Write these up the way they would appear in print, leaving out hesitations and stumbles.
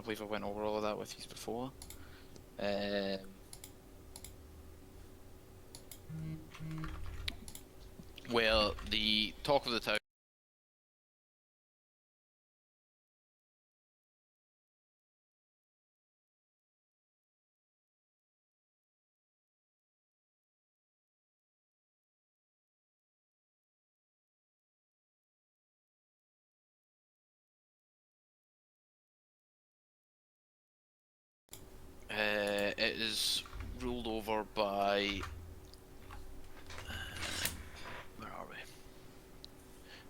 believe I went over all of that with you before. Um, well, the talk of the town. It is ruled over by. Where are we?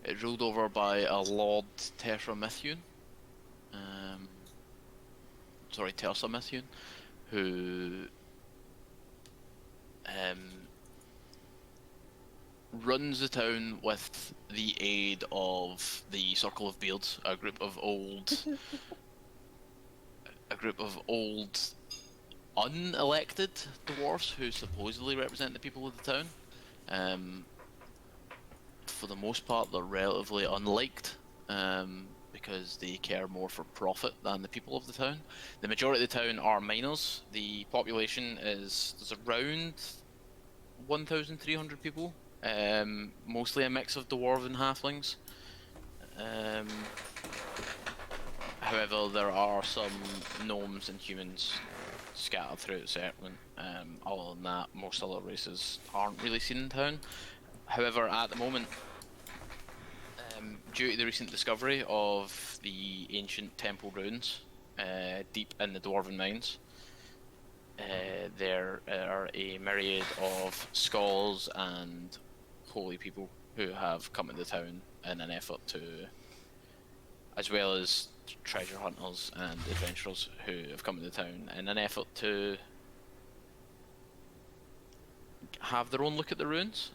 It's ruled over by a Lord Tetramathune. Sorry, Tersamithune, who runs the town with the aid of the Circle of Beards, a group of unelected dwarves who supposedly represent the people of the town. For the most part, they're relatively unliked because they care more for profit than the people of the town. The majority of the town are miners. The population there's around 1,300 people, mostly a mix of dwarves and halflings. However, there are some gnomes and humans scattered throughout the settlement. Other than that, most other races aren't really seen in town. However, at the moment, due to the recent discovery of the ancient temple ruins deep in the Dwarven Mines, there are a myriad of skulls and holy people who have come into town in an effort to, as well as treasure hunters and adventurers who have come into town in an effort to have their own look at the ruins,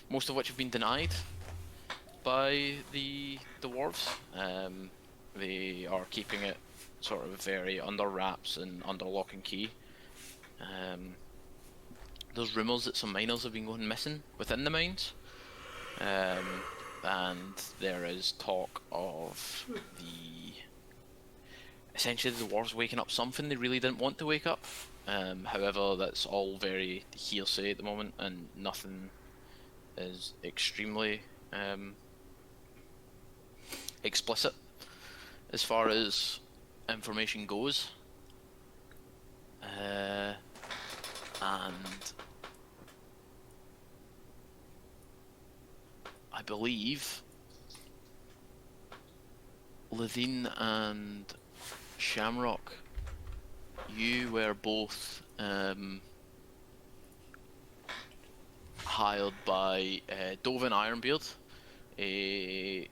most of which have been denied by the dwarves. They are keeping it sort of very under wraps and under lock and key. There's rumours that some miners have been going missing within the mines, and there is talk of essentially the dwarves waking up something they really didn't want to wake up. However, that's all very hearsay at the moment, and nothing is extremely explicit as far as information goes. And I believe Leveen and Shamrock, you were both hired by Dovin Ironbeard, a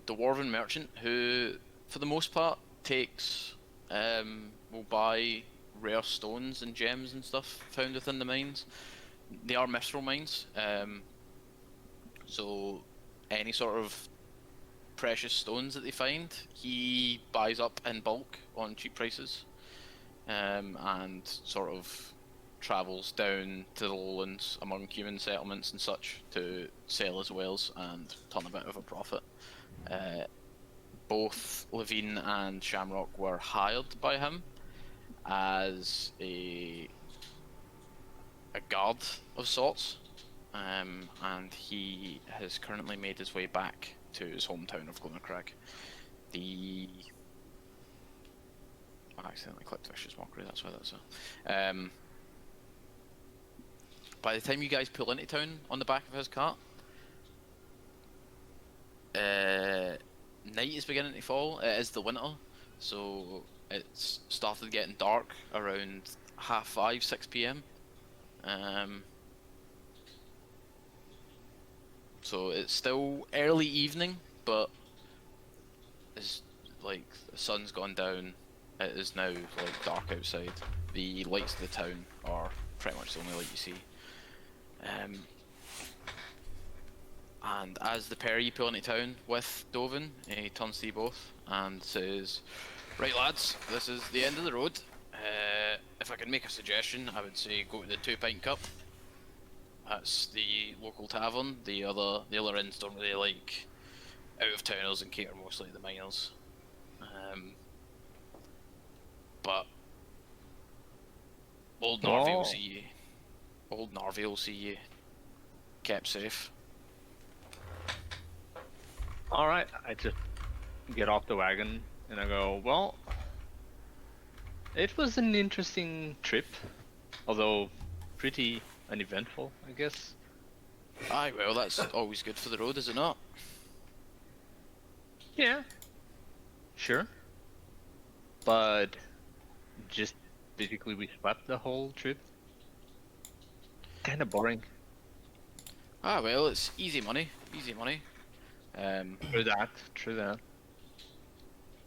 dwarven merchant who, for the most part, will buy rare stones and gems and stuff found within the mines. They are mithril mines, so any sort of precious stones that they find, he buys up in bulk on cheap prices, and sort of travels down to the lowlands among human settlements and such to sell his wares and turn a bit of a profit. Both Leveen and Shamrock were hired by him as a guard of sorts, and he has currently made his way back to his hometown of Glimmercrag. I accidentally clicked Vicious Mockery, that's why that's so. By the time you guys pull into town on the back of his cart, night is beginning to fall. It is the winter, so it's started getting dark around 5:30, 6 p.m. So it's still early evening, but it's like the sun's gone down. It is now like dark outside. The lights of the town are pretty much the only light you see. And as the pair of you pull into town with Dovin, he turns to you both and says, "Right lads, this is the end of the road. If I can make a suggestion, I would say go to the 2 Pint Cup. That's the local tavern. The other inns don't really like out of towners and cater mostly to the miners. but old Narvi will Well, see you. Old Narvi will see you kept safe. all right. I just get off the wagon and I go, well, it was an interesting trip, although pretty uneventful, I guess. Aye, well, that's always good for the road, is it not? Yeah, sure. But just basically we slept the whole trip. Kind of boring. Ah, well, it's easy money. Easy money. True that. True that.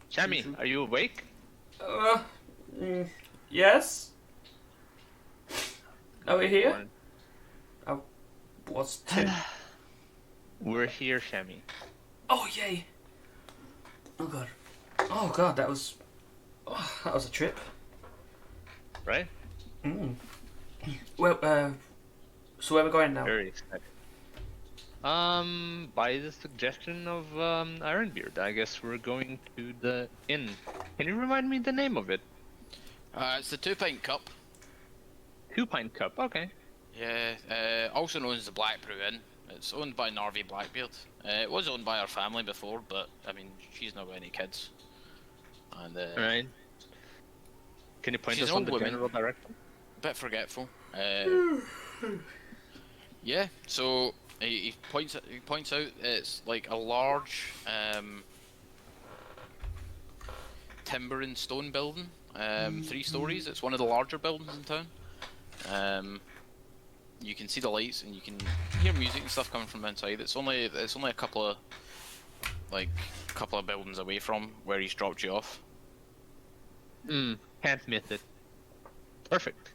Sammy, True. are you awake? Uh, yes. Are we here? What's two? We're here, Sammy. Oh yay! Oh god. Oh god, that was a trip. Right? Mm. Well, so where are we going now? Very excited. By the suggestion of Ironbeard, I guess we're going to the inn. Can you remind me the name of it? it's the 2 pint cup. 2 Pint Cup. Okay. Yeah, also known as the Black Brew Inn. It's owned by Narvi Blackbeard. It was owned by our family before, but I mean, she's not got any kids. And All right. Can you point she's us an on old the woman. general direction? A bit forgetful. Yeah, so he points out it's like a large timber and stone building, 3 stories. It's one of the larger buildings in town. You can see the lights and you can hear music and stuff coming from inside. It's only a couple of buildings away from where he's dropped you off. Can't miss it. Perfect.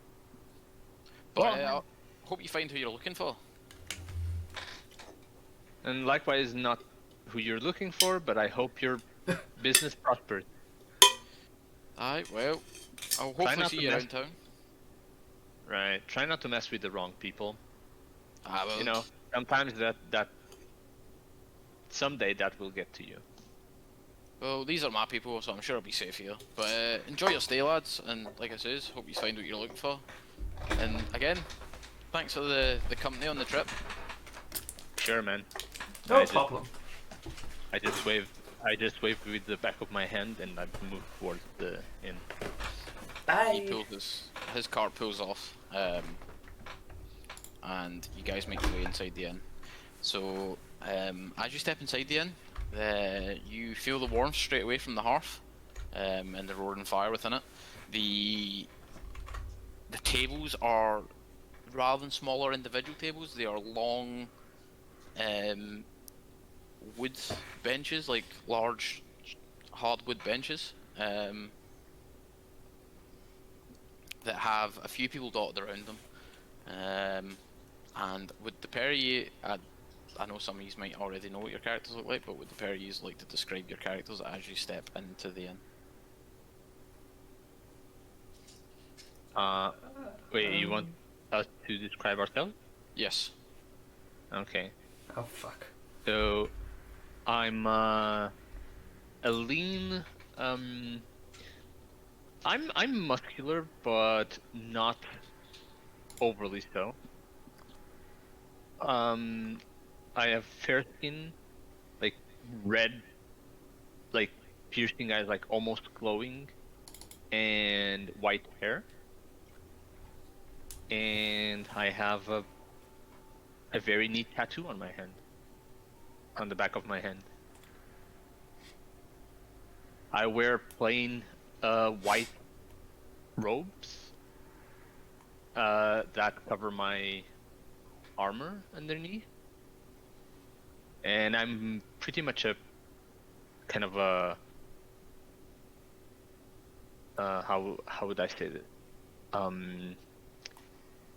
But Well, I hope you find who you're looking for. and likewise, not who you're looking for, but I hope your business prospers. Aye, well, I'll Try hopefully not see to you mess- around town. Right. Try not to mess with the wrong people. Ah, well, You know, sometimes that someday that will get to you. well, these are my people, so I'm sure I'll be safe here. But enjoy your stay, lads, and like I says, hope you find what you're looking for. And again, thanks for the company on the trip. Sure, man. No I just- problem. I just waved with the back of my hand and I moved towards the inn. He Bye. pulls his cart pulls off, and you guys make your way inside the inn. So as you step inside the inn, you feel the warmth straight away from the hearth, and the roaring fire within it. The tables are, rather than smaller individual tables, they are long wood benches, like large hardwood benches, that have a few people dotted around them. And with the pair of you, I know some of you might already know what your characters look like, but would the pair of you like to describe your characters as you step into the inn? Wait, you want us to describe ourselves? Yes. Okay. Oh fuck. So, I'm a lean. I'm muscular, but not overly so. I have fair skin, like red, like piercing eyes, like almost glowing, and white hair. And I have a very neat tattoo on my hand, on the back of my hand. I wear plain white robes that cover my armor underneath, and I'm pretty much a kind of a how would I say this?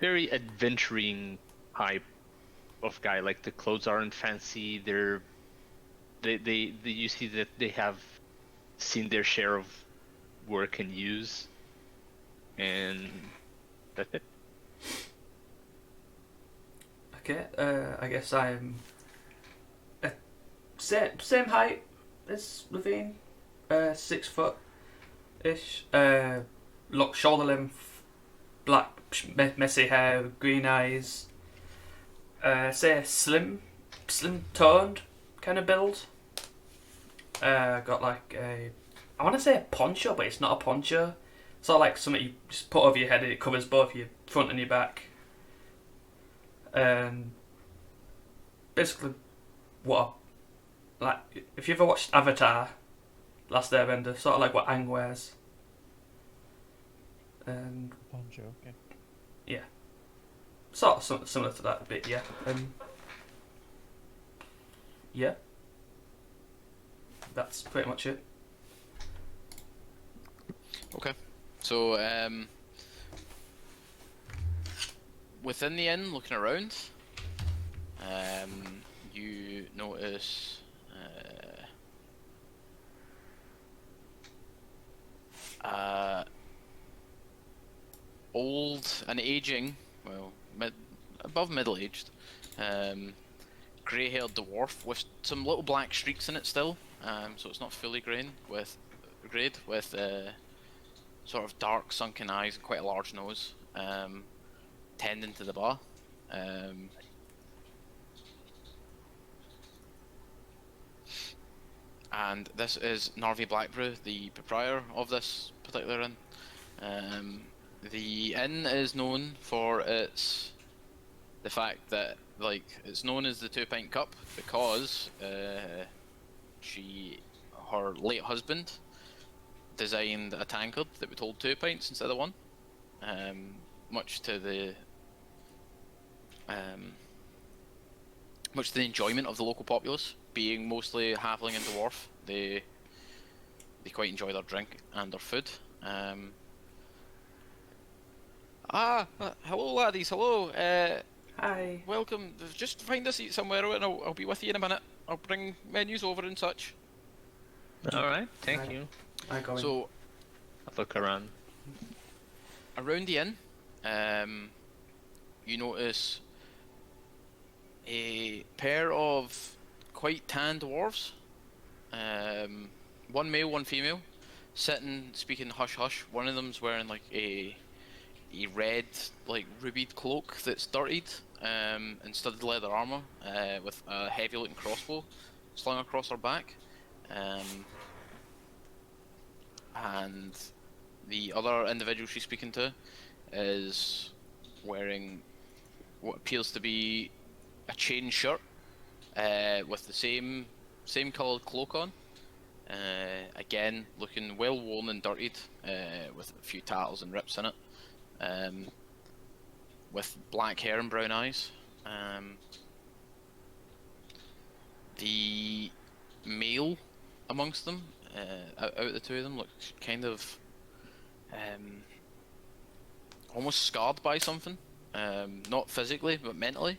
Very adventuring type of guy. Like the clothes aren't fancy. They you see that they have seen their share of work and use, and that's it. Okay. I guess I'm same height as Leveen. 6 foot. ish. Look, shoulder length, black, messy hair, green eyes. Say slim toned kind of build. Got like I want to say a poncho, but it's not a poncho. Sort of like something you just put over your head and it covers both your front and your back. Basically, like if you ever watched Avatar, Last Airbender, sort of like what Aang wears. And Poncho, okay. yeah, sort of similar to that a bit, yeah. Yeah, that's pretty much it. Okay. So, within the inn, looking around, you notice old and aging, well, above middle-aged, grey-haired dwarf with some little black streaks in it still. So it's not fully grayed with sort of dark sunken eyes and quite a large nose, tending to the bar. And this is Narvi Blackbrew, the proprietor of this particular inn. The inn is known for the fact that it's known as the 2 pint cup because her late husband designed a tankard that would hold 2 pints instead of one, much to the enjoyment of the local populace, being mostly halfling and dwarf. They quite enjoy their drink and their food. Hello laddies, hello. Hi. Welcome. Just find a seat somewhere and I'll be with you in a minute. I'll bring menus over and such. All right, thank Right. you. I go in. So, I'll look around. around the inn, you notice a pair of quite tan dwarves, one male, one female, sitting speaking hush hush. One of them's wearing like a red like rubied cloak that's dirtied, and studded leather armor, with a heavy looking crossbow slung across her back, and the other individual she's speaking to is wearing what appears to be a chain shirt, with the same coloured cloak on. Again, looking well worn and dirtied, with a few tattles and rips in it. With black hair and brown eyes. The male amongst them, out of the two of them, looks kind of almost scarred by something. Not physically, but mentally.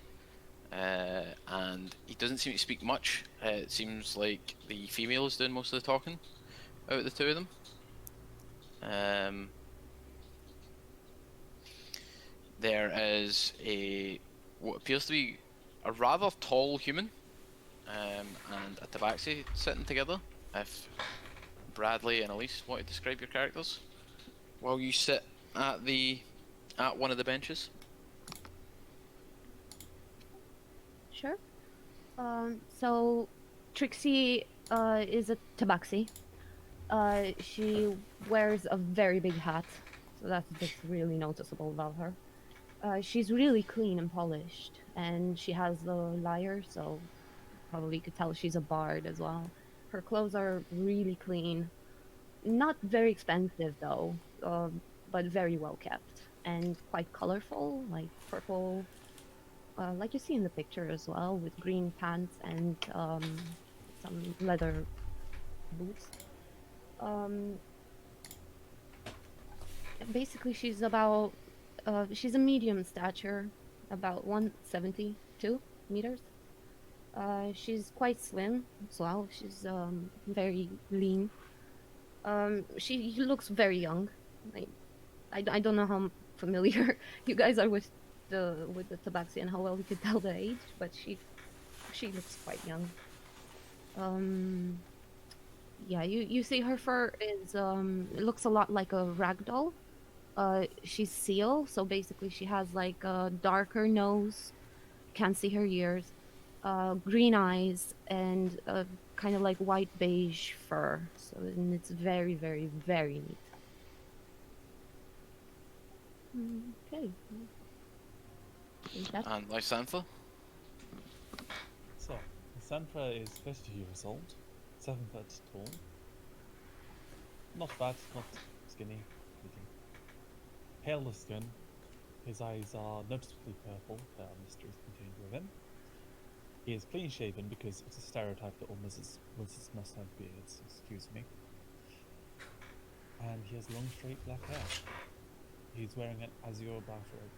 And he doesn't seem to speak much. It seems like the female is doing most of the talking out of the two of them. There is what appears to be a rather tall human, and a tabaxi sitting together. If Bradley and Elise want to describe your characters while you sit at one of the benches. Sure. So Trixie is a tabaxi. She wears a very big hat, so that's really noticeable about her. She's really clean and polished, and she has the lyre, so probably you could tell she's a bard as well. Her clothes are really clean, not very expensive though, but very well kept and quite colorful, like purple, like you see in the picture as well, with green pants and some leather boots. Basically, she's a medium stature, about 172 meters. She's quite slim as well. She's very lean. She looks very young. I don't know how familiar you guys are with the tabaxi and how well you could tell the age, but she looks quite young. Yeah, you see her fur is it looks a lot like a rag doll. She's seal, so basically she has like a darker nose, can't see her ears, green eyes, and kind of like white beige fur. So and it's very, very, very neat. Okay. Think that's And Lysantha? So, Sandra is 50 years old, 7 foot tall. Not fat, not skinny, anything. Pale skin. His eyes are noticeably purple. There are mysteries contained within. He is clean shaven because it's a stereotype that all wizards must have beards, excuse me. And he has long straight black hair. He's wearing an azure bathrobe.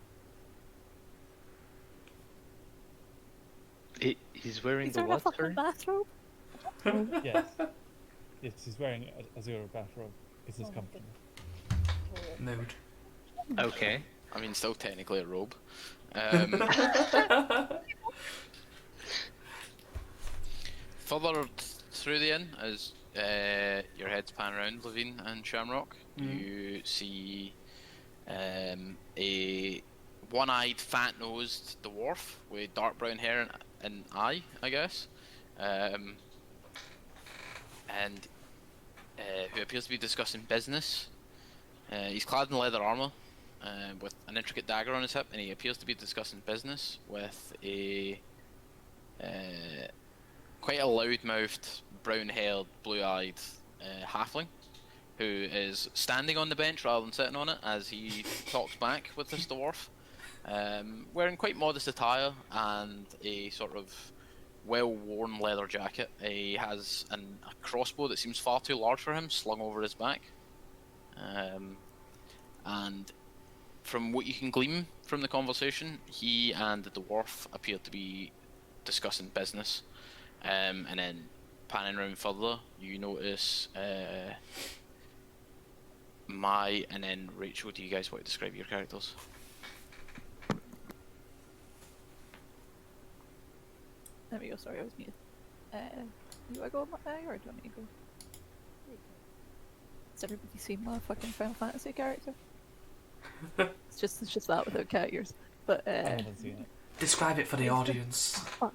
He's wearing Is the there a what, fucking sorry? bathrobe? Yes. Yes, he's wearing an azure bathrobe. It's his Oh my company. Mood. Okay. I mean, still technically a robe. Further through the inn, as your heads pan around Leveen and Shamrock, you see a one-eyed, fat-nosed dwarf with dark brown hair and eye, I guess, and who appears to be discussing business. He's clad in leather armor, with an intricate dagger on his hip, and he appears to be discussing business with a quite a loud-mouthed, brown-haired, blue-eyed halfling, who is standing on the bench rather than sitting on it as he talks back with this dwarf, wearing quite modest attire and a sort of well-worn leather jacket. He has a crossbow that seems far too large for him slung over his back, and from what you can glean from the conversation, he and the dwarf appear to be discussing business. And then panning around further, you notice Mai and then Rachel. Do you guys want to describe your characters? There we go, sorry, I was muted. You wanna go or do you want me to go? Has everybody seen my fucking Final Fantasy character? It's just that without cat ears. But I haven't seen it. Describe it for the audience. fuck.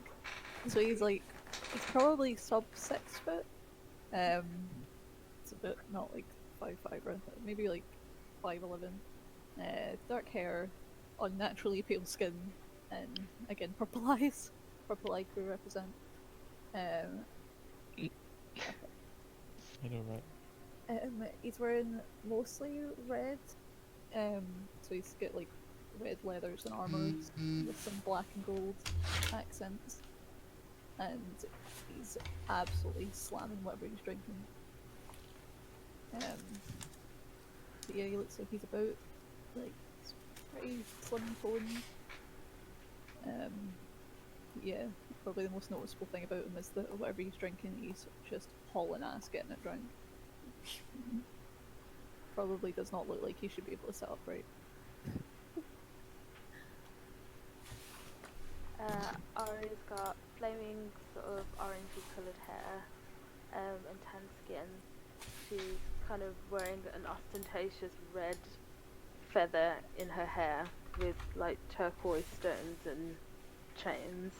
So he's probably sub 6 foot. It's a bit not like 5'5", or maybe like 5'11". Dark hair, unnaturally pale skin, and again purple eyes. Purple eye crew represent. I know, right? He's wearing mostly red. So he's got like red leathers and armors with some black and gold accents. And he's absolutely slamming whatever he's drinking. But yeah, he looks like he's about like he's pretty slim toned. Yeah, probably the most noticeable thing about him is that whatever he's drinking, he's just hauling ass getting it drunk. Probably does not look like he should be able to sit upright. Ari's got flaming sort of orangey coloured hair and tan skin. She's kind of wearing an ostentatious red feather in her hair with like turquoise stones and chains.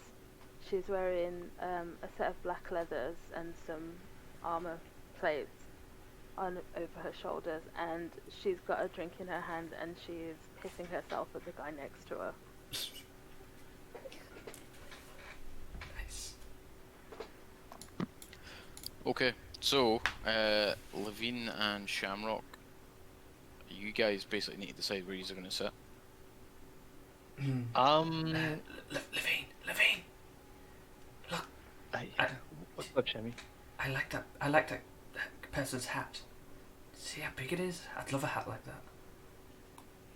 She's wearing a set of black leathers and some armour plates on over her shoulders, and she's got a drink in her hand and she is pissing herself at the guy next to her. Nice. Okay, so Leveen and Shamrock, you guys basically need to decide where you're going to sit. Leveen. Look, What's up, Shammy? I like that person's hat. See how big it is? I'd love a hat like that.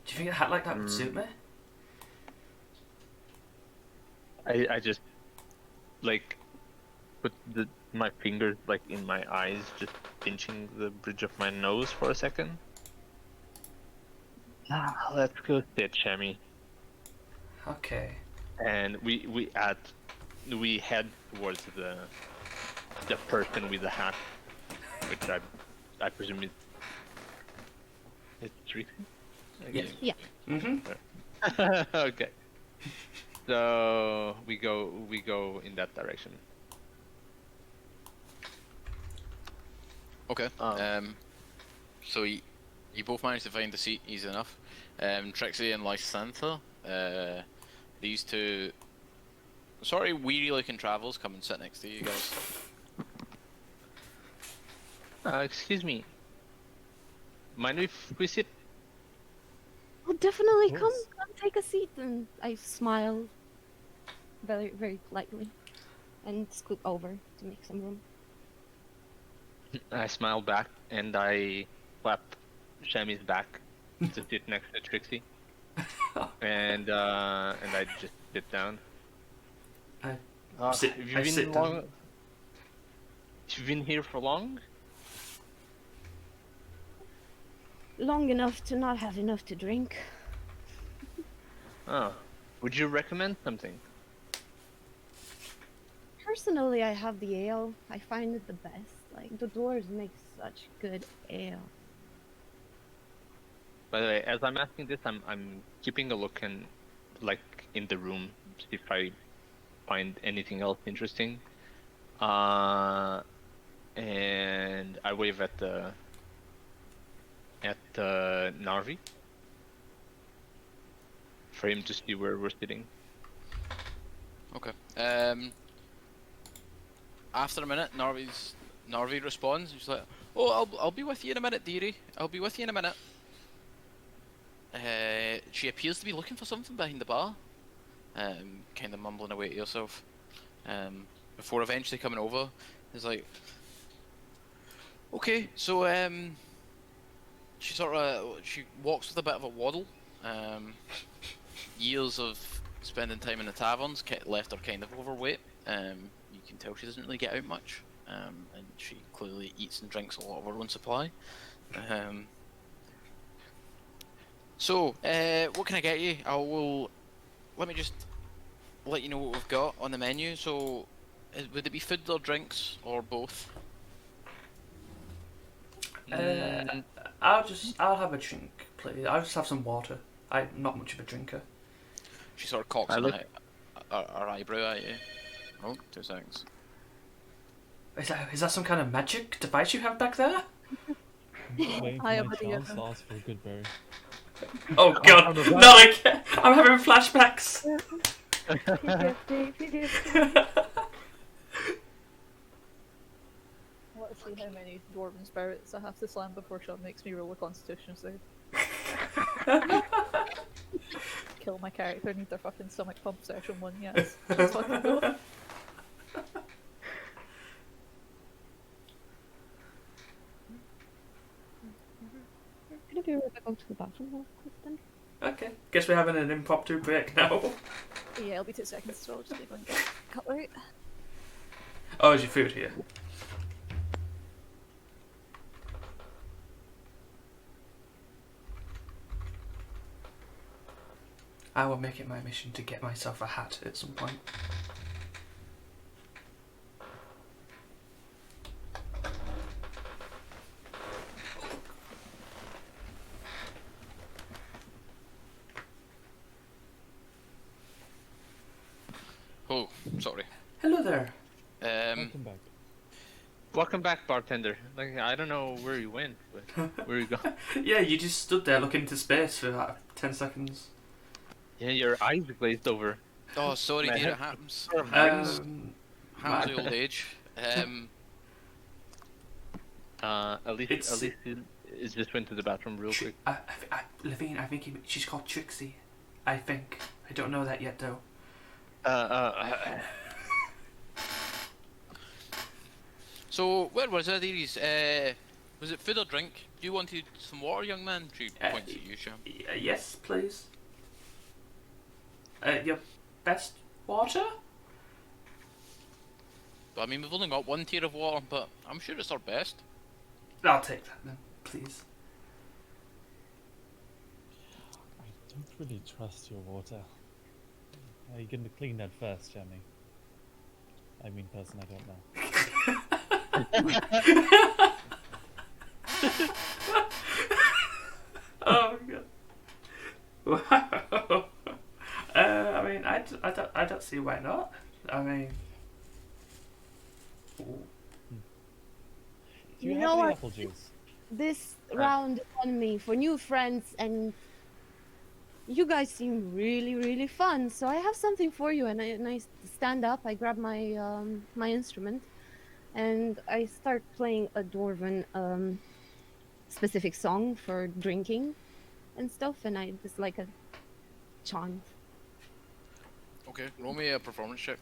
Do you think a hat like that would suit me? I just like put my fingers like in my eyes, just pinching the bridge of my nose for a second. Let's go sit, Shammy. Okay. And we head towards the person with the hat. which I presume it's Trixie. Yeah. Yeah. Mm-hmm. Okay. So we go in that direction. Okay. So you both managed to find the seat easy enough. Trixie and Lysantha, these two sort of weary looking travels come and sit next to you guys. Excuse me. Mind if we sit? Oh, definitely Of come course. take a seat. And I smile very, very lightly and scoot over to make some room. I smile back and I clap Shami's back to sit next to Trixie. and I just sit down. I Have sit been down. long? You've been here for long? Long enough to not have enough to drink. Oh. Would you recommend something? Personally, I have the ale. I find it the best. Like, the dwarves make such good ale. By the way, as I'm asking this, I'm keeping a look in the room, see if I find anything else interesting. And I wave at Narvi for him to see where we're sitting. Okay. After a minute, Narvi responds. She's like, "Oh, I'll be with you in a minute, dearie. I'll be with you in a minute." She appears to be looking for something behind the bar, kind of mumbling away to herself. Before eventually coming over, it's like, okay, so she walks with a bit of a waddle. Years of spending time in the taverns left her kind of overweight. You can tell she doesn't really get out much, and she clearly eats and drinks a lot of her own supply. So, what can I get you? Let me just let you know what we've got on the menu. So, would it be food or drinks or both? I'll have a drink, please. I'll just have some water. I'm not much of a drinker. She sort of cocks I an look- her eyebrow at you. Oh, 2 seconds. Is that some kind of magic device you have back there? I'm just waiting for I my have a chance idea. to ask for a good berry. Oh god, not again! I'm having flashbacks. I want to see how many dwarven spirits I have to slam before Sean makes me roll a constitution save. Kill my character, need their fucking stomach pump session 1, yes. Let's fucking go. Could I be right back go to the bathroom real quick then? Okay, guess we're having an impromptu break now. Yeah, it'll be 2 seconds, so I'll just leave and get cutlery. Oh, is your food here? I will make it my mission to get myself a hat at some point. Oh, sorry. Hello there. Welcome back. Welcome back, bartender. Like, I don't know where you went, but where you go? Yeah, you just stood there looking into space for like 10 seconds. Yeah, your eyes glazed over. Oh, sorry, My dear, head- it happens. Um, Happens with old age. Elise just went to the bathroom real quick. Leveen, I think she's called Trixie. I think. I don't know that yet, though. So, where was it, Iris? Was it food or drink? You wanted some water, young man? She points at you, Sham. Yes, please. Your best water? I mean, we've only got 1 tier of water, but I'm sure it's our best. I'll take that then, please. I don't really trust your water. Are you going to clean that first, Jamie? I mean, person, I don't know. see why not. I mean, ooh. Do you You have know any what? apple juice? This round is on me for new friends, and you guys seem really, really fun. So I have something for you. And I stand up. I grab my my instrument, and I start playing a dwarven specific song for drinking and stuff. And I just like a chant. Okay, roll me a performance check.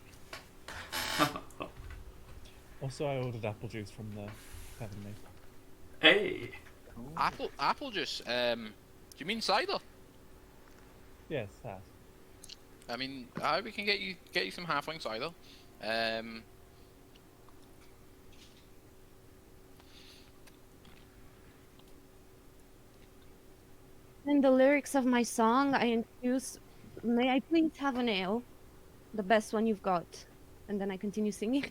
Also, I ordered apple juice from the Heavenly. Hey, Apple juice. Do you mean cider? Yes, that. I mean, we can get you some halfling cider. In the lyrics of my song, I introduce, "May I please have an ale, the best one you've got," and then I continue singing.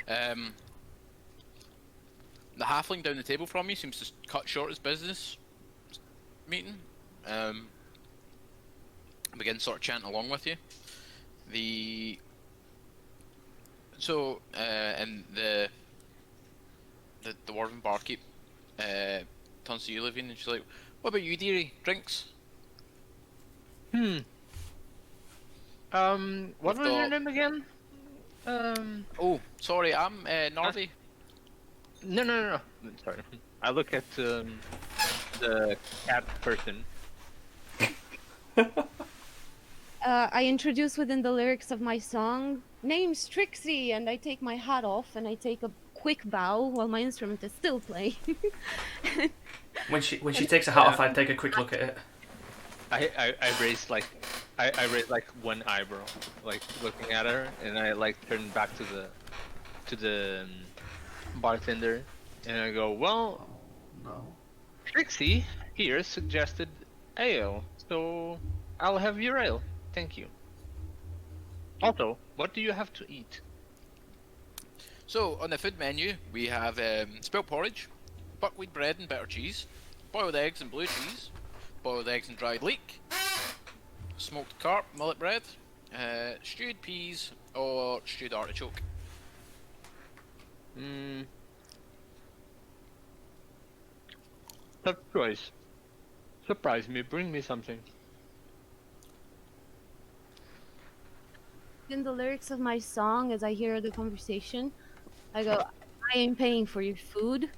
Um, the halfling down the table from you seems to cut short his business meeting. Begins sort of chanting along with you. And the dwarven barkeep turns to you, Leveen, and she's like, "What about you, dearie? Drinks?" What We've was your got- name again? Oh, sorry, I'm Narvi. No. Sorry. I look at the cat person. I introduce within the lyrics of my song, "Name's Trixie," and I take my hat off and I take a quick bow while my instrument is still playing. when she takes a hat off, I take a quick look at it. I raise like I raise like one eyebrow, like looking at her, and I like turn back to the bartender, and I go, "Well, No. Trixie here suggested ale, so I'll have your ale. Thank you. Also, what do you have to eat?" So, on the food menu, we have spelt porridge, buckwheat bread and bitter cheese, boiled eggs and blue cheese, boiled eggs and dried leek, smoked carp, mullet bread, stewed peas, or stewed artichoke. Tough choice. Surprise me. Bring me something. In the lyrics of my song, as I hear the conversation, I go, "I ain't paying for your food,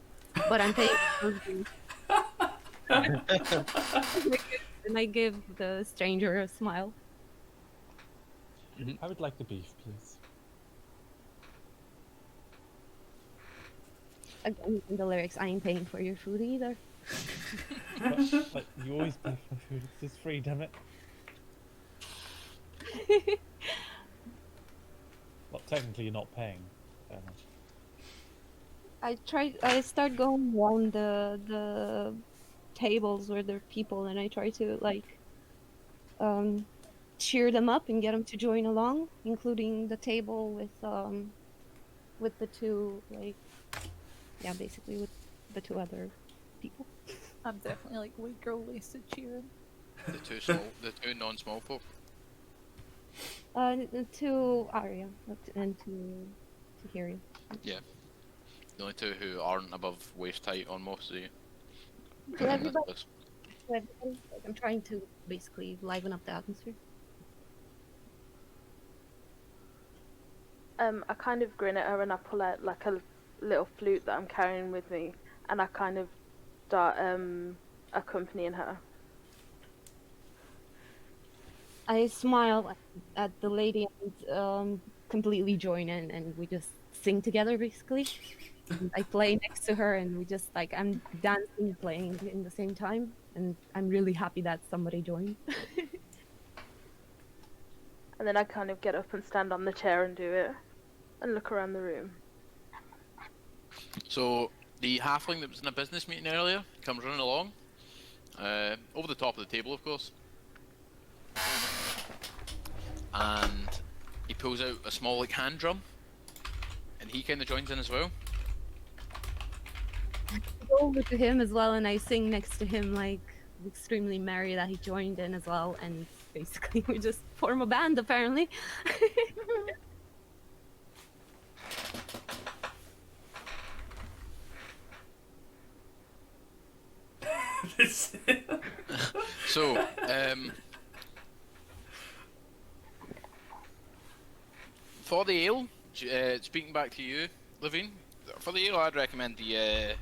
but I'm paying for you." And I give the stranger a smile. I would like the beef, please. Again, in the lyrics, "I ain't paying for your food either." But you always pay for food. It's just free, damn it. Well, technically you're not paying. Fair enough. I start going around the tables where there are people, and I try to like cheer them up and get them to join along, including the table with the two, like, yeah, basically with the two other people. I'm definitely like white girl wasted cheering. The two non-small folk. To Arya and to Hiri. Yeah. The only two who aren't above waist height on most of you. To everybody, like, I'm trying to basically liven up the atmosphere. I kind of grin at her and I pull out like a little flute that I'm carrying with me, and I kind of start accompanying her. I smile at the lady and completely join in, and we just sing together basically. And I play next to her, and we just like, I'm dancing, playing in the same time, and I'm really happy that somebody joined. And then I kind of get up and stand on the chair and do it, and look around the room. So the halfling that was in a business meeting earlier comes running along, over the top of the table, of course, and he pulls out a small like hand drum, and he kind of joins in as well. I go over to him as well, and I sing next to him, like extremely merry that he joined in as well, and basically we just form a band, apparently. So, for the ale, speaking back to you, Leveen, for the ale, I'd recommend the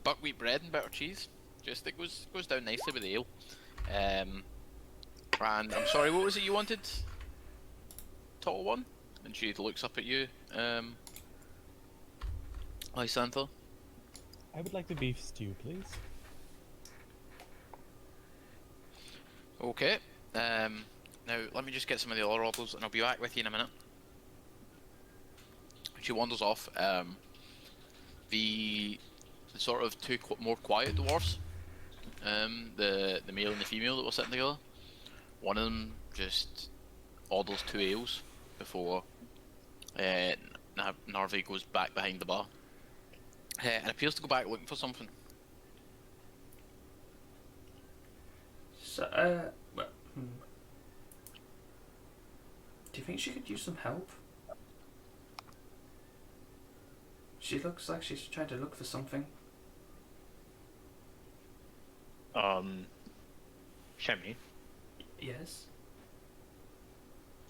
buckwheat bread and bitter cheese. Just it goes down nicely with the ale. And I'm sorry, what was it you wanted? Tall one? And she looks up at you. Lysantha. I would like the beef stew, please. Okay. Now let me just get some of the other orders, and I'll be back with you in a minute. She wanders off. The sort of two more quiet dwarfs, the male and the female that were sitting together. One of them just orders 2 ales before Narvi goes back behind the bar and appears to go back looking for something. So, do you think she could use some help? She looks like she's trying to look for something. Shemi, Yes.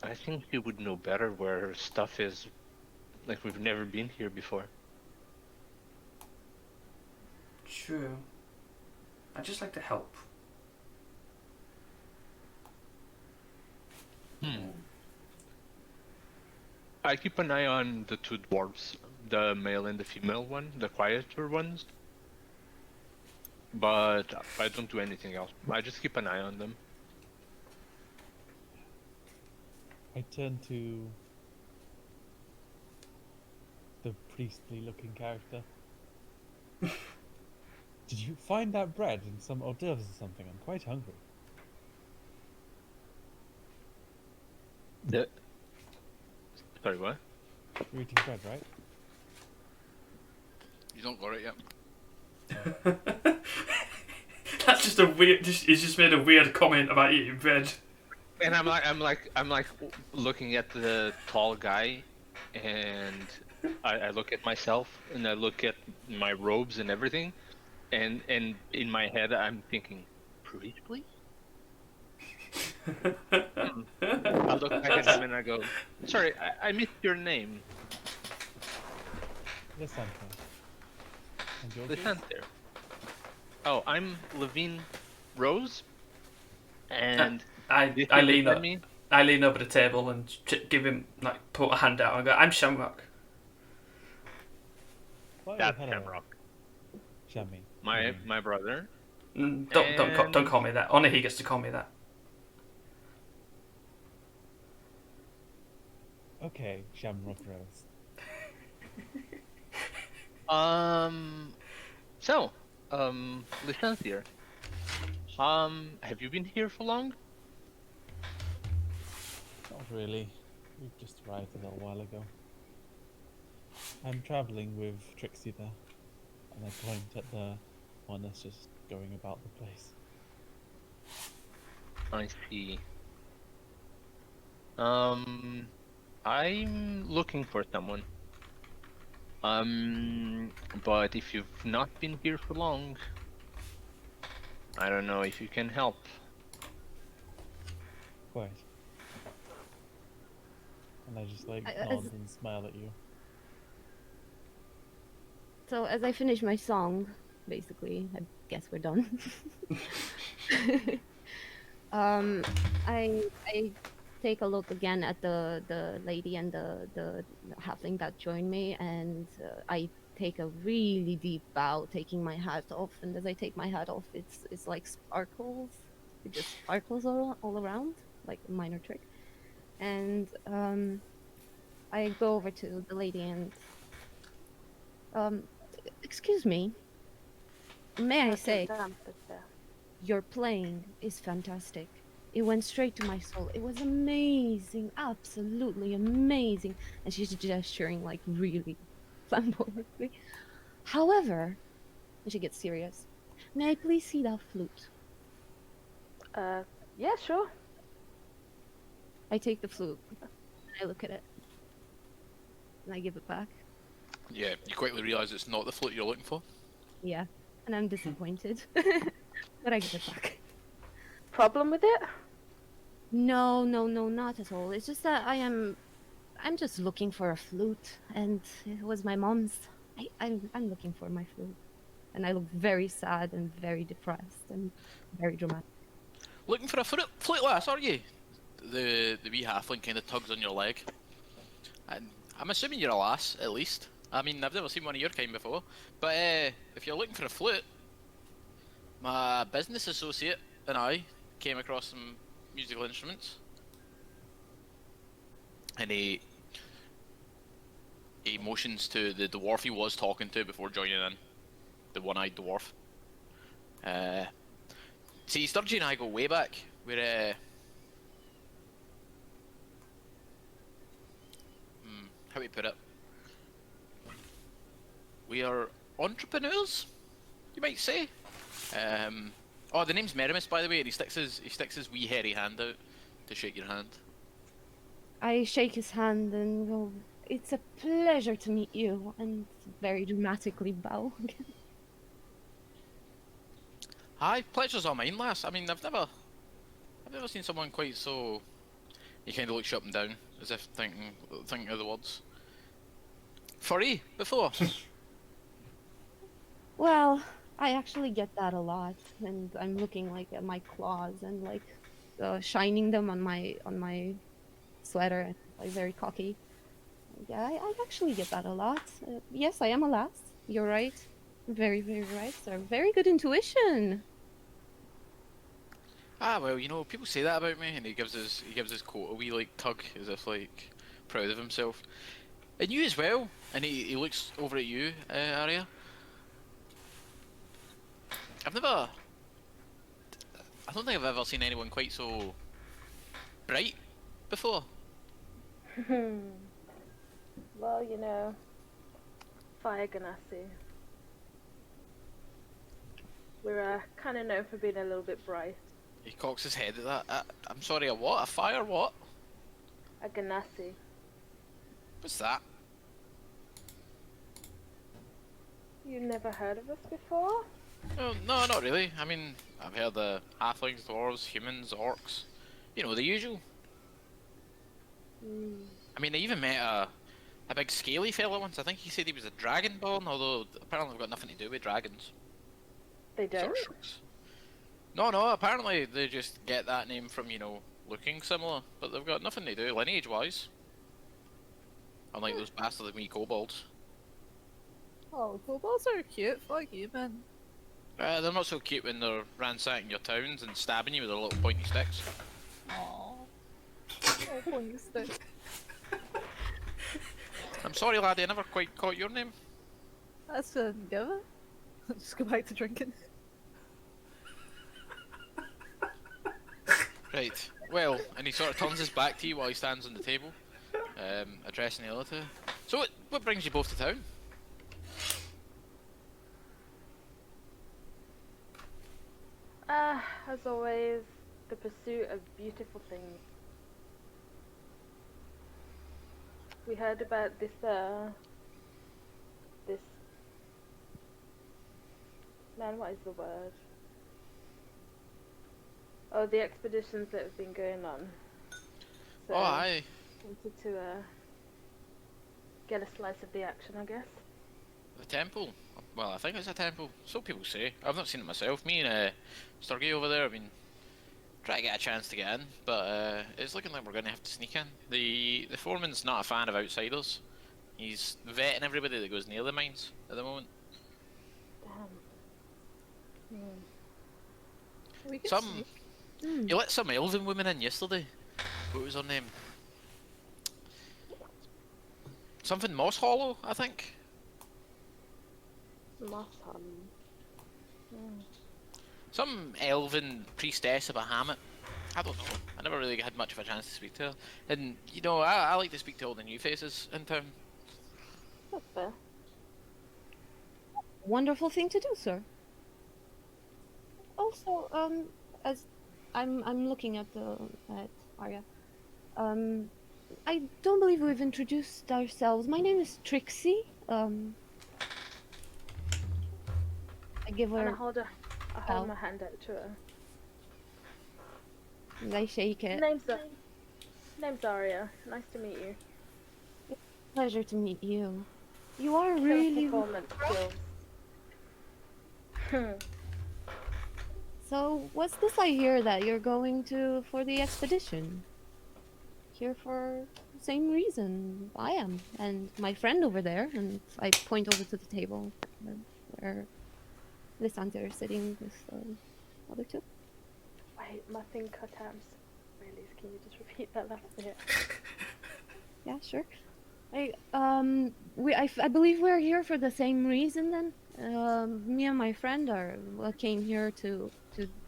I think you would know better where her stuff is. Like, we've never been here before. True. I'd just like to help. I keep an eye on the 2 dwarves, the male and the female one, the quieter ones. But I don't do anything else. I just keep an eye on them. I turn to the priestly-looking character. Did you find that bread and some hors d'oeuvres or something? I'm quite hungry. Sorry, what? You're eating bread, right? You don't got it yet. That's just a weird. He's just made a weird comment about eating bread. And I'm like looking at the tall guy, and I look at myself, and I look at my robes and everything, and in my head I'm thinking, priest, please. I look back at him and I go, sorry, I missed your name. Listen. And yours? Listen there. Oh, I'm Leveen Rose, and I lean up. I lean over the table and give him put a hand out and go, "I'm Shamrock." That's Shamrock. Shami. My brother. Don't call me that. Only he gets to call me that. Okay, Shamrock Rose. Listen here. Have you been here for long? Not really. We've just arrived a little while ago. I'm travelling with Trixie there, and I point at the one that's just going about the place. I see. I'm looking for someone. But if you've not been here for long, I don't know if you can help. Quite. And I just nod and smile at you. So as I finish my song, basically, I guess we're done. I take a look again at the lady and the halfling that joined me, and I take a really deep bow, taking my hat off. And as I take my hat off, it's like sparkles. It just sparkles all around, like a minor trick. And I go over to the lady and excuse me. May I say, your playing is fantastic. It went straight to my soul. It was amazing, absolutely amazing. And she's gesturing like really flamboyantly. However, and she gets serious. May I please see that flute? Yeah, sure. I take the flute. I look at it. And I give it back. Yeah, you quickly realise it's not the flute you're looking for. Yeah. And I'm disappointed. But I give it back. Problem with it? No, not at all. It's just that I'm just looking for a flute, and it was my mom's. I'm looking for my flute. And I look very sad and very depressed and very dramatic. Looking for a flute lass, are you? The wee halfling kind of tugs on your leg. And I'm assuming you're a lass, at least. I mean, I've never seen one of your kind before. But if you're looking for a flute, my business associate and I came across some musical instruments. And he motions to the dwarf he was talking to before joining in. The one-eyed dwarf. See, Sturgy and I go way back. We're how do we put it? We are entrepreneurs, you might say. Oh, the name's Merimus, by the way, and he sticks his wee hairy hand out to shake your hand. I shake his hand and go, "It's a pleasure to meet you," and very dramatically bow again. Aye, pleasure's all mine, lass. I mean, I've never seen someone quite so. He kind of looks you up and down, as if thinking of the words. Furry before. Well, I actually get that a lot, and I'm looking like at my claws and like shining them on my sweater, and like very cocky. Yeah, I actually get that a lot. Yes, I am a lass. You're right. Very, very right, sir. Very good intuition. Ah, well, you know, people say that about me, and he gives his coat a wee like tug, as if like proud of himself. And you as well. And he looks over at you, Arya. I don't think I've ever seen anyone quite so bright before. Well, you know, Fire Ganassi. We're kind of known for being a little bit bright. He cocks his head at that. I'm sorry, a what? A fire what? A Ganassi. What's that? You never heard of us before? Oh, no, not really. I mean, I've heard the halflings, dwarves, humans, orcs. You know, the usual. I mean, I even met a big scaly fella once. I think he said he was a dragonborn, although apparently they've got nothing to do with dragons. They don't? No, apparently they just get that name from, you know, looking similar, but they've got nothing to do lineage-wise. Unlike those bastard wee kobolds. Oh, kobolds are cute. Fuck you, man. They're not so cute when they're ransacking your towns and stabbing you with their little pointy sticks. Aww. Oh, pointy stick. I'm sorry, laddie, I never quite caught your name. That's a given. Just go back to drinking. Right, well, and he sort of turns his back to you while he stands on the table, addressing the other two. So, what brings you both to town? As always, the pursuit of beautiful things. We heard about this man, what is the word? Oh, the expeditions that have been going on. So, Oh, aye. wanted to get a slice of the action, I guess. The temple? Well, I think it's a temple. So people say. I've not seen it myself. Me and Sturgy over there have been trying to get a chance to get in, but it's looking like we're going to have to sneak in. The foreman's not a fan of outsiders. He's vetting everybody that goes near the mines at the moment. Damn. We can Some... sneak. You let some elven woman in yesterday. What was her name? Something Moss Hollow, I think. Moss Hollow. Some elven priestess of a Bahamut. I don't know. I never really had much of a chance to speak to her. And, you know, I like to speak to all the new faces in town. That's fair. Wonderful thing to do, sir. Also, as I'm looking at Arya. I don't believe we've introduced ourselves. My name is Trixie. I give And her, I hold my hand out to her. and I shake it. Name's Aria. Nice to meet you. Pleasure to meet you. You are Show really. performance skills. So, what's this I hear that you're going to for the expedition? Here for the same reason I am, and my friend over there, and I point over to the table where Lysander is sitting with the other two. Wait, my thing cut out. Really? Can you just repeat that last bit? Yeah, sure. I believe we're here for the same reason then. Me and my friend came here to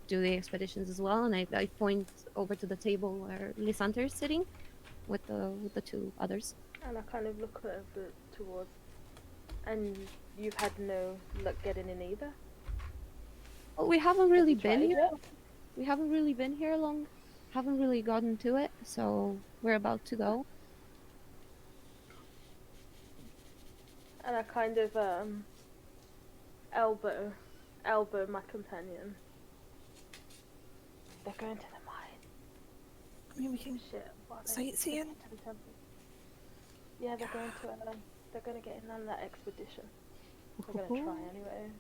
do the expeditions as well, and I point over to the table where Lysander is sitting with the two others. And I kind of look over towards. And you've had no luck getting in either? Well, we haven't really you been tried here. it? We haven't really been here long. Haven't really gotten to it, so we're about to go. And I kind of elbow my companion. They're going to the mine. I mean, we can Shit. What are they? sightseeing. To the temple. Yeah, they're going to get in on that expedition. They're going to try anyway.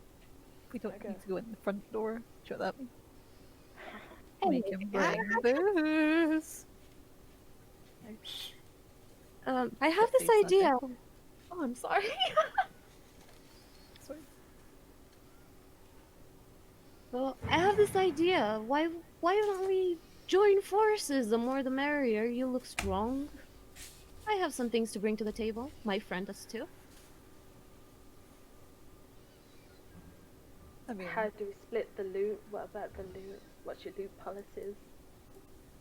We don't Okay. need to go in the front door. Shut that. Hey, Make him bring booze. I have this Please, idea. okay. Oh, I'm sorry. Sorry. Well, I have this idea. Why don't we join forces? The more the merrier. You look strong. I have some things to bring to the table. My friend does too. I mean, How do we split the loot? What about the loot? What's your loot policies?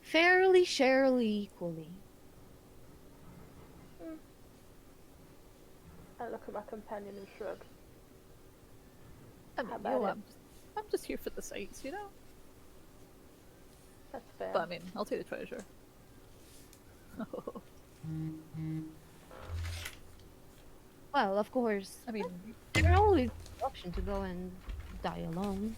Fairly, sharely, equally. I look at my companion and shrug. I mean, How you know, about it? I'm just here for the sights, you know. That's fair. But I mean, I'll take the treasure. Well, of course. I mean, There's always the option to go and die alone.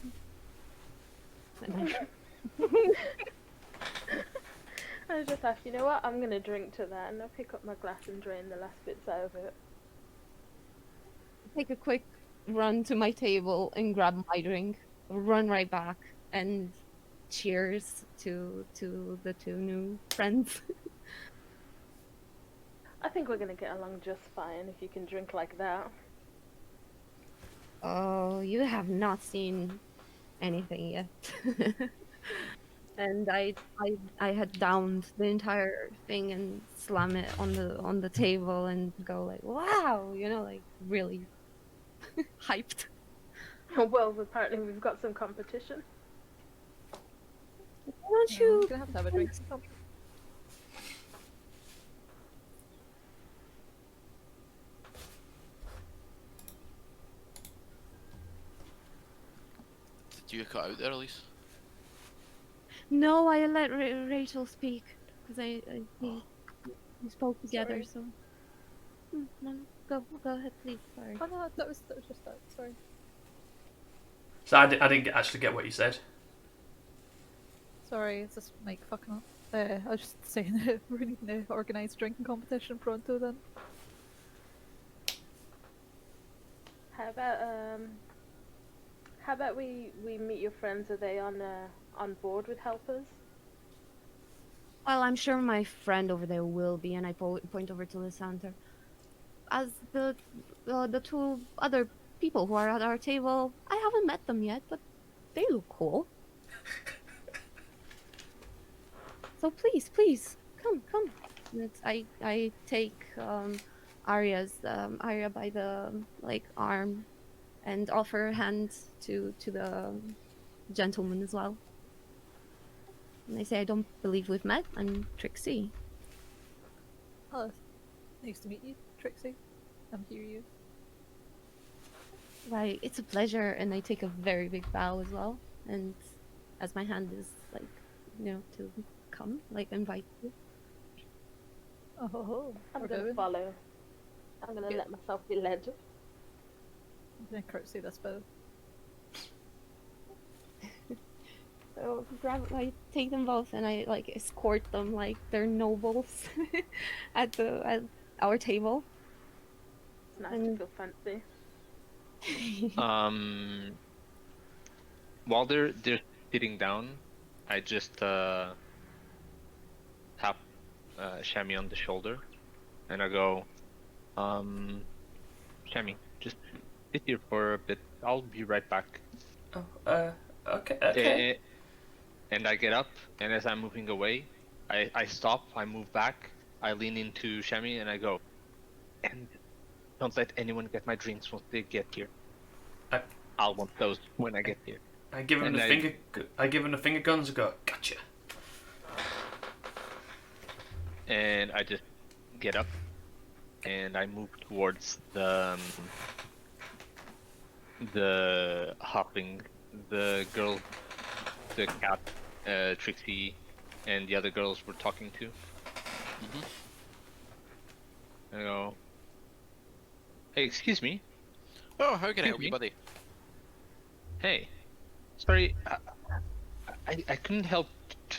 I just thought, you know what? I'm gonna drink to that, and I'll pick up my glass and drain the last bits out of it. Take a quick run to my table and grab my drink. Run right back and cheers to the two new friends. I think we're gonna get along just fine if you can drink like that. Oh, you have not seen anything yet. And I had downed the entire thing and slam it on the table and go like, wow, you know, like really hyped. Well, apparently we've got some competition. Why don't we're you? gonna have a drink. Did you cut out there, Elise? No, I let Rachel speak because we spoke together. Sorry. So no, go ahead, please. Sorry. Oh no, that was just that. Sorry. So I didn't actually get what you said. Sorry, it's just Mike fucking up. I was just saying that we're needing to organise a drinking competition pronto then. How about we meet your friends? Are they on board with helpers? Well, I'm sure my friend over there will be, and I point over to Lysander. As the two other people who are at our table, I haven't met them yet, but they look cool. So please, come. And I take Arya by the arm, and offer her hand to the gentleman as well. And I say, I don't believe we've met. I'm Trixie. Oh, nice to meet you, Trixie. I'm here you. Right, it's a pleasure, and I take a very big bow as well. And as my hand is to come, invite you. Oh, I'm we're gonna going. follow. I'm gonna Yeah. let myself be led. I'm gonna curtsy this bow. So I take them both and I like escort them like they're nobles at our table. It's nice to And feel fancy. Um, while they're sitting down, I just tap Shammy on the shoulder, and I go, Shammy, just sit here for a bit. I'll be right back. Oh, okay, okay. And I get up, and as I'm moving away, I stop, I move back, I lean into Shammy, and I go, and don't let anyone get my drinks once they get here. I- I'll want those when I get here. I give him And the finger. I give him the finger guns and go, gotcha. And I just get up, and I move towards the hopping, the girl, the cat, Trixie, and the other girls we're talking to. Mhm. I go, hey, excuse me. Oh, how can I help Excuse you, me? buddy? Hey, sorry, I couldn't help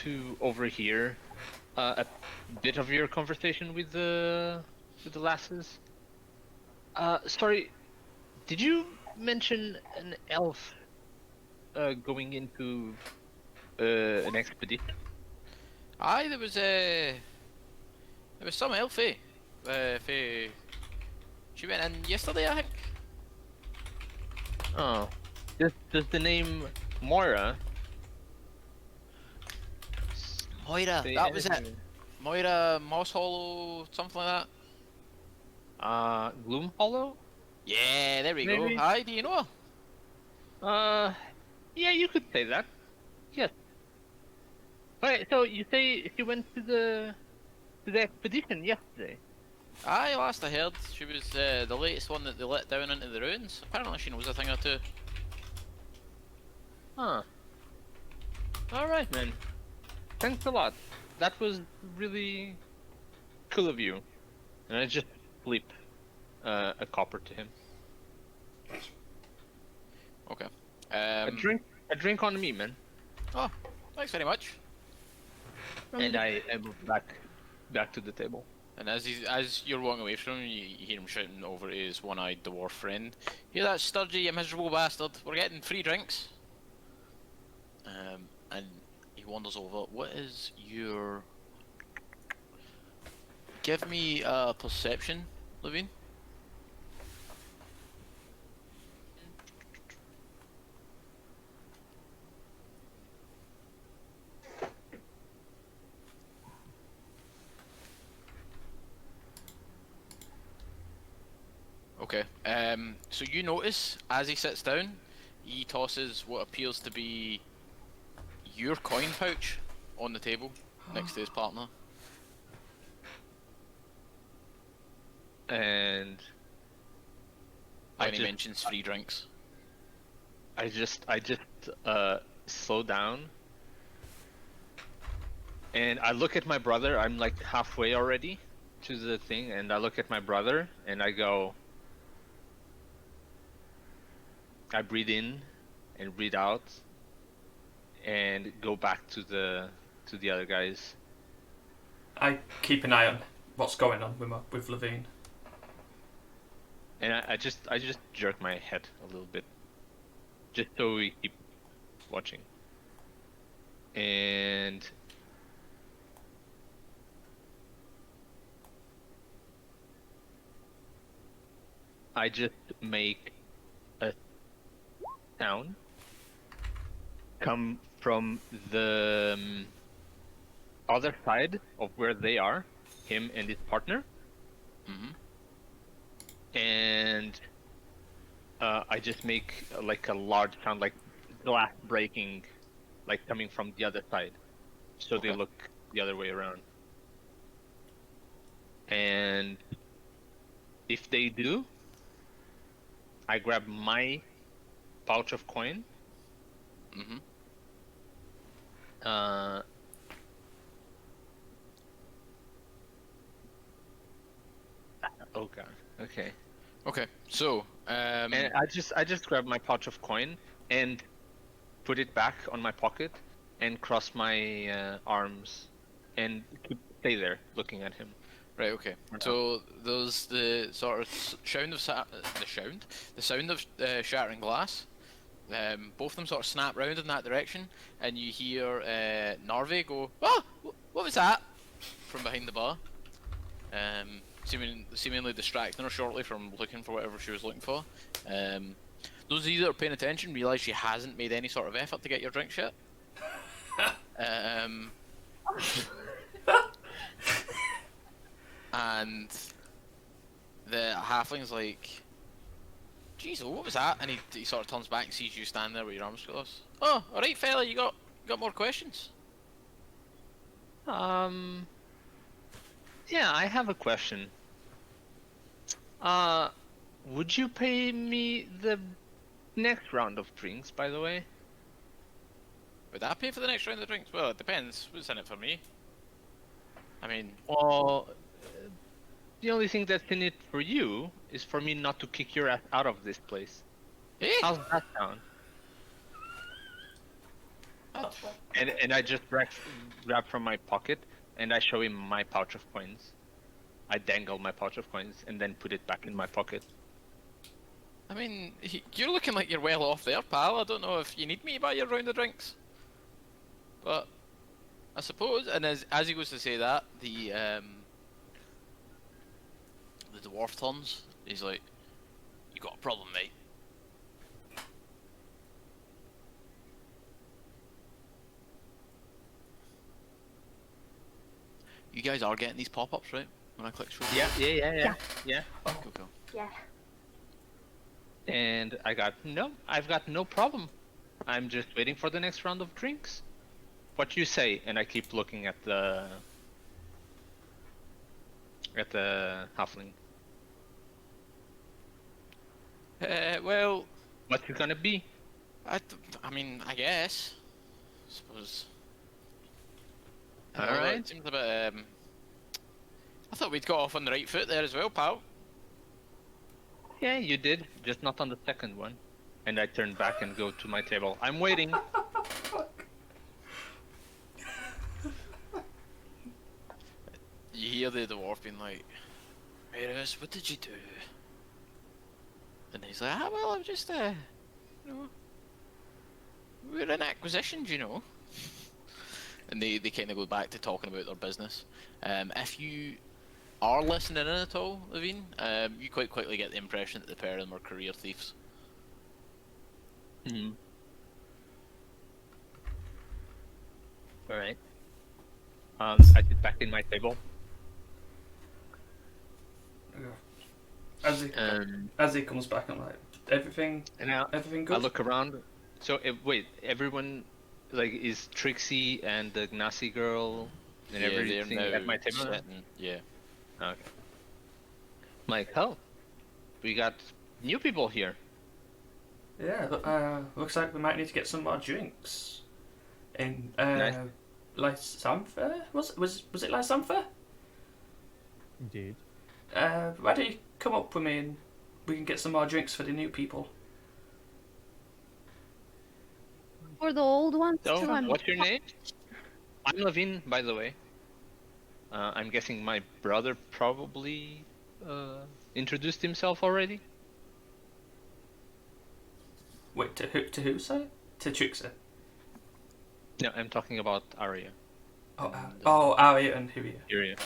to overhear a bit of your conversation with the lasses. Sorry, did you mention an elf going into an expedition? Aye, there was some elfie. She went in yesterday, I think. Oh, does the name Moira Moira, say that was it. anything? Moira Moss Hollow, something like that. Gloom Hollow? Yeah, there we go. Maybe? Aye, do you know her? Yeah, you could say that. Yes. Right, so you say she went to the expedition yesterday? Aye, last I heard, she was the latest one that they let down into the ruins. Apparently she knows a thing or two. Huh. Alright, man. Thanks a lot. That was really cool of you. And I just flip a copper to him. Okay. A drink on me, man. Oh, thanks very much. And I move back to the table. And as you're walking away from him, you hear him shouting over to his one-eyed dwarf friend. Hear that, Sturgy, you miserable bastard? We're getting free drinks. And he wanders over. What is your... Give me a perception, Leveen. Okay. So you notice as he sits down, he tosses what appears to be your coin pouch on the table next to his partner. And And he mentions free drinks. I just slow down. And I look at my brother. I'm like halfway already to the thing, and I look at my brother and I go, I breathe in and breathe out and go back to the other guys. I keep an eye on what's going on with Leveen. And I just jerk my head a little bit, just so we keep watching. And I just make a sound come from the other side of where they are, him and his partner. Mm-hmm. And I just make like a large sound, like glass breaking, like coming from the other side, so they Okay. look the other way around. And if they do, I grab my pouch of coin, Mm-hmm. Oh god. Okay. Okay, so And I just grab my pouch of coin and put it back on my pocket and cross my arms and stay there looking at him. right, okay. Or not. So there's the sort of the sound of shattering glass. Both of them sort of snap round in that direction, and you hear Narve go, "Ah, what was that?" from behind the bar, seemingly distracting her shortly from looking for whatever she was looking for. Those of you that are paying attention realise she hasn't made any sort of effort to get your drink yet. And the halfling's like, "Jeez, what was that?" And he sort of turns back and sees you standing there with your arms crossed. "Oh, all right, fella, you got more questions?" Yeah, I have a question. Would you pay me the next round of drinks, by the way? Would I pay for the next round of drinks? Well, it depends. What's in it for me? I mean, Well, the only thing that's in it for you is for me not to kick your ass out of this place. eh? How's that sound? And I just grab from my pocket and I show him my pouch of coins. I dangle my pouch of coins and then put it back in my pocket. I mean, you're looking like you're well off there, pal. I don't know if you need me to buy your round of drinks, but I suppose. And as he goes to say that, the dwarf turns. He's like, "You got a problem, mate?" You guys are getting these pop-ups, right? When I click through. Yeah. Cool. Yeah. And I've got no problem. I'm just waiting for the next round of drinks. What you say? And I keep looking at the halfling. Well, What's it gonna be? I mean, I guess. Suppose. All Well, right. It seems a bit. I thought we'd got off on the right foot there as well, pal. Yeah, you did, just not on the second one. And I turn back and go to my table. I'm waiting. You hear the dwarf being like, "Maris, what did you do?" And he's like, "Ah, well, I'm just, you know, we're in acquisitions, you know." And they kind of go back to talking about their business. If you are listening in at all, Leveen, you quite quickly get the impression that the pair of them are career thieves. Hmm. All right. I sit back in my table. As he comes back, I'm like, everything And now good? I look around. So wait, everyone, like, is Trixie and the Gnassi girl and everything they're now at my table? Now? sitting. Yeah. Okay. Like, oh, we got new people here. Yeah, looks like we might need to get some more drinks. In Nice. Lysampha? Was it Lysampha? Indeed. Why don't you come up with me and we can get some more drinks for the new people? For the old ones So, too, I'm what's your name? I'm Leveen, by the way. I'm guessing my brother probably introduced himself already. Wait, to who, sorry? To Trixie. No, I'm talking about Arya. Aria and Huria. Arya.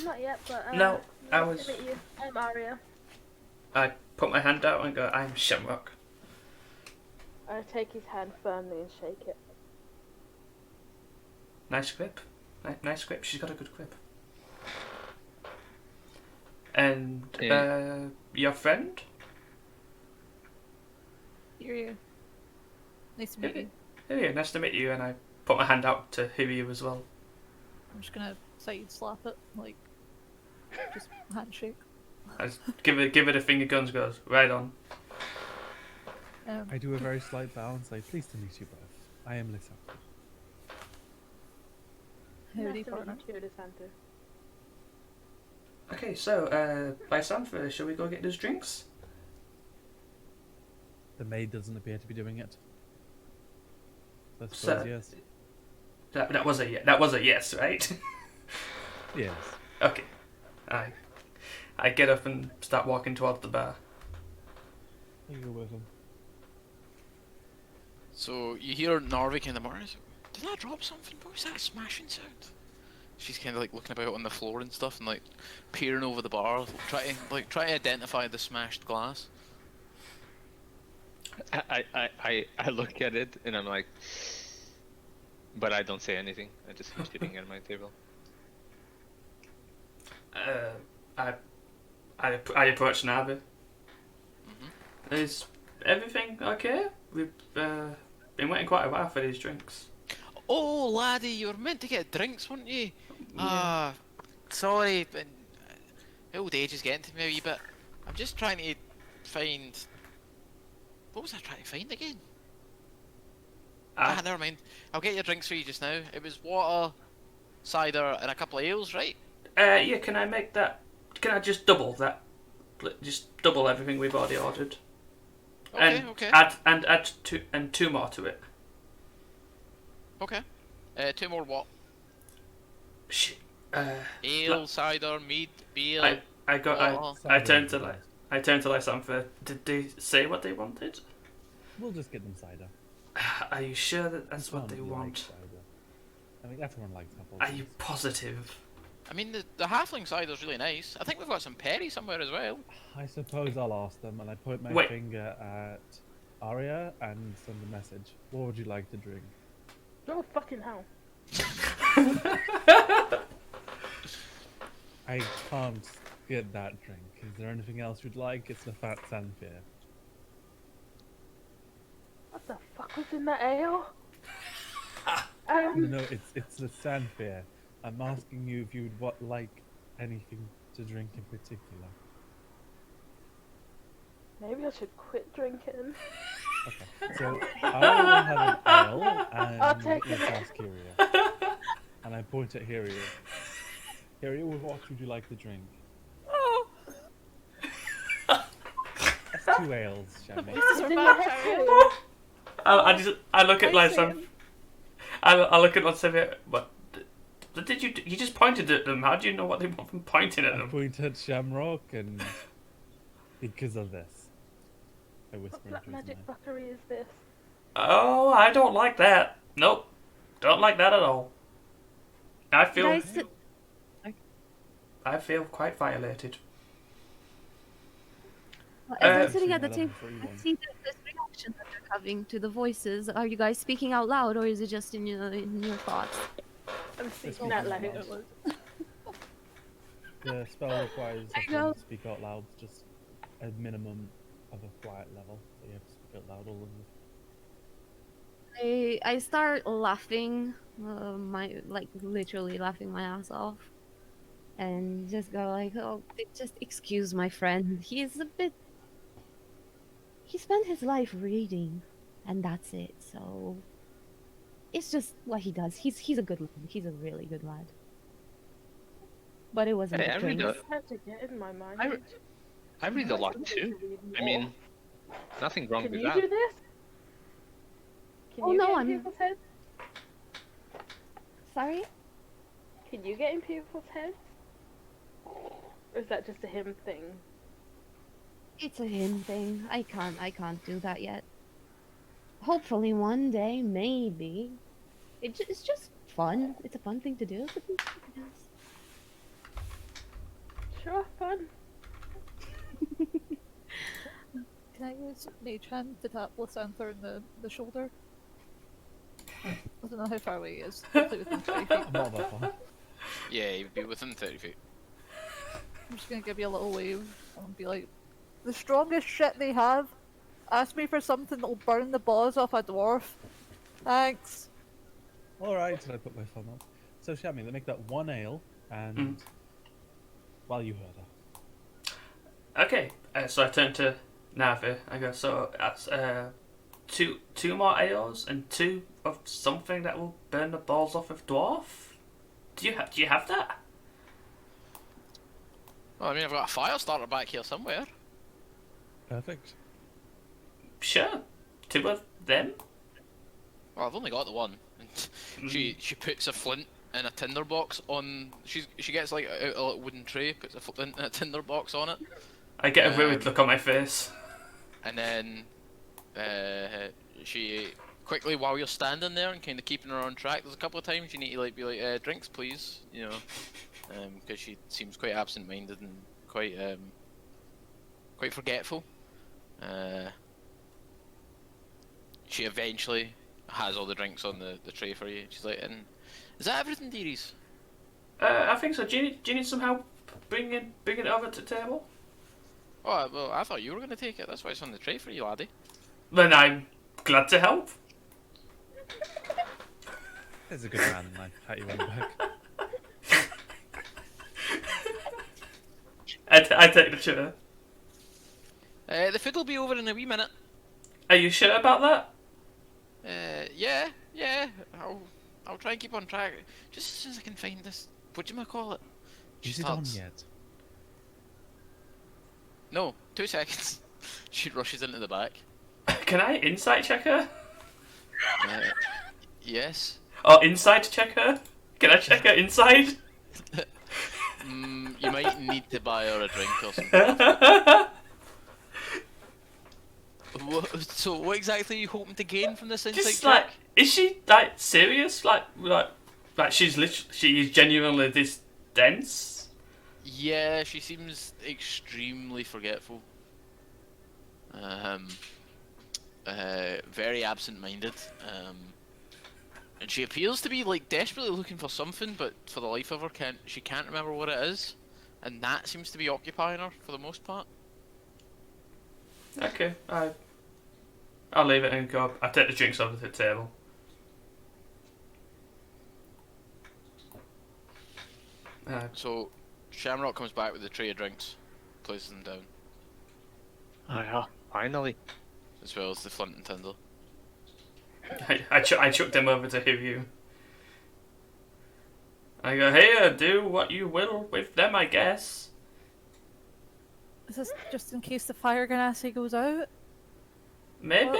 Not yet, but No, I nice was- to meet you. I'm Aria. I put my hand out and go, I'm Shamrock. I take his hand firmly and shake it. Nice grip. Nice grip. She's got a good grip. And your friend? Here. Nice to meet you. Huria, nice to meet you. And I put my hand out to Huria as well. I'm just gonna side slap it, like, just handshake. I just give it a finger guns, goes right on. I do a very slight bow and say, "Pleased to meet you both. I am Lisa." Howdy, Nice to partner. meet you too, DeSanto. Okay, so, by Sanford, shall we go get those drinks? The maid doesn't appear to be doing it. So I So- suppose yes. That was a yes, right? Yes. Okay. I get up and start walking towards the bar. You go with him. So you hear Narvik in the morning. Did I drop something? What was that smashing sound? She's kind of like looking about on the floor and stuff, and like peering over the bar, try to identify the smashed glass. I look at it and I'm like, but I don't say anything. I just keep sitting at my table. I approach Navi. Mm-hmm. Is everything okay? We've been waiting quite a while for these drinks. Oh, laddie, you were meant to get drinks, weren't you? Ah, sorry, but old age is getting to me a wee bit. I'm just trying to find. What was I trying to find again? Never mind. I'll get your drinks for you just now. It was water, cider, and a couple of ales, right? Yeah, can I make that? Can I just double that? Just double everything we've already ordered. Okay, and okay. Add two more to it. Okay. Two more what? Shit. Ale, cider, mead, beer. I turned to Lysanthra. Did they say what they wanted? We'll just get them cider. Are you sure that that's what they Nobody want? likes cider. I mean, everyone likes apples. Are you positive? I mean, the halfling cider's really nice. I think we've got some perry somewhere as well. I suppose I'll ask them, and I point my Wait. finger at Arya and send a message. What would you like to drink? Oh, fucking hell. I can't get that drink. Is there anything else you'd like? It's the fat sandfear. What the fuck was in that ale? No, it's the sandfear. I'm asking you if you'd like anything to drink in particular. Maybe I should quit drinking. Okay, so I will have an ale, I'll and take let's it. ask Hiria. And I point at Hiria. Hiria, what would you like to drink? That's 2 ales, Shammy. It's in my head too. I look at Lysanthra. I look at Lysanthra. What? Did you just pointed at them? How do you know what they want from pointing at I them? point at Shamrock, and because of this, I whisper What black into his magic mic. fuckery is this? Oh, I don't like that. Nope, don't like that at all. I feel Guys, I feel quite violated. as I'm Uh, sitting at the I table, love I see this reaction that you're having to the voices. Are you guys speaking out loud, or is it just in your thoughts? I'm Speaking speaking out out loud. loud. The spell requires There you everyone go. to speak out loud, just a minimum of a quiet level. So you have to speak out loud, all of you. I start laughing, literally laughing my ass off, and just go like, "Oh, just excuse my friend. He spent his life reading, and that's it. So it's just what he does. He's a good lad. He's a really good lad. But it wasn't Hey, the I read drink. a- How to get in my mind? I read a I lot need too. to read I more. mean, nothing wrong Can with you that. do this? Can Oh, you no, get in I'm- people's heads? Sorry. Can you get in people's heads? Or is that just a him thing? It's a him thing. I can't do that yet. Hopefully one day, maybe. It's just fun. It's a fun thing to do. It's a fun thing to do. Sure, fun. Can I use Mage Hand to tap Lysanthra in the shoulder? I don't know how far away he is. Hopefully within 30 feet. Not that far. Yeah, you'd be within 30 feet. I'm just gonna give you a little wave and be like, the strongest shit they have. Ask me for something that'll burn the balls off a dwarf. Thanks. Alright, and I put my phone up. So, Shammy, they make that 1 ale, and. Well, you heard her. Okay, so I turn to Navi. I go, so that's two more ales and 2 of something that will burn the balls off of dwarf. Do you have that? Well, I mean, I've got a fire starter back here somewhere. Perfect. Sure. 2 of them? Well, I've only got the one. And she puts a flint in a tinder box on. She gets like a little wooden tray, puts a flint in a tinder box on it, I get a weird look on my face. and then she quickly, while you're standing there and kind of keeping her on track, there's a couple of times you need to like be like, drinks please, you know, because she seems quite absent-minded and quite forgetful. She eventually has all the drinks on the tray for you. She's like, and is that everything, dearies? I think so. Do you need some help bringing it over to the table? Oh, well, I thought you were going to take it. That's why it's on the tray for you, laddie. Then I'm glad to help. There's a good man, and I pat you on the back. I take the chair. The food will be over in a wee minute. Are you sure about that? Yeah. I'll try and keep on track. Just as soon as I can find this. Whatchamacallit? Is it on yet? No, 2 seconds. She rushes into the back. Can I insight check her? Yes. Or inside check her? Can I check her inside? You might need to buy her a drink or something. So what exactly are you hoping to gain from this insight Just check? like, is she like serious? Like she's literally, she is genuinely this dense? Yeah, she seems extremely forgetful. Very absent-minded. And she appears to be like desperately looking for something, but for the life of her, she can't remember what it is, and that seems to be occupying her for the most part. Okay, I'll leave it and go. I take the drinks over to the table. So Shamrock comes back with a tray of drinks, places them down, Oh yeah, finally. as well as the flint and tinder. I chuck them over to Hiryu. I go, here, do what you will with them, I guess. Is this just in case the fire ganassi goes out? Maybe.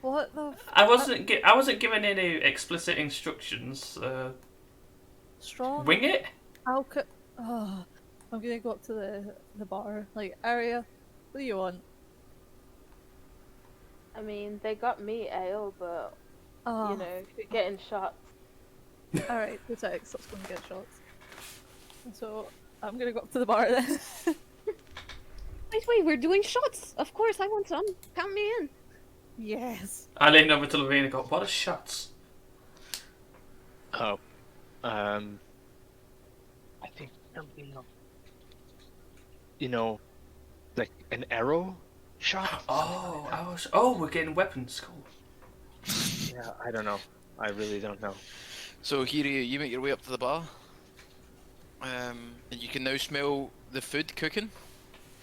What the? I wasn't given any explicit instructions. Strong? Wing it. How could? Oh, I'm gonna go up to the bar. Like, Aria, what do you want? I mean, they got me ale, but Oh, you know, if you're getting shots. all right, the text. Let's go and get shots. So I'm gonna go up to the bar then. Wait, we're doing shots. Of course, I want some. Count me in. Yes. I lean over to Leveen and go, what are shots? Oh, I think something of, like an arrow shot. Oh, we're getting weapons. Cool. Yeah, I don't know. I really don't know. So Hiryu, you make your way up to the bar, and you can now smell the food cooking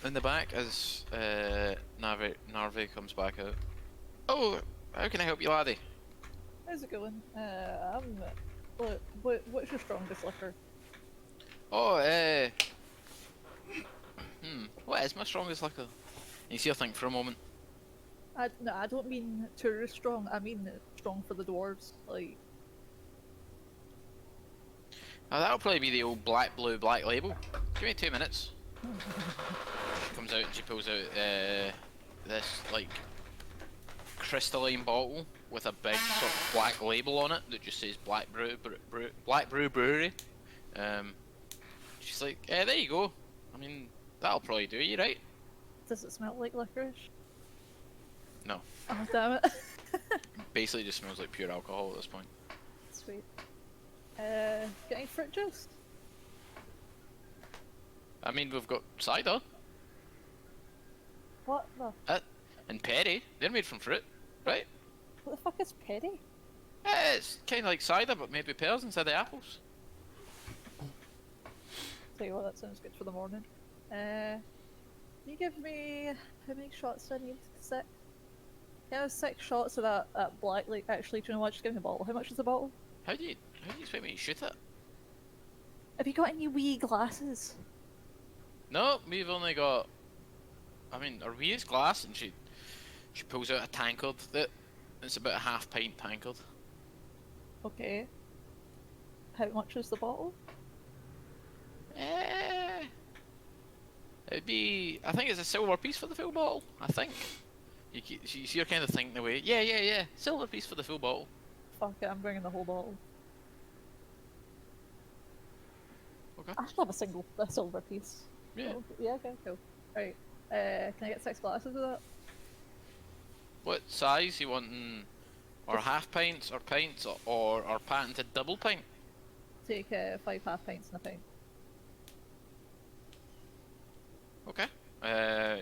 in the back as Narve comes back out. Oh, how can I help you, laddie? How's it going? What's your strongest liquor? Oh, what is my strongest liquor? You see her think for a moment. No, I don't mean tourist strong. I mean strong for the dwarves. Like, That'll probably be the old black label. Give me 2 minutes. She comes out and she pulls out this like crystalline bottle with a big sort of black label on it that just says Black Brew Brewery. She's like, there you go. I mean, that'll probably do you, right? does it smell like licorice? No. Oh damn it! Basically, just smells like pure alcohol at this point. Sweet. Get any fruit juice? I mean, we've got cider What the? and perry. They're made from fruit, right? What the fuck is petty? It's kind of like cider, but made with pears instead of apples. Tell you what, that sounds good for the morning. Can you give me how many shots do I need? 6. Can I have 6 shots of that black? Like, actually, do you know what? Just give me a bottle. How much is the bottle? How do you expect me to shoot it? Have you got any wee glasses? No, we've only got. I mean, we use glass, and she pulls out a tankard that it's about a half pint tankard. Okay. How much is the bottle? It'd be. I think it's a silver piece for the full bottle. I think. You're kind of thinking away. Yeah. Silver piece for the full bottle. Fuck it, I'm bringing the whole bottle. Okay. I should have a silver piece. Yeah. Oh, yeah, okay, cool. Right. Can I get 6 glasses of that? What size you wanting? Or half pints, or pints, or patented double pint? Take 5 half pints and a pint. Okay.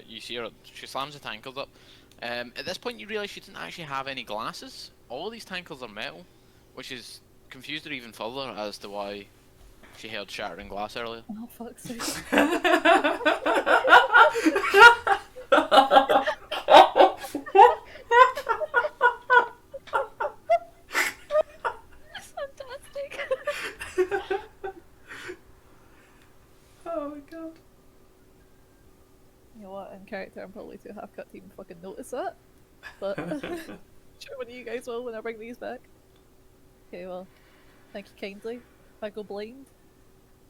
You see her. She slams the tankards up. At this point, you realise she didn't actually have any glasses. All these tankards are metal, which is confused her even further as to why she heard shattering glass earlier. Oh, fuck's sake. That's fantastic. Oh my god. You know what, in character I'm probably too half-cut to even fucking notice that. But sure one of you guys will when I bring these back. Okay, well, thank you kindly. If I go blind,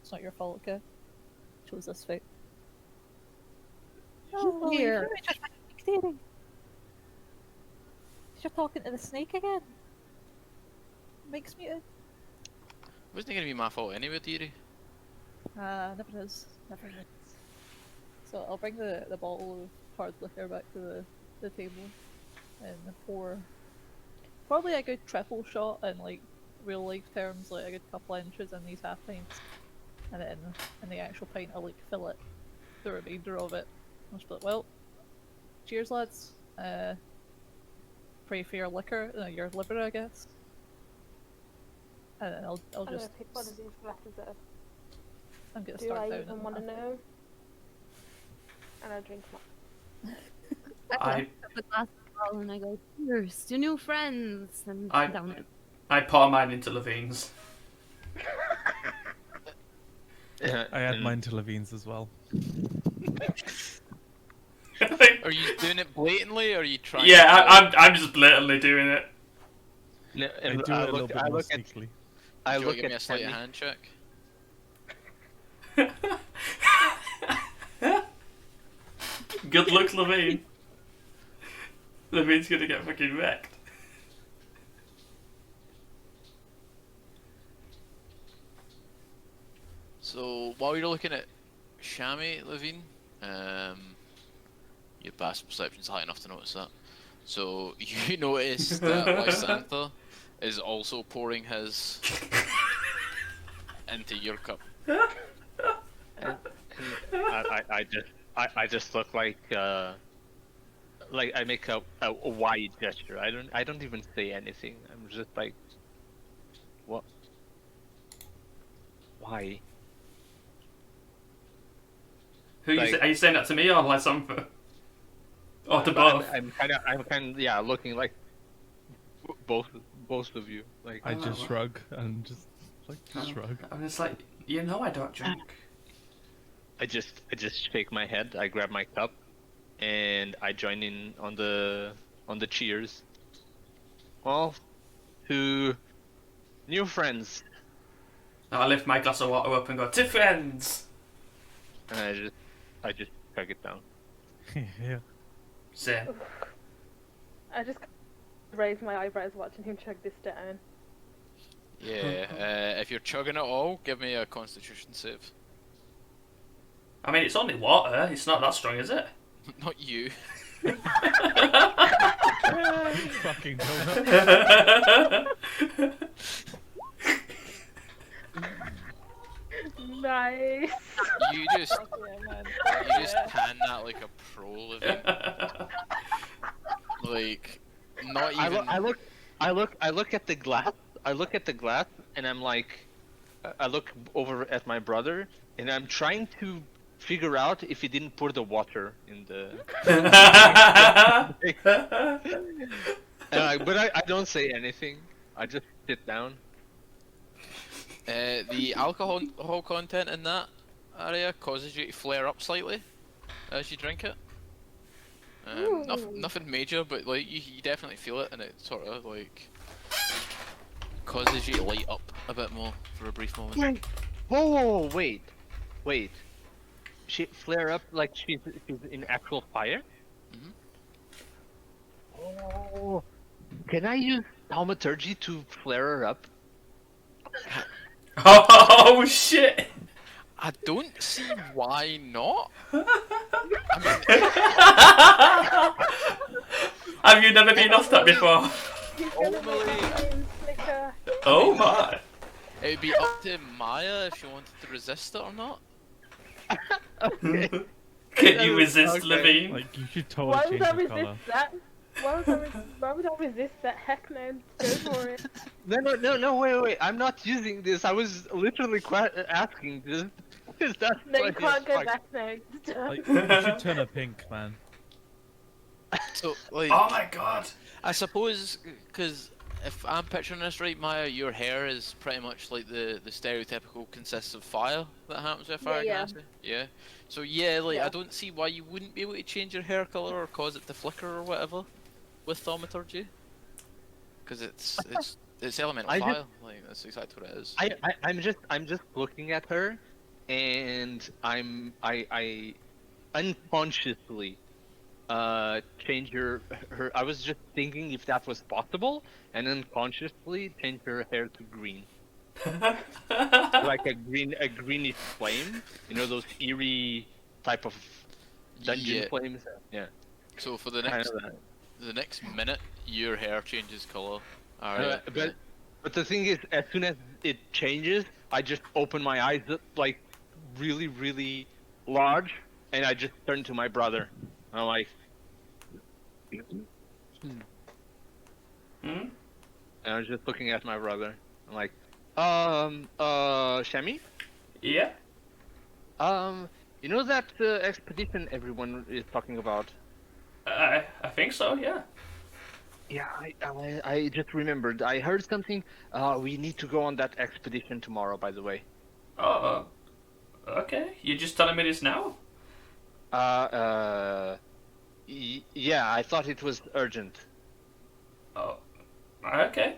it's not your fault, okay? Chose this fate. Oh, Here. you're just dictating. You're talking to the snake again. Makes me Wasn't it gonna be my fault anyway, dearie? never is. Never is. So I'll bring the bottle of hard liquor back to the table and pour probably a good triple shot in like real life terms, like a good couple of inches in these half pints. And then in the actual pint I'll like fill it, the remainder of it. I'll just be like, well, cheers lads. Pray for your liquor, your liver I guess. And then I'll I'm just gonna pick one of these glasses up. I'm gonna Do start I down even in want to that. know? And I drink my. I The glass bottle and I go, cheers to new friends, and I- down it. I pour mine into Leveen's. I add mine to Leveen's as well. Are you doing it blatantly, or are you trying? Yeah, to... I'm just blatantly doing it. No, I do it a little bit more sneakily. I Do you want look to give me a at sleight of Penny. hand check? Good luck, Leveen. Leveen's gonna get fucking wrecked. So while you're looking at Shammy, Levine, your passive perception's high enough to notice that. So you notice that Lysantha is also pouring his into your cup. I just look like I make a wide gesture. I don't even say anything. I'm just like, what? Why? Are you saying that to me or Lysantha? Or to But both? I'm kind of yeah, looking like both of you. Like I just shrug and just shrug. I'm just like, you know I don't drink. I just shake my head. I grab my cup, and I join in on the cheers. Well, to new friends, I lift my glass of water up and go, to friends! and I just chug it down. Yeah. Same. I just raise my eyebrows watching him chug this down. Yeah, if you're chugging it all, give me a Constitution save. I mean, it's only water. It's not that strong, is it? Not you. Fucking donut. Nice. You just Yeah, man. you just pan that like a pro, Levine. Like, not even. I look at the glass. I look at the glass, and I'm like, I look over at my brother, and I'm trying to figure out if he didn't pour the water in the. But I don't say anything. I just sit down. The alcohol content in that, area causes you to flare up slightly as you drink it. Nothing major, but like you definitely feel it, and it sort of like causes you to light up a bit more for a brief moment. Wait. Whoa, wait. She flare up like she's in actual fire? Mhm. Oh, can I use thaumaturgy to flare her up? Oh shit! I don't see why not. Have you never been off that before? He's gonna make Only- the flames flicker. Oh my! It'd be up to Maya if she wanted to resist it or not. Okay. Can you resist, Okay. Leveen? Like, you should Why totally would I change the colour. resist that? Why would I resist that? Heck no, go for it. No, wait. I'm not using this. I was literally asking this. That's No, you funny as can't go fuck. back now. Like, you should turn her pink, man. So like, Oh my god! I suppose because if I'm picturing this right, Maya, your hair is pretty much like the stereotypical consists of fire that happens with fire Yeah, gas. Yeah. So yeah, like Yeah. I don't see why you wouldn't be able to change your hair color or cause it to flicker or whatever with thaumaturgy. Because it's elemental I fire. just- Like that's exactly what it is. I'm just looking at her, and I unconsciously change her. I was just thinking if that was possible, and unconsciously change her hair to green, like a greenish flame. You know those eerie type of dungeon Yeah. flames. Yeah. So for the Kind next of that. the next minute, your hair changes color. But the thing is, as soon as it changes, I just open my eyes up, like really, really large, and I just turn to my brother. I'm like, Hmm? and I was just looking at my brother. I'm like, Shami, Yeah? you know that expedition everyone is talking about? I think so, yeah. Yeah, I just remembered. I heard something. We need to go on that expedition tomorrow, by the way. Oh, okay. You're just telling me this now? Yeah, I thought it was urgent. Oh, okay.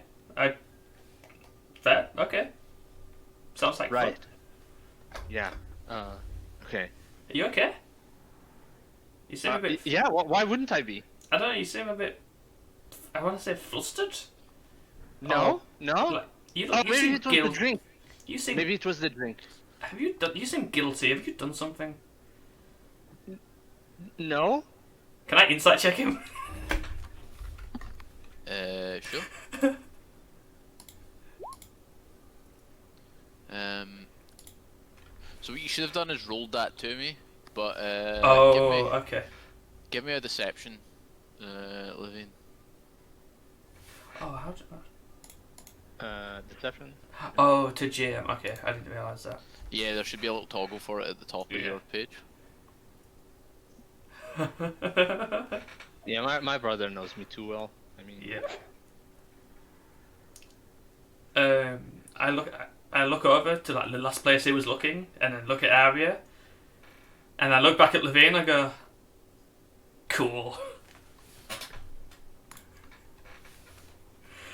Fair, okay. Sounds like Right. fun. Yeah. Okay. Are you okay? You seem a bit... Yeah, why wouldn't I be? I don't know, you seem a bit... I want to say flustered? No? No? Like, you Oh, you maybe seem it was the guilty. drink. You seem... Maybe it was the drink. Have you done... You seem guilty. Have you done something? No? Can I insight check him? Sure. So what you should have done is rolled that to me, but Oh, okay. give me a deception, Leveen. Oh, how do Deception? Oh, to GM. Okay, I didn't realise that. Yeah, there should be a little toggle for it at the top of Yeah. your page. Yeah, my brother knows me too well. I mean, Yeah. I look over to like the last place he was looking, and then look at Arya, and I look back at Leveen and I go, cool.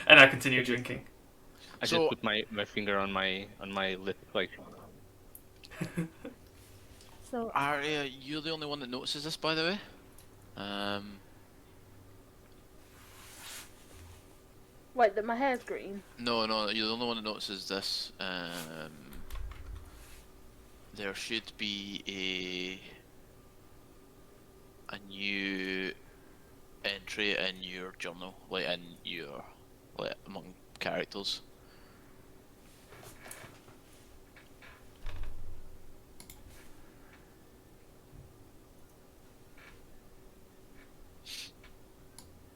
And I continue drinking. I So- just put my finger on my lip, like. So Arya, you're the only one that notices this, by the way. Wait, that my hair's green. No, you're the only one that notices this. There should be a new entry in your journal, like in your among characters.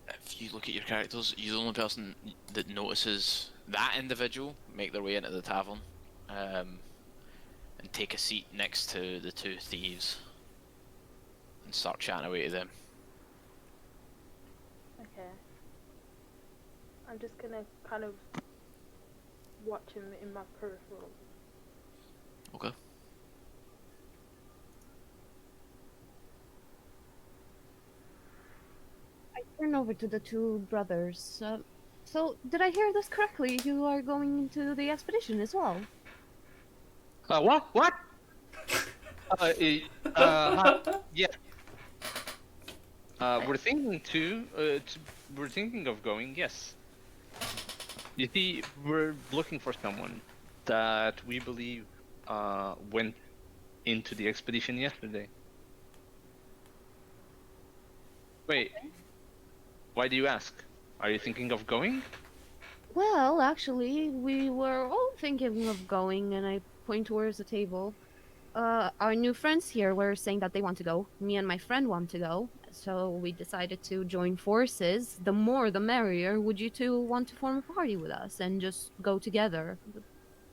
If you look at your characters, you're the only person that notices that individual make their way into the tavern, and take a seat next to the two thieves, and start chatting away to them. Okay. I'm just gonna kind of watch him in my peripheral. Okay. over to the two brothers. So, did I hear this correctly? You are going into the expedition as well? What? What? Yeah. We're we're thinking of going. Yes. You see, we're looking for someone that we believe went into the expedition yesterday. Wait, why do you ask? Are you thinking of going? Well, actually, we were all thinking of going, and I point towards the table. Our new friends here were saying that they want to go. Me and my friend want to go, so we decided to join forces. The more, the merrier. Would you two want to form a party with us and just go together?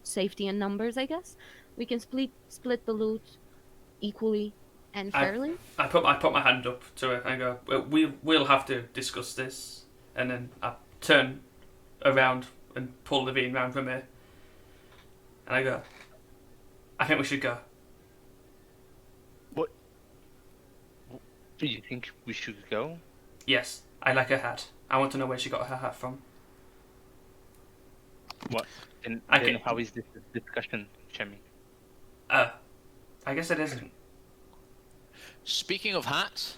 Safety in numbers, I guess. We can split the loot equally and I fairly. I put my hand up to it and I go, well, we'll have to discuss this. And then I turn around and pull Leveen round from me. And I go, I think we should go. What? Do you think we should go? Yes, I like her hat. I want to know where she got her hat from. What? Then Okay. how is this discussion, Chemi? I guess it isn't. Speaking of hats,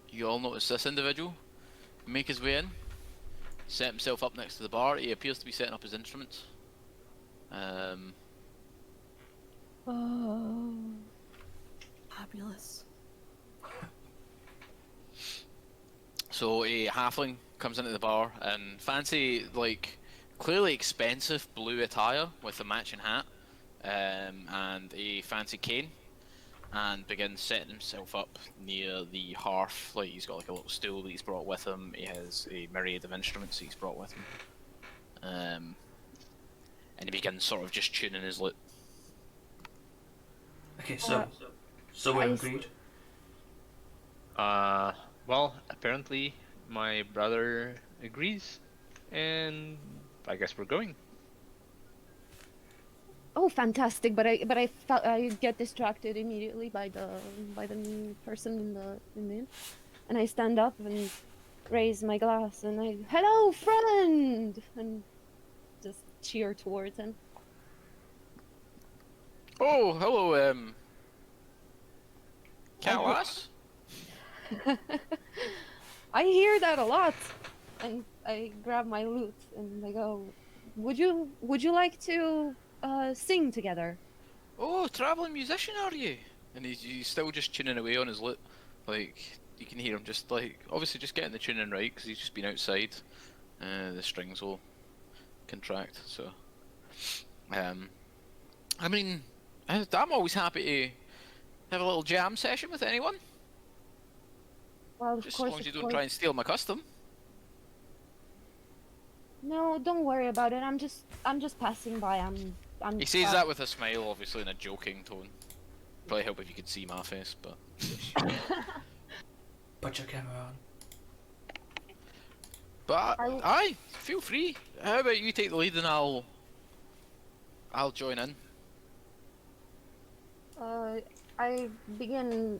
you all notice this individual make his way in, set himself up next to the bar. He appears to be setting up his instruments. Oh, fabulous. So a halfling comes into the bar in fancy, like, clearly expensive blue attire with a matching hat, and a fancy cane, and begins setting himself up near the hearth. Like, he's got like a little stool that he's brought with him. He has a myriad of instruments he's brought with him, and he begins sort of just tuning his lute. Okay, so we're I agreed. Well, apparently my brother agrees, and I guess we're going. Oh, fantastic! But I felt I get distracted immediately by the new person in the inn, and I stand up and raise my glass and I, hello, friend, and just cheer towards him. Oh, hello, cat lass. I hear that a lot, and I grab my lute and I go, would you like to sing together? Oh, traveling musician, are you? And he's still just tuning away on his lute. Like, you can hear him just, like, obviously just getting the tuning right, because he's just been outside. The strings will contract, so... I mean, I'm always happy to have a little jam session with anyone. Well, of Just course, as long as you of don't course. try and steal my custom. No, don't worry about it. I'm just passing by. I'm He says that with a smile, obviously in a joking tone. Probably help if you could see my face, but... Put your camera on. But, aye, feel free. How about you take the lead and I'll join in. I begin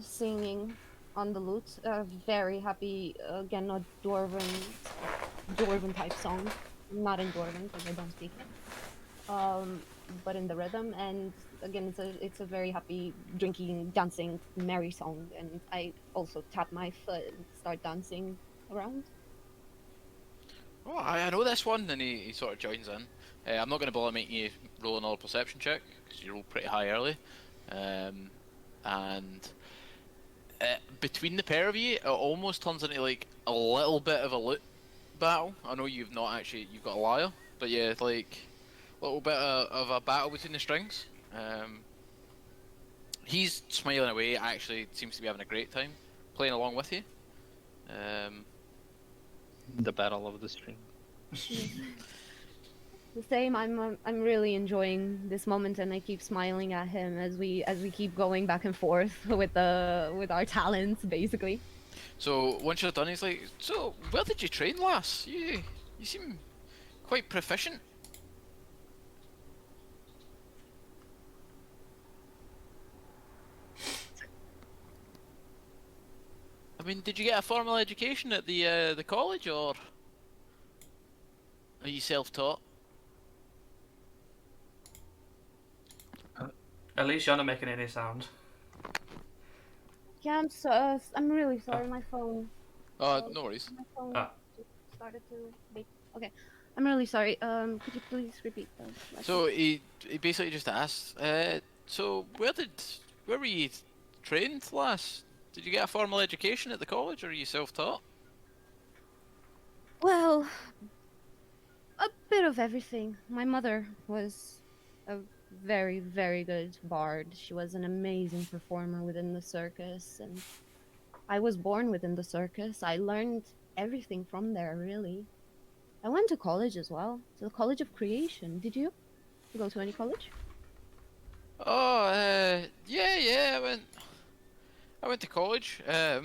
singing on the lute. Very happy, again, a dwarven type song. Not in dwarven because I don't speak it. But in the rhythm, and again, it's a very happy, drinking, dancing, merry song. And I also tap my foot and start dancing around. Oh, I know this one, and he sort of joins in. I'm not going to bother making you roll another perception check, because you rolled pretty high early. And between the pair of you, it almost turns into like a little bit of a lute battle. I know you've got a lyre, but yeah, like a little bit of a battle between the strings. He's smiling away, actually seems to be having a great time playing along with you. The battle of the string. The same. I'm really enjoying this moment, and I keep smiling at him as we keep going back and forth with our talents, basically. So once you're done, he's like, "So where did you train, lass? You seem quite proficient." I mean, did you get a formal education at the college, or are you self-taught? At least you're not making any sound. Yeah, I'm really sorry. My phone. Oh, Uh, no worries. my phone Ah. just started to beep. Okay, I'm really sorry. Could you please repeat the last So he basically just asked, so where were you trained last? Did you get a formal education at the college, or are you self-taught? Well, a bit of everything. My mother was a very, very good bard. She was an amazing performer within the circus, and I was born within the circus. I learned everything from there, really. I went to college as well, to the College of Creation. Did you go to any college? Oh, yeah, I went to college. I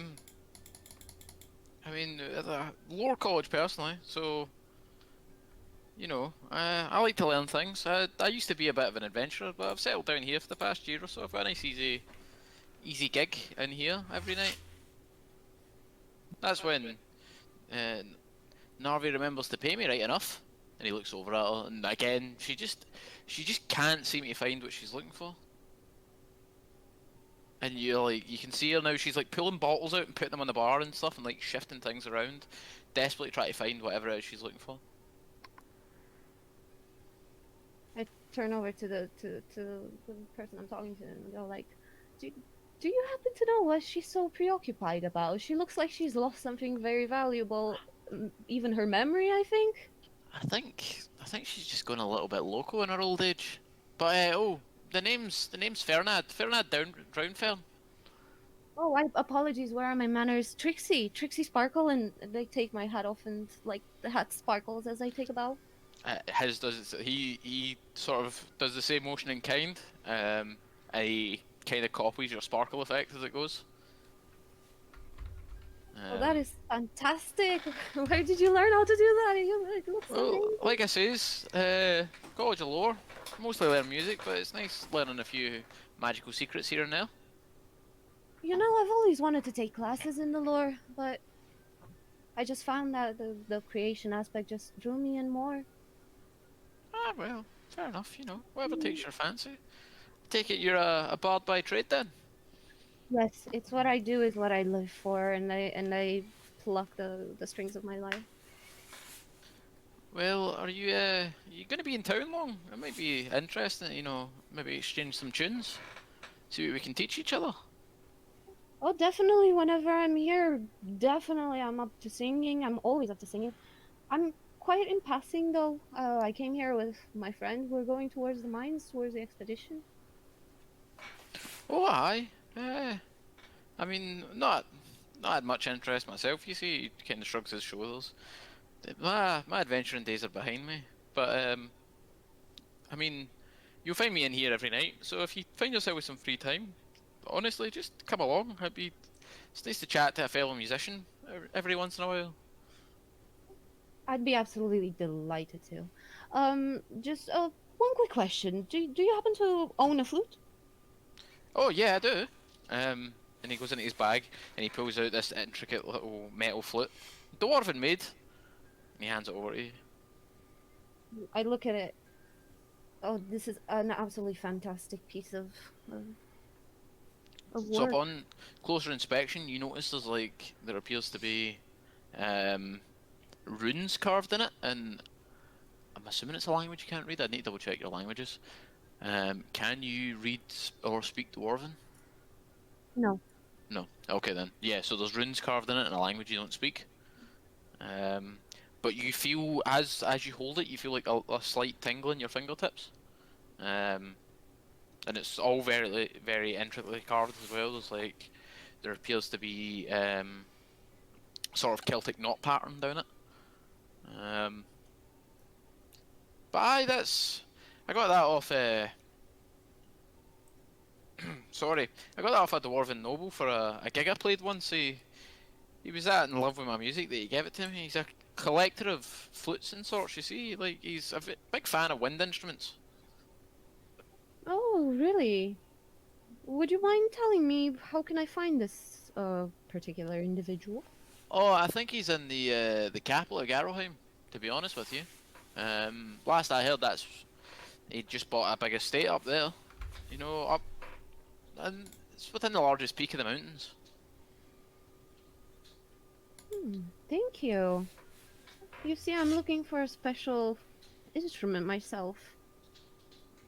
mean, at a lower college personally, so you know, I like to learn things. I used to be a bit of an adventurer, but I've settled down here for the past year or so. I've got a nice easy gig in here every night. That's when uh, Narvi remembers to pay me right enough, and he looks over at her, and again, she just can't seem to find what she's looking for. And you can see her now. She's like pulling bottles out and putting them on the bar and stuff, and like shifting things around, desperately trying to find whatever it is she's looking for. I turn over to the person I'm talking to and go like, do, do you happen to know what she's so preoccupied about? She looks like she's lost something very valuable, even her memory, I think. I think she's just going a little bit loco in her old age. But oh, the name's Fernand Drownfern. Oh, I apologies. Where are my manners? Trixie Sparkle, and they take my hat off, and like the hat sparkles as I take a bow. His does he sort of does the same motion in kind. And he kind of copies your sparkle effect as it goes. Oh, that is fantastic! Where did you learn how to do that? It looks Well, amazing. like I says, College of Lore. Mostly learn music, but it's nice learning a few magical secrets here and there. You know, I've always wanted to take classes in the lore, but I just found that the creation aspect just drew me in more. Ah, well, fair enough. Whatever takes your fancy. Take it you're a bard by trade then. Yes, it's what I do is what I live for, and I pluck the strings of my life. Well, are you going to be in town long? It might be interesting, maybe exchange some tunes, see what we can teach each other. Oh, definitely. Whenever I'm here, definitely I'm up to singing. I'm always up to singing. I'm quite in passing though. I came here with my friend. We're going towards the mines, towards the expedition. Oh, aye. I mean, not had much interest myself. You see, he kind of shrugs his shoulders. My adventuring days are behind me, but I mean, you'll find me in here every night. So if you find yourself with some free time, honestly, just come along. It's nice to chat to a fellow musician every once in a while. I'd be absolutely delighted to. Just one quick question. Do you happen to own a flute? Oh yeah, I do. And he goes into his bag and he pulls out this intricate little metal flute, dwarven made, and he hands it over to you. I look at it. Oh, this is an absolutely fantastic piece of, of So work. upon closer inspection, you notice there appears to be um, runes carved in it, and I'm assuming it's a language you can't read. I'd need to double check your languages. Can you read or speak Dwarven? No. No. Okay then. Yeah. So there's runes carved in it in a language you don't speak. Um, but you feel as you hold it, you feel like a slight tingle in your fingertips. Um, and it's all very intricately carved as well. There appears to be sort of Celtic knot pattern down it. But aye, I got that off. Sorry, I got that off a dwarven noble for a gig I played once. He was that in love with my music that he gave it to me. He's a collector of flutes and sorts. You see, like he's a big fan of wind instruments. Oh, really? Would you mind telling me how can I find this particular individual? Oh, I think he's in the capital of Garrowheim, to be honest with you. Last I heard, he just bought a big estate up there. You know, up and it's within the largest peak of the mountains. Thank you. You see, I'm looking for a special instrument myself.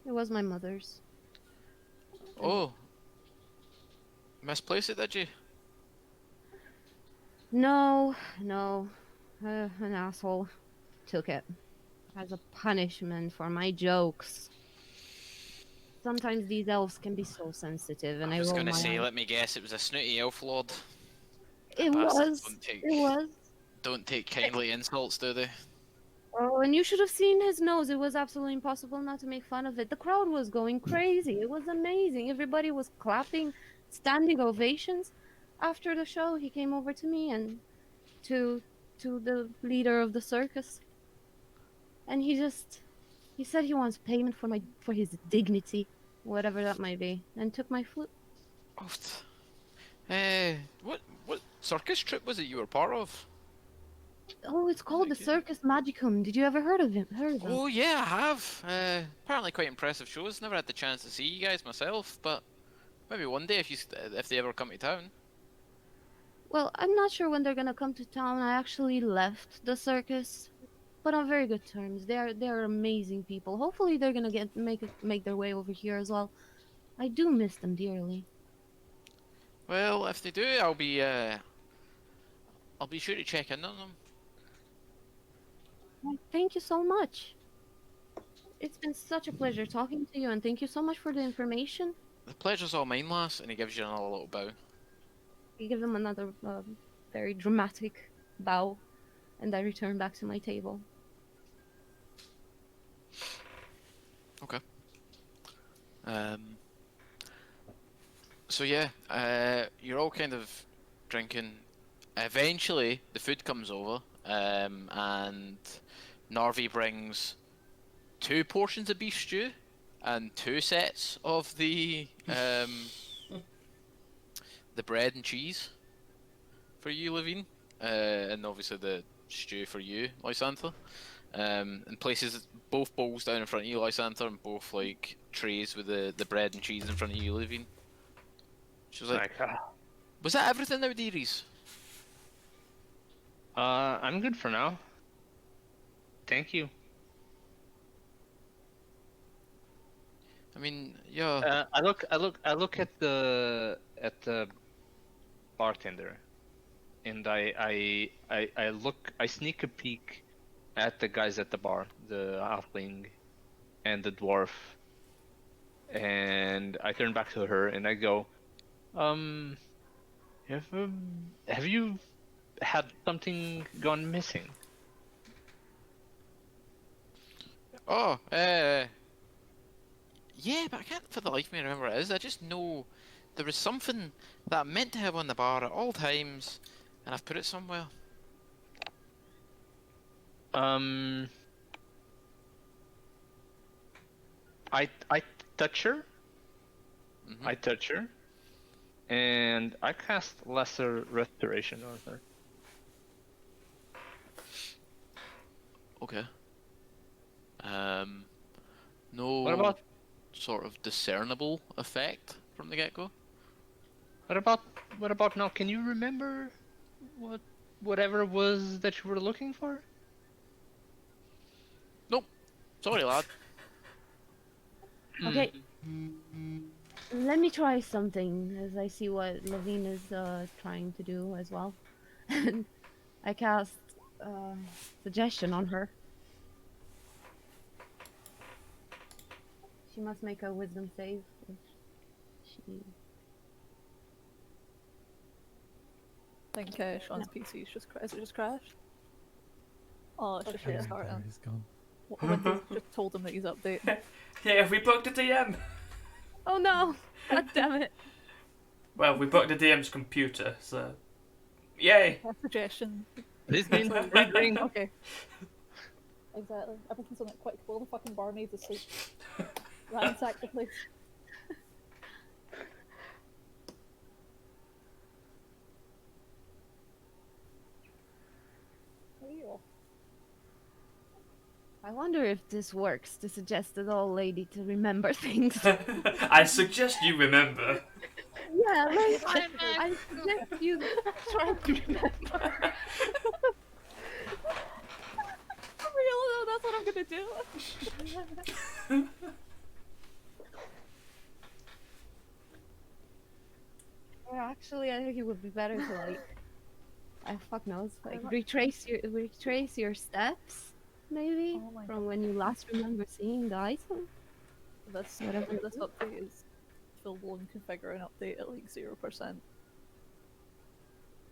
It was my mother's. Oh, misplaced it, did you? No, no. An asshole took it as a punishment for my jokes. Sometimes these elves can be so sensitive, and I I was roll gonna my say, eyes. let me guess, it was a snooty elf lord. It Bastards was. It was. don't take kindly insults, do they? Oh, and you should have seen his nose. It was absolutely impossible not to make fun of it. The crowd was going crazy. It was amazing. Everybody was clapping, standing ovations. After the show, he came over to me and to the leader of the circus, and he said he wants payment for his dignity, whatever that might be, and took my flute. Oh, what circus trip was it you were part of? Oh, it's called the Circus Magicum. Did you ever heard of him? Oh yeah, I have. Apparently quite impressive shows. Never had the chance to see you guys myself, but maybe one day if they ever come to town. Well, I'm not sure when they're gonna come to town. I actually left the circus, but on very good terms. They're amazing people. Hopefully, they're gonna make their way over here as well. I do miss them dearly. Well, if they do, I'll be sure to check in on them. Well, thank you so much. It's been such a pleasure talking to you, and thank you so much for the information. The pleasure's all mine, lass, and he gives you another little bow. You give them another very dramatic bow, and I return back to my table. Okay. So yeah, you're all kind of drinking. Eventually, the food comes over, and Narvi brings 2 portions of beef stew and 2 sets of the bread and cheese for you, Leveen, and obviously the stew for you, Lysantha. And places both bowls down in front of you, Lysantha, and both like trays with the bread and cheese in front of you, Leveen. She was like, "Was that everything now, dearies?" I'm good for now. Thank you. I mean, yeah. I look at the bartender, and I sneak a peek at the guys at the bar, the halfling and the dwarf, and I turn back to her and I go, have you had something gone missing? Oh, yeah, but I can't for the life of me remember what it is. I just know there was something that I meant to have on the bar at all times, and I've put it somewhere. I touch her. Mm-hmm. I touch her, and I cast Lesser Restoration on her. Okay. No. What about sort of discernible effect from the get-go? what about now? Can you remember whatever it was that you were looking for? Nope. Sorry, lad. Okay. Let me try something as I see what Leveen is trying to do as well. And I cast suggestion on her. She must make a wisdom save. If she... I think Sean's PC is just crashed. Oh, it's just Okay. restarting. He's gone. Windows just told him that he's updating. Yeah, we booked a DM. Oh no! God damn it! Well, we booked a DM's computer, so yay. A suggestion. This means everything. Okay. Exactly. Everything's on it quick. Well, the fucking barmaid's asleep. Ransack the place. I wonder if this works to suggest the old lady to remember things. I suggest you remember. Yeah, like I'm I suggest you try to remember. For real though, that's what I'm gonna do. Or actually, I think it would be better to like, I fuck knows, like retrace your steps, maybe Oh my from when you last remember seeing the item. This Whatever it this is. update is full blown configuring update at like 0%.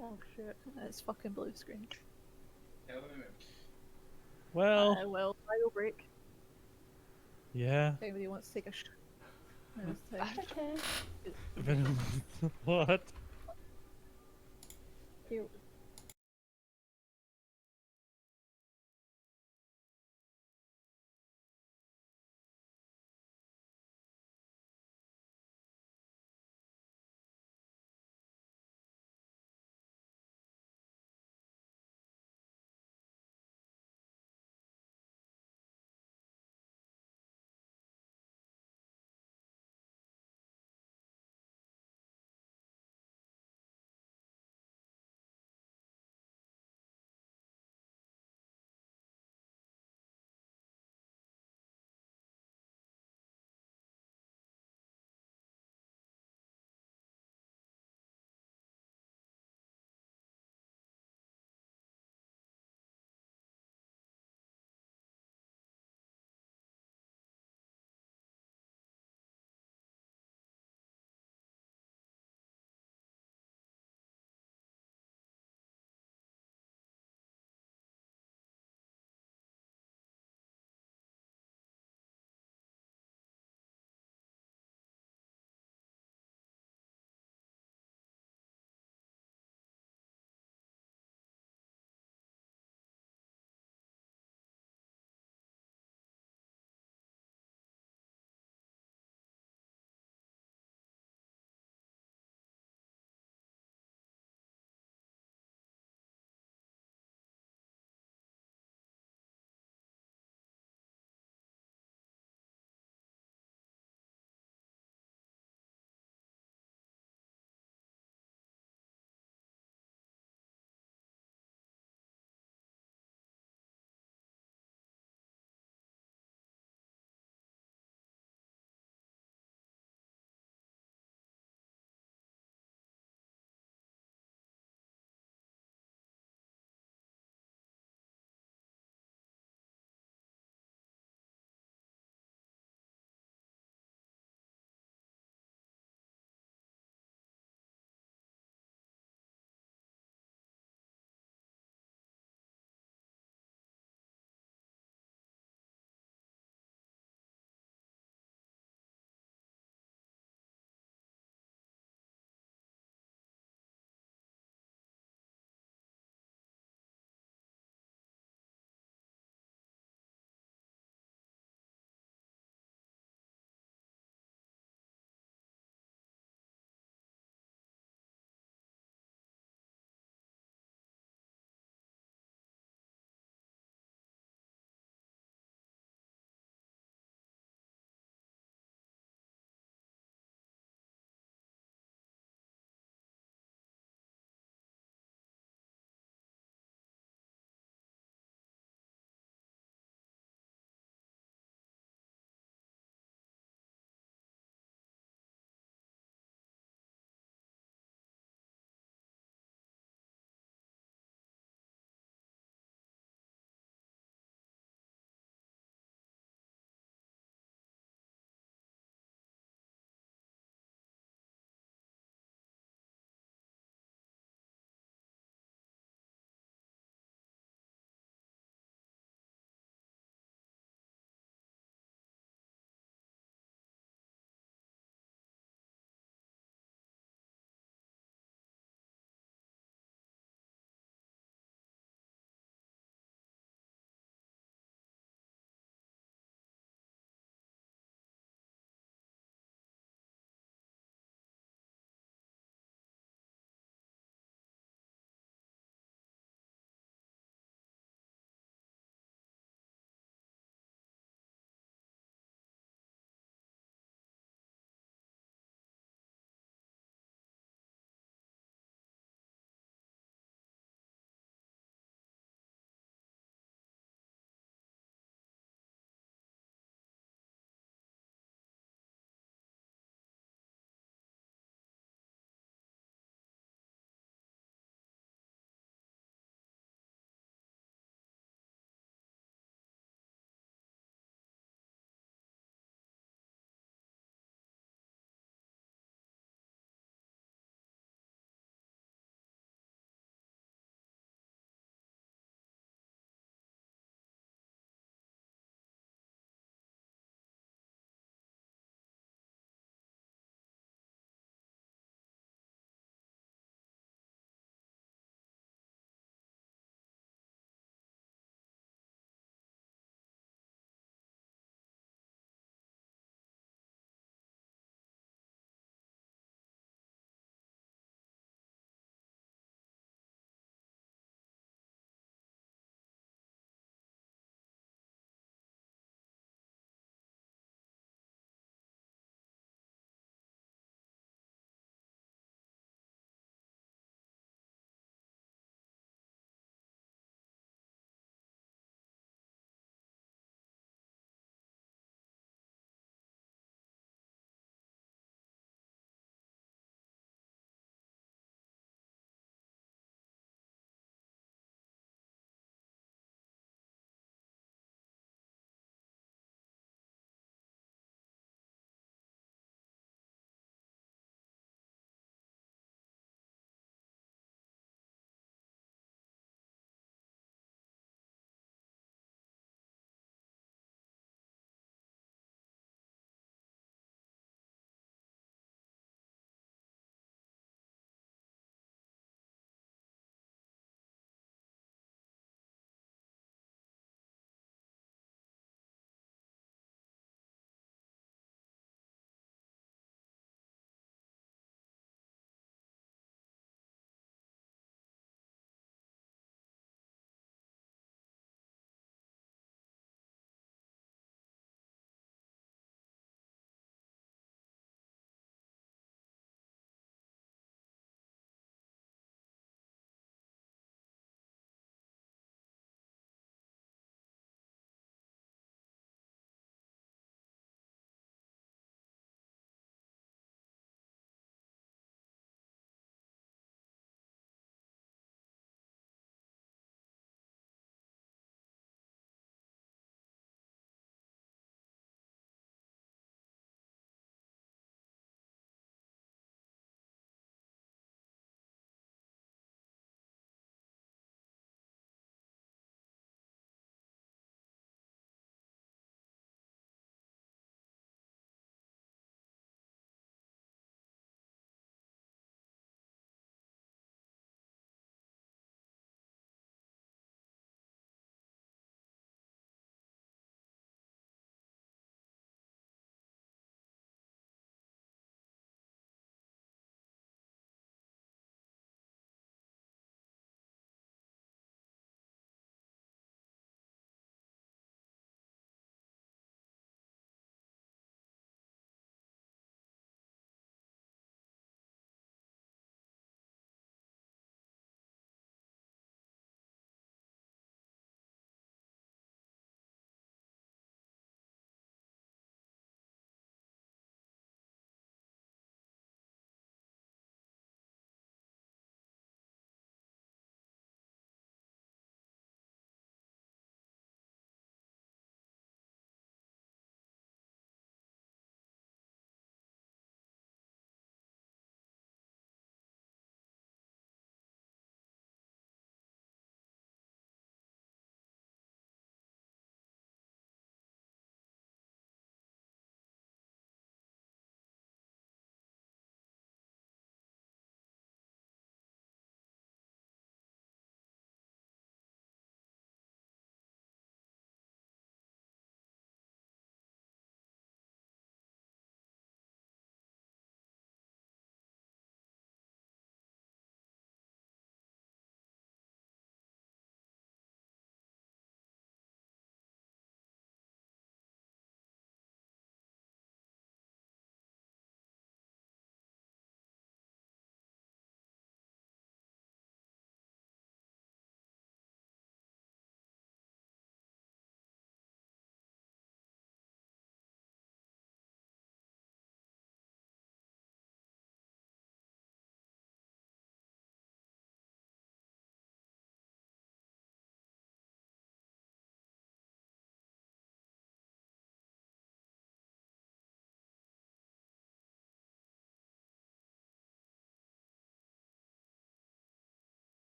Oh shit. It's fucking blue screen. Well, Well, bio break. yeah. If anybody wants to take a It's time. Okay. What? Here,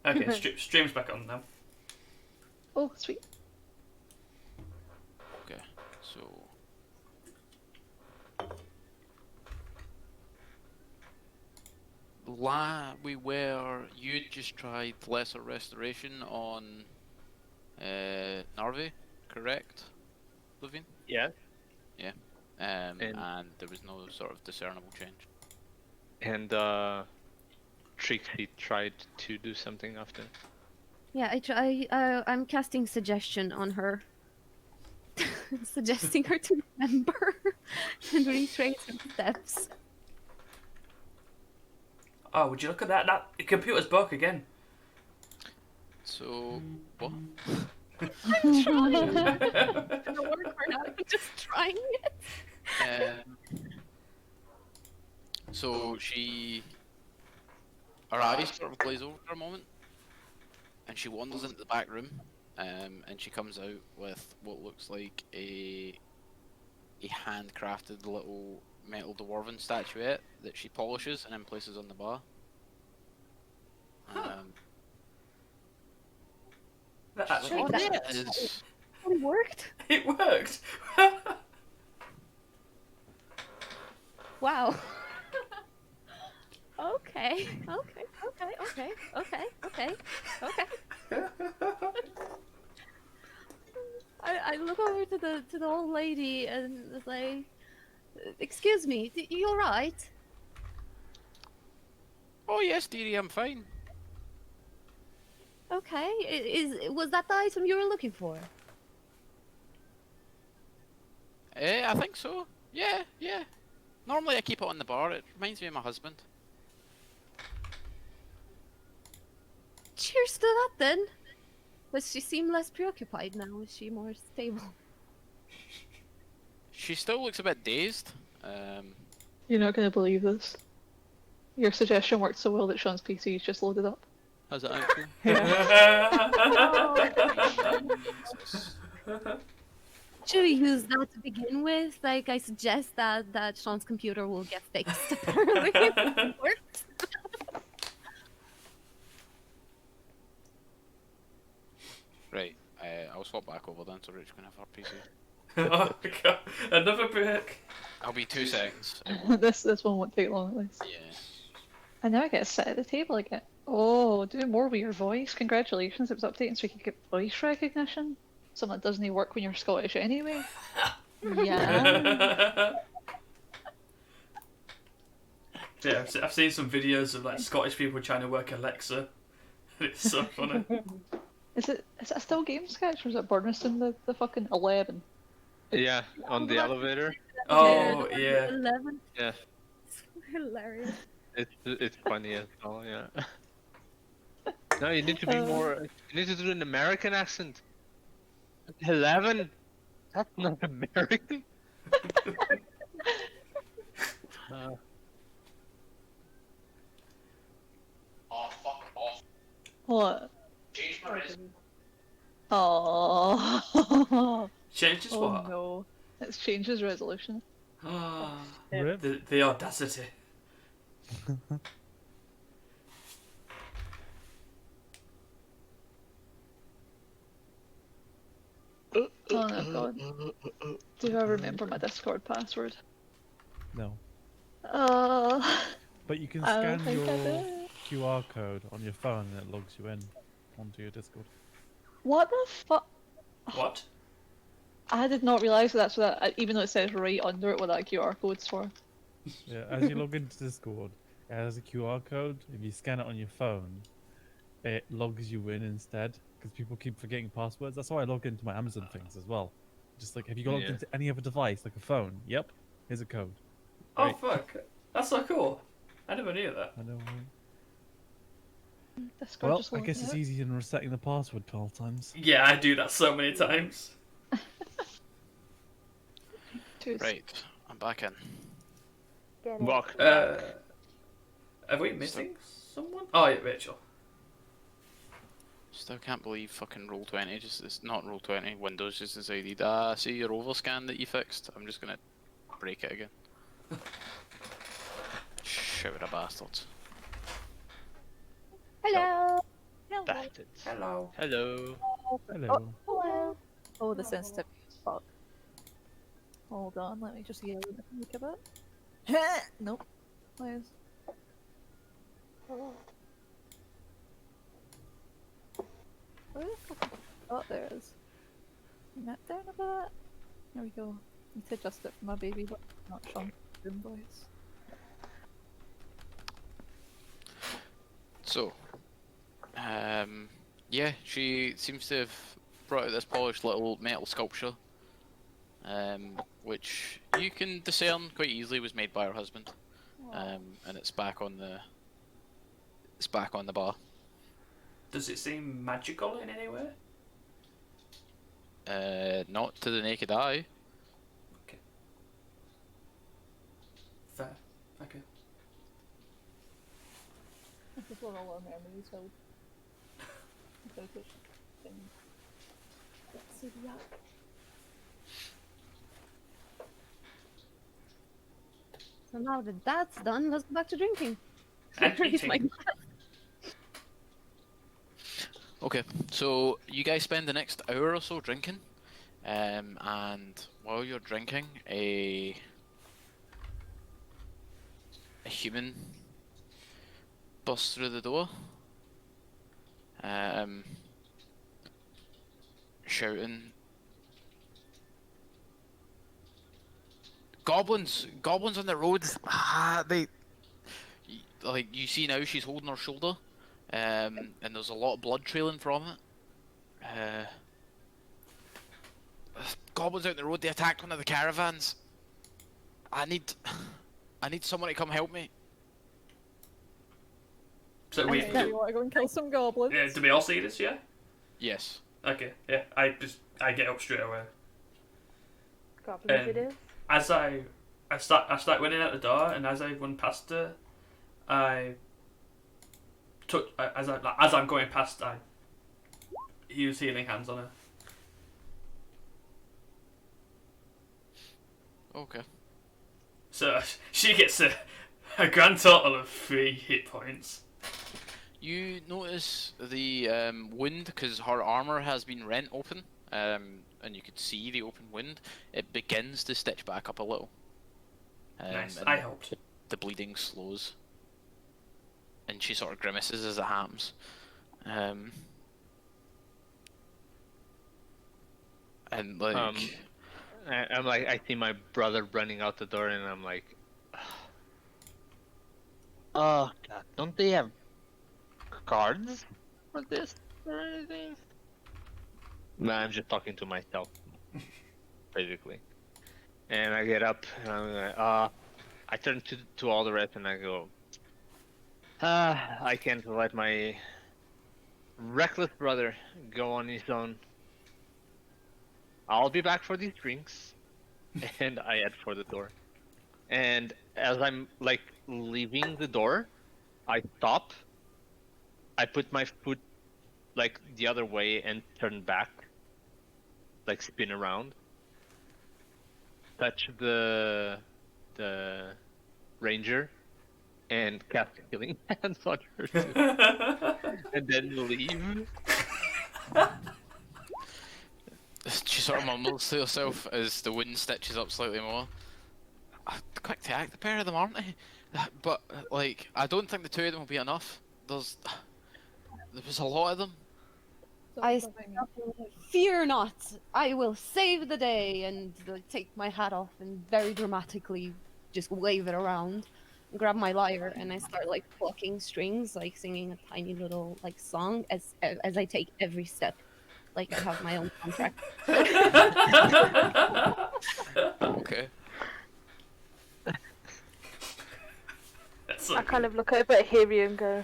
Okay, stream's back on now. Oh, sweet. Okay, so you just tried lesser restoration on Narvi, correct, Leveen? Yeah. Yeah. And- And there was no sort of discernible change. And Trixie tried to do something after. Yeah, I'm casting suggestion on her. Suggesting her to remember and retrace her steps. Oh, would you look at that? That the computer's broke again. So what? I'm trying. It's gonna work or not. I'm just trying it. So her eyes sort of glaze over for a moment, and she wanders into the back room, and she comes out with what looks like a handcrafted little metal dwarven statuette that she polishes and then places on the bar. That She's like, actually, "Oh, there it is." It worked. it worked. Wow. Okay. I look over to the old lady and say, "Excuse me, you alright?" Oh yes, dearie, I'm fine. Okay. Was that the item you were looking for? I think so. Yeah. Normally I keep it on the bar. It reminds me of my husband. Cheers to that then. Does she seem less preoccupied now? Is she more stable? She still looks a bit dazed. You're not gonna believe this. Your suggestion worked so well that Sean's PC is just loaded up. How's it actually? Should we use that to begin with? Like, I suggest that Sean's computer will get fixed. Apparently, it worked. Right. I'll swap back over then so Rich can have her PC. Oh god, another break. I'll be 2 seconds. This one won't take long at least. Yeah. And now I get to sit at the table again. Oh, doing more with your voice. Congratulations, it was updating so we could get voice recognition. Something that doesn't work when you're Scottish anyway. Yeah. Yeah, I've seen some videos of like Scottish people trying to work Alexa. It's so funny. Is that still game sketch or is it Burniston the fucking 11? Yeah, on the elevator. Oh yeah. 11. Yeah, Hilarious. it's funny as well. Yeah. No, you need to be more. You need to do an American accent. 11. That's not American. Oh, fuck off. What? Change my resume. Oh. Changes Oh what? no. It's changes resolution. Rip. The audacity. Oh no, god. Do I remember my Discord password? No. Oh. But you can I don't scan think I your did. QR code on your phone and it logs you in onto your Discord. What the fuck? What? I did not realise that's what that, even though it says right under it what that QR code's for. Yeah, as you log into Discord, it has a QR code. If you scan it on your phone, it logs you in instead. Because people keep forgetting passwords. That's how I log into my Amazon things as well. Just like, have you logged Yeah. into any other device, like a phone? Yep, here's a code. Oh Right. fuck. That's so cool. I never knew that. I know. Right? Discord Well, just I guess loaded it's it. easier than resetting the password 12 times. Yeah, I do that so many times. Two Right, I'm back in. Get it. Walk. Are we missing someone? Oh yeah, Rachel. Still can't believe fucking Roll20 it's not Roll20, Windows just decided, see your overscan that you fixed, I'm just gonna break it again. Shout of bastards. Hello. Bastards. Hello. Hello. Hello. Hello. Oh, the sensitivity. Fuck. Hold on, let me just yell at the mic a bit. Nope. Where's... Where the fuck? Oh, there it is. Net down a bit. There we go. Need to adjust it for my baby, but not Sean room voice. So, yeah, she seems to have brought out this polished little metal sculpture, which you can discern quite easily was made by her husband, and it's back on the bar. Does it seem magical in any way? Not to the naked eye. Okay. Fair. Okay. This is where all our memories held. Let's see the app. So now that that's done, let's go back to drinking. And Raise my eating. glass. Okay, so you guys spend the next hour or so drinking, and while you're drinking, a human busts through the door, shouting, "Goblins! Goblins on the road! Ah, like you see now, she's holding her shoulder, and there's a lot of blood trailing from it. Goblins out on the road. They attacked one of the caravans. I need someone to come help me." So we. Okay, you want to go and kill some goblins? Yeah, do we all see this? Yeah. Yes. Okay. Yeah. I get up straight away. Goblins it is. As I start running out the door, and as I run past her, as I'm going past, I use healing hands on her. Okay. So she gets a grand total of 3 hit points. You notice the wound, because her armor has been rent open, and you could see the open wound. It begins to stitch back up a little. Nice. And I helped. the bleeding slows, and she sort of grimaces as it happens. And like, I'm like, I see my brother running out the door, and I'm like, oh God, don't they have cards for this or anything? No, I'm just talking to myself, basically. And I get up, and I'm like, I turn to all the rest, and I go, I can't let my reckless brother go on his own. I'll be back for these drinks. And I head for the door. And as I'm like leaving the door, I stop. I put my foot like the other way and turn back, like spin around. Touch the ranger and cast healing hands on her too. And then leave. she sort of mumbles to herself as the wound stitches up slightly more. Quick to act, the pair of them, aren't they? But like, I don't think the 2 of them will be enough. There was a lot of them. I Something- fear not. I will save the day, and take my hat off and very dramatically just wave it around, grab my lyre, and I start like plucking strings, like singing a tiny little like song as I take every step, like I have my own contract. Okay. That's I like, kind of look over at Harry and go,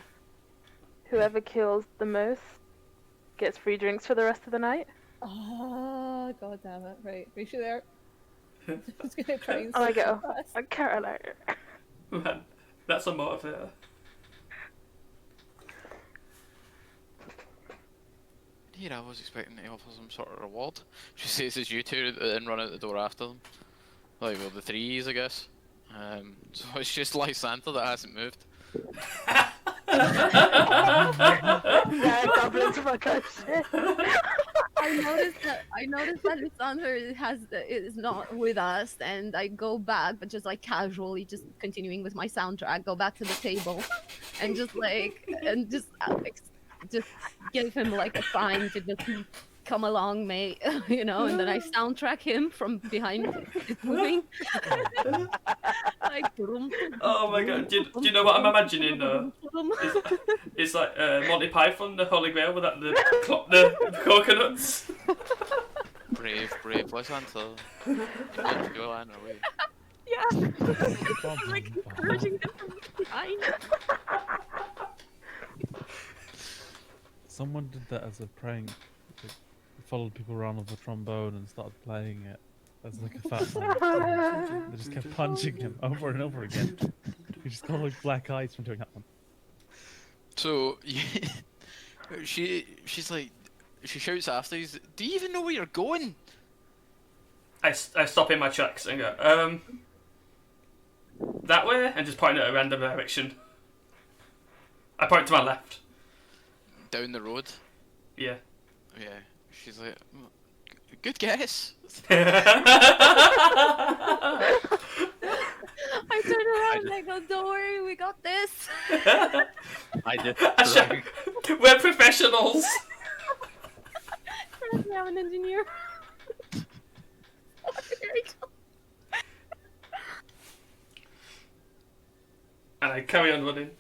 whoever kills the most gets free drinks for the rest of the night. Ah, god damn it. Right, are you there? Just gonna try and Oh, I switch go. fast. I can't allow. man, that's a motivator. Here I was expecting to offer some sort of reward. She says it's you 2 and run out the door after them. Like, well, the 3s, I guess. So it's just like Santa that hasn't moved. Yeah, goblins fuck up shit. I noticed that Lisandro is not with us, and I go back, but just like casually, just continuing with my soundtrack, go back to the table, and just give him like a sign to just come along, mate, and then I soundtrack him from behind his moving, like. Oh my god, do you know what I'm imagining though? It's like Monty Python, the Holy Grail, with the coconuts. Brave, Lysander. Don't go on away. Yeah. Like encouraging him from behind. Someone did that as a prank. They followed people around with a trombone and started playing it as like a fat man. They just kept punching him over and over again. He just got like black eyes from doing that one. So she's like, she shouts after you, "Do you even know where you're going?" I stop in my tracks and go, that way, and just point at a random direction. I point to my left. Down the road. Yeah. Yeah. She's like, good guess. I turn around and I go, "Don't worry, we got this." I just We're professionals. I'm an engineer. And I carry on running.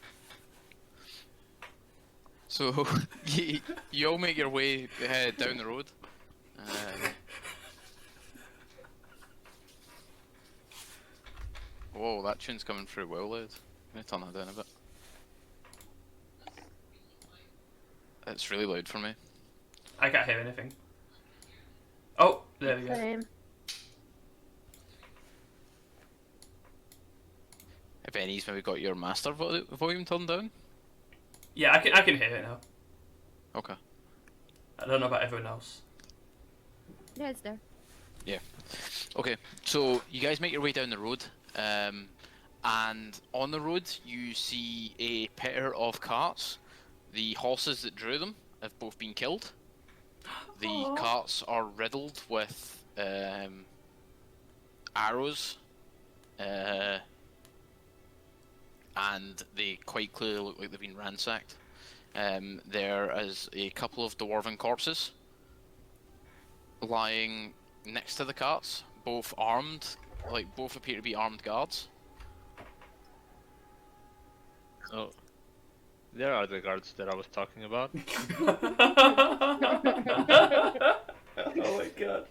So you all make your way down the road. Whoa, that tune's coming through well loud. Let me turn that down a bit. It's really loud for me. I can't hear anything. Oh, there we go. Same. If any's maybe got your master volume turned down. Yeah, I can hear it now. Okay. I don't know about everyone else. Yeah, it's there. Yeah. Okay. So you guys make your way down the road, and on the road you see a pair of carts. The horses that drew them have both been killed. The carts are riddled with arrows, and they quite clearly look like they've been ransacked. There is a couple of dwarven corpses lying next to the carts, both armed, like both appear to be armed guards. Oh, there are the guards that I was talking about. Oh my god.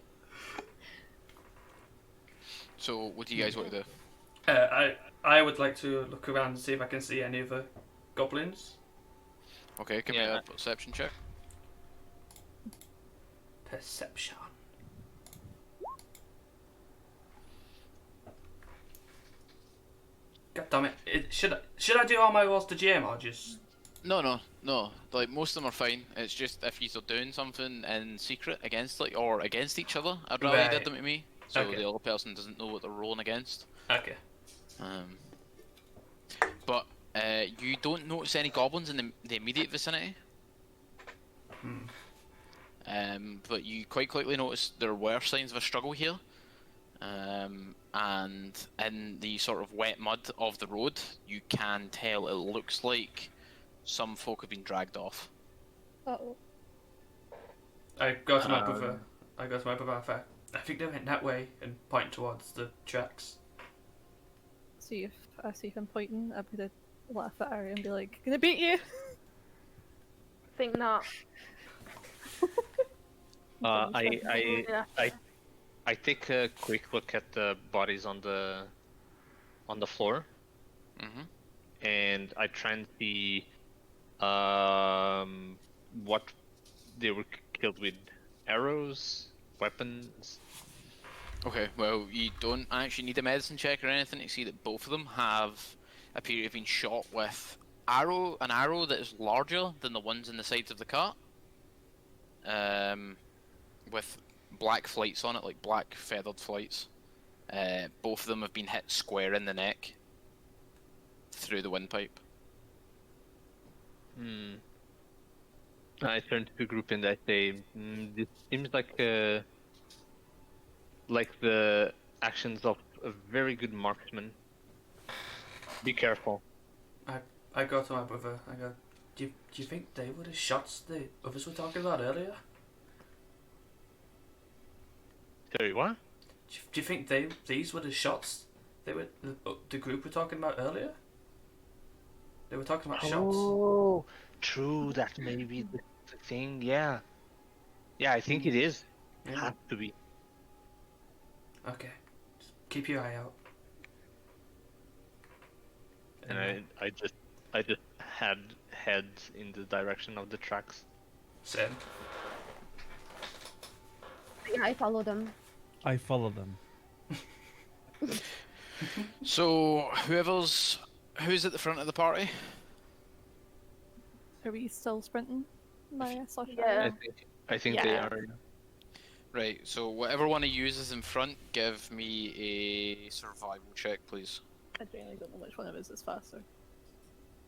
So what do you guys want to do? I would like to look around and see if I can see any other goblins. Okay, give me a perception check. Perception. God damn it! Should I do all my rolls to GM or just? No. Like most of them are fine. It's just if you're doing something in secret against or against each other, I'd rather you did them to me, so Okay. the other person doesn't know what they're rolling against. Okay. But you don't notice any goblins in the immediate vicinity. But you quite quickly notice there were signs of a struggle here. And in the sort of wet mud of the road, you can tell it looks like some folk have been dragged off. Uh-oh. I go to my brother. I think they went that way and point towards the tracks. See if I see him pointing, I'm gonna laugh at Ari and be like, "Gonna beat you." Think not. I take a quick look at the bodies on the floor, and I try and see what they were killed with: arrows, weapons. Okay, well, you don't actually need a medicine check or anything to see that both of them appear to have been shot with an arrow that is larger than the ones in the sides of the cart, with black flights on it, like black feathered flights. Both of them have been hit square in the neck through the windpipe. I turn to the group and I say, "This seems like the actions of a very good marksman. Be careful." I go to my brother. I go, do you think they were the shots the others were talking about earlier? Sorry, what? Do you think these were the shots the group were talking about earlier? They were talking about shots. Oh, true. That may be the thing. Yeah, yeah. I think it is. Yeah. Has to be. Okay. Just keep your eye out. And I just had heads in the direction of the tracks. Same. Yeah, I follow them. I follow them. So who's at the front of the party? Are we still sprinting? Maya, Sasha? Yeah. I think they Yeah. are. Right. So whatever one of you is in front, give me a survival check, please. I genuinely don't know which one of us is faster.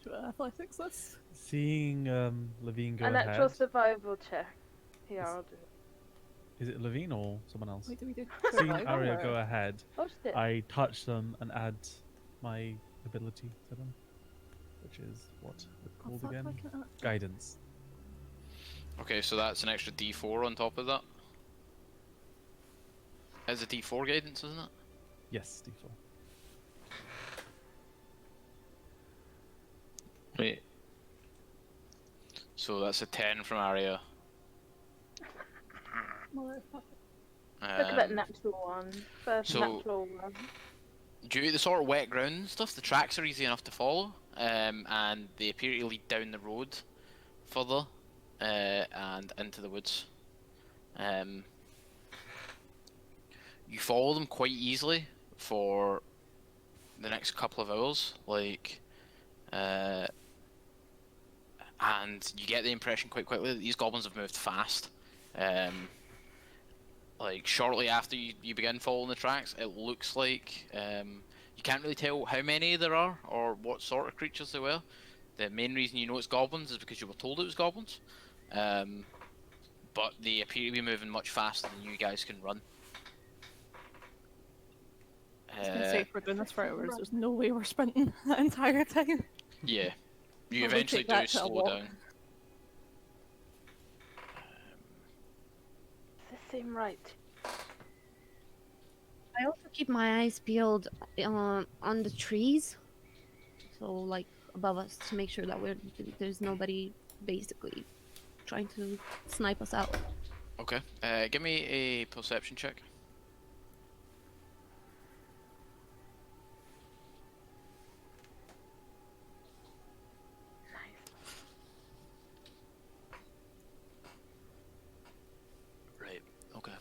Should I athletics this? Seeing Leveen go An ahead. actual survival check. Here, It's- I'll do it. Is it Leveen or someone else? Wait, do we do Seeing survival Arya or- go ahead, Oh shit. I touch them and add my ability to them, which is what it's Oh, called fuck, again? why can't I- Guidance. Okay, so that's an extra D4 on top of that. It's a D4 guidance, isn't it? Yes, D4. Wait, So that's a 10 from Arya. Motherfucker. Look at that Um, natural one. First so- natural one. Due to the sort of wet ground and stuff, the tracks are easy enough to follow, and they appear to lead down the road further and into the woods. You follow them quite easily for the next couple of hours, and you get the impression quite quickly that these goblins have moved fast. Like shortly after you begin following the tracks, it looks like you can't really tell how many there are or what sort of creatures they were. The main reason you know it's goblins is because you were told it was goblins, but they appear to be moving much faster than you guys can run. I was gonna say, if we're doing this for hours, there's no way we're sprinting that entire time. Yeah, you Well, we eventually take that do to a slow walk. down. Does this seem right? I also keep my eyes peeled on the trees, so like above us, to make sure that there's nobody basically trying to snipe us out. Okay, give me a perception check. Right. Okay.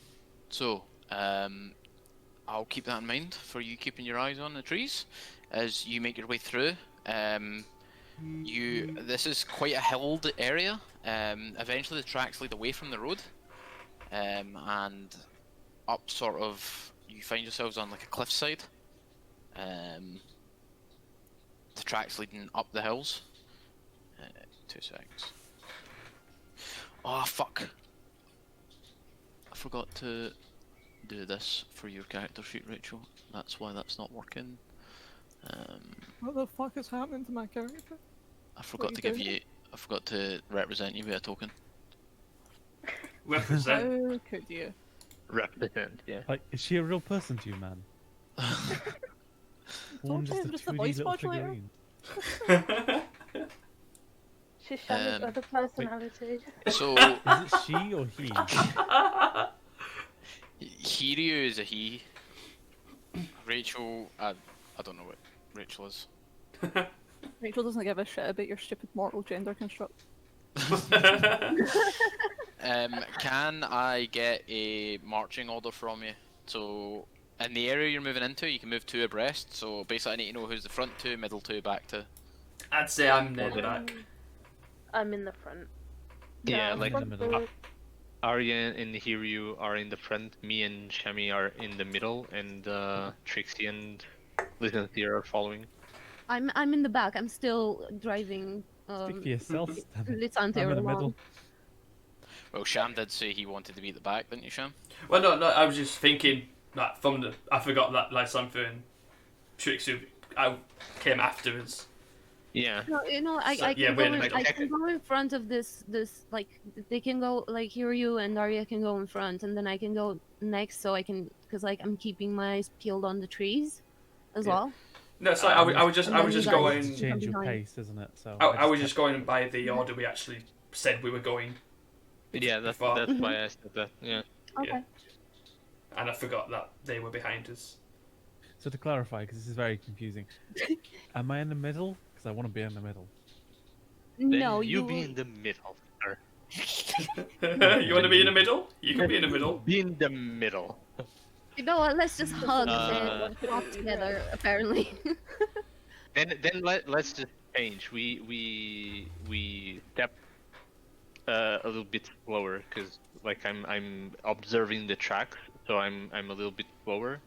So, I'll keep that in mind for you keeping your eyes on the trees as you make your way through. This is quite a hilled area. Eventually, the tracks lead away from the road, and up sort of. You find yourselves on like a cliffside. The tracks leading up the hills. 2 seconds. Oh fuck! I forgot to do this for your character sheet, Rachel. That's why that's not working. What the fuck is happening to my character? I forgot you to give doing? you. I forgot to represent you with a token. Represent. How could you? represent. Yeah. Like, is she a real person to you, man? Or Told you, just a 2D voice little modulator. figurine? She's Shami's Um, other personality. So Is it she or he? Hiryu is a he. Rachel, I don't know what Rachel is. Rachel doesn't give a shit about your stupid mortal gender construct. Can I get a marching order from you? So, in the area you're moving into, you can move 2 abreast. So basically, I need to know who's the front 2, middle 2, back 2. I'd say I'm near the back. I'm in the front. Yeah, I'm like in the middle. front. Arya and Hiryu are in the front, me and Shami are in the middle, and Trixie and Lizenthir are following. I'm in the back. I'm still driving. Speak for yourself, Stan. Lisante I'm in the along. middle. Well, Sham did say he wanted to be at the back, didn't you, Sham? Well, no, I was just thinking that I forgot that Lysanthra and Trixie came after us. Yeah. No, I So, I yeah, can wait go a in, minute. I can go in front of this like they can go like Hiryu and Daria can go in front and then I can go next so I can because like I'm keeping my eyes peeled on the trees as Yeah. well. No, so I was just And then you guys going. can To change your behind. pace, isn't it? So I was kept- just going by the order we actually said we were going. Yeah, that's Before. why I said that. Yeah. Okay. Yeah. And I forgot that they were behind us. So to clarify, because this is very confusing, am I in the middle? Because I want to be in the middle. No, Then you be you in the middle, sir. You want to be in the middle? You can be in the middle. Be in the middle. you know what? Let's just hug Uh, and walk together. Apparently. Then let's just change. We step a little bit slower because like I'm observing the tracks, so I'm a little bit slower.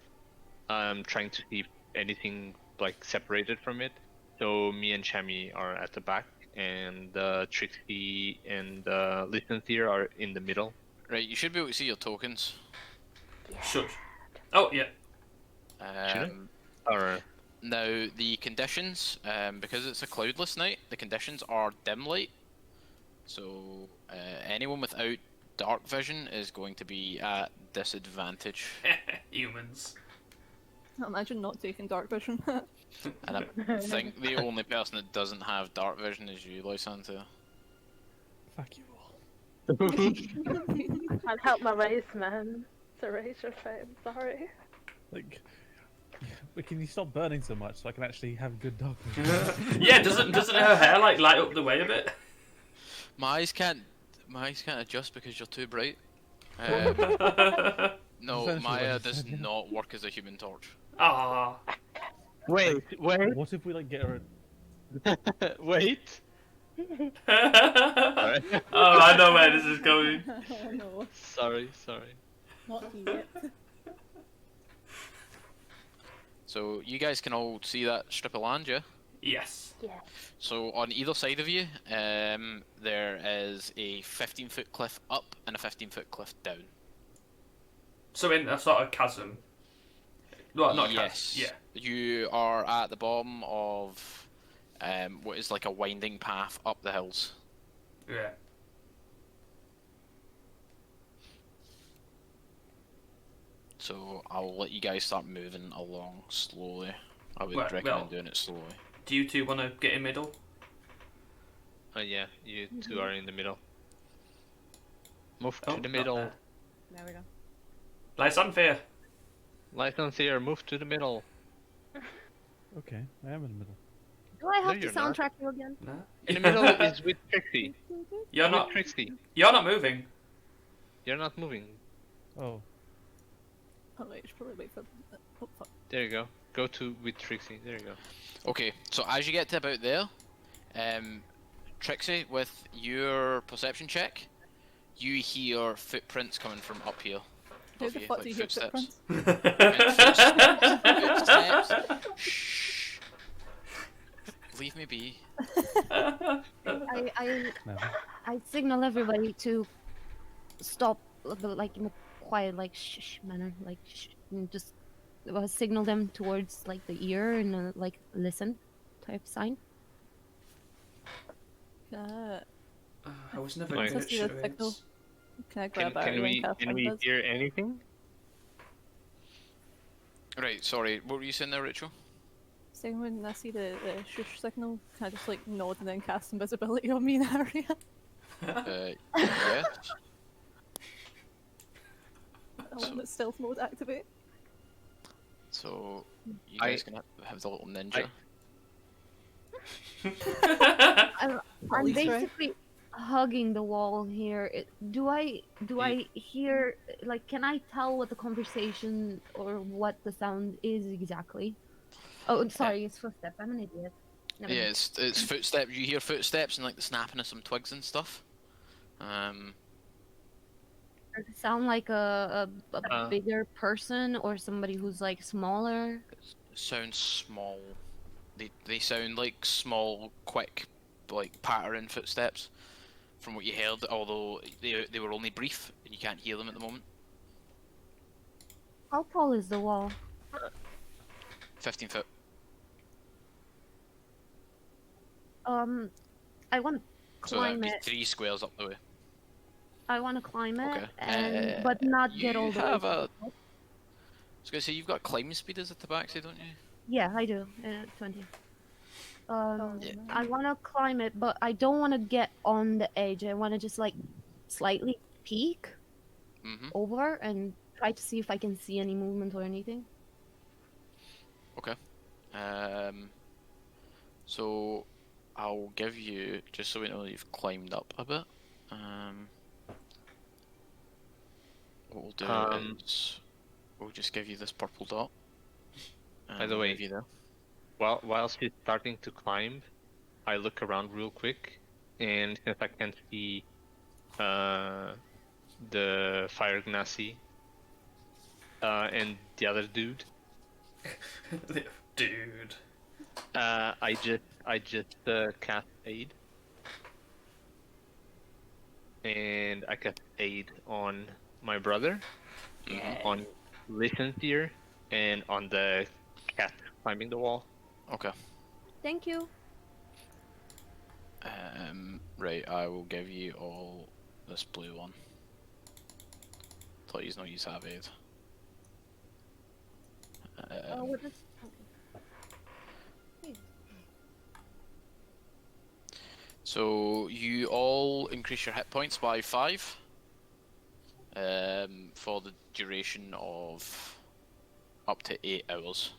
I'm trying to see if anything like separated from it. So me and Chami are at the back, and Trixie and Licenseer are in the middle. Right, you should be able to see your tokens. Should. Oh yeah. Should I? Um, Or Now, the conditions, because it's a cloudless night, the conditions are dim light. So, anyone without dark vision is going to be at disadvantage. Humans. Imagine not taking dark vision. And I think the only person that doesn't have dark vision is you, Lysantha. Fuck you all. Can't help my race, man. It's a razor fame, sorry. Like, but can you stop burning so much so I can actually have good dog vision? Yeah, doesn't her hair like light up the way a bit? My eyes can't adjust because you're too bright. No, Essentially Maya what you does said, yeah. not work as a human torch. Ah. wait. What if we like get her? Wait. Oh, I know where this is going. Oh no, Sorry. not yet. So you guys can all see that strip of land, yeah? Yes. Yeah. So on either side of you, there is a 15-foot cliff up and a 15-foot cliff down. So in a sort of chasm. Well, not Yes. chasm. Yeah. You are at the bottom of what is like a winding path up the hills. Yeah. So I'll let you guys start moving along slowly. I would Well- recommend well- doing it slowly. Do you two want to get in middle? Yeah, you two are in the middle. Move Oh, to the not middle. there. There we go. Lysanthra. Licensee, move to the middle. Okay, I am in the middle. Do I No, have to you're not. soundtrack you again? No. In the middle is with Trixie. You're With not. Trixie. You're not moving. You're not moving. Oh, Oh wait, I should probably wait for. Oh fuck. There you go. Go to with Trixie. There you go. Okay, so as you get to about there, Trixie, with your perception check, you hear footprints coming from up here. How Of the you, fuck like do you hear footsteps. footprints? Footsteps. Shh. Leave me be. I never. I signal everybody to stop, like in a quiet, like shh manner, like shh, and just signal them towards like the ear and like listen type sign. Uh, I was never Like- good at Let's do the signal. charades. can I Can, grab can Ari we and cast can we Windows? hear anything? Right, sorry, what were you saying there, Rachel? Saying when I see the shush signal, can I just like nod and then cast invisibility on me and Aria? Yeah. I want the stealth mode activate. So, you I- guys can have the little ninja. I'm Police ray? basically hugging the wall here. Do I hear, like, can I tell what the conversation or what the sound is exactly? Oh, sorry, it's footstep. I'm an idiot. Never Yeah, mind. it's footsteps. You hear footsteps and like the snapping of some twigs and stuff. Does it sound like a Uh. bigger person or somebody who's like smaller? Sounds small. They sound like small, quick, like pattering footsteps. from what you heard, although they were only brief and you can't hear them at the moment. How tall is the wall? 15 foot. I want to So that'd climb be it. 3 squares up the way. I want to climb it, Okay. and but not get You all the have way. a. I was gonna say you've got climbing speed as a tabaxi, don't you? Yeah, I do. 20. Yeah. I want to climb it, but I don't want to get on the edge. I want to just like slightly peek Mhm. over and try to see if I can see any movement or anything. Okay. So I'll give you, just so we know you've climbed up a bit. What we'll do is we'll just give you this purple dot. By the we'll way, leave you there. whilst he's starting to climb, I look around real quick, and since I can see the fire Gnassi and the other dude, Dude. I just cast aid, and I cast aid on my brother, on Listen here, and on the cat climbing the wall. Okay. Thank you. Right, I will give you all this blue one. Thought you's not use have aid. What is? So you all increase your hit points by 5 for the duration of up to 8 hours.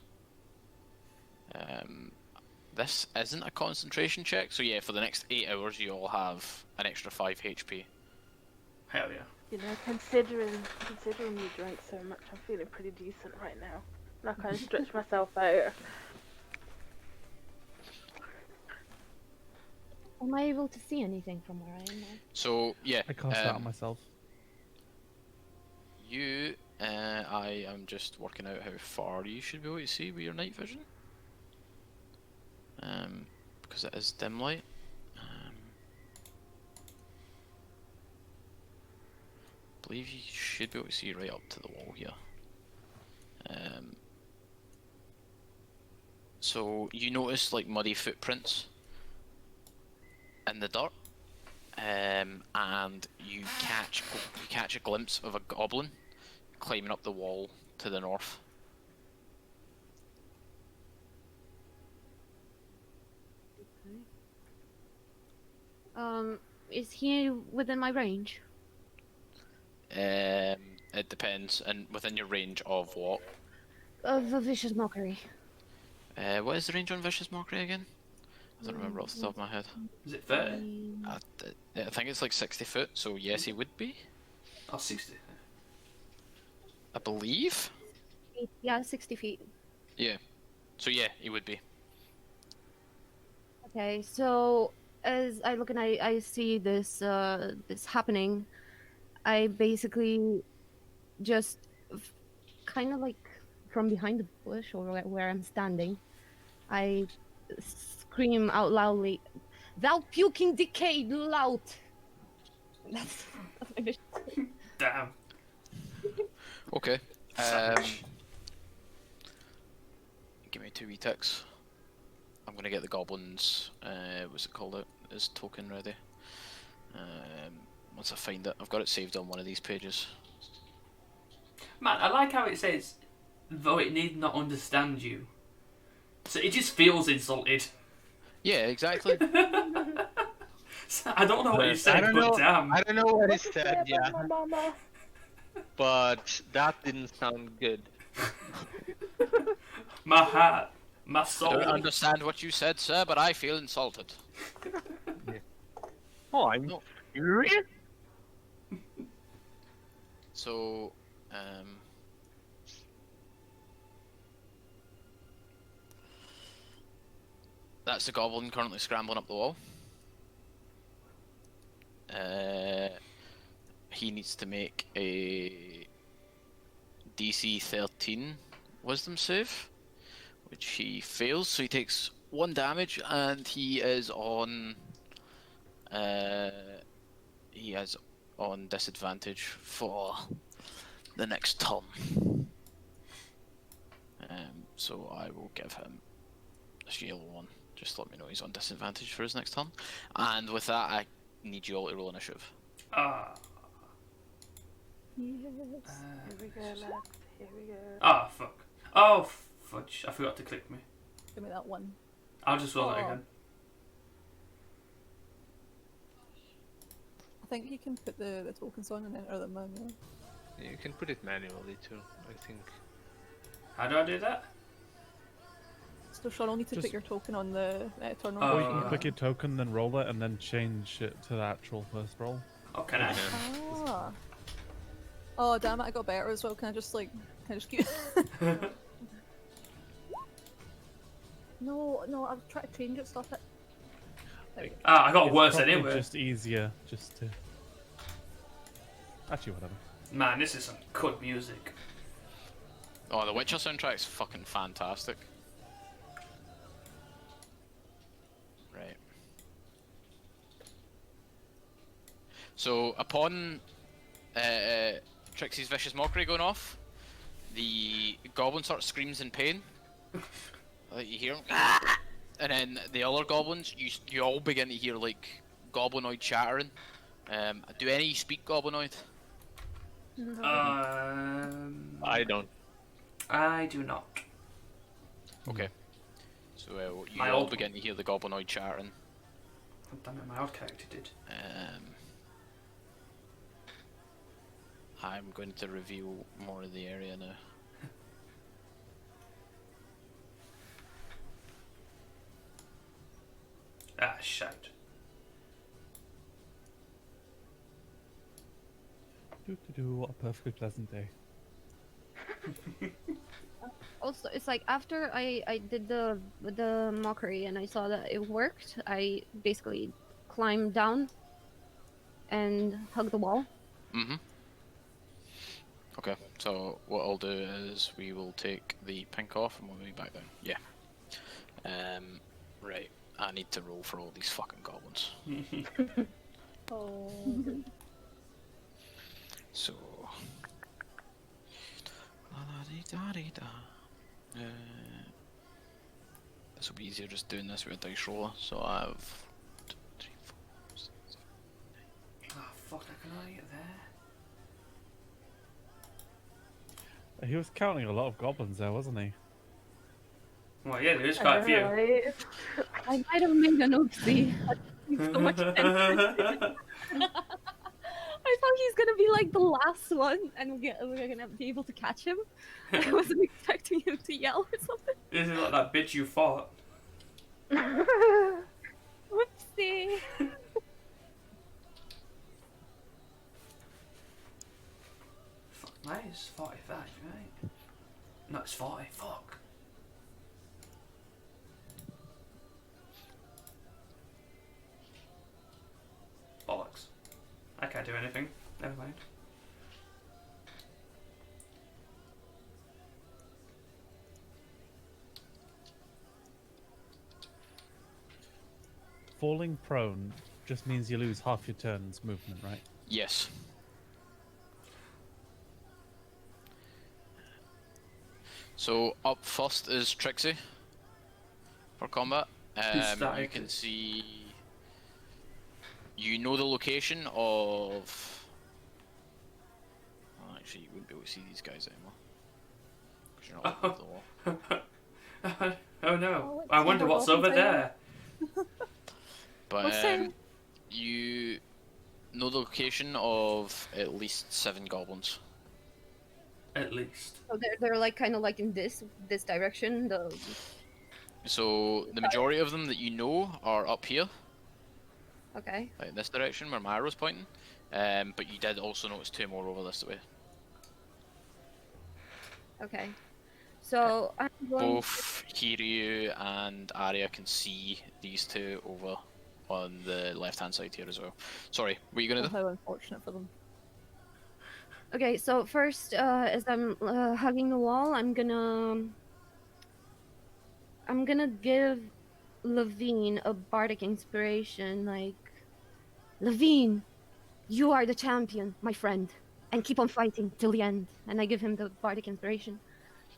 This isn't a concentration check, so yeah, for the next 8 hours you all have an extra 5 HP. Hell yeah. You know, considering you drank so much, I'm feeling pretty decent right now. And I kind of stretch myself out. Am I able to see anything from where I am now? So yeah, I cast that on myself. you, I am just working out how far you should be able to see with your night vision. Because it is dim light. I believe you should be able to see right up to the wall here. So you notice like muddy footprints in the dirt, and you catch a glimpse of a goblin climbing up the wall to the north. Is he within my range? It depends, and within your range of what? Of a vicious mockery. What is the range on Vicious Mockery again? I don't remember off the top of my head. Is it 30? I think it's like 60 foot, so yes, he would be. Oh, 60. I believe. Yeah, 60 feet. Yeah. So yeah, he would be. Okay, so as I look and I see this this happening, I basically just kind of like from behind the bush or where I'm standing, I scream out loudly, "Thou puking decayed lout!" That's my vision. Damn. Okay. Savage. Give me 2 ticks. I'm gonna get the goblins. What's it called? His token ready. Once I find it, I've got it saved on one of these pages. Man, I like how it says, though it need not understand you. So it just feels insulted. Yeah, exactly. I don't know what you said, but damn. I don't know what he said, yeah. But that didn't sound good. My heart, my I soul. don't understand what you said, sir, but I feel insulted. Oh, I'm furious. So, that's the goblin currently scrambling up the wall. He needs to make a DC 13 wisdom save, which he fails, so he takes 1 damage, and he is on is on disadvantage for the next turn. So I will give him this yellow one. Just let me know he's on disadvantage for his next turn. And with that, I need you all to roll initiative. Ah. Yes. Here we go, lads. Here we go. Ah, fuck. Oh, fudge. I forgot to click me. Give me that one. I'll just roll it Oh. again. I think you can put the tokens on and enter them manually. You can put it manually too, I think. How do I do that? So Sean will need to Just- put your token on the turn Oh, Or you can right. click your token, then roll it, and then change it to the actual first roll. Oh, can I? Ah. Oh damn it! I got better as well. Can I just keep? No, I was trying to change it. Stop it. There we go. Ah, I got It's worse probably anyway. just easier, just to... Actually, whatever. Man, this is some good music. Oh, the Witcher soundtrack's fucking fantastic. Right. So, upon Trixie's vicious mockery going off, the goblin sort of screams in pain. Like you hear him, and then the other goblins, you all begin to hear like goblinoid chattering. Do any speak goblinoid? I don't. I do not. Okay. So you My all old- begin to hear the goblinoid chattering. Oh, damn it, my old character did. I'm going to reveal more of the area now. Ah, shite. What a perfectly pleasant day. Also, it's like after I did the mockery and I saw that it worked, I basically climbed down and hugged the wall. Mm-hmm. Okay, so what I'll do is we will take the pink off and we'll be back down. Yeah. Right. I need to roll for all these fucking goblins. Oh. So. This will be easier just doing this with a dice roller. So I have 2, 3, 4, 6, 7, 8. Oh, fuck, I can only get there. He was counting a lot of goblins there, wasn't he? Well, yeah, there is quite a few. Right. I might have made an oopsie. So much attention. I thought he's gonna be like the last one, and we're gonna be able to catch him. I wasn't expecting him to yell or something. This is like that bitch you fought. Whoopsie. Fuck, mate, it's 45, right? No, it's 40, fuck. Bollocks. I can't do anything. Never mind. Falling prone just means you lose half your turn's movement, right? Yes. So up first is Trixie for combat. You started can it? see. You know the location of. Well, actually, you wouldn't be able to see these guys anymore because you're not over the wall. Oh no. Oh, it's I wonder more what's over goblins there. there. But What's that? you know the location of at least 7 goblins. At least. So they're like kind of like in this direction. So the majority of them that you know are up here, Okay. like in this direction where my arrow's pointing. But you did also notice 2 more over this way. Okay. So I'm going. Both Kiryu and Arya can see these 2 over on the left-hand side here as well. Sorry, what are you gonna Oh, do? how unfortunate for them. Okay, so first, as I'm hugging the wall, I'm gonna give Leveen a bardic inspiration, like, Leveen, "You are the champion, my friend, and keep on fighting till the end." And I give him the bardic inspiration,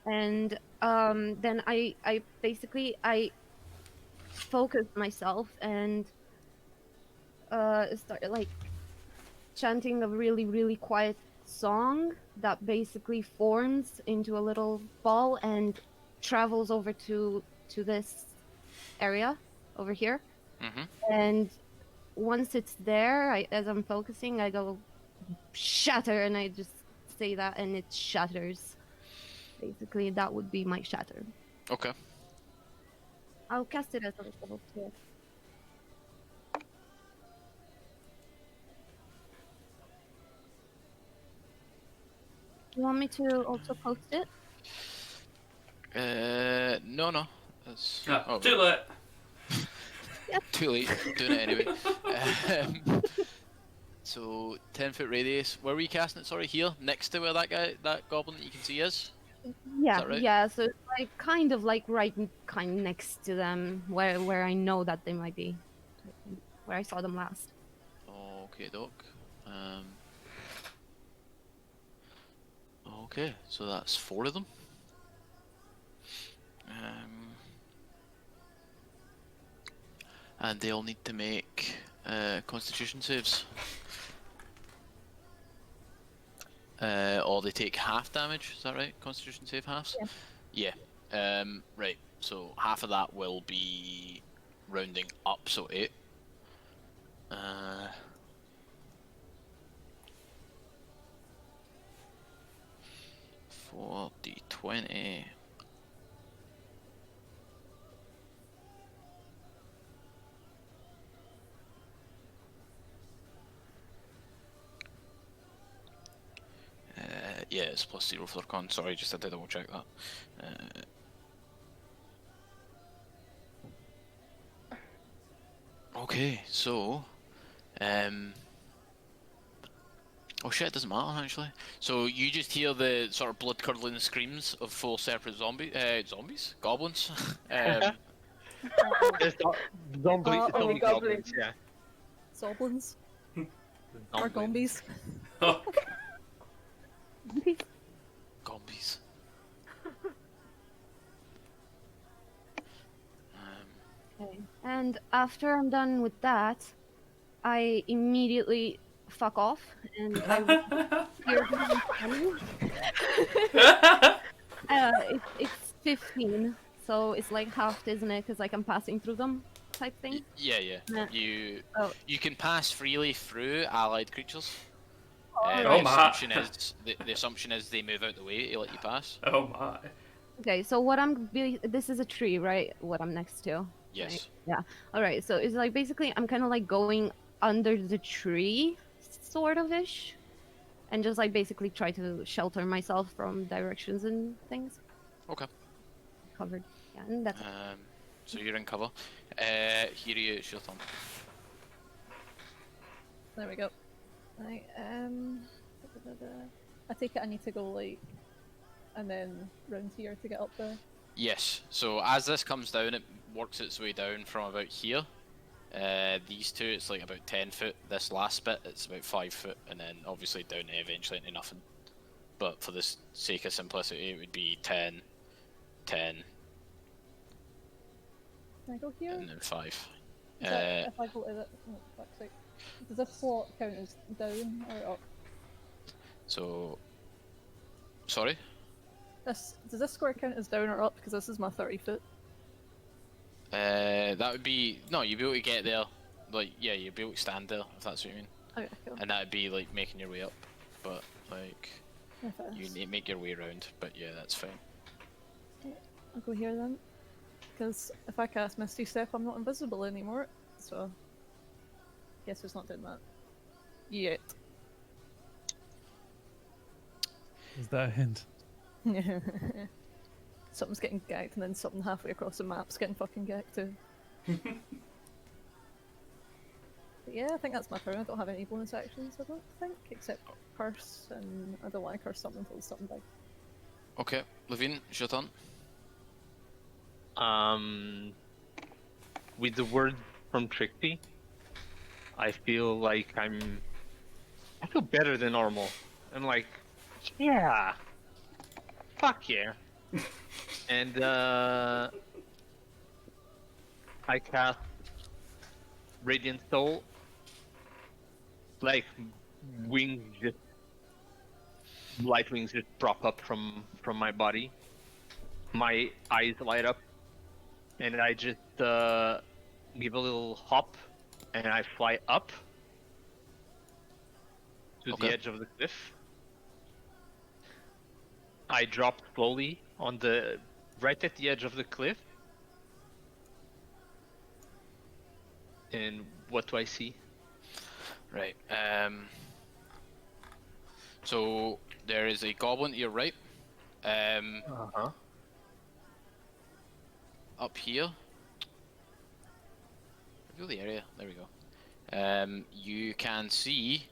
and then I basically I focus myself and start like chanting a really quiet song that basically forms into a little ball and travels over to this area over here. Mhm. And once it's there, as I'm focusing, I go shatter, and I just say that, and it shatters. Basically, that would be my shatter. Okay. I'll cast it as a level 2. You want me to also post it? No, no. That's No, too late. too late. Doing it anyway. So 10-foot radius. Where were you casting it? Sorry, here next to where that goblin that you can see is. Yeah, that right? yeah. So it's like kind of like kind of next to them, where I know that they might be, where I saw them last. Okay, doc. Okay, so that's 4 of them. And they all need to make Constitution saves. Or they take half damage. Is that right? Constitution save halves. Yeah. Right. So half of that will be rounding up, so 8. 4d20. Yeah, it's +0 for their con. Sorry, just had to double check that. Okay, so oh shit, it doesn't matter actually. So you just hear the sort of blood-curdling screams of 4 separate zombies? Goblins? There's zombie, Oh, zombie goblins, yeah. Soblins? Or Zombies. gombies? Oh, Gombies. Okay. And after I'm done with that, I immediately fuck off, and I hear them coming. It's 15, so it's like halved, isn't it? Because like I'm passing through them, type thing. Yeah. Yeah. You Oh. you can pass freely through allied creatures. Oh the my. assumption is the assumption is they move out the way to let you pass. oh my. Okay, so what this is a tree, right? What I'm next to. Yes. Right? Yeah. All right. So it's like basically I'm kind of like going under the tree, sort of ish, and just like basically try to shelter myself from directions and things. Okay. Covered. Yeah, and that's So you're in cover. Here it's your turn. There we go. Right, I take it I need to go like, and then round here to get up there. Yes. So as this comes down, it works its way down from about here. These two, it's like about 10 foot. This last bit, it's about 5 foot, and then obviously down eventually into nothing. But for the sake of simplicity, it would be 10, 10, Can I go here? and then 5. If I go to the, oh, fuck's sake. Does this slot count as down or up? So, sorry. Does this square count as down or up? Because this is my 30 foot. That would be no. You'd be able to get there. Like, yeah, you'd be able to stand there if that's what you mean. Okay, cool. And that would be like making your way up. But like, If it you is. need to make your way around. But yeah, that's fine. I'll go here then. Because if I cast Misty Step, I'm not invisible anymore. So, guess it's not doing that. Yet. Is that a hint? Something's getting gagged, and then something halfway across the map's getting fucking gagged too. But yeah, I think that's my turn. I don't have any bonus actions, I don't think, except curse, and I don't want to curse something until it's something big. Okay, Leveen, it's your turn. With the word from Trixie, I feel like I'm I feel better than normal. I'm like, yeah, fuck yeah. And I cast Radiant Soul. Like wings just light wings just prop up from my body. My eyes light up, and I just give a little hop, and I fly up to the Okay. edge of the cliff. I drop slowly on the right at the edge of the cliff. And what do I see? Right. So there is a goblin to your right. Uh-huh. Up here. Reveal the area. There we go. You can see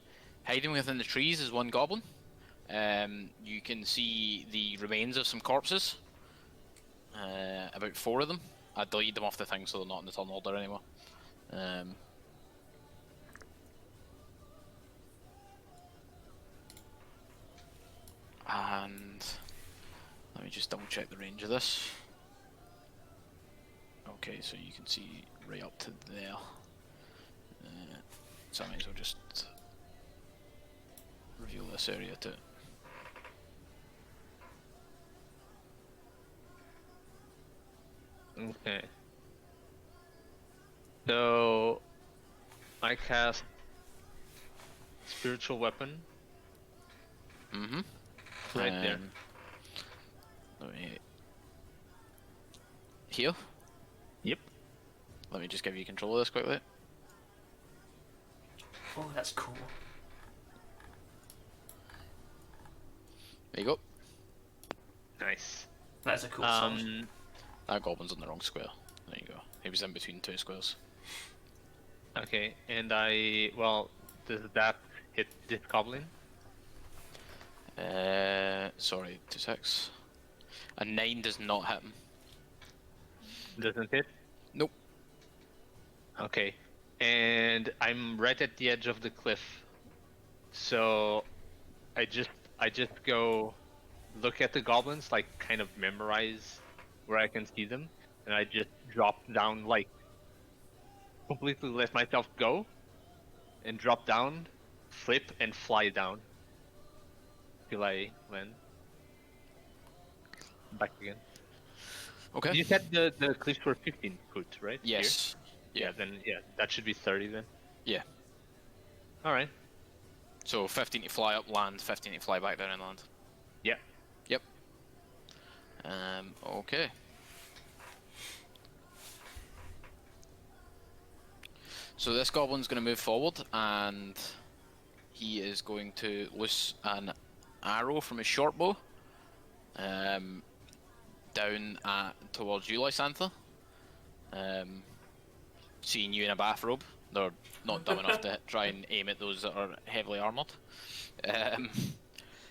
hiding within the trees is one goblin. You can see the remains of some corpses. About 4 of them. I deleted them off the thing so they're not in the turn order anymore. And let me just double check the range of this. Okay, so you can see right up to there. So I might as well just reveal this area too. Okay. So I cast Spiritual Weapon Mm-hmm. right there. Let me... Here? Yep. Let me just give you control of this quickly. Oh, that's cool. There you go. Nice. That's a cool sword. That goblin's on the wrong square. There you go. He was in between 2 squares. Okay, and does that hit this goblin? Sorry, 2 6. A 9 does not hit him. Doesn't it? Nope. Okay. And I'm right at the edge of the cliff. So I just go look at the goblins, like kind of memorize where I can see them, and I just drop down, like completely let myself go and drop down, flip and fly down till I land back again. Okay. You said the cliffs were 15 foot, right? Yes. Here? Yeah, then that should be 30 then. Yeah. Alright. So 15 to fly up, land, 15 to fly back down and land. Yeah. Yep. Okay. So this goblin's going to move forward, and he is going to loose an arrow from his short bow down towards you, Lysantha. Seeing you in a bathrobe, they're not dumb enough to try and aim at those that are heavily armoured.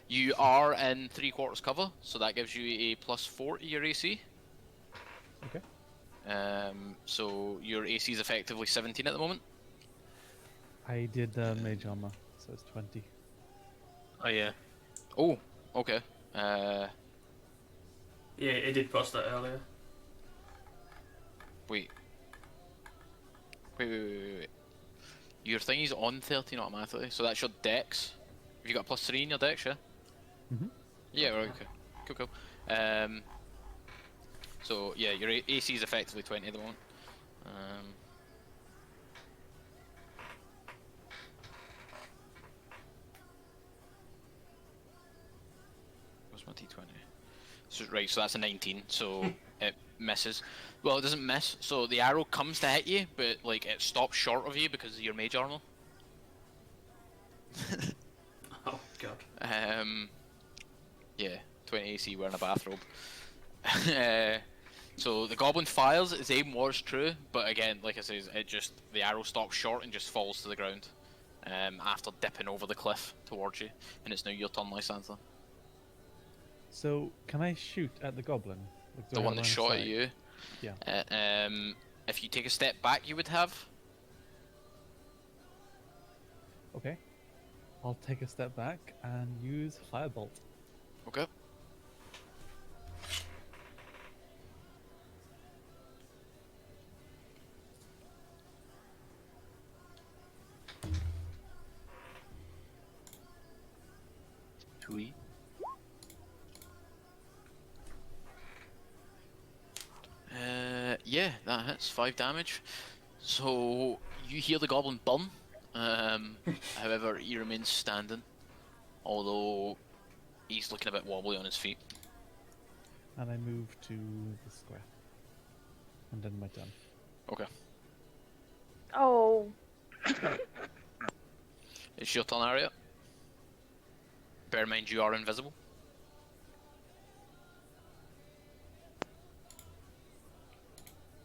You are in 3/4 cover, so that gives you a +4 to your AC. Okay. So your AC is effectively 17 at the moment. I did mage armor, so it's 20. Oh yeah. Oh, okay. Yeah, it did post that earlier. Wait. Wait. Your thing is on 13 automatically, so that's your dex. Have you got a +3 in your dex, yeah? Mhm. Yeah, right, okay. Cool. So, yeah, your AC is effectively 20 at the moment. What's my D20? So, right, so that's a 19, so it misses. Well, it doesn't miss, so the arrow comes to hit you, but like it stops short of you because of your mage armor. Oh god. Yeah, 20 AC wearing a bathrobe. So the goblin fires, its aim was true, but again, like I says, the arrow stops short and just falls to the ground. After dipping over the cliff towards you, and it's now your turn, Lysantha. So, can I shoot at the goblin? Like, do The I one have that line of shot at sight? you. Yeah. If you take a step back, you would have. Okay. I'll take a step back and use Firebolt. Okay. Sweet. Yeah, that hits 5 damage. So you hear the goblin bum. However, he remains standing, although he's looking a bit wobbly on his feet. And I move to the square. And then my turn. Okay. Oh, It's your turn, Aria. Bear in mind you are invisible.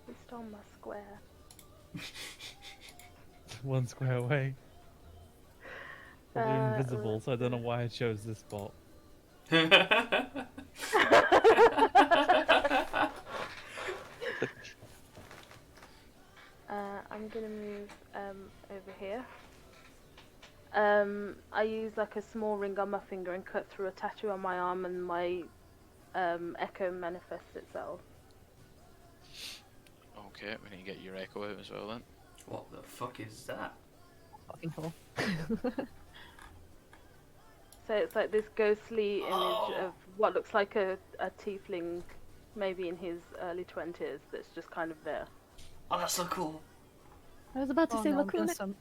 he stole my square. One square away. Well, you're Uh, invisible, so I don't know why I chose this spot. I'm gonna move over here. I use like a small ring on my finger and cut through a tattoo on my arm, and my echo manifests itself. Okay, we need to get your echo out as well then. What the fuck is that? Fucking hell. So it's like this ghostly image of what looks like a tiefling, maybe in his early 20s, that's just kind of there. Oh, that's so cool. I was about to say, no, I'm Lacuna.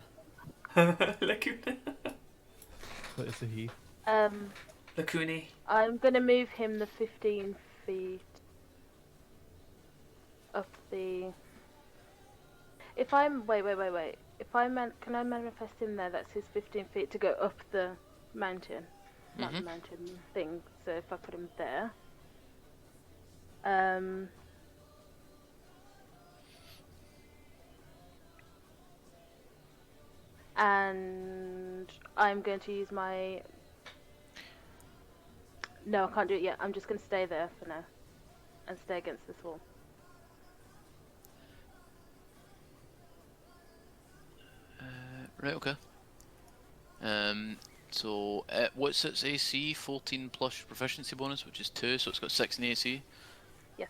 gonna Lacuna. But it's a he. Lacuni. I'm gonna move him the 15 feet up the. If I'm wait. If can I manifest him there? That's his 15 feet to go up the mountain, not the mountain thing. So if I put him there, and I'm going to use my. No, I can't do it yet. I'm just going to stay there for now, and stay against this wall. Right, okay. So what's its AC? 14 plus proficiency bonus, which is 2, so it's got 6 in the AC. Yes.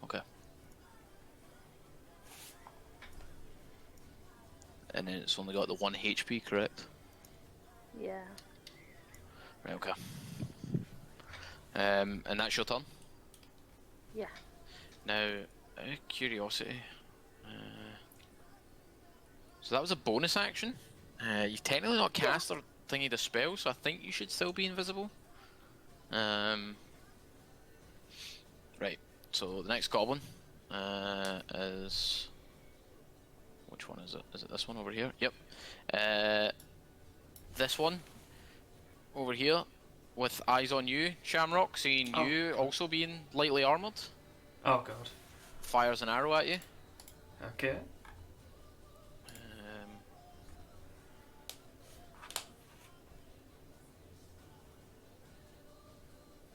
Okay. And then it's only got the 1 HP, correct? Yeah. Right, okay. And that's your turn? Yeah. Now, out of curiosity, so that was a bonus action. You've technically not cast or thingy the spell, so I think you should still be invisible. Right, so the next goblin is... Which one is it? Is it this one over here? Yep. This one over here with eyes on you, Shamrock, seeing you also being lightly armoured. Oh god. Fires an arrow at you. Okay.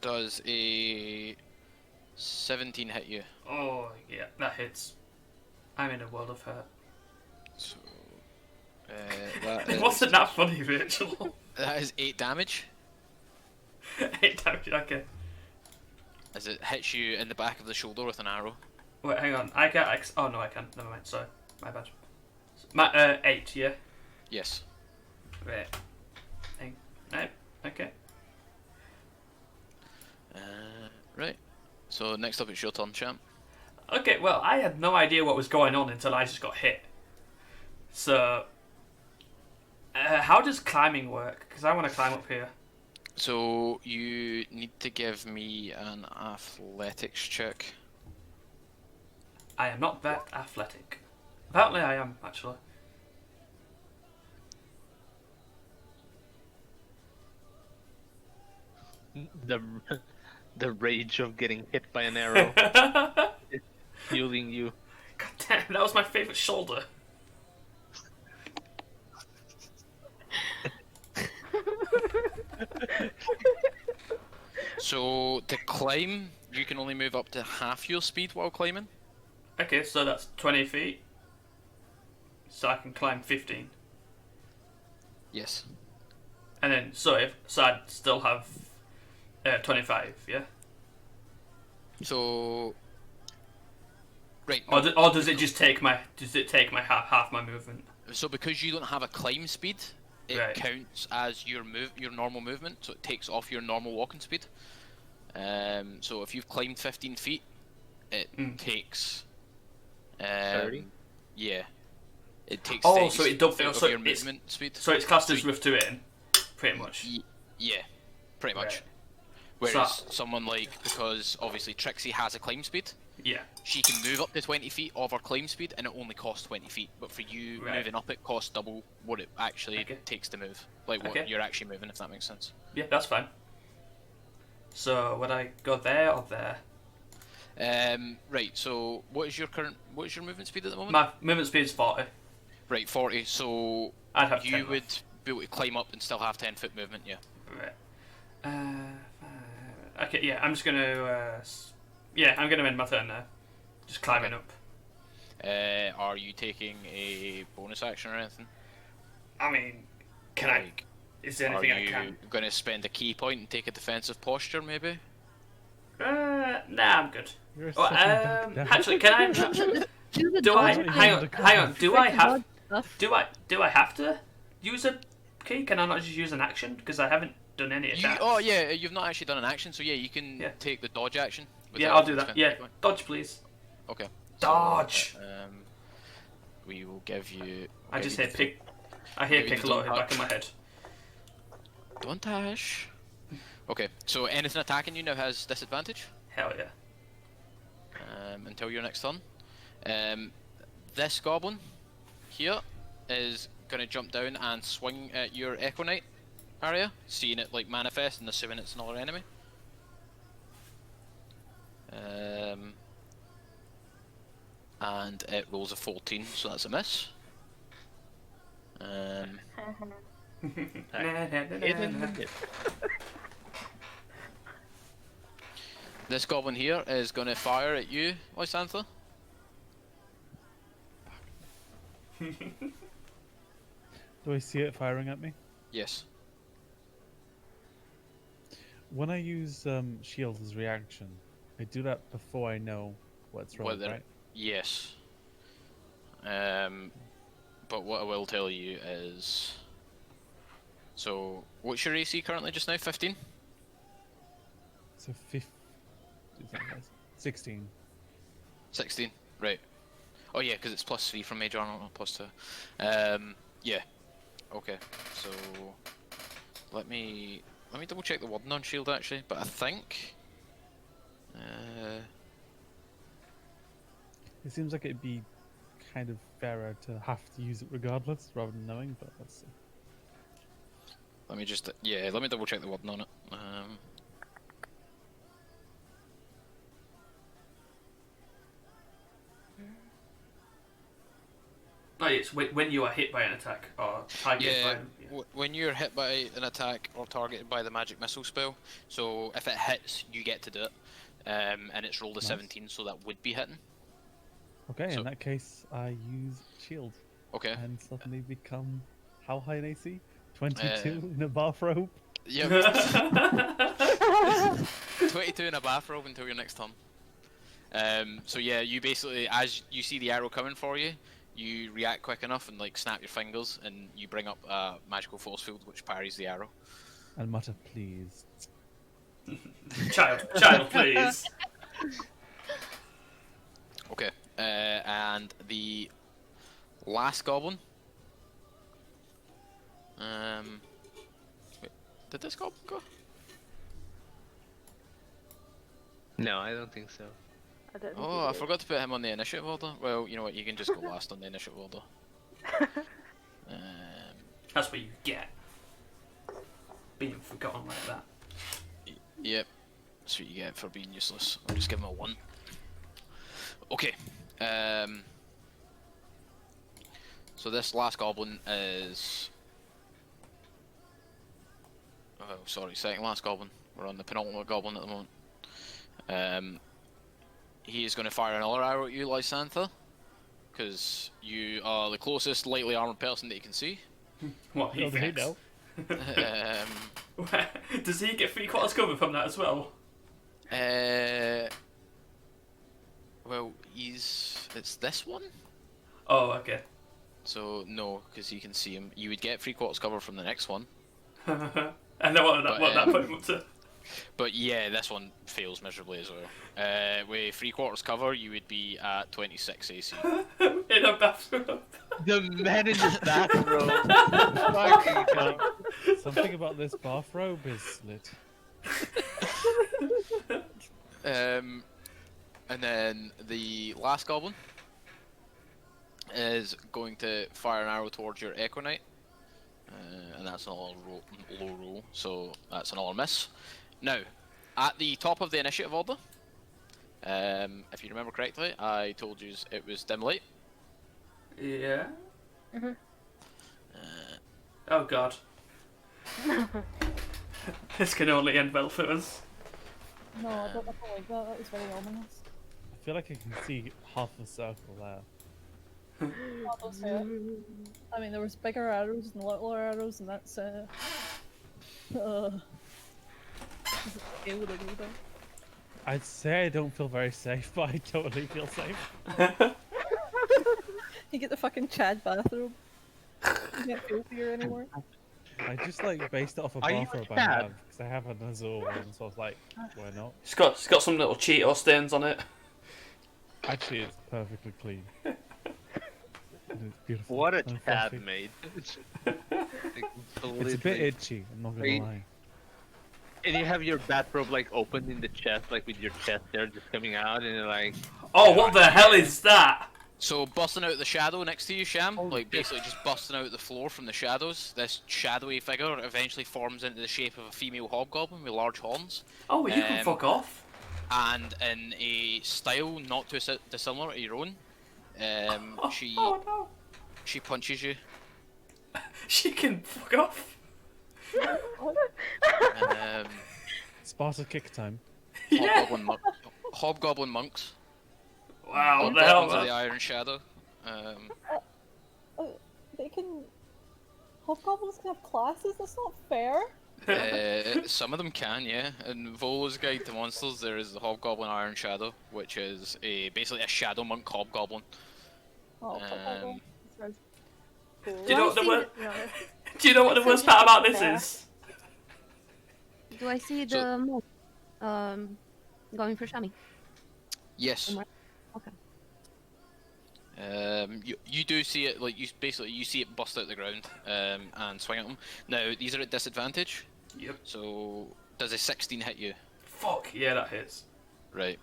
Does a 17 hit you? Oh yeah, that hits. I'm in a world of hurt. So, that It is, wasn't that funny, Rachel. that is 8 damage. 8 damage. Okay. As it hits you in the back of the shoulder with an arrow. Wait, hang on. I can't. Oh no, I can't. Never mind. Sorry, my bad. 8. Yeah. Yes. Right. No. Okay. Right. So next up it's your turn, champ. Okay. Well, I had no idea what was going on until I just got hit. So, how does climbing work? Because I want to climb up here. So you need to give me an athletics check. I am not that athletic. Apparently, I am actually. The rage of getting hit by an arrow is fueling you. God damn, that was my favourite shoulder. So to climb, you can only move up to half your speed while climbing. Okay, so that's 20 feet. So I can climb 15. Yes. And then so I'd still have 25, yeah. So. Right. Or, no, or does it just take my half my movement? So because you don't have a climb speed, it Right. counts as your normal movement, so it takes off your normal walking speed. So if you've climbed 15 feet, it takes 30? Yeah. It takes Oh, 30 so it out don't of so your it's movement speed. so it's classed as So with two in, pretty much. Yeah, pretty much. Right. Whereas someone like, because obviously Trixie has a climb speed, Yeah. she can move up to 20 feet of her climb speed and it only costs 20 feet. But for you, Right. moving up it costs double what it actually Okay. takes to move. Like what Okay. you're actually moving, if that makes sense. Yeah, that's fine. So would I go there or there? Right, so what is your movement speed at the moment? My movement speed is 40. Right, 40, so I'd have you 10 would left. be able to climb up and still have 10-foot movement, yeah. Right. Okay, yeah, I'm just gonna. I'm gonna end my turn now. Just climbing up. Are you taking a bonus action or anything? I mean, can Like, Is there are anything I you can? going to spend a key point and take a defensive posture, maybe? Nah, I'm good. You're a Well, second back down. actually, can I? Do the Do I? dodge Hang on, hang on. Do I freaking have? dodge stuff. Do I have to use a key? Can I not just use an action? Because I haven't done any attacks. Oh yeah, you've not actually done an action, so yeah, you can Yeah. take the dodge action. Yeah, without I'll do that. spending a Yeah, key point. dodge, please. Okay. Dodge. So, we will give you. I give just you hear the- I hear give you the Piccolo don't back in touch. my head. Don't dash. Okay, so anything attacking you now has disadvantage Hell yeah. until your next turn. This goblin here is gonna jump down and swing at your Echo Knight area, seeing it like manifest and assuming it's another enemy. And it rolls a 14, so that's a miss. This goblin here is going to fire at you, Lysantha. Do I see it firing at me? Yes. When I use shield as reaction, I do that before I know what's wrong, Whether- right? Yes. But what I will tell you is... So, what's your AC currently just now? 15? So 16. 16? Right. Oh yeah, because it's plus 3 from Major Armor, not plus 2. Yeah. Okay, so... Let me double check the wording on shield actually, but I think... It seems like it'd be kind of fairer to have to use it regardless, rather than knowing, but let's see. Let me just... Yeah, let me double check the wording on it. No, it's when you are hit by an attack or targeted by Yeah, an, when you're hit by an attack or targeted by the magic missile spell, so if it hits, you get to do it, and it's rolled a Nice. 17, so that would be hitting. Okay, So- in that case, I use shield Okay. and suddenly become how high an AC? 22 in a bathrobe. Yep. 22 in a bathrobe until your next turn. So yeah, you basically, as you see the arrow coming for you, you react quick enough and like snap your fingers, and you bring up a magical force field which parries the arrow. And mutter, please. child, please. Okay. And the last goblin. Wait, did this goblin go? No, I don't think so. I don't think Oh, he I did. forgot to put him on the initiative order. Well, you know what? You can just go last on the initiative order. That's what you get. Being forgotten like that. Yep. That's what you get for being useless. I'll just give him a 1. Okay. So this last goblin is... Oh, sorry, second last goblin. We're on the penultimate goblin at the moment. He is going to fire another arrow at you, Lysantha, because you are the closest lightly armored person that you can see. What, he Oh, they thinks? know. Does he get 3/4 cover from that as well? Well, it's this one. Oh, okay. So no, because you can see him. You would get 3/4 cover from the next one. And then what that put him up to? But yeah, this one fails miserably as well. With 3/4 cover, you would be at 26 AC. In a bathroom. The man in the bathroom. Fucking hell. Something about this bathrobe is lit. And then the last goblin is going to fire an arrow towards your Echo Knight. And that's an low roll, so that's another miss. Now, at the top of the initiative order, if you remember correctly, I told you it was dim light. Yeah. Mhm. Oh god. This can only end well for us. No, I don't like that. That was very ominous. I feel like I can see half a circle there. I'll just say it. I mean, there was bigger arrows and littler arrows, and that's doesn't scale with it either. I'd say I don't feel very safe, but I totally feel safe. You get the fucking Chad bathrobe. You can't feel fear anymore. I just like based it off a Are you bathrobe I Chad? have, because I have an Azul one, so I was like, why not? It's got some little Cheeto stains on it. Actually, it's perfectly clean. And it's beautiful. What a and tab fluffy. made. It's a bit itchy, I'm not gonna Wait. lie. And you have your bathrobe like open in the chest, like with your chest there just coming out, and you're like, Oh, what the hell is that? So busting out the shadow next to you, Sham, like basically just busting out the floor from the shadows. This shadowy figure eventually forms into the shape of a female hobgoblin with large horns, Oh, well, you can fuck off. and in a style not too dissimilar to your own. She Oh no. she punches you. She can fuck off. Um, Sparta kick time. Yeah. Hobgoblin monks. Wow, what the hell, Hobgoblins of the man? Iron Shadow. They can. Hobgoblins can have classes? That's not fair. Some of them can, yeah. In Volo's Guide to Monsters, there is the Hobgoblin Iron Shadow, which is basically a Shadow Monk Hobgoblin. Oh, fuck that Um, one. Sounds cool. Do you know what the I wor- No. Do you know what the worst part about this is? Do I see So- the monk going for Shami? Yes. Okay. You do see it, like, you see it bust out the ground and swing at them. Now, these are at disadvantage, Yep. so does a 16 hit you? Fuck, yeah, that hits. Right.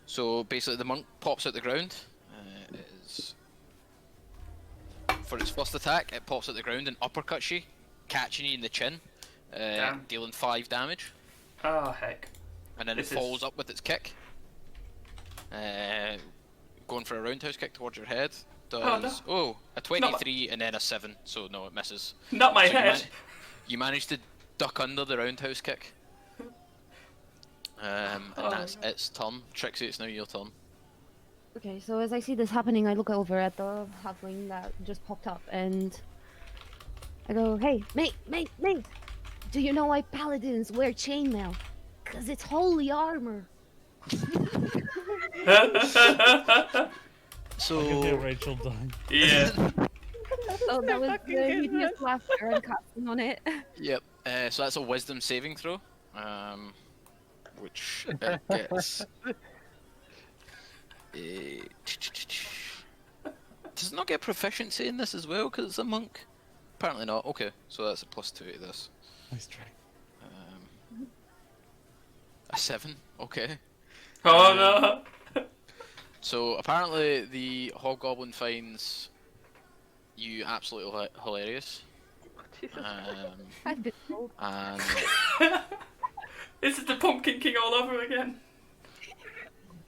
So basically, the monk pops out the ground. For its first attack, it pops out the ground and uppercuts you, catching you in the chin, Damn. dealing 5 damage. Oh, heck. And then This it is- follows up with its kick. Going for a roundhouse kick towards your head. Does a 23 and then a 7, so no, it misses. Not my So you head. You managed to duck under the roundhouse kick. And that's its turn. Trixie, it's now your turn. Okay, so as I see this happening, I look over at the halfling that just popped up and I go, "Hey, mate! Do you know why paladins wear chainmail? 'Cause it's holy armor." So I can hear Rachel dying. Yeah. So that was the hideous laughter and casting on it. Yep. So that's a wisdom saving throw. Which it gets. Does it not get proficiency in this as well because it's a monk? Apparently not. Okay, so that's a +2 to this. Nice try. A 7. Okay. Oh no. So apparently the hobgoblin finds you absolutely hilarious. Jesus. I've been told. And This is the Pumpkin King all over again.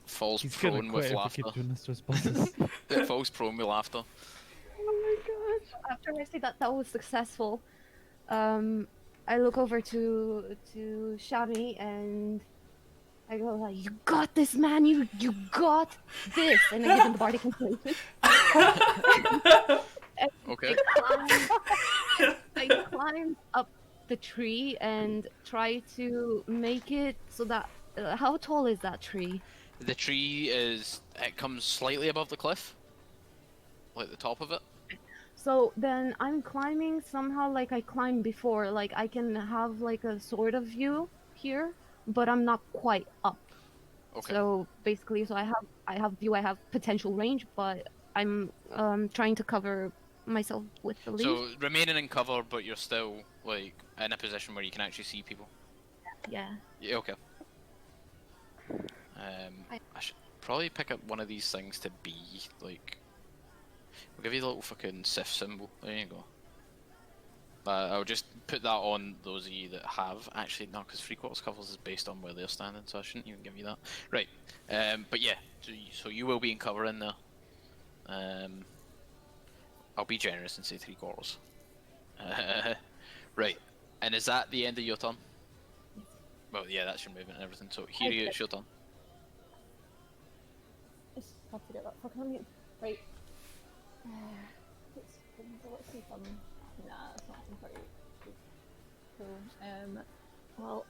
falls He's gonna prone with quit if we laughter. keep doing this to his bosses. It falls prone with laughter. Oh my gosh. After I say that was successful, I look over to Shami and I go like, "You got this, man! You got this!" And I give him the bardic inspiration. Okay. the tree and try to make it so that. How tall is that tree? The tree it comes slightly above the cliff, like the top of it. So then I'm climbing somehow like I climbed before. Like I can have like a sort of view here, but I'm not quite up. Okay. So basically, so I have view, I have potential range, but I'm trying to cover myself with the leaves. So remaining in cover, but you're still like in a position where you can actually see people. Yeah. Yeah. Okay. I should probably pick up one of these things to be like. We'll give you the little fucking Sith symbol. There you go. I'll just put that on those of you that have. Actually, no, because 3/4 covers is based on where they're standing, so I shouldn't even give you that. Right. But yeah, so you will be in cover in there. I'll be generous and say 3/4. Right. And is that the end of your turn? Well, yeah, that's your movement and everything. So here it's your turn. I just have to get that fucking on mute. Right. Let's see if I'm. Nah, that's not quite cool. Well,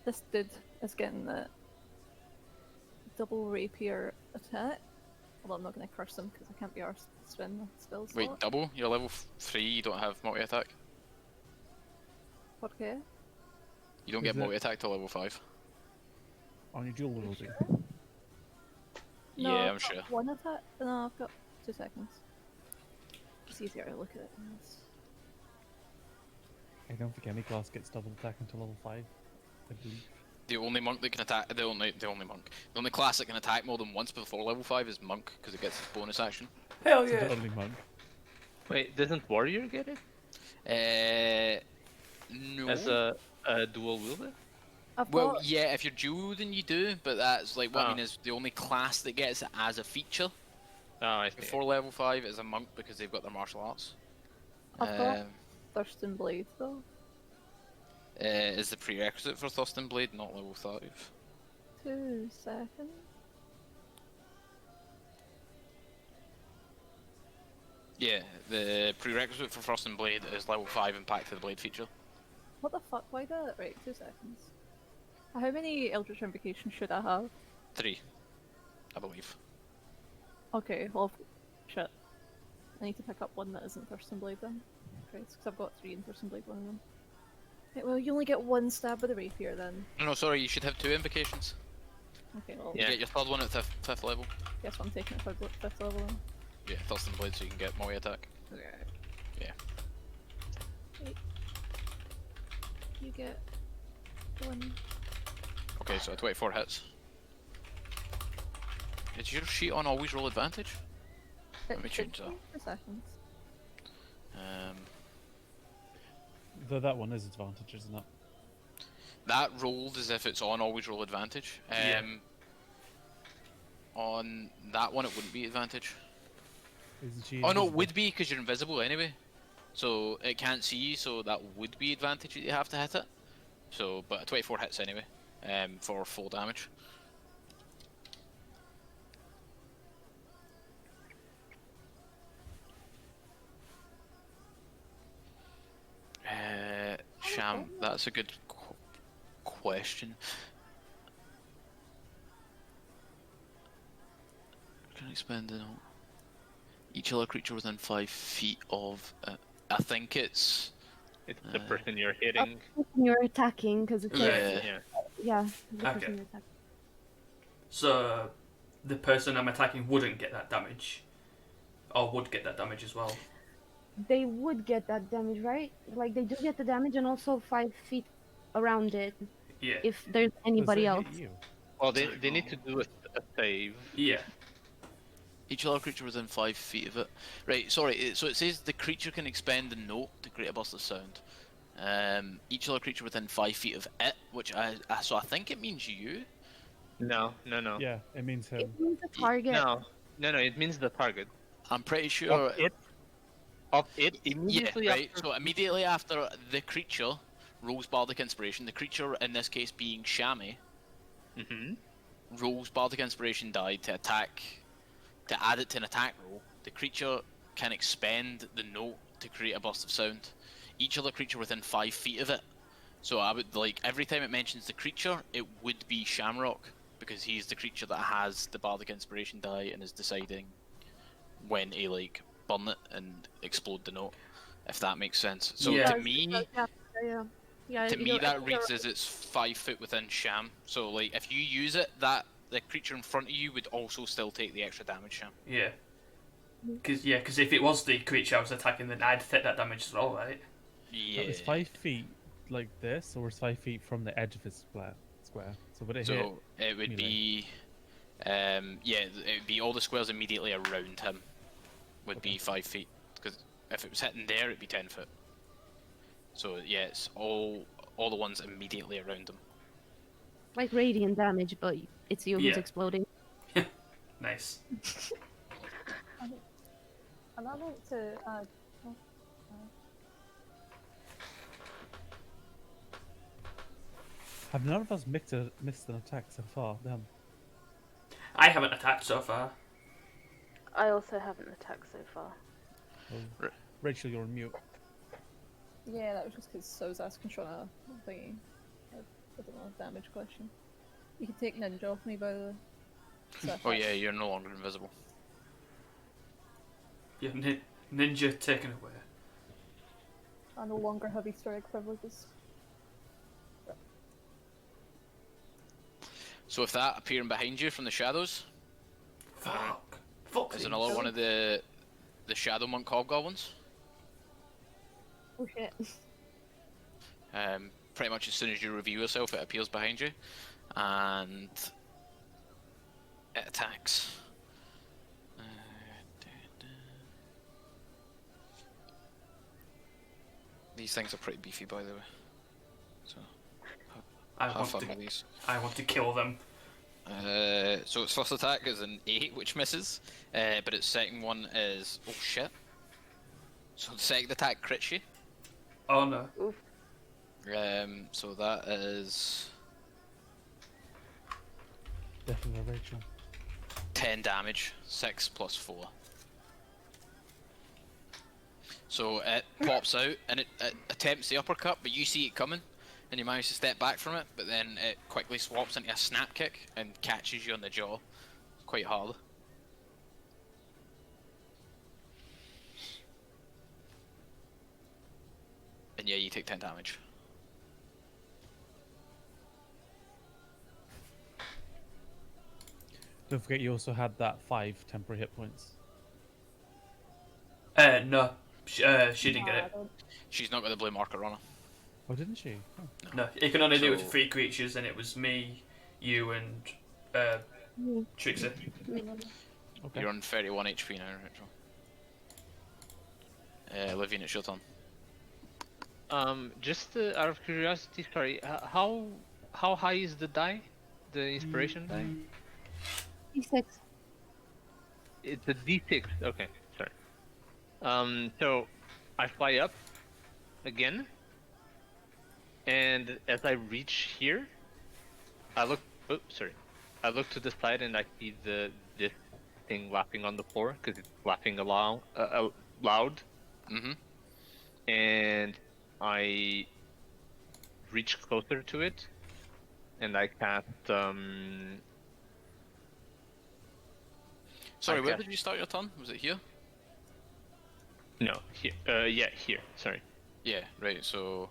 this dude is getting the double rapier attack. Although I'm not going to curse him because I can't be arsed to spend the spell slot. Wait, double? You're level 3, you don't have multi-attack? Okay. You don't Is get it- multi-attack till level 5. On your dual wielding. No, Yeah, I've I'm got sure. one attack. No, I've got 2 seconds. It's easier to look at it. than this. I don't think any class gets double attack until level 5, I believe. The only monk that can attack, the only class that can attack more than once before level 5 is monk, because it gets its bonus action. Hell So the yeah! only monk. Wait, doesn't warrior get it No. as a dual wielder? I've Well, got yeah, if you're dual, then you do, but that's like what I Oh. mean is the only class that gets it as a feature Oh, I see. before level 5 is a monk because they've got their martial arts. I've got Thurston Blade though. Is the prerequisite for Thurston Blade not level 5? 2 seconds. Yeah, the prerequisite for Thurston Blade is level 5 impact to the blade feature. What the fuck? Why that? Right, 2 seconds. How many Eldritch Invocations should I have? 3, I believe. Okay, well, shit. I need to pick up one that isn't Thurston Blade then. Okay, because I've got 3 in Thurston Blade, one of them. Right, well, you only get 1 stab with a rapier then. No, sorry, you should have 2 invocations. Okay, well, You get your third one at 5th level. guess I'm taking it for 5th level then. Yeah, Thurston Blade so you can get multi attack. Okay. Yeah. Wait. You get 1. Okay, so 24 hits. Is your sheet on always roll advantage? Let me change that. 2 seconds. Though that one is advantage, isn't it? That rolled as if it's on always roll advantage. Yeah. On that one, it wouldn't be advantage. Isn't she Oh no, it invisible? would be because you're invisible anyway. So it can't see you, so that would be advantage that you have to hit it. So, but 24 hits anyway, for full damage. Sham, that's a good question. Can I expend the note? Each other creature within 5 feet of. I think it's. It's the person you're hitting. When you're attacking, because it's like, Yeah. yeah, the Okay. person you're attacking. So the person I'm attacking wouldn't get that damage, or would get that damage as well. They would get that damage, right? Like they do get the damage, and also 5 feet around it Yeah. if there's Does anybody it else. hit you? Well, they need to do a save. Yeah. Each other creature within 5 feet of it. Right, sorry, so it says the creature can expend a note to create a burst of sound. Each other creature within 5 feet of it, which so I think it means you. No. Yeah, it means him. It means the target. No. It means the target. I'm pretty sure. Of it immediately Yeah, right. after. So immediately after the creature rolls Bardic Inspiration, the creature in this case being Shammy, rolls Bardic Inspiration die to attack, to add it to an attack roll. The creature can expend the note to create a burst of sound. each other creature within 5 feet of it. So I would like every time it mentions the creature, it would be Shamrock because he's the creature that has the bardic inspiration die and is deciding when to like burn it and explode the note, if that makes sense. So Yeah. to me, Yeah. Yeah, to me you're- that you're reads right. as it's 5 foot within Sham. So like if you use it, that the creature in front of you would also still take the extra damage, Sham. Yeah. Because if it was the creature I was attacking, then I'd take that damage as well, right? Yeah. No, it's 5 feet like this, or it's 5 feet from the edge of his square. So would it hit? So it would be, yeah, it would be all the squares immediately around him would be 5 feet. Because if it was hitting there, it'd be 10 foot. So yeah, it's all the ones immediately around him. Like radiant damage, but it's you Yeah. who's exploding. Nice. And I meant to add. Oh, Have none of us missed an attack so far? Damn. I haven't attacked so far. I also haven't attacked so far. Oh. Rachel, you're on mute. yeah, that was just because I was asking Sean a thingy. I don't know, damage question. You can take ninja off me, by the way. So Oh yeah, you're no longer invisible. Yeah, ninja taken away. I no longer have Easter egg privileges. So if that appearing behind you from the shadows Fuck. is another one of the Shadow Monk Hobgoblins. Oh shit. Pretty much as soon as you reveal yourself, it appears behind you, and it attacks. These things are pretty beefy, by the way. So have fun with these. I want to kill them. So its first attack is an 8, which misses, but its second one is oh shit. So the second attack crits you. Oh no. Oof. So that is Definitely Rachel. 10 damage, 6 plus 4. So it pops out and it attempts the uppercut, but you see it coming, and you manage to step back from it, but then it quickly swaps into a snap kick and catches you on the jaw. It's quite hard. And yeah, you take 10 damage. Don't forget you also had that 5 temporary hit points. No. She didn't get I it. don't. She's not got the blue marker on her. Oh, didn't she? Oh. No, you can only do it to So- 3 creatures, and it was me, you, and Trixie. Okay. You're on 31 HP now, Rachel. Leveen, it's your turn. Just out of curiosity, sorry, how high is the die? The inspiration die? D6. It's a D6. Okay, sorry. So I fly up again, and as I reach here, I look. Oh, sorry. I look to the side and I see this thing laughing on the floor because it's laughing loud. Mm-hmm. And I reach closer to it, and I cast Sorry, where Okay. did you start your turn? Was it here? no, here. Yeah, here. Sorry. Yeah, right. So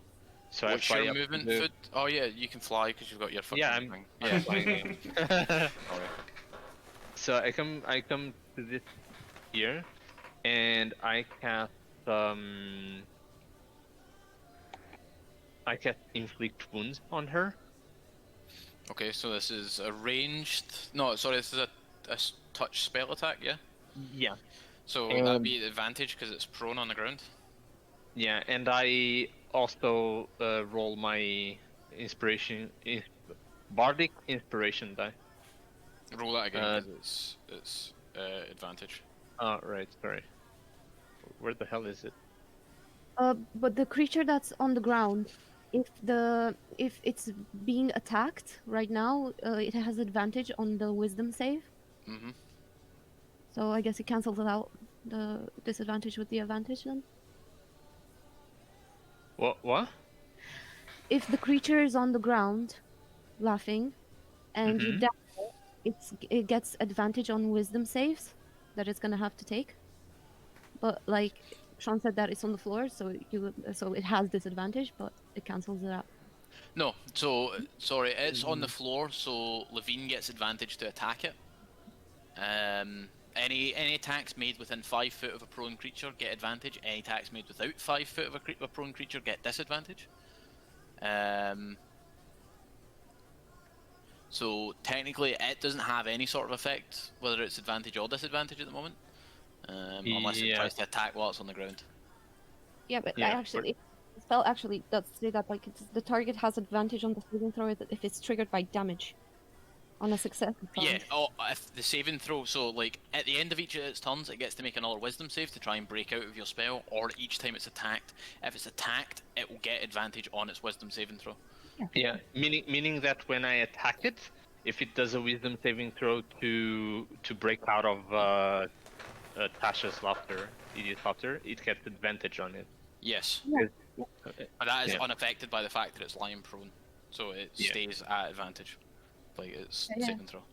So I what's fly your up to movement? the- Foot? Oh yeah, you can fly because you've got your fucking Yeah, I'm thing. flying. Alright. So I come to this here, and I cast inflict wounds on her. Okay, so this is a ranged. No, sorry, this is a touch spell attack. Yeah. Yeah. So that'd be advantage because it's prone on the ground. Yeah, and I also roll my bardic inspiration die. Roll that again because it's advantage. Oh, right, sorry. Where the hell is it? But the creature that's on the ground, if it's being attacked right now, it has advantage on the wisdom save. Mm-hmm. So I guess it cancels out the disadvantage with the advantage then. What? If the creature is on the ground, laughing, and you Mhm. dab it, it gets advantage on wisdom saves that it's gonna have to take. But like Sean said, that it's on the floor, so it has disadvantage, but it cancels it out. No, so sorry, it's on the floor, so Leveen gets advantage to attack it. Any attacks made within 5 foot of a prone creature get advantage. Any attacks made without 5 foot of a prone creature get disadvantage. So technically, it doesn't have any sort of effect, whether it's advantage or disadvantage at the moment, unless it Yeah. tries to attack while it's on the ground. Yeah, but Yeah, actually, the spell actually does say that like the target has advantage on the saving throw if it's triggered by damage on a success. Yeah, if the saving throw, so like at the end of each of its turns, it gets to make another wisdom save to try and break out of your spell, or each time it's attacked. If it's attacked, it will get advantage on its wisdom saving throw. Yeah, meaning that when I attack it, if it does a wisdom saving throw to break out of Tasha's laughter, idiot laughter, it gets advantage on it. Yes, Yeah. but that is Yeah. unaffected by the fact that it's lying prone, so it Yeah. stays at advantage, like it's Yeah. saving throw.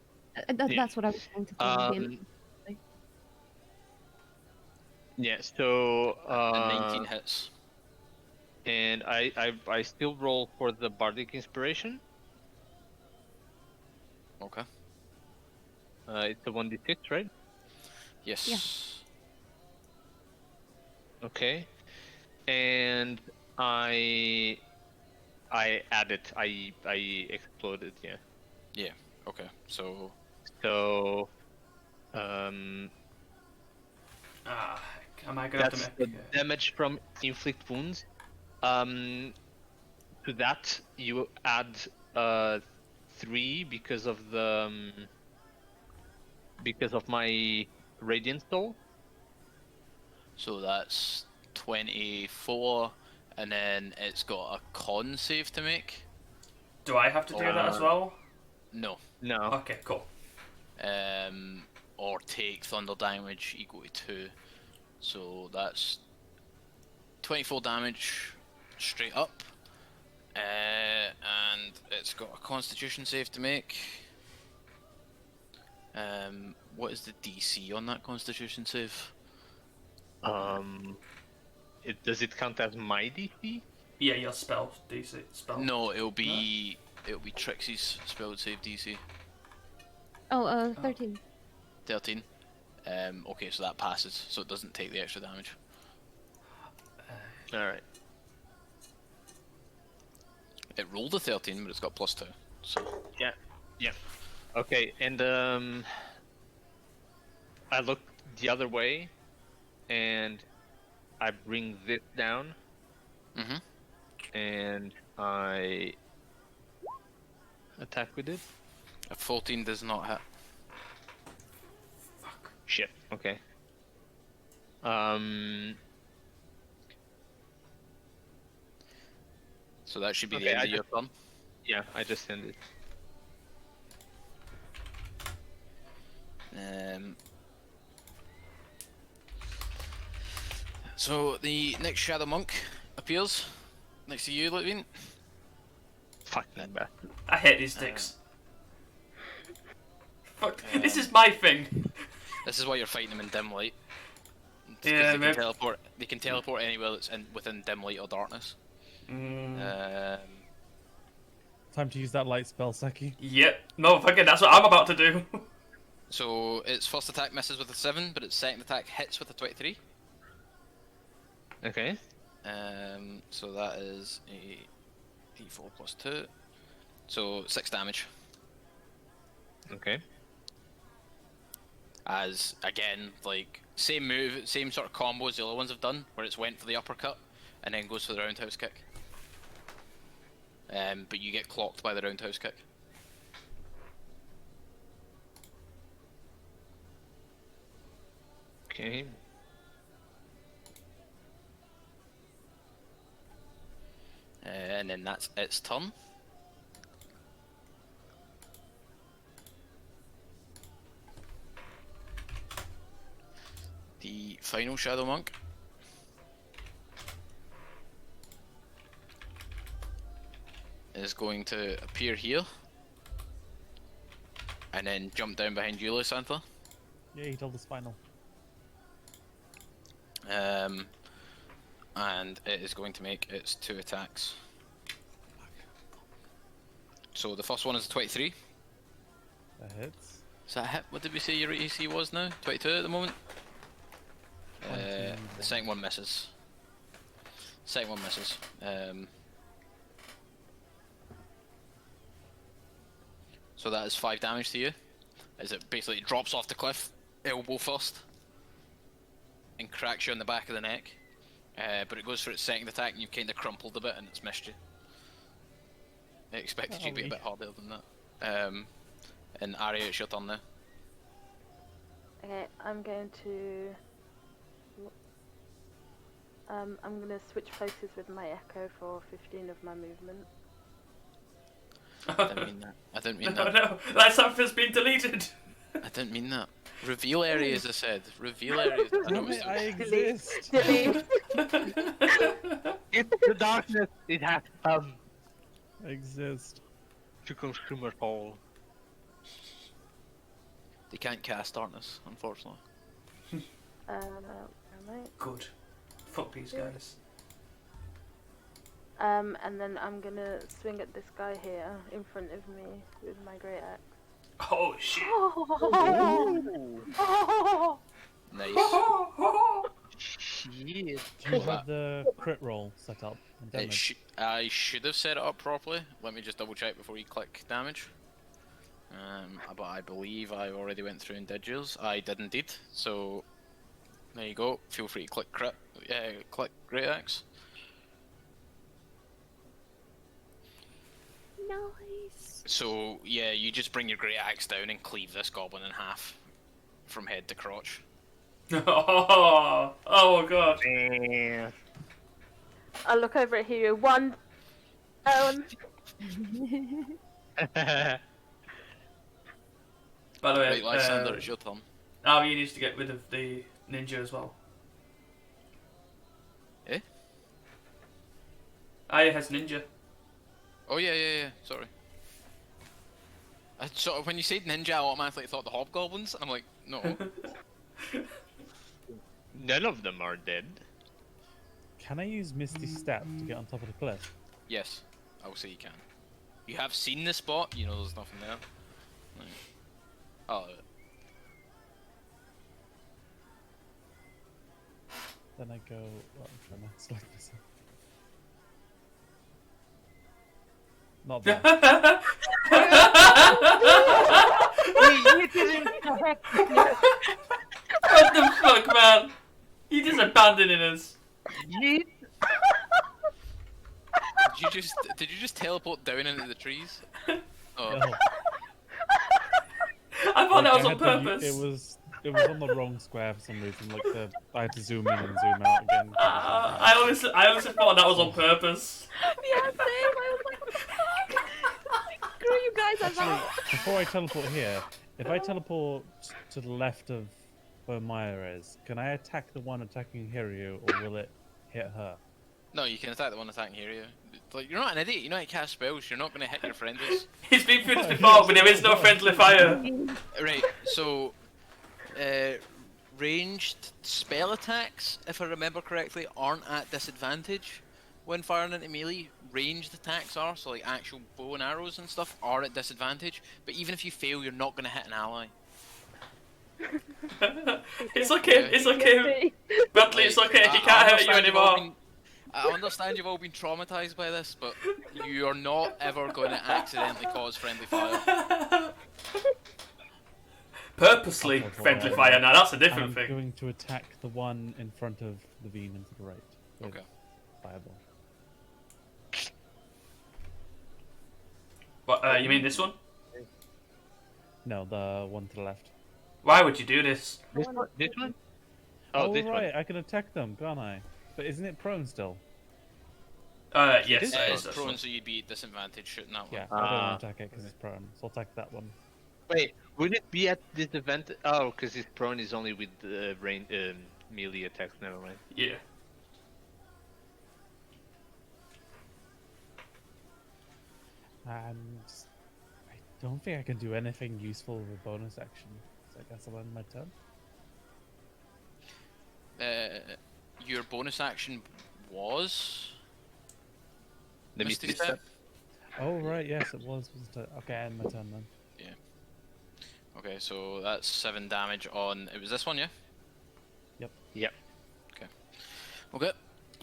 That's what I was trying to tell you. Yeah. So And 19 hits. and I still roll for the bardic inspiration. Okay. It's a 1d6, right? Yes. Okay. And I add it. I exploded. Yeah. Yeah. Okay. So So Ah, heck. Am I gonna have that's to the make? damage from inflict wounds. To that you add 3 because of the because of my radiant soul. So that's 24, and then it's got a con save to make. Do I have to do that as well? No. No. Okay, cool. Or take thunder damage equal to 2. So that's 24 damage straight up. And it's got a constitution save to make. What is the DC on that constitution save? Does it count as my DC? Yeah, your spell DC spell. No, it'll be Trixie's spell save DC. Oh, 13. 13. Okay, so that passes, so it doesn't take the extra damage. All right. It rolled a 13, but it's got +2. So Yeah. Yeah. Okay, and I look the other way, and I bring this down, and I attack with it. a 14 does not hit. Fuck. Shit. Okay. So that should be Okay, the end I of your turn. Yeah, I just ended. So the next Shadow Monk appears next to you, Leveen. Fucking bastard. I hate these dicks. Fuck. This is my thing. This is why you're fighting them in dim light. It's 'cause Yeah, they maybe- can teleport. They can teleport anywhere that's within dim light or darkness. Time to use that light spell, Seki. Yep. No, fucking. That's what I'm about to do. So its first attack misses with a 7, but its second attack hits with a 23. Okay. So that is a d4 plus 2. So 6 damage. Okay. As again, like same move, same sort of combo as the other ones have done, where it's went for the uppercut and then goes for the roundhouse kick. But you get clocked by the roundhouse kick. Okay. And then that's its turn. The final Shadow Monk. is going to appear here. And then jump down behind you, Lysantha. Yeah, he told us final. And it is going to make its 2 attacks. So the first one is 23. That hits. Is that a hit? What did we say your AC was now? 22 at the moment? The second one misses. Second one misses. So that is 5 damage to you. As it basically drops off the cliff, elbow first, and cracks you on the back of the neck. But it goes for its second attack and you've kind of crumpled a bit and it's missed you. I expected you to be a bit harder than that. And Arya, it's your turn now. Okay, I'm going to switch places with my echo for 15 of my movement. I didn't mean that. I didn't mean that. No, that something's been deleted. I didn't mean that. Reveal areas, I said. Reveal areas. I know it's I exist. Delete. It's the darkness. It has come I exist. to consume us all. They can't cast darkness, unfortunately. Am I? Good. Fuck these guys. And then I'm gonna swing at this guy here in front of me with my great axe. Oh shit. Nice. Shit. Do you have the crit roll set up? And damage? I should have set it up properly. Let me just double check before you click damage. But I believe I already went through and did yours. I did indeed. So there you go. Feel free to click crit. Click great axe. Nice. So yeah, you just bring your great axe down and cleave this goblin in half, from head to crotch. Oh god. Yeah. I look over at Hero. 1 down. By the way, Right, Lysander, it's your turn. Arya needs to get rid of the ninja as well. Eh? Arya has ninja. Oh yeah. Sorry. I sort of, when you said ninja, I automatically thought the hobgoblins. I'm like, no. None of them are dead. Can I use Misty Step to get on top of the cliff? Yes, I will say you can. You have seen the spot. You know there's nothing there. Right. Oh. Then I go. Well, I'm trying to select myself. Not bad. What the fuck, man? You just abandoning us. Did you just teleport down into the trees? Oh. No. I thought that was I on had to purpose. it was on the wrong square for some reason. Like I had to zoom in and zoom out again. I honestly thought that was on purpose. Yeah, same. I was like, what the fuck? Screw you guys, I'm Actually, out. before I teleport here, if I teleport to the left of where Maya is, can I attack the one attacking Hiryu, or will it hit her? No, you can attack the one attacking here. Like, you're not an idiot. You know how to cast spells. You're not going to hit your friendlies. He's been through this before, but there is no friendly fire. Right. So, ranged spell attacks, if I remember correctly, aren't at disadvantage when firing into melee. Ranged attacks are, so like actual bow and arrows and stuff, are at disadvantage. But even if you fail, you're not going to hit an ally. It's okay. It's okay. Bradley, it's okay. He can't hurt you anymore. I understand you've all been traumatized by this, but you are not ever going to accidentally cause friendly fire. Purposely friendly fire. Now that's a different I'm thing. going to attack the one in front of Leveen and to the right. With Okay. Fireball. What? You mean this one? No, the one to the left. Why would you do this? This one? This one? Oh, this right, I can attack them, can't I? But isn't it prone still? Yes. It's that's prone, one. so you'd be at disadvantage shooting that one. Yeah, I don't want to attack it because it's prone, so I'll attack that one. Wait, would it be at disadvantage? Oh, because his prone is only with melee attacks. Never mind. Yeah. And I don't think I can do anything useful with a bonus action. So I guess I'll end my turn. Your bonus action was The Misty Misty Step. Oh, right, yes, it was. Wasn't it? Okay, I end my turn then. Okay, so that's 7 damage on. It was this one, yeah. Yep. Okay.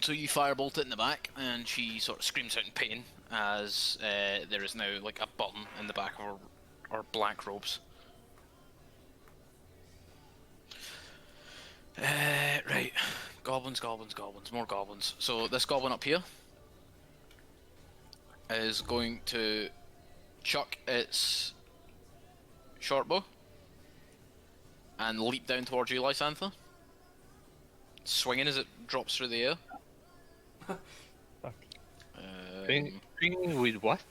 So you firebolt it in the back, and she sort of screams out in pain as there is now like a button in the back of her black robes. Right. Goblins, more goblins. So this goblin up here is going to chuck its short bow and leap down towards you, Lysantha. Swinging as it drops through the air. Fuck. Swinging with what?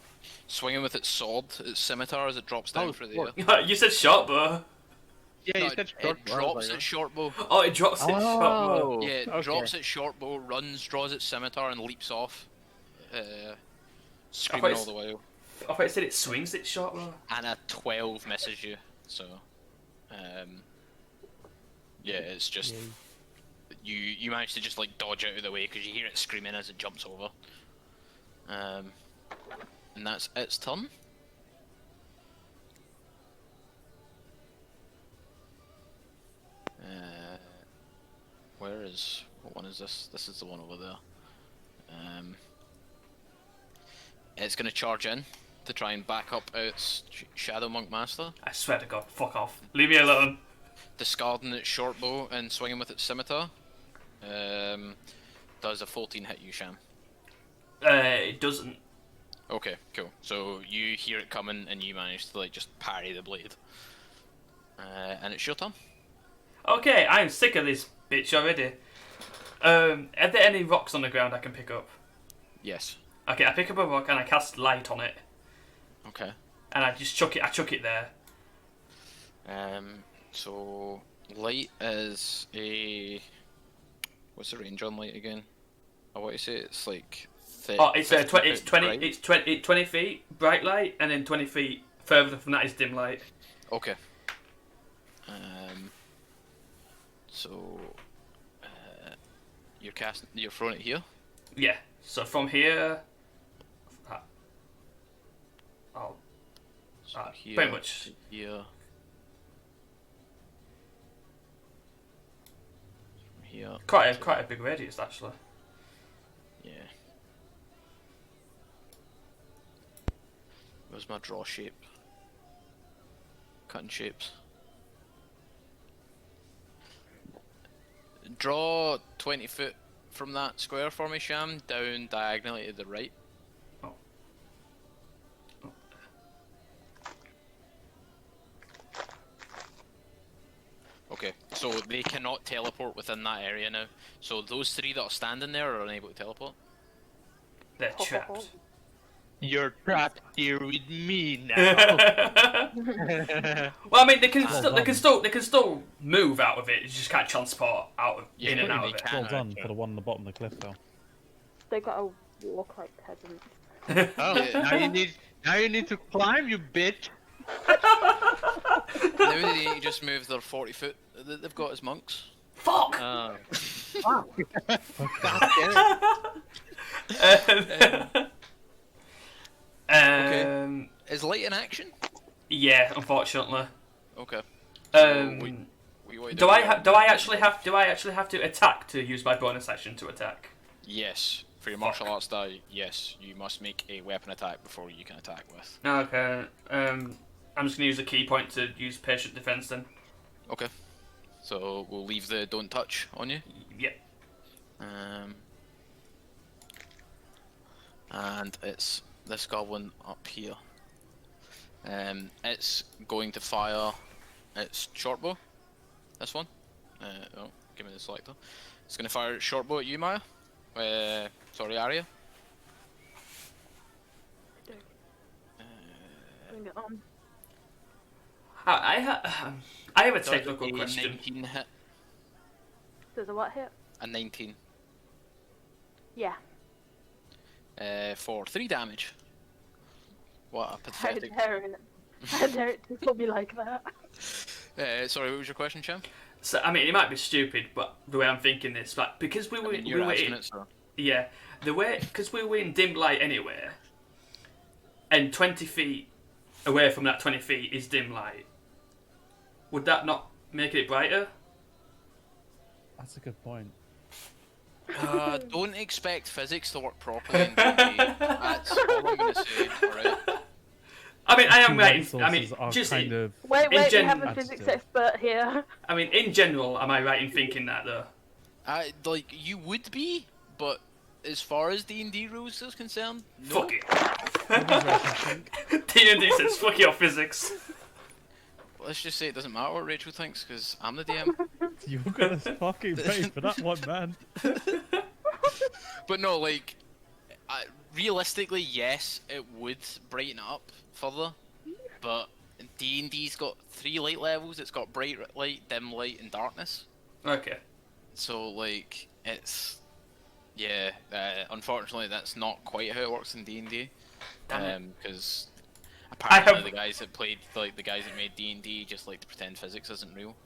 Swinging with its sword, its scimitar, as it drops down through the air. sword. You said short bow. Yeah, No, you said it short. drops its short bow. Oh, it drops its short bow. Yeah, it drops its short bow, runs, draws its scimitar, and leaps off. Screaming all the while. I thought it said it swings its short bow. And a 12 misses you, so... yeah, it's just... Yay. You manage to just like dodge out of the way because you hear it screaming as it jumps over. And that's its turn. What one is this? This is the one over there. It's going to charge in to try and back up its Shadow Monk Master, I swear to God, fuck off. Leave me alone. discarding its short bow and swinging with its scimitar. Does a 14 hit you, Sham? It doesn't. Okay, cool. So you hear it coming and you manage to like just parry the blade. And it's your turn. Okay, I'm sick of this bitch already. Are there any rocks on the ground I can pick up? Yes. Okay, I pick up a rock and I cast light on it, Okay. and I just chuck it. I chuck it there. So light is a... What's the range on light again? I want to say it's like... Oh, it's 50 20. It's foot 20. bright. It's 20 feet bright light, and then 20 feet further from that is dim light. Okay. So... You're throwing it here? Yeah. So from here, oh, So here, pretty much. to here. From here. Quite to- a big radius actually. Yeah. Where's my draw shape? Cutting shapes. Draw 20 foot from that square for me, Sham, down diagonally to the right. Oh. Oh. Okay, so they cannot teleport within that area now. So those 3 that are standing there are unable to teleport. They're trapped. You're trapped here with me now. Well, I mean, they can Well still move out of it. You just can't transport out of Yeah, in and out they of it. can. Well done for the one on the bottom of the cliff, though. They gotta walk like peasants. Oh, now you need to climb, you bitch. Now they need to just move their 40 foot that they've got as monks. Fuck. God Um, Is light in action? Yeah, unfortunately. Okay. We Do I actually have to attack to use my bonus action to attack? Yes. For your martial arts die, yes, you must make a weapon attack before you can attack with. Okay. I'm just gonna use a key point to use patient defense then. Okay. So we'll leave the don't touch on you. Yeah. And it's this goblin up here. It's going to fire its short bow. This one. Oh, give me the selector. It's going to fire its short bow at you, Maya. Sorry, Arya. Bring it on. I have a Does technical a question. 19 hit. Does a what hit? A 19. Yeah. For 3 damage. What a How pathetic. dare it? How dare it tickle me like that? Sorry, what was your question, Cham? So I mean, it might be stupid, but the way I'm thinking this, like, because we I were mean, we you're were asking in, it, so. yeah, the way because we were in dim light anyway, and 20 feet away from that 20 feet is dim light. Would that not make it brighter? That's a good point. Don't expect physics to work properly in D&D. That's all I'm gonna say, alright? I mean, I am Two writing. light I mean, sources are just kind of. Wait, we gen- have a physics expert here. I mean, in general, am I right in thinking that though? Like, you would be, but as far as D&D rules is concerned, no. Fuck it. What does Rachel think? D&D says fuck your physics. Let's just say it doesn't matter what Rachel thinks, because I'm the DM. You're gonna fucking pay for that one, man. But no, like, realistically, yes, it would brighten it up further, but D&D's got 3 light levels. It's got bright light, dim light, and darkness. Okay. So, like, it's... Yeah, unfortunately, that's not quite how it works in D&D. Because apparently the guys that played, like, the guys that made D&D just like to pretend physics isn't real.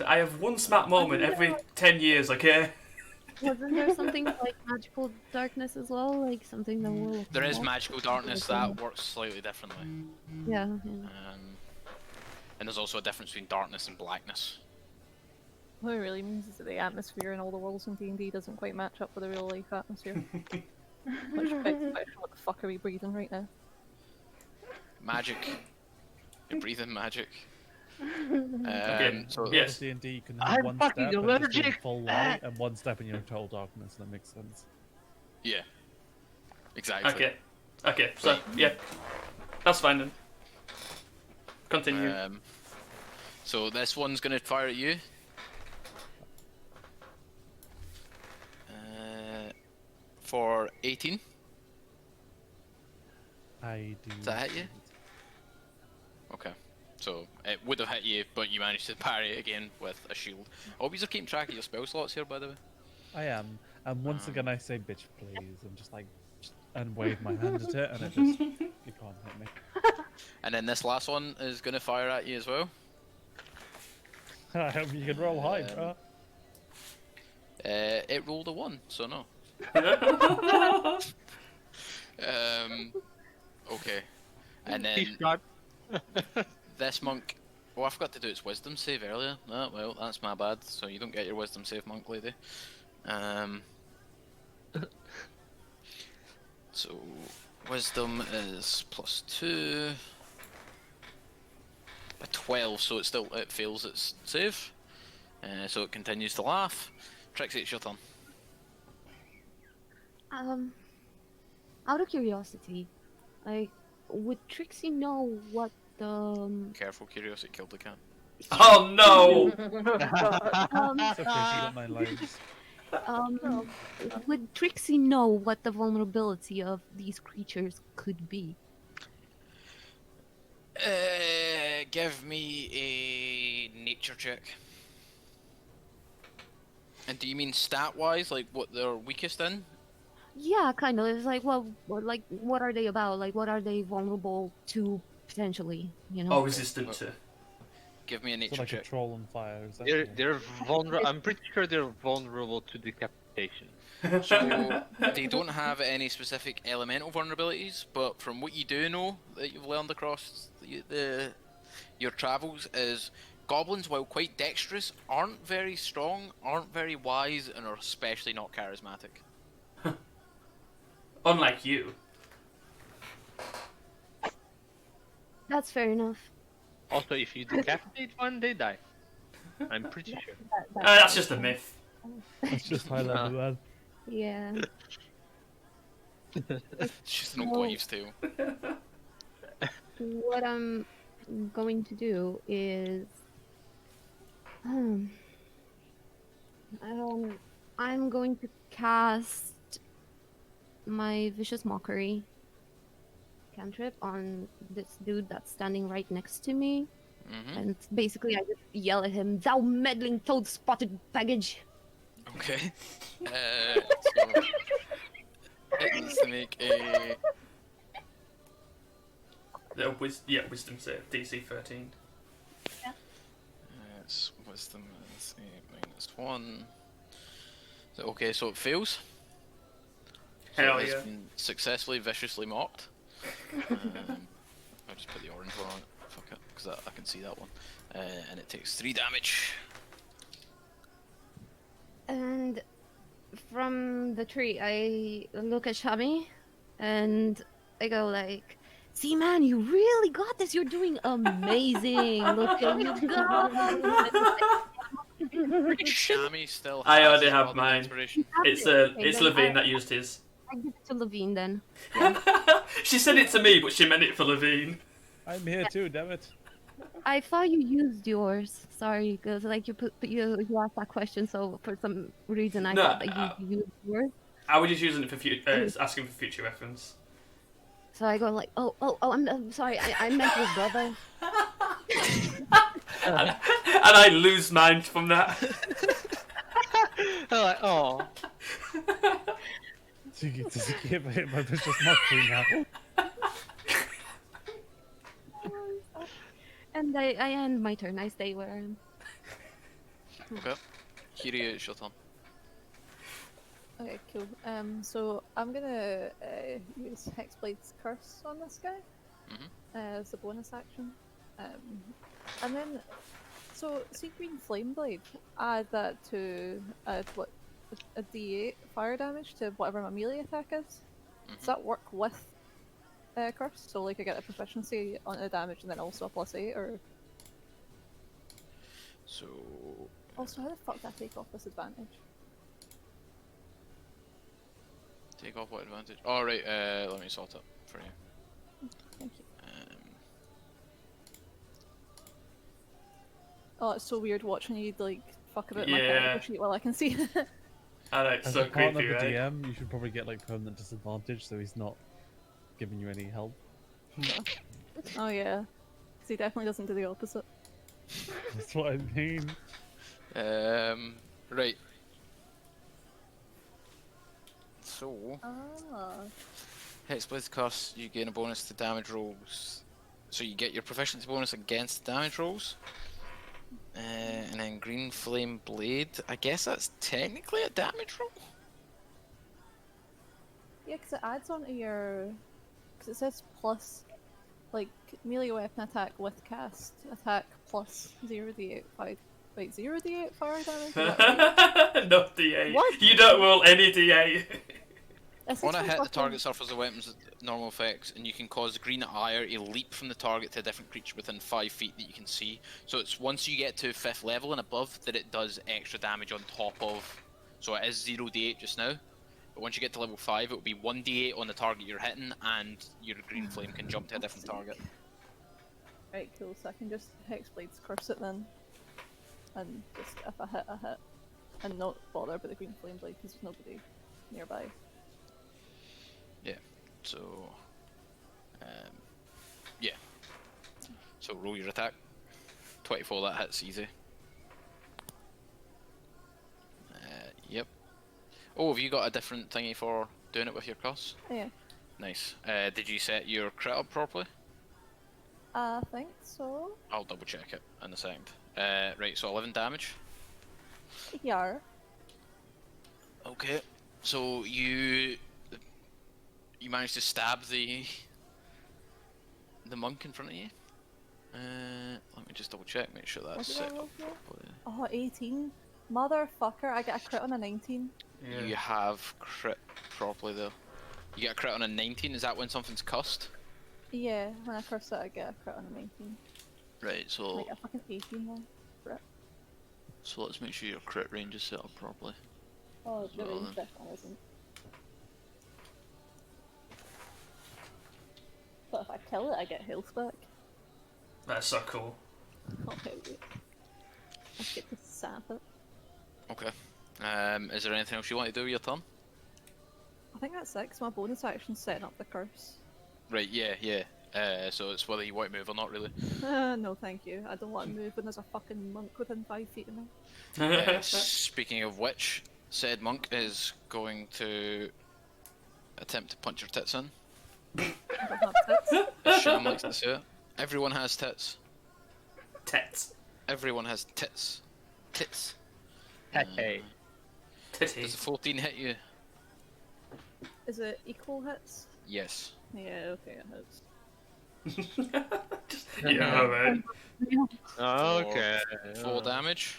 I have one smart moment every 10 years, okay? Wasn't there something like magical darkness as well? Like something that will. There is magical darkness that works slightly differently. Yeah. And there's also a difference between darkness and blackness. What it really means is that the atmosphere in all the worlds in D&D doesn't quite match up with a real life atmosphere. Which begs the question, what the fuck are we breathing right now? Magic. You're breathing magic. Okay, So yes. D&D, you can have I'm one fucking step and just be in allergic. full light, and one step in your total darkness. That makes sense. Yeah. Exactly. Okay. Okay, so, yeah. That's fine then. Continue. So this one's gonna fire at you. For 18. I do. Does that hit you? Okay. So it would have hit you, but you managed to parry it again with a shield. I hope you're keeping track of your spell slots here, by the way. I am. And once again, I say bitch, please, and just like, and wave my hand at it, and it just, you can't hit me. And then this last one is gonna fire at you as well. I hope you can roll high, bro. It rolled a 1, so no. Okay. And then this monk. Oh, I forgot to do its wisdom save earlier. Oh, well, that's my bad. So you don't get your wisdom save, monk lady. So wisdom is +2. A 12, so it fails its save. So it continues to laugh. Trixie, it's your turn. Out of curiosity, like, would Trixie know what the Careful, curiosity killed the cat. Oh no! It's okay, she got 9 lives. would Trixie know what the vulnerability of these creatures could be? Give me a nature check. And do you mean stat-wise, like what they're weakest in? Yeah, kind of. It's like, well, what are they about? Like, what are they vulnerable to potentially? You know. Oh, resistant to. Give me a nature So like a check. troll on fire. Is that They're vulnerable. I'm pretty sure they're vulnerable to decapitation. So they don't have any specific elemental vulnerabilities, but from what you do know that you've learned across your travels is goblins, while quite dexterous, aren't very strong, aren't very wise, and are especially not charismatic. Unlike you. That's fair enough. Also, if you decapitate one, they die. I'm pretty sure. That's just a myth. That's just high level, man. Yeah. It's just an old wives' tale. What I'm going to do is, I'm going to cast my Vicious Mockery cantrip on this dude that's standing right next to me. Mm-hmm. And basically I just yell at him, "Thou meddling toad-spotted baggage!" Okay. So it needs to make a Wisdom save, DC 13. It's wisdom is -1. Okay, so it fails. So Hell it has yeah. been successfully viciously mocked. I'll just put the orange one on it. Fuck it, because I can see that one. And it takes 3 damage. And from the tree, I look at Shami, and I go like, "See, man, you really got this. You're doing amazing. Look at you go." Shami still I has already his have bardic mine. inspiration. It's Okay, it's then Leveen that used his. I give it to Levine then. She said it to me, but she meant it for Leveen. I'm here too, damn it. I thought you used yours. Sorry, because like you asked that question, so for some reason I No, thought that you used yours. I was just using it for asking for future reference. So I go like, oh, I'm sorry, I meant your brother. And I lose mine from that. I'm like, oh. So you get to give it my vicious mockery now. And I end my turn. I stay where I am. Okay. Kiryu, it's your turn. Okay, cool. So I'm gonna use Hexblade's Curse on this guy as a bonus action. And then, so see Green Flame Blade, add that to a D8 fire damage to whatever my melee attack is. Does that work with Curse? So like I get a proficiency on the damage and then also a +8, or So also how the fuck do I take off this advantage? take off what advantage? Oh right, let me sort it for you. Thank you. Oh, it's so weird watching you like fuck about my character sheet while I can see it. I know, it's As so a partner creepy, of the right? DM, you should probably get like permanent disadvantage, so he's not giving you any help. Oh yeah, because he definitely doesn't do the opposite. That's what I mean. Right. So Ah. Hexblade's Curse, you gain a bonus to damage rolls. So you get your proficiency bonus against damage rolls. And then Green Flame Blade, I guess that's technically a damage roll? Yeah, because it adds on to your. Because it says plus, like, melee weapon attack with cast attack plus 0d8 5. Wait, 0d8 fire damage? Is that right? No D8. What? You don't roll any D8. On a hit, the fucking- target suffers the weapon's normal effects, and you can cause green ire a leap from the target to a different creature within 5 feet that you can see. So it's once you get to 5th level and above that it does extra damage on top of. So it is 0d8 just now, but once you get to level 5, it will be 1d8 on the target you're hitting, and your green flame can jump to a different target. Right, cool, so I can just Hexblade's Curse it then. And just, if I hit, I hit. And not bother about the Green Flame Blade because there's nobody nearby. So, yeah. So roll your attack. 24, that hits easy. Yep. Oh, have you got a different thingy for doing it with your curse? Yeah. Nice. Did you set your crit up properly? I think so. I'll double check it in a second. Right, so 11 damage. Yar. Okay. So you managed to stab the monk in front of you. Let me just double check, make sure What that's did set I roll up for? properly. Oh, 18. Motherfucker, I get a crit on a 19. Yeah. You have crit properly though. You get a crit on a 19. Is that when something's cussed? Yeah, when I curse it, I get a crit on a 19. Right. So Like a fucking 18 then. let's make sure your crit range is set up properly. Oh, the Well range then. definitely isn't. But if I kill it, I get health back. That's so cool. Oh, hell yeah. I get to sap it. Okay. Is there anything else you want to do with your turn? I think that's it, 'cause my bonus action's setting up the curse. Right. Yeah. So it's whether you want to move or not, really. No, thank you. I don't want to move when there's a fucking monk within 5 feet of me. Speaking of which, said monk is going to attempt to punch your tits in. I don't have tits. As Sham likes to say it. Everyone has tits. Tets. Everyone has tits. Tits. Hey. Titty. Does a 14 hit you? Is it equal hits? Yes. Yeah, okay, it hits. Yeah, right. Okay. 4 damage.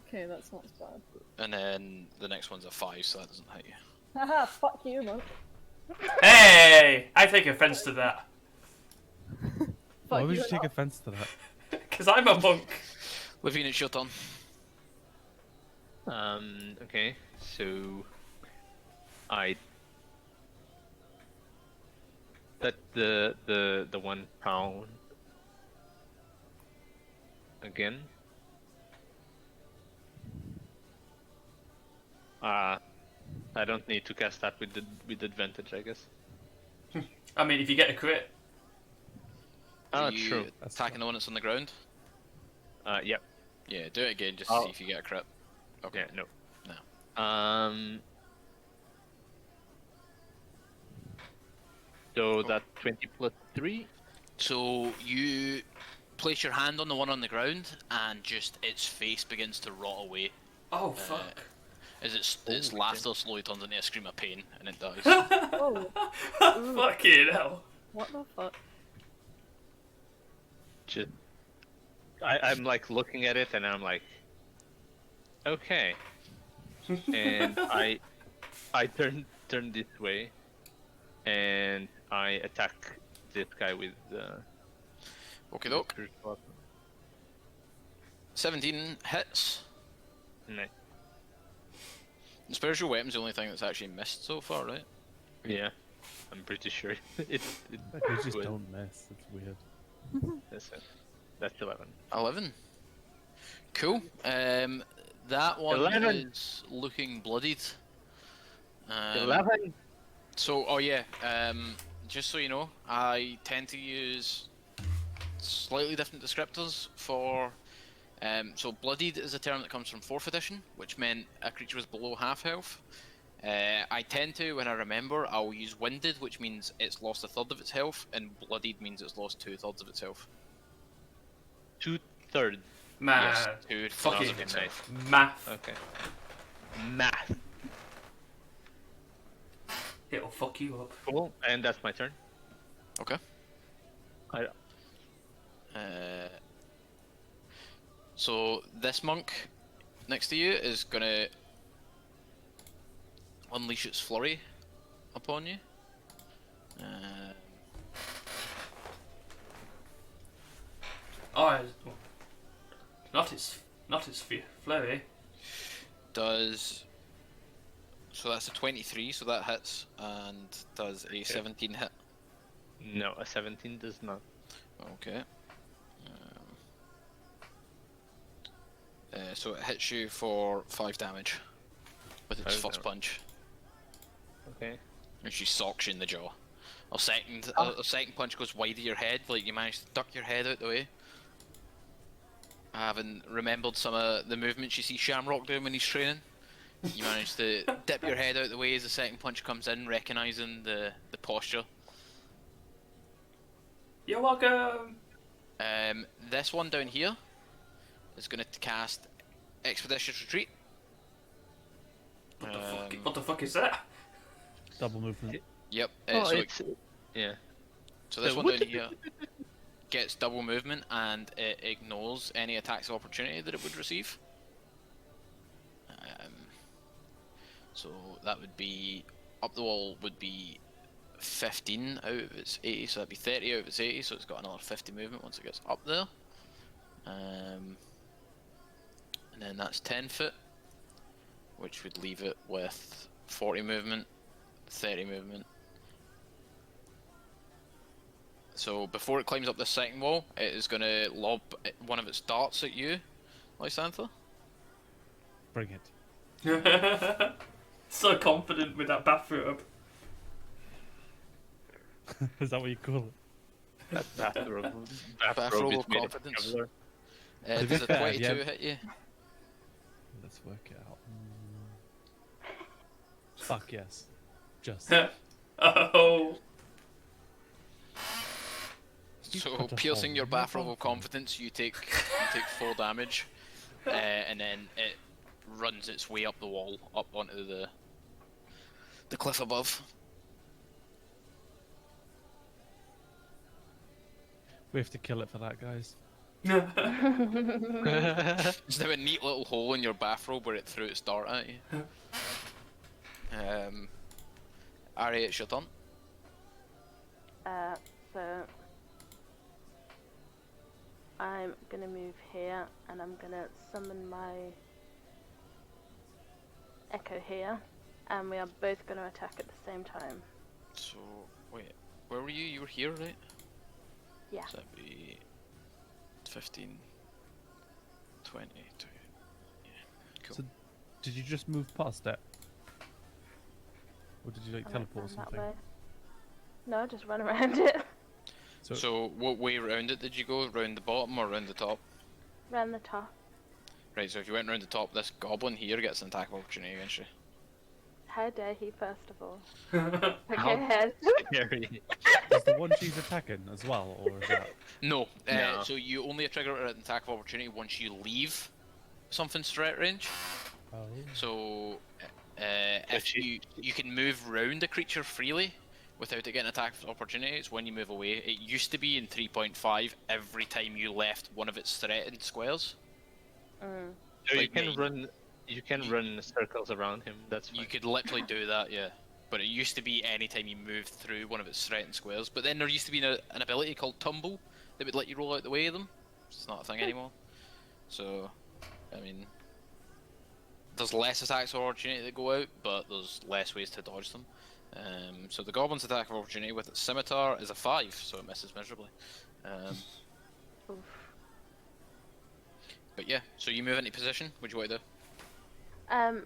Okay, that's not as bad. And then the next one's a 5, so that doesn't hit you. Haha, fuck you, man. Hey! I take offense to that. Why Fuck would you you take enough. offense to that? Because I'm a monk. Leveen, it's your turn. Okay, so I set the 1 pound again. I don't need to cast that with advantage, I guess. I mean, if you get a crit. Ah, Are you true. attacking the one that's on the ground? Yep. Yeah, do it again just to Oh. see if you get a crit. Okay. Yeah, no. No. So that's 20 plus 3. So you place your hand on the one on the ground, and just its face begins to rot away. Oh, fuck. As its Oh, laughter slowly turns into a scream of pain, and it dies. Oh, Fucking hell. what the fuck? Just, I'm like looking at it and I'm like, okay. And I turn this way, and I attack this guy with Okay, doke. crucial weapon. 17 hits. Nice. Spiritual weapon's the only thing that's actually missed so far, right? Yeah, I'm pretty sure it They just would. don't miss. It's weird. That's it. That's 11. 11. Cool. That one 11. is looking bloodied. 11. So, oh yeah, just so you know, I tend to use slightly different descriptors for. So, bloodied is a term that comes from 4th edition, which meant a creature was below half health. I tend to, when I remember, I'll use winded, which means it's lost 1/3 of its health, and bloodied means it's lost 2/3 of its health. 2/3. Man. Yes, 2/3 fucking of its health. Math. Okay. Math. It'll fuck you up. Cool. And that's my turn. Okay. I, So this monk next to you is gonna unleash its flurry upon you. Oh, not his flurry. Does so that's a 23, so that hits, and does a 17 hit. no, a 17 does not. Okay. So it hits you for 5 damage with its 5 first damage. punch, Okay. and she socks you in the jaw. A second punch goes wide of your head, like you managed to duck your head out the way. Having remembered some of the movements you see Shamrock doing when he's training, you manage to dip your head out the way as the second punch comes in, recognising the posture. You're welcome. This one down here is going to cast Expeditious Retreat. What the fuck is that? Double movement. Yep. Oh, so, it's yeah. so this so one what down here gets double movement, and it ignores any attacks of opportunity that it would receive. So that would be up the wall would be 15 out of its 80, so that'd be 30 out of its 80, so it's got another 50 movement once it gets up there. And then that's 10 foot, which would leave it with 40 movement, 30 movement. So before it climbs up the second wall, it is going to lob one of its darts at you, Lysantha. Bring it. So confident with that bathrobe. Is that what you call it? Bathrobe. Bathrobe is of made confidence. Kevlar. To be Does a fair, 22 yeah. hit you? Let's work it out. Fuck yes. Just. Oh. So cut a piercing hole your in my bathrobe of bathroom. confidence, you take 4 damage, and then it runs its way up the wall, up onto the cliff above. We have to kill it for that, guys. There's now a neat little hole in your bathrobe where it threw its dart at you. Ari, it's your turn. So I'm gonna move here, and I'm gonna summon my Echo here, and we are both gonna attack at the same time. So, wait, where were you? You were here, right? Yeah. So that'd be 15, 20, yeah, cool. So, did you just move past it? Or did you like I went teleport or down that something? way. No, just run around it. So what way round it did you go? Round the bottom or round the top? Round the top. Right, so if you went round the top, this goblin here gets an attack of opportunity against you. How dare he, first of all. How Okay, head. scary. Is the one she's attacking as well, or is that... No, No. so you only trigger an attack of opportunity once you leave something's threat range. Oh. So if you can move round a creature freely without it getting attack of opportunity, it's when you move away. It used to be in 3.5 every time you left one of its threatened squares. Mm. So Like me. you can run circles around him. That's fine. You could literally do that, yeah. But it used to be any time you moved through one of its threatened squares. But then there used to be an ability called Tumble that would let you roll out the way of them. It's not a thing anymore. So, I mean, there's less attacks of opportunity that go out, but there's less ways to dodge them. So the goblin's attack of opportunity with its scimitar is a 5, so it misses miserably. Oof. But yeah, so you move into position. What do you want to do?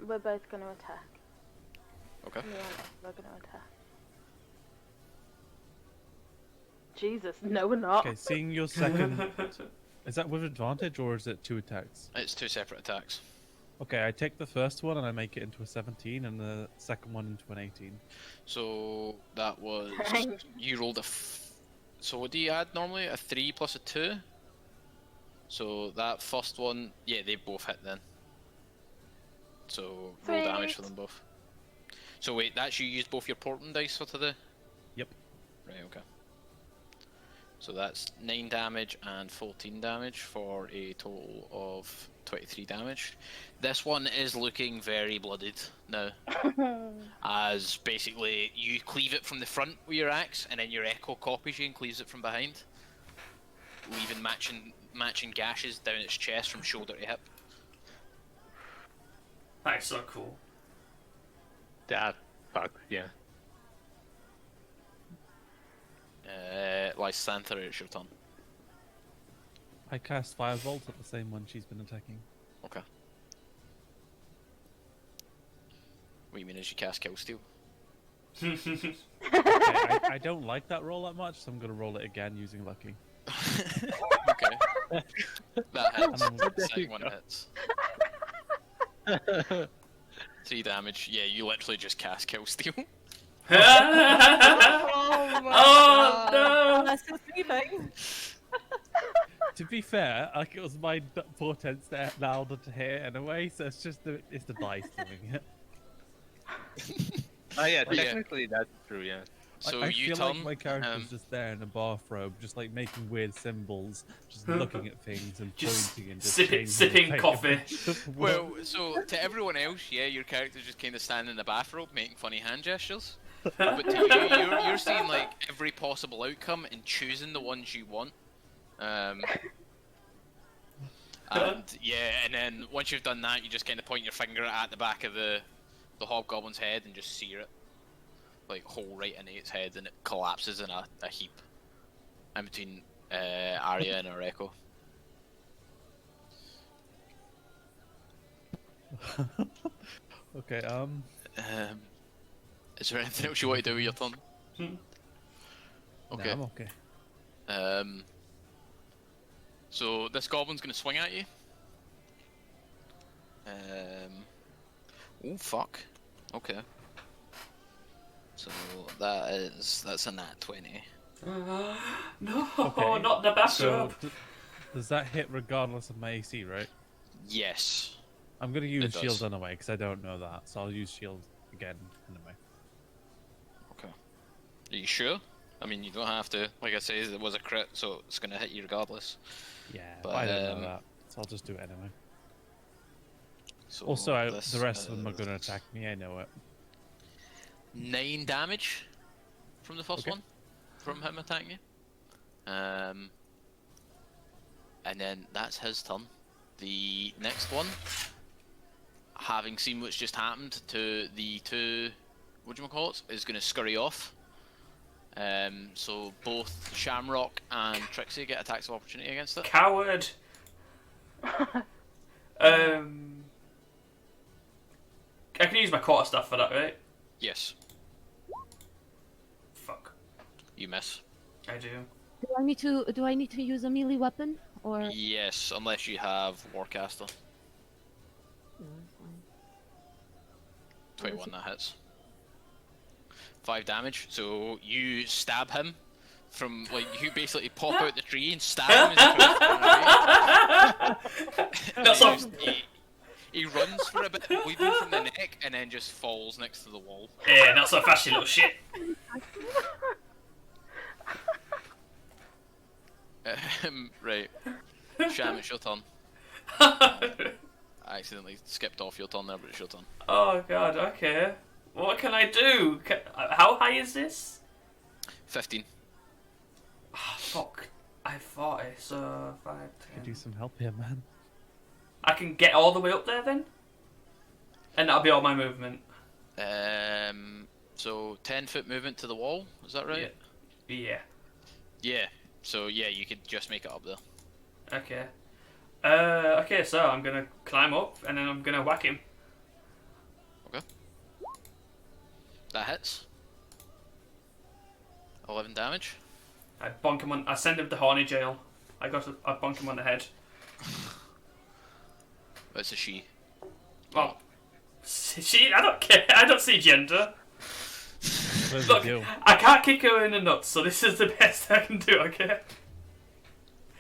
We're both gonna attack. Okay. Me and we're gonna attack. Jesus, no we're not. Okay, seeing your second... Is that with advantage, or is it 2 attacks? It's 2 separate attacks. Okay, I take the first one and I make it into a 17, and the second one into an 18. So that was you rolled so what do you add normally? A 3 plus a 2. So that first one, yeah, they both hit then. So roll damage for them both. So wait, that's you used both your portent dice for today? Yep. Right, okay. So that's 9 damage and 14 damage for a total of 23 damage. This one is looking very blooded now. As basically you cleave it from the front with your axe, and then your echo copies you and cleaves it from behind, leaving matching gashes down its chest from shoulder to hip. That is so cool. That fuck, yeah. Lysantha, it's your turn. I cast Firebolt at the same one she's been attacking. Okay. What you mean is you cast Killsteal? Okay, I don't like that roll that much, so I'm going to roll it again using Lucky. Okay. That hits. And then- The second one hits. 3 damage. Yeah, you literally just cast Killsteal. Oh no! That's the 3 thing. To be fair, like it was my portents that allowed her to hit in a way, so it's just it's the dice doing it. Oh yeah, Yeah. technically that's true. Yeah. So I you feel turn. like my character's just there in a bathrobe, just like making weird symbols, just looking at things and Just pointing and just sipping changing the coffee. Well, so to everyone else, yeah, your character's just kind of standing in the bathrobe making funny hand gestures. But to you, you're seeing like every possible outcome and choosing the ones you want. And yeah, and then once you've done that, you just kind of point your finger at the back of the hobgoblin's head and just sear it, like hole right into its head, and it collapses in a heap in between Arya and her echo. Okay, Is there anything else you want to do with your turn? no, Okay. I'm okay. So this goblin's gonna swing at you. Oh fuck. Okay. So that's a nat 20. No, Okay, not the So, backup. does that hit regardless of my AC, right? Yes. I'm gonna It use does. shield anyway because I don't know that, so I'll use shield again anyway. Okay. Are you sure? I mean, you don't have to. Like I say, it was a crit, so it's gonna hit you regardless. Yeah, But, but I don't know that, so I'll just do it anyway. So Also, this the rest of them are is gonna attack me. I know it. 9 damage from the first Okay. one, from him attacking you. And then that's his turn. The next one, having seen what's just happened to the two, whatchamacallits, is going to scurry off. So both Shamrock and Trixie get attacks of opportunity against it. Coward. I can use my quarterstaff for that, right? Yes, Fuck. you miss. I do. Do I need to use a melee weapon or? Yes, unless you have Warcaster. No, it's fine. 21, that hits. 5 damage, so you stab him from, like, you basically pop out the tree and stab him as he tries to run away. That's He all. just- he runs for a bit, bleeding from the neck, and then just falls next to the wall. Yeah, not so fast, you little shit. Right. Sham, it's your turn. I accidentally skipped off your turn there, but it's your turn. Oh god, okay. What can I do? How high is this? 15. Oh, fuck. I have 40, so 5, Could 10. use some help here, man. I can get all the way up there then? And that'll be all my movement. So 10-foot movement to the wall, is that right? Yeah. Yeah. So yeah, you could just make it up there. Okay. Okay, so I'm gonna climb up and then I'm gonna whack him. That hits. 11 damage. I bonk him on. I send him to horny jail. I bonk him on the head. It's a she. Well, she. I don't care. I don't see gender. Where's Look, the deal? I can't kick her in the nuts, so this is the best I can do. Okay.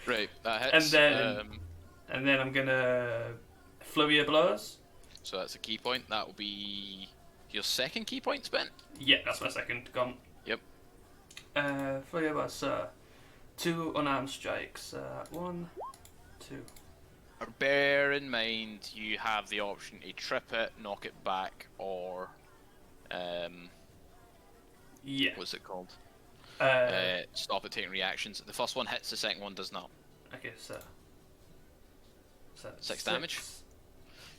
Right, that hits. And then I'm gonna flurry of blows. So that's a key point. That will be your second key point spent. Yeah, that's my second gone. Yep. Flurry of blows. So 2 unarmed strikes. 1, 2. Bear in mind, you have the option to trip it, knock it back, or Yeah. what's it called? Uh, Stop it taking reactions. The first one hits, the second one does not. Okay, so 6 damage.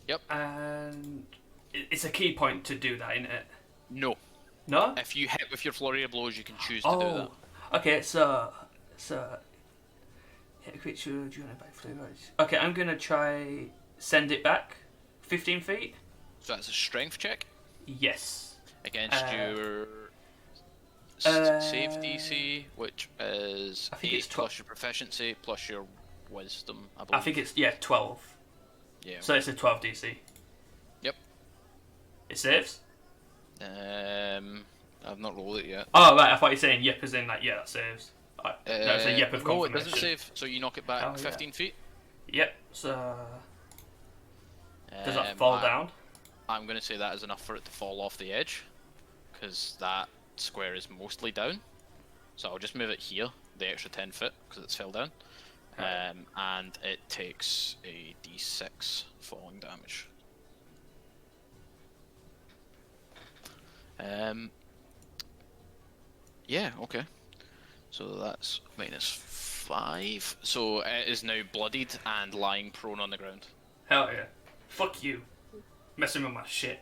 Yep. And it's a key point to do that, isn't it? No. No? If you hit with your flurry of blows, you can choose to do that. Okay, so hit a creature joined by flurry. Okay, I'm gonna try send it back 15 feet. So that's a strength check Yes. against your save DC, which is I think 8 it's plus your proficiency plus your wisdom, I believe. I think it's 12. Yeah. So it's a 12 DC. Yep. It saves. I've not rolled it yet. Oh right, I thought you were saying yep as in like that saves. No, it's a yep of No, it confirmation. doesn't save. So you knock it back Oh, yeah. 15 feet. Yep. So does that fall down? I'm going to say that is enough for it to fall off the edge, because that square is mostly down. So I'll just move it here, the extra 10 foot, because it's fell down. And it takes a d6 falling damage. Yeah, okay. So that's -5. So it is now bloodied and lying prone on the ground. Hell yeah. Fuck you. Messing with my shit.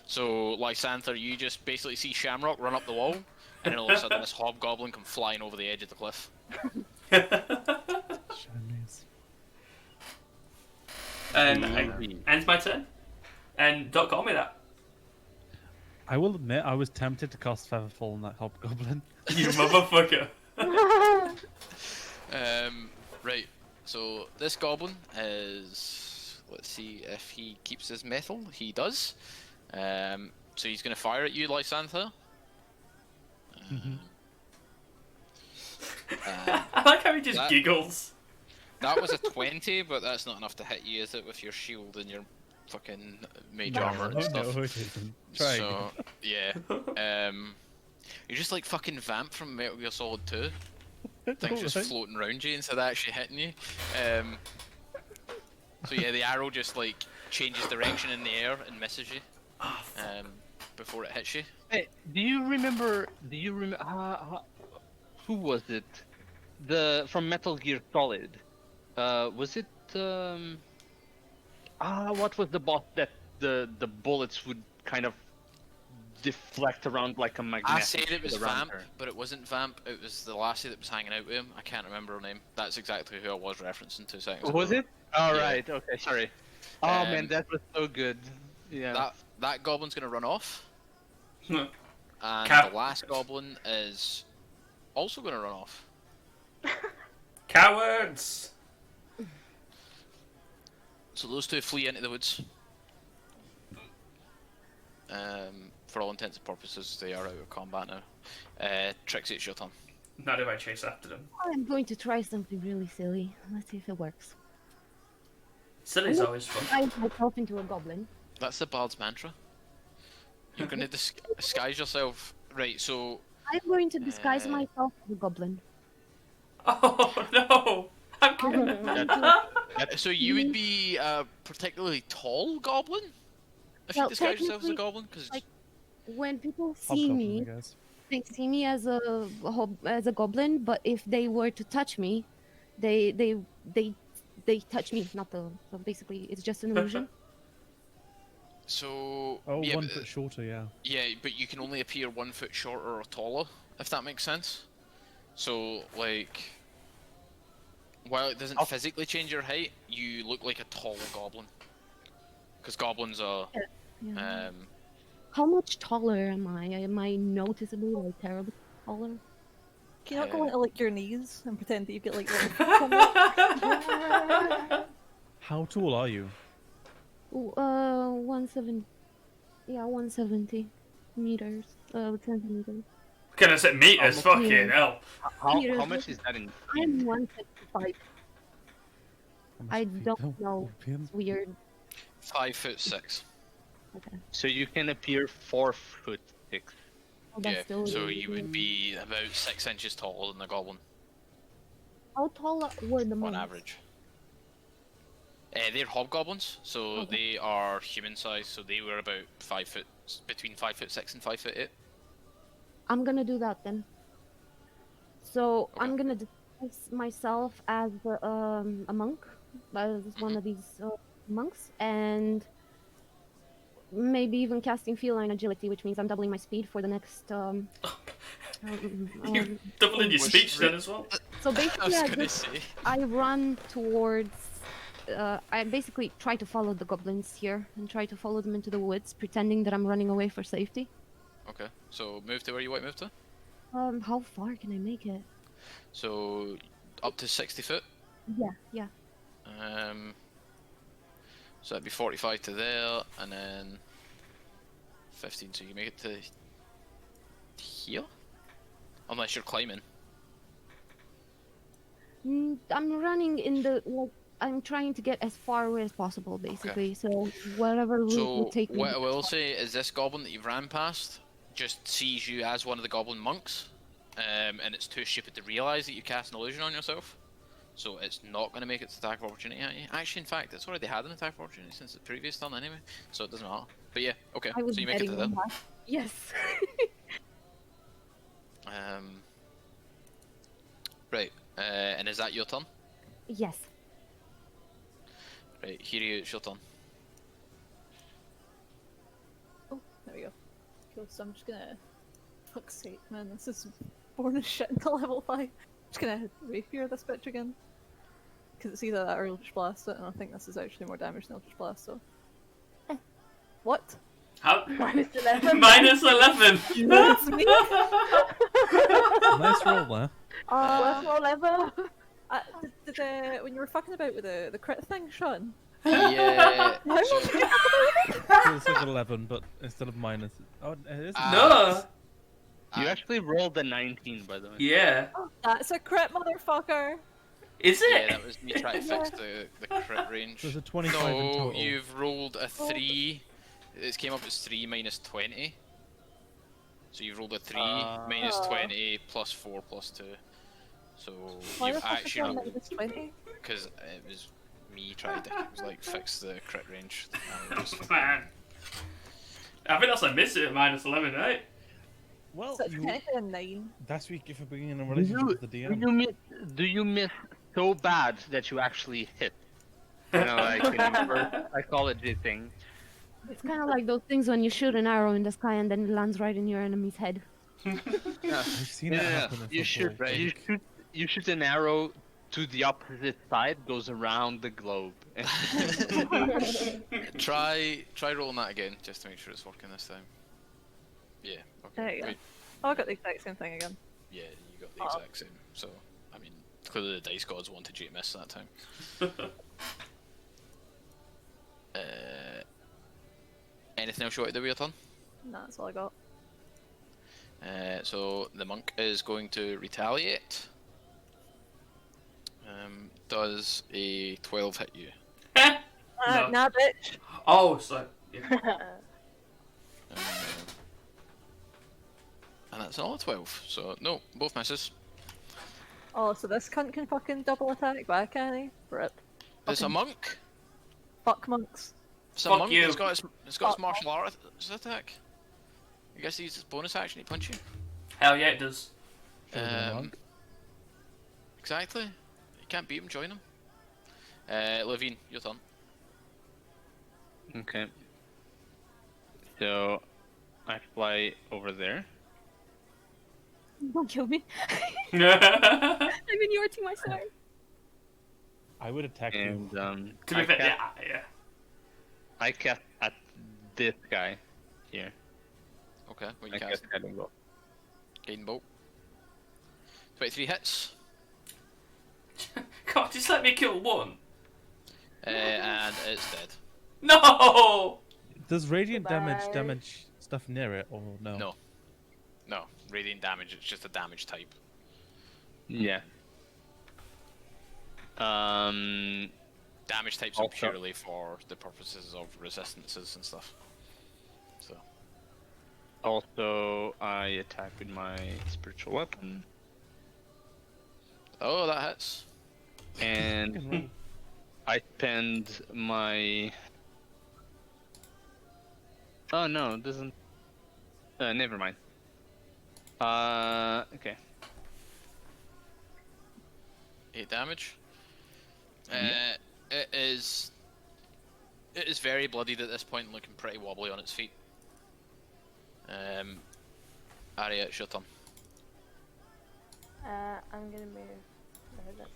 So, Lysanther, you just basically see Shamrock run up the wall, and then all of a sudden this hobgoblin come flying over the edge of the cliff. Shinies. And ends my turn. And don't call me that. I will admit, I was tempted to cast Featherfall on that hobgoblin. You motherfucker. Right, so this goblin is... Let's see if he keeps his mettle. He does. So he's going to fire at you, Lysanther. I like how he just that- giggles. That was a 20, but that's not enough to hit you, is it? With your shield and your fucking mage No. armor and Oh, stuff. no, it isn't. Try again. So yeah, you're just like fucking Vamp from Metal Gear Solid 2. Things just Alright. floating around you instead of actually hitting you. So yeah, the arrow just like changes direction in the air and misses you before it hits you. Hey, do you remember? Who was it? From Metal Gear Solid. Was it? What was the boss that the bullets would kind of deflect around like a magnet? I said it was around Vamp, her? but it wasn't Vamp. It was the lassie that was hanging out with him. I can't remember her name. That's exactly who I was referencing 2 seconds ago. Was it? All Yeah. right. Okay. Sorry. Oh man, that was so good. Yeah. That goblin's gonna run off, and Cap- the last goblin is also gonna run off. Cowards! So those two flee into the woods. For all intents and purposes, they are out of combat now. Trixie, it's your turn. Now do I chase after them? I'm going to try something really silly. Let's see if it works. Silly's always fun. I myself into a goblin. That's the bard's mantra. You're gonna disguise yourself, right? So I'm going to disguise Uh, myself as a goblin. Oh no! I'm kidding. So you would be a particularly tall goblin if you Well, disguise yourself as a technically, goblin, because like- When people see Hobgoblin, me, I guess. they see me as a goblin. But if they were to touch me, they touch me, not the. So basically, it's just an illusion. so Oh, yeah, 1 but, foot shorter, yeah. yeah, but you can only appear 1 foot shorter or taller, if that makes sense. So like, while it doesn't physically change your height, you look like a tall goblin. Because goblins are Yeah. How much taller am I? Am I noticeably like terribly taller? Can you not go into like your knees and pretend that you get like little How tall are you? 170. Yeah, 170 meters. Centimeters. Gonna say meters, Oh, fucking yeah. hell. How much is that in? I'm 155. How much I feet? don't Oh, know. European? It's weird. 5'6". Okay. So you can appear 4 foot 6. Oh, that's Yeah. still So really you would weird. be about 6 inches taller than the goblin How tall were the on monks? average. They're hobgoblins, so Okay. they are human size. So they were about 5 foot, between 5'6" and 5'8". I'm gonna do that then. So Okay. I'm gonna disguise myself as a monk, as one of these monks, and maybe even casting feline agility, which means I'm doubling my speed for the next. You doubling your Which speech re- then as well? So I basically, was I, gonna just, say. I run towards. I basically try to follow the goblins here and try to follow them into the woods, pretending that I'm running away for safety. Okay, so move to where you want to move to. How far can I make it? So up to 60 foot. Yeah. So that'd be 45 to there, and then 15. So you make it to here, unless you're climbing. I'm running in the like. I'm trying to get as far away as possible, basically. So whatever route So will take me. what I will say is this goblin that you've ran past just sees you as one of the goblin monks, and it's too stupid to realise that you cast an illusion on yourself. So it's not going to make its attack of opportunity at you. Actually, in fact, it's already had an attack of opportunity since the previous turn anyway, so it doesn't matter. But yeah, okay, I was so you make it to betting there. on that. Yes. Right, and is that your turn? Yes. Right, Hiryu, it's your turn. Oh, there we go. Cool, so I'm just gonna. Fuck's sake, man, this is boring as shit until level 5. Just gonna rapier this bitch again. Because it's either that or Eldritch Blast it, and I think this is actually more damage than Eldritch Blast, so. What? How? Minus 11. Minus 11! That's me! Nice roll there. Worst roll ever. When you were fucking about with the crit thing, Sean? Yeah. So, So it's like 11, but instead of minus. Oh, it is. Ah. No! You And actually rolled a 19, by the way. Yeah. That's a crit, motherfucker. Is it? yeah, that was me trying to fix the crit range. So it's a 25 in No, total. you've rolled a 3. It came up as 3 minus 20. So you've rolled a 3 minus Oh. 20 plus 4 plus 2. So Why you've the fuck is actually one rolled minus 20? because it was me trying to like fix the crit range. And it was Man. I think that's a miss it at minus 11, right? Well, So it's you, technically a 9. that's week for being in a relationship with the DM. Do you miss so bad that you actually hit? You know, like in reverse psychology thing. It's kind of like those things when you shoot an arrow in the sky and then it lands right in your enemy's head. I've seen that Yeah, happen in you shoot, football. right. like- you shoot an arrow to the opposite side, goes around the globe. try rolling that again just to make sure it's working this time. Yeah. Okay. There you go. Wait, Oh, I got the exact same thing again. yeah, you got the exact same. So I mean, clearly the dice gods wanted you to miss that time. Anything else you want to do with your turn? Nah, that's all I got. So the monk is going to retaliate. Does a 12 hit you? No. Nah, bitch. Oh, so yeah. And that's another 12. So no, both misses. Oh, so this cunt can fucking double attack back, can he? Rip. It's a Fucking monk. Fuck monks. It's a Fuck monk. you. It's got its martial arts attack. I guess he's bonus action. He punch you. Hell yeah, it does. Should've been a monk. Exactly. You can't beat him. Join him. Leveen, your turn. Okay. So, I fly over there. Don't kill me. To I'm in your team, I swear. I would attack you. And be I fair, cast, yeah. I cast at this guy here. Okay. What you I cast? cast Guiding Bolt. Guiding bolt. 23 hits. God, just let me kill one. And it's dead. No! Does radiant Goodbye. damage stuff near it or no? No. No. Radiant damage. It's just a damage type. Yeah. Damage types are Also- purely for the purposes of resistances and stuff. So. Also, I attack with my spiritual weapon. Oh, that hits. And I spend my... Oh no, it doesn't... never mind. Okay. 8 damage. Yeah. It is very bloodied at this point and looking pretty wobbly on its feet. Arya, it's your turn. I'm gonna move. No, that's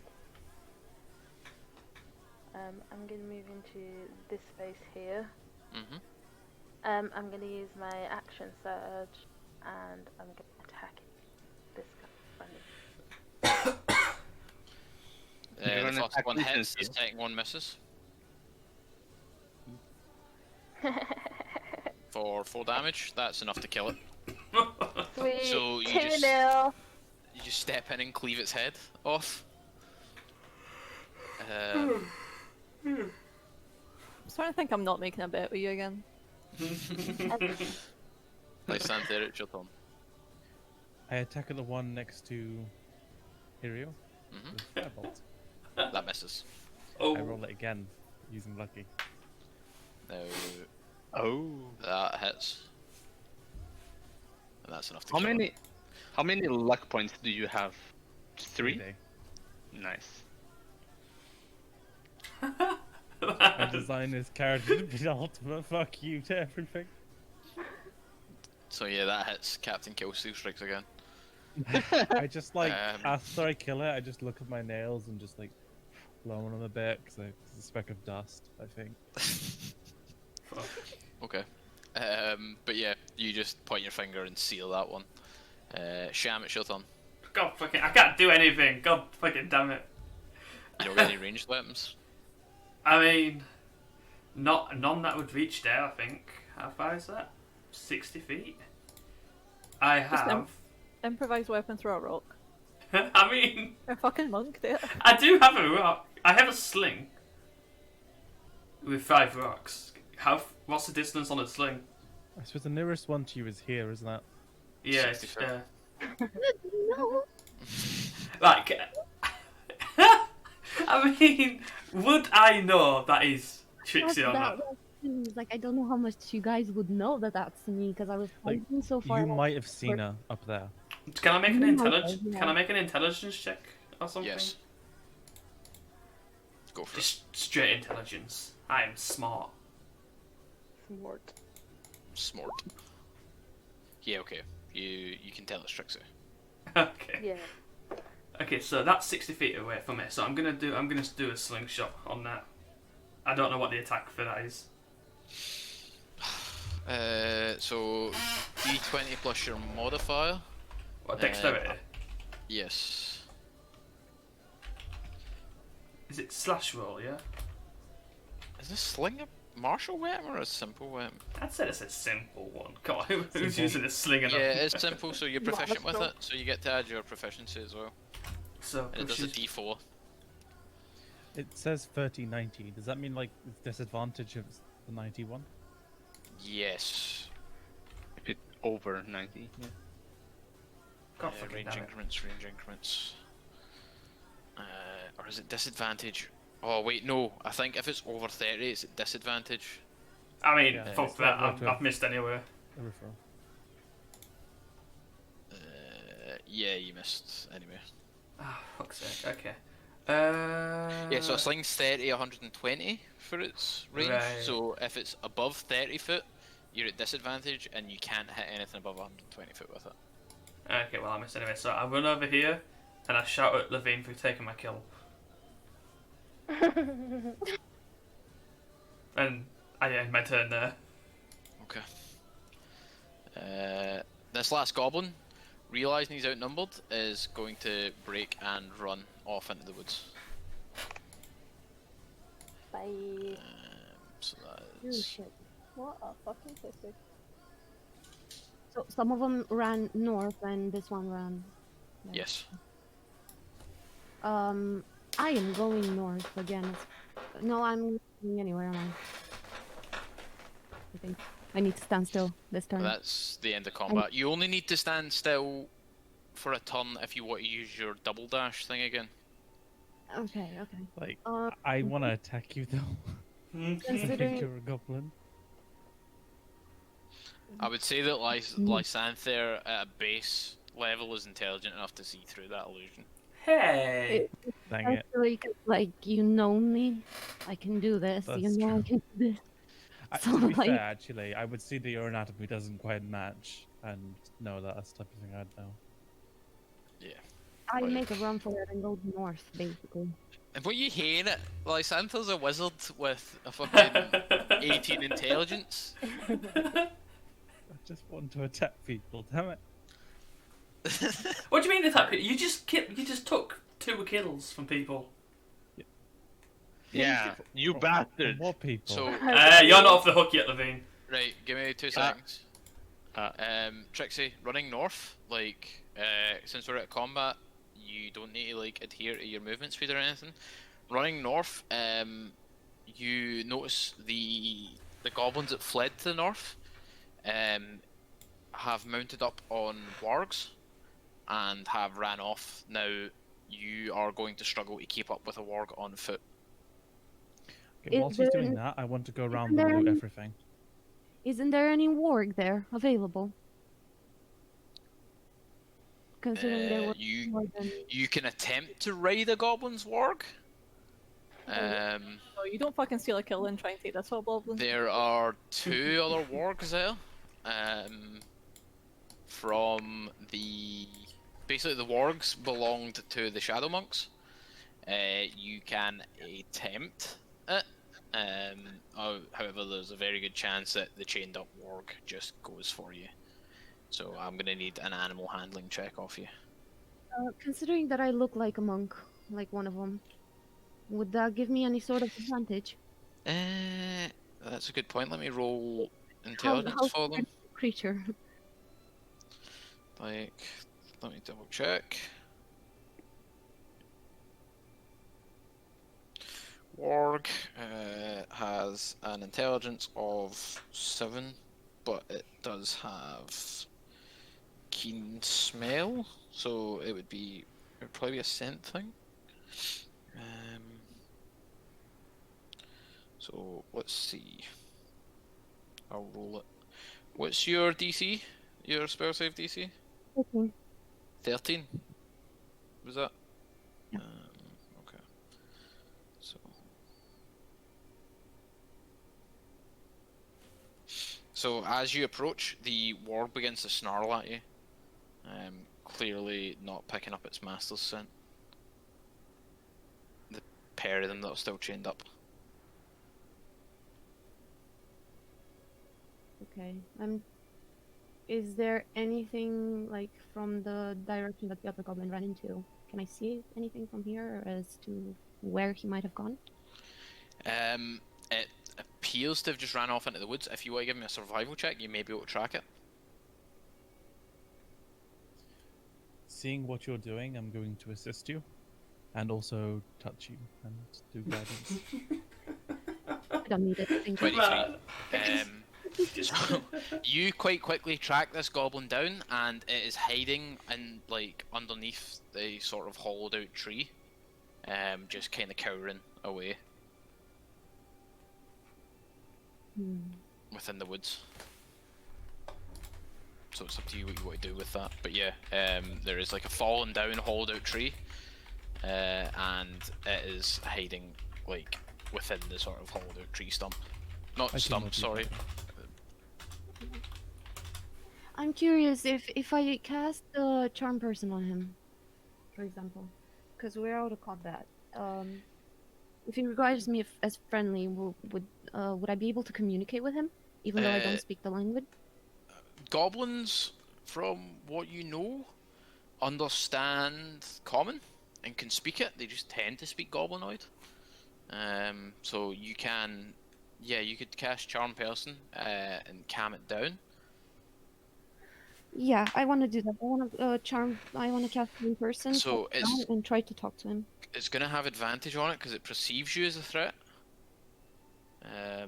I'm gonna move into this space here. Mm-hmm. I'm gonna use my action surge, and I'm gonna attack this guy. You're The gonna first attack one hits, the Lucian, second one misses. For 4 damage, that's enough to kill it. Sweet. So you 2-0. You just step in and cleave its head off. Um, I'm starting to think I'm not making a bet with you again. nice stand there, it's your turn. I attack at the one next to Hirio Mm-hmm. with Firebolt. That misses. Oh. I roll it again using lucky. Now Oh. that hits. And that's enough to How kill it. many luck points do you have? 3? Day. Nice. I designed this character to be the ultimate fuck you to everything. So yeah, that hits. Captain Killsteel strikes again. I just like Um, after I kill it, I just look at my nails and just like blow them a bit because it's a speck of dust. I think. Okay. But yeah, you just point your finger and seal that one. Sham, it's your turn. God fucking, I can't do anything. God fucking damn it. You don't get any ranged weapons. I mean, none that would reach there. I think. How far is that? 60 feet. I have improvise weapon, throw a rock. I mean, A fucking monk there. I do have a rock. I have a sling with 5 rocks. What's the distance on a sling? I suppose the nearest one to you is here, isn't it? Yeah, 60 it's, foot. No. like, I mean, would I know that is Trixie or not? Like, I don't know how much you guys would know that that's me because I was Like, pointing so far. You away. might have seen her up there. Can I make an You might intelligence? have, yeah. Can I make an intelligence check or something? Yes. Go for it. Just straight intelligence. I am smart. Smart. Smart. Yeah, okay. You can tell it's Trixie. Okay. Yeah. Okay, so that's 60 feet away from me. So I'm gonna do a slingshot on that. I don't know what the attack for that is. So D20 plus your modifier. What, dexterity? Yes. Is it slash roll? Yeah. Is this sling a martial weapon or a simple weapon? I'd say it's a simple one. Come on, who's Simple. using a sling and Yeah, it's simple, so you're Yeah, proficient let's with go. it, so you get to add your proficiency as well. So And it does a pushes- D4. It says 30-90. Does that mean like it's disadvantage of the 91? Yes. If it over 90. Yeah. God fucking Range damn it. increments, range increments. Or is it disadvantage? Oh wait, no. I think if it's over 30, it's at disadvantage. I mean, Yeah, fuck it's that. not like I've missed anyway. A referral. Yeah, you missed anyway. Ah, fuck's sake. Okay. Yeah, so a sling's 30, 120 for its range. Right. So if it's above 30 foot, you're at disadvantage and you can't hit anything above 120 foot with it. Okay, well I missed anyway. So I run over here and I shout at Leveen for taking my kill. And I end my turn there. Okay. This last goblin, realising he's outnumbered, is going to break and run off into the woods. Bye. So Oh, that's... shit. What a fucking pussy. So some of them ran north and this one ran. left. Yes. I am going north again. No, I'm going anywhere. Am I think I need to stand still this turn. That's the end of combat. You only need to stand still for a turn if you want to use your double dash thing again. Okay, okay. Like, Uh, I want to attack you though. I think Considering you're a goblin. I would say that Lysanther at a base level is intelligent enough to see through that illusion. Hey! Dang it. Especially 'cause, like, you know me, I can do this. You That's know I true. can do this. So, To be like- fair, actually, I would see that your anatomy doesn't quite match and know that that's the type of thing I'd know. I Right. make a run for it and go north, basically. And what you hear it, Lysanther's a wizard with a fucking 18 intelligence. I just want to attack people, damn it. What do you mean attack? You just took 2 kills from people. Yeah, you From bastard. more people. So, You're not off the hook yet, Leveen. right, give me 2 seconds. uh. Trixie, running north, like, since we're at combat, you don't need to, like, adhere to your movement speed or anything. Running north, you notice the goblins that fled to the north, have mounted up on wargs, and have ran off. Now, you are going to struggle to keep up with a warg on foot. Okay, Is whilst he's there doing an- that, I want to go isn't around and there loot any- everything. Isn't there any warg there available? Considering there were You more than... you can attempt to raid a goblin's warg. No, you don't fucking steal a kill and try and take this hobgoblin. There are 2 other wargs there. From the... Basically, the wargs belonged to the Shadow Monks. You can attempt it. However, there's a very good chance that the chained up warg just goes for you. So I'm going to need an animal handling check off you. Considering that I look like a monk, like one of them, would that give me any sort of advantage? That's a good point. Let me roll intelligence How for them. creature. Like, let me double check. Warg has an intelligence of 7, but it does have keen smell, so it would probably be a scent thing. So let's see. I'll roll it. What's your DC? Your spell save DC? 13. 13. Was that? Yeah. Okay. So as you approach, the warg begins to snarl at you. Clearly not picking up its master's scent. The pair of them that are still chained up. Okay. Is there anything like from the direction that the other goblin ran into? Can I see anything from here as to where he might have gone? It appears to have just ran off into the woods. If you want to give me a survival check, you may be able to track it. Seeing what you're doing, I'm going to assist you, and also touch you and do guidance. I don't need it. Thank you. 23. So you quite quickly track this goblin down, and it is hiding in underneath the sort of hollowed out tree, just kind of cowering away within the woods. So it's up to you what you want to do with that. But yeah, there is like a fallen down, hollowed out tree, and it is hiding like within the sort of hollowed out tree stump. Not stump, sorry. I'm curious if I cast the charm person on him, for example, because we're out of combat. If he regards me as friendly, would I be able to communicate with him, even though I don't speak the language? Goblins, from what you know, understand common and can speak it. They just tend to speak goblinoid. So you can, yeah, you could cast charm person and calm it down. Yeah, I want to do that. I want to charm. I want to cast one person. So and try to talk to him. It's gonna have advantage on it because it perceives you as a threat. I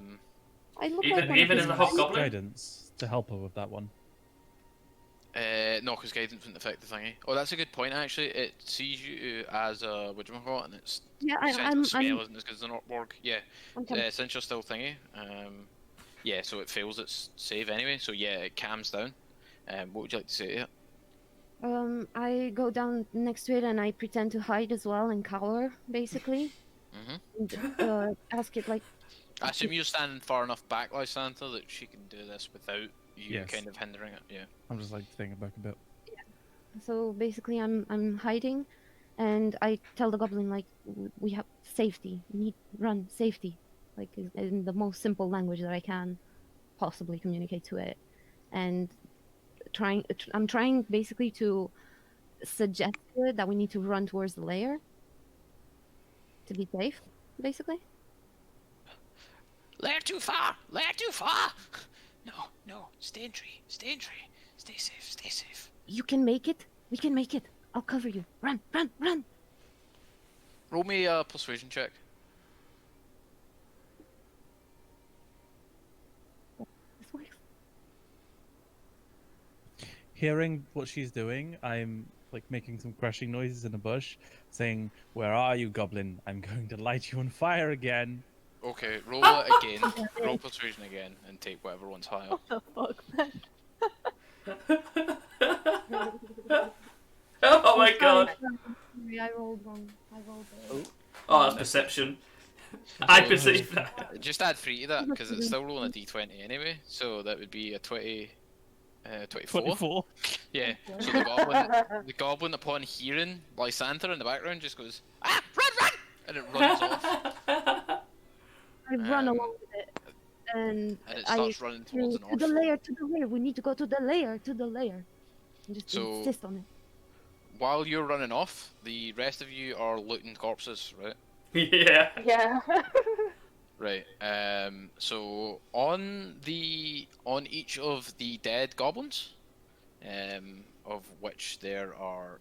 look Even like as a hobgoblin. Guidance to help her with that one. No, because guidance wouldn't affect the thingy. Oh, that's a good point actually. It sees you as a whatchamacallit, and it's I'm smell isn't as good as an orc. Yeah, I'm since you're still thingy. Yeah, so it fails its save anyway. So yeah, it calms down. What would you like to say to it? I go down next to it and I pretend to hide as well and cower, basically. And, ask it like. I assume you're standing far enough back, Lysantha, that she can do this without you kind of hindering it. Yeah. I'm just like thinking back a bit. Yeah. So basically, I'm hiding, and I tell the goblin like we have safety. We need run safety, like in the most simple language that I can possibly communicate to it, and I'm trying basically to suggest to it that we need to run towards the lair to be safe, basically. Lair too far! Lair too far! No, stay in tree, stay safe. You can make it. We can make it. I'll cover you. Run! Roll me a persuasion check. This works. Hearing what she's doing, I'm like making some crashing noises in a bush, saying, "Where are you, goblin? I'm going to light you on fire again." Okay, roll it again. Roll persuasion again, and take whatever one's higher. What the fuck, man? Oh my god! Sorry, I rolled wrong. Oh, that's perception. I perceive that. Just add 3 to that, because it's still rolling a d20 anyway, so that would be a 24. 24. Yeah, so the goblin upon hearing Lysantha in the background just goes, "Ah, run! And it runs off. I run along with it, and it starts running towards the north. To the lair. We need to go to the lair. And just insist on it. While you're running off, the rest of you are looting corpses, right? Yeah. Yeah. Right. So on each of the dead goblins, of which there are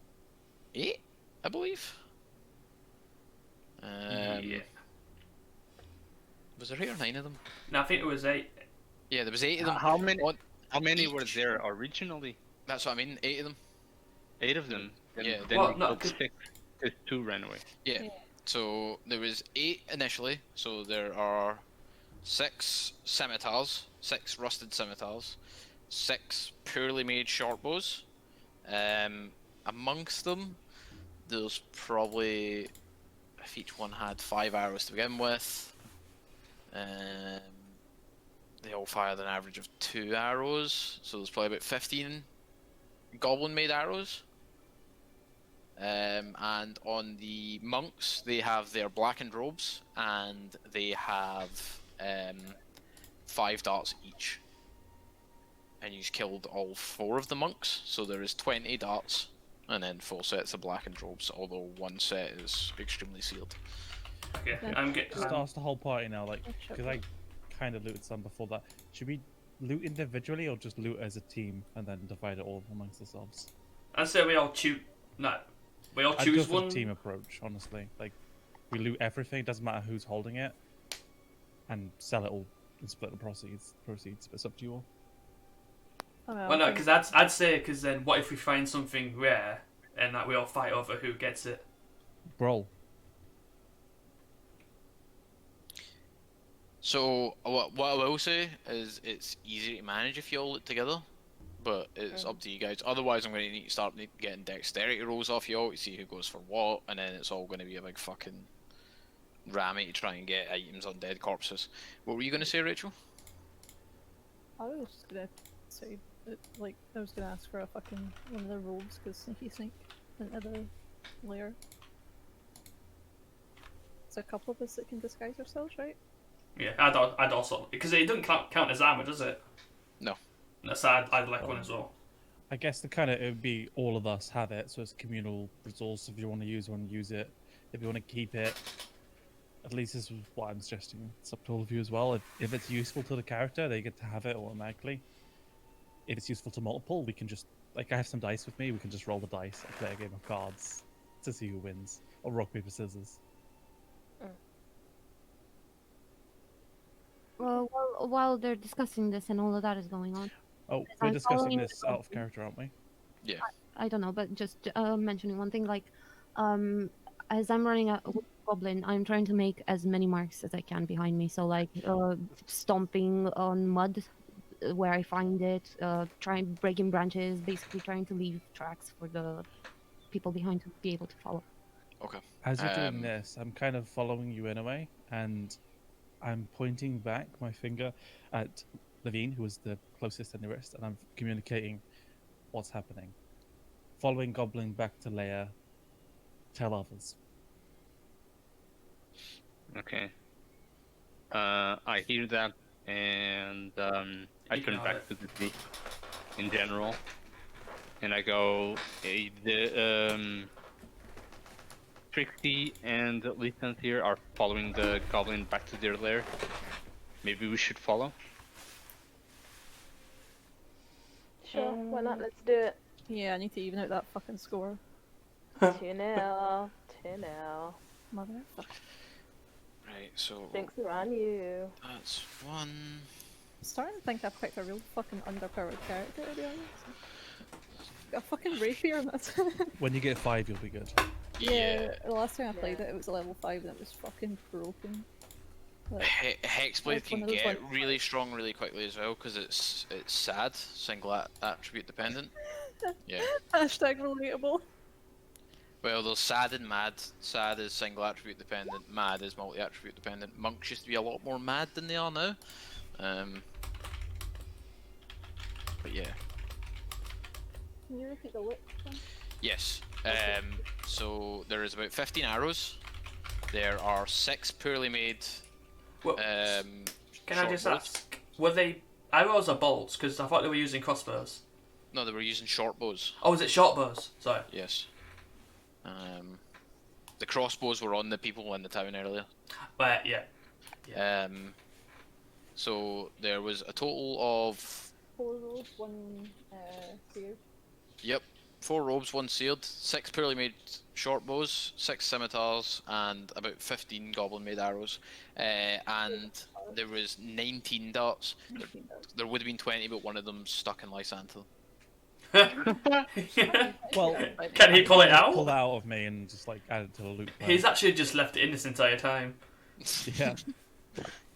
8, I believe. Yeah. Was there 8 or 9 of them? No, I think it was 8. Yeah, there was 8 of them. How many? on How many were each. there originally? That's what I mean. 8 of them. 8 of them. Then, Yeah. then Well, we no, killed 'cause- 6. 'Cause 2 ran away. Yeah. Yeah. So there was 8 initially. So there are 6 scimitars, 6 rusted scimitars, 6 poorly made short bows. Amongst them, there's probably, if each one had 5 arrows to begin with, they all fired an average of 2 arrows. So there's probably about 15 goblin made arrows. And on the monks, they have their blackened robes, and they have 5 darts each. And you killed all 4 of the monks, so there is 20 darts, and then 4 sets of blackened robes, although 1 set is extremely sealed. Okay, Yeah. I'm getting. Just ask the whole party now, like, Let's check because I kind of looted some before that. Should we loot individually or just loot as a team and then divide it all amongst ourselves? I'd say we all choose. No, we all I'd go choose for one. the team approach, honestly. Like, we loot everything, doesn't matter who's holding it, and sell it all and split the proceeds. But it's up to you all. Well, no, because I'd say because then what if we find something rare and that we all fight over who gets it? Brawl. So what I will say is it's easy to manage if you all look together, but it's up to you guys. Otherwise, I'm going to need to start getting dexterity rolls off you all to see who goes for what, and then it's all going to be a big fucking rammy to try and get items on dead corpses. What were you going to say, Rachel? I was just gonna say, like, I was gonna ask for a fucking one of the robes, because sneaky sneak into the lair. There's a couple of us that can disguise ourselves, right? Yeah, I'd also because it doesn't count as armor, does it? No. No, so I'd like one as well. I guess it would be all of us have it, so it's a communal resource. If you want to use one, use it. If you want to keep it, at least this is what I'm suggesting. It's up to all of you as well. If it's useful to the character, they get to have it automatically. If it's useful to multiple, we can just, like, I have some dice with me, we can just roll the dice and play a game of cards to see who wins. Or rock, paper, scissors. Well, while they're discussing this and all of that is going on, Oh, Yes, we're I'm discussing following this the out of character, aren't we? Yeah. I don't know, but just mentioning one thing, like, as I'm running a goblin, I'm trying to make as many marks as I can behind me. So, like, stomping on mud where I find it, trying breaking branches, basically trying to leave tracks for the people behind to be able to follow. Okay. As you're doing Um, this, I'm kind of following you in a way, and I'm pointing back my finger at Leveen, who was the closest and nearest, and I'm communicating what's happening. Following Goblin back to Leia, tell others. Okay. I hear that, and I You turn can back have to the group in general, and I go, hey, Trixie and Lieutenant here are following the goblin back to their lair. Maybe we should follow. Sure, why not? Let's do it. Yeah, I need to even out that fucking score. 2-0. 2-0. Motherfucker. right, so Drinks are on you. that's 1. I'm starting to think I've picked a real fucking underpowered character, to be honest. Got a fucking rapier and that's When you get 5, you'll be good. Yeah. The last time I played Yeah. it was a level 5 and it was fucking broken. But Hexblade Like one can of those, get like- really strong really quickly as well because it's sad, single attribute dependent. Yeah. hashtag relatable. Well, there's sad and mad. Sad is single attribute dependent. Mad is multi attribute dependent. Monks used to be a lot more mad than they are now. But yeah. Can you repeat the look? Yes. So there is about 15 arrows. There are 6 poorly made. Well, Um, can I short just bows. ask, were they arrows or bolts? Because I thought they were using crossbows. No, they were using short bows. Oh, was it short bows? Sorry. Yes. The crossbows were on the people in the town earlier. But yeah. So there was a total of 4 rolls, 1 spear. yep 4 robes, 1 seared, 6 poorly made short bows, 6 scimitars, and about 15 goblin made arrows. And there was 19 darts. There would have been 20, but one of them stuck in Lysanthal. Well, Can he pull it pull out? out of me and just like add it to the loot. He's actually just left it in this entire time. Yeah.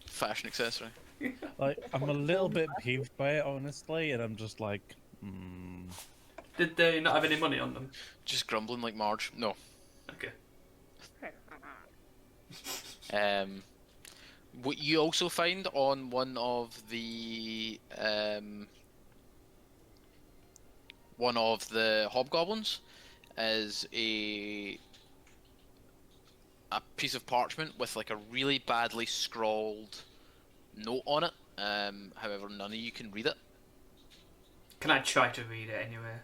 Fashion accessory. Like, I'm a little bit peeved by it, honestly, and I'm just like, Did they not have any money on them? Just grumbling like Marge. No. Okay. What you also find on one of the hobgoblins is a piece of parchment with like a really badly scrawled note on it. However, none of you can read it. Can I try to read it anyway?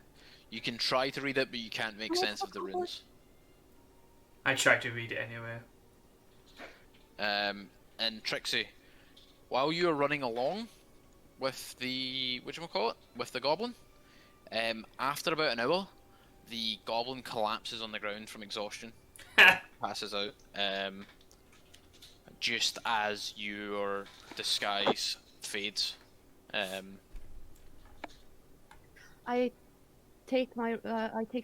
You can try to read it, but you can't make sense of the runes. I try to read it anyway. And Trixie, while you are running along with the with the goblin, after about an hour, the goblin collapses on the ground from exhaustion, passes out. Just as your disguise fades. I take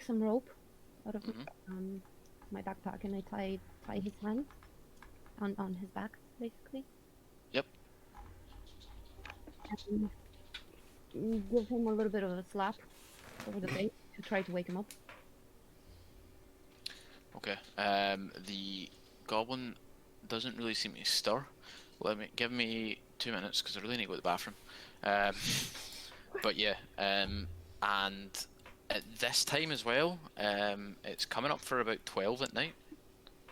some rope out of my backpack and I tie his hands on his back, basically. Yep. And give him a little bit of a slap over the face to try to wake him up. Okay. The goblin doesn't really seem to stir. Give me 2 minutes because I really need to go to the bathroom. But yeah. And at this time as well, it's coming up for about 12 at night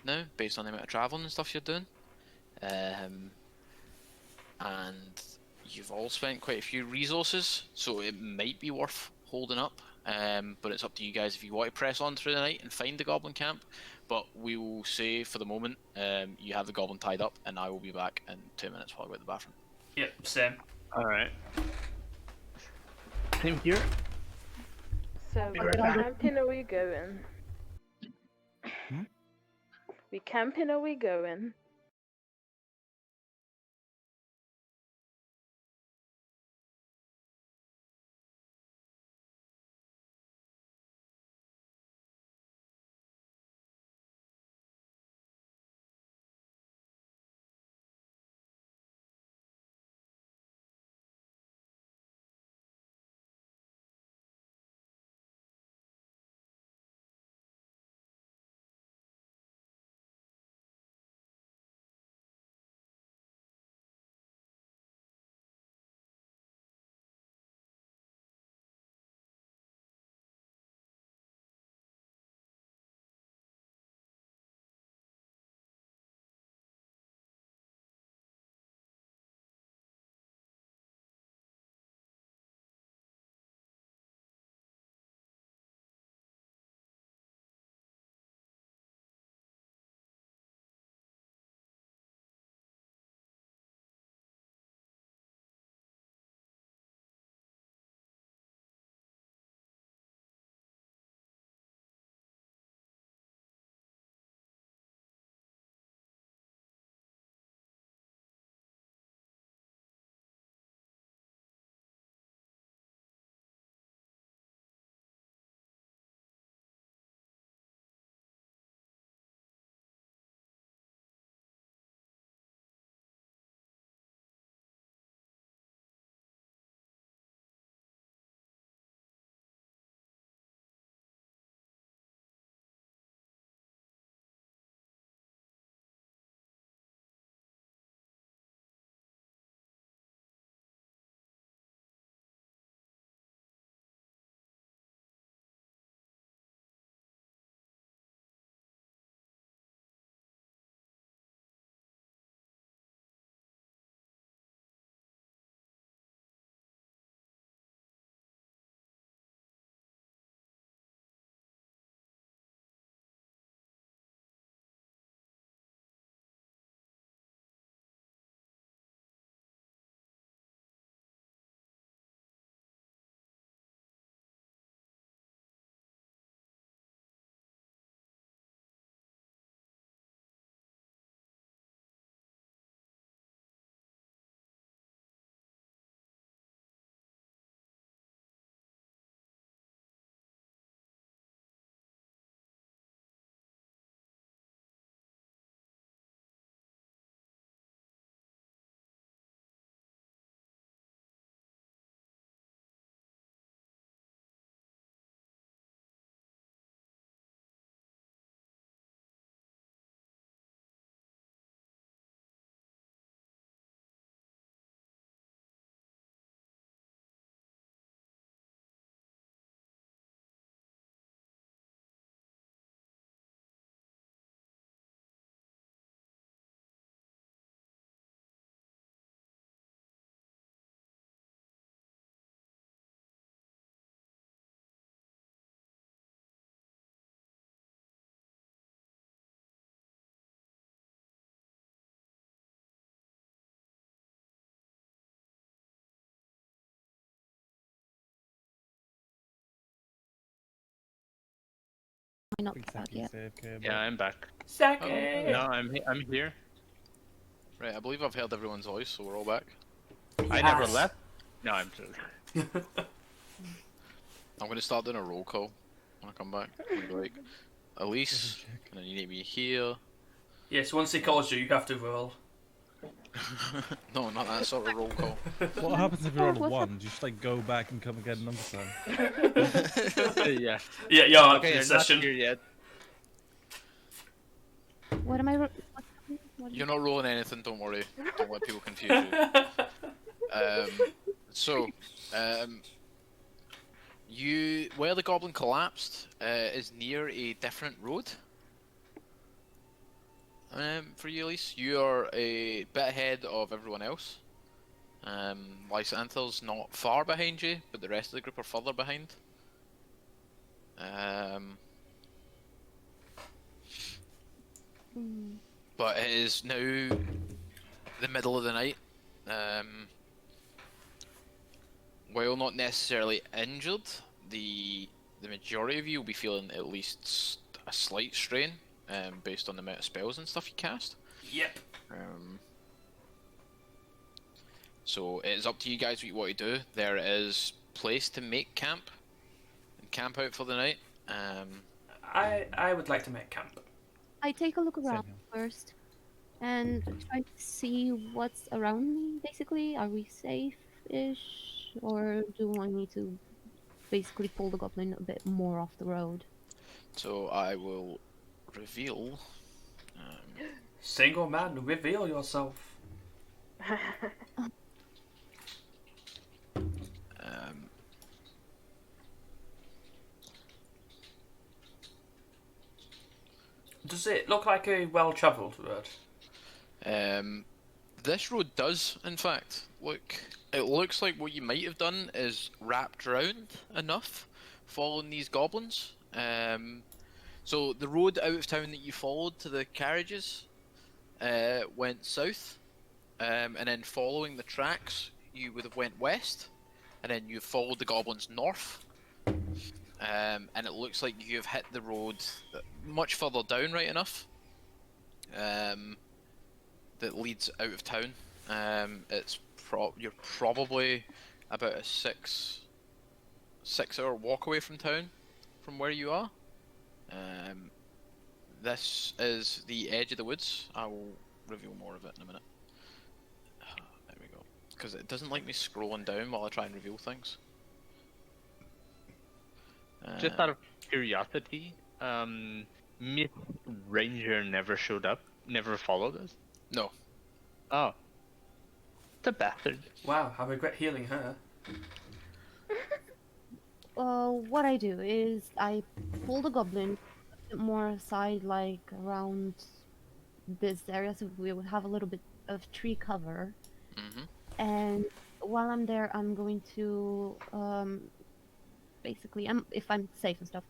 now, based on the amount of traveling and stuff you're doing. And you've all spent quite a few resources, so it might be worth holding up. But it's up to you guys if you want to press on through the night and find the goblin camp. But we will say for the moment, you have the goblin tied up, and I will be back in 2 minutes while I go to the bathroom. Yep, same. Alright. Same here. So, Be we right back. camping or we going? Hmm? We camping or we going? not Please back second yet. save, Cable. Yeah, I'm back. Second. No, I'm here. Right, I believe I've heard everyone's voice, so we're all back. I never Yes. left. No, I'm joking. I'm gonna start doing a roll call when I come back. I'm gonna be like, Elise, Double check. and then you need me here. Yes, once he calls you, you have to roll. No, not that sort of roll call. What happens if you're on a What's 1? Do you just like go back and come again another time? Yeah. Yeah, you're out Okay, of you're not session. here yet. What am I? What's happening? What You're not rolling anything, don't worry. Don't let people confuse you. You where the goblin collapsed is near a different road. For you, Elise, you are a bit ahead of everyone else. Lysanthel's not far behind you, but the rest of the group are further behind. But it is now the middle of the night. While not necessarily injured, the majority of you will be feeling at least a slight strain, based on the amount of spells and stuff you cast. Yep. So it is up to you guys what you want to do. There is place to make camp and camp out for the night. I would like to make camp. I take a look Same around here. first and try to see what's around me. Basically, are we safe-ish, or do I need to basically pull the goblin a bit more off the road? So I will reveal. Single man, reveal yourself. Does it look like a well-travelled road? This road does, in fact, look. It looks like what you might have done is wrapped around enough, following these goblins. So the road out of town that you followed to the carriages went south, and then following the tracks, you would have went west, and then you followed the goblins north. And it looks like you have hit the road much further down, right enough. That leads out of town. You're probably about a six-hour walk away from town, from where you are. This is the edge of the woods. I will reveal more of it in a minute. There we go. Because it doesn't like me scrolling down while I try and reveal things. Just out of curiosity, Miss Ranger never showed up, never followed us. No. Oh, the bastard. Wow, I regret healing her. What I do is I pull the goblin a bit more aside, like around this area, so we would have a little bit of tree cover. Mm-hmm. And while I'm there, I'm going to basically, if I'm safe and stuff,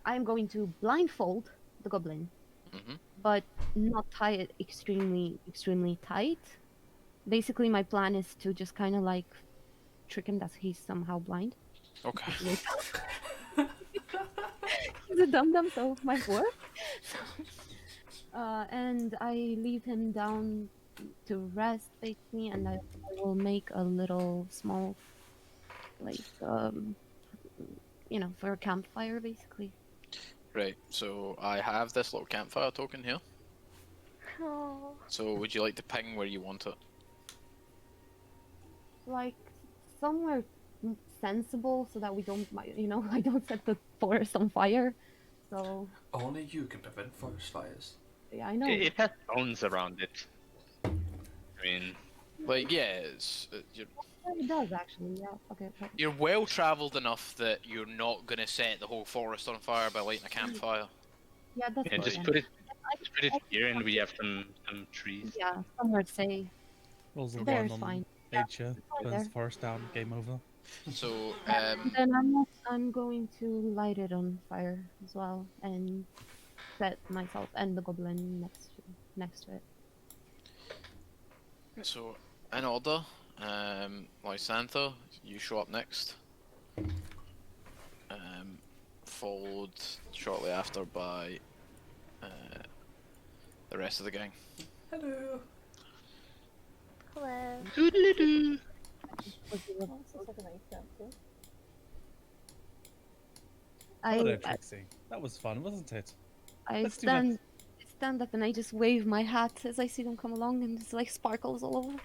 I'm going to blindfold the goblin, Mm-hmm. but not tie it extremely tight. Basically, my plan is to just kind of like trick him that he's somehow blind. Okay. He's a dum-dum, so it might work. And I leave him down to rest, basically, and I will make a little small, like, for a campfire, basically. Right, so I have this little campfire token here. Oh. So would you like to ping where you want it? Like, somewhere sensible so that we don't, I don't set the forest on fire. So, Only you can prevent forest fires. yeah, I know. It has stones around it. I mean, Like, yeah, It does, actually, yeah. Okay. you're well travelled enough that you're not gonna set the whole forest on fire by lighting a campfire. Yeah, that's yeah, good, just yeah. put it here, and we have some trees. Yeah, somewhere safe. Rolls a There's 1 on fine. nature, fine burns there. the forest down, game over. So, Then I'm going to light it on fire as well and set myself and the goblin next to it. so in order, Lysantha, you show up next. followed shortly after by the rest of the gang. Hello. Hello. Doodly-doo. That's just like a nice answer. Hello, I Trixie. That was fun, wasn't it? I Let's do that. stand up and I just wave my hat as I see them come along, and it's like sparkles all over.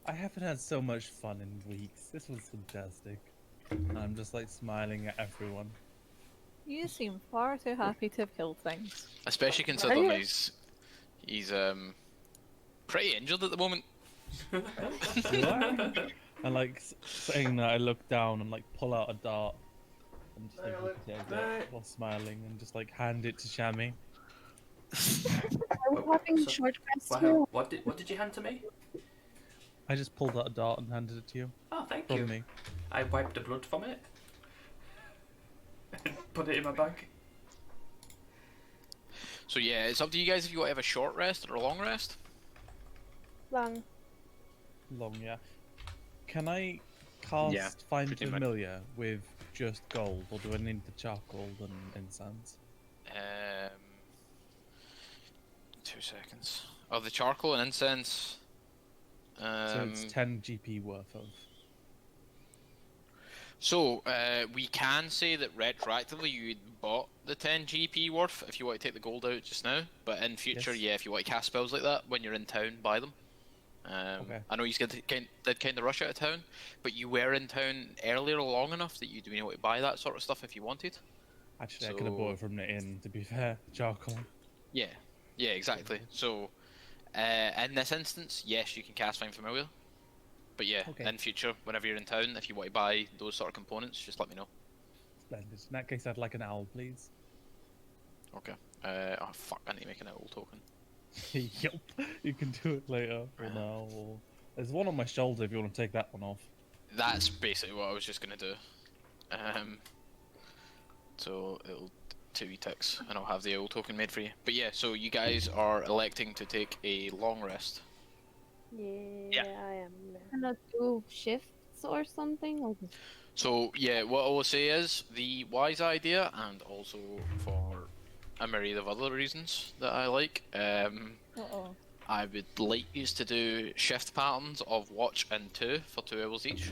I haven't had so much fun in weeks. This was fantastic. I'm just like smiling at everyone. You seem far too happy to have killed things. Especially considering he's pretty injured at the moment. Do I? And like saying that, I look down and like pull out a dart and just like look at it a bit while smiling and just like hand it to Shammy. Are we having So- short rest Wow, here? what did you hand to me? I just pulled out a dart and handed it to you Oh, thank from you. me. I wiped the blood from it and put it in my bag. So yeah, it's up to you guys if you want to have a short rest or a long rest. Long. Long, yeah. Can I cast Yeah, Find pretty much. Familiar with just gold, or do I need the charcoal and incense? 2 seconds. Oh, the charcoal and incense. So it's 10 GP worth of. So, we can say that retroactively you bought the 10 GP worth if you want to take the gold out just now, but in future, Yes. yeah, if you want to cast spells like that when you're in town, buy them. Okay. I know you did kind of rush out of town, but you were in town earlier long enough that you'd be able to buy that sort of stuff if you wanted. Actually, I could have bought So- it from the inn, to be fair. Charcoal. Yeah, yeah, exactly. So, in this instance, yes, you can cast Find Familiar. But yeah, Okay. in future, whenever you're in town, if you want to buy those sort of components, just let me know. Splendid. In that case, I'd like an owl, please. Okay. Oh fuck, I need to make an owl token. Yup. You can do it later, or now, or... There's one on my shoulder if you want to take that one off. That's basically what I was just gonna do. So it'll 2 ticks, and I'll have the owl token made for you. But yeah, so you guys are electing to take a long rest. Yeah, I am. Gonna do shifts or something? Or just... So yeah, what I will say is the wise idea, and also for a myriad of other reasons that I like. Uh-oh. I would like you to do shift patterns of watch and 2 for 2 hours each.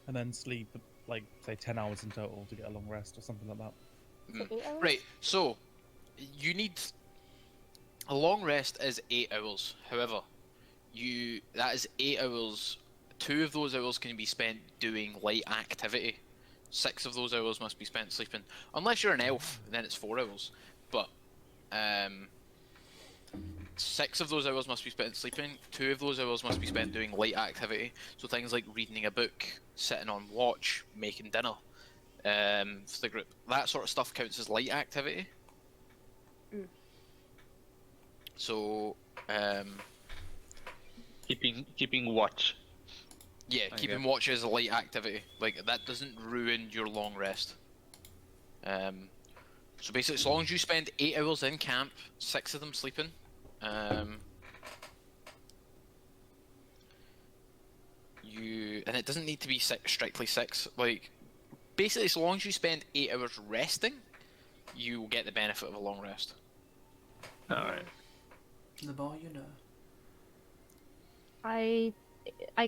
And then sleep, like, say 10 hours in total to get a long rest or something like that. Mm. 8 hours? Right, so you need a long rest is 8 hours. However, that is 8 hours. 2 of those hours can be spent doing light activity. 6 of those hours must be spent sleeping. Unless you're an elf, then it's 4 hours. But 6 of those hours must be spent sleeping. 2 of those hours must be spent doing light activity. So things like reading a book, sitting on watch, making dinner. For the group, that sort of stuff counts as light activity. Mm. So, Keeping watch. yeah, keeping watch is a light activity. Like, that doesn't ruin your long rest. So basically, as long as you spend 8 hours in camp, 6 of them sleeping, and it doesn't need to be strictly 6. Like, basically, as long as you spend 8 hours resting, you will get the benefit of a long rest. Alright. The more you know. I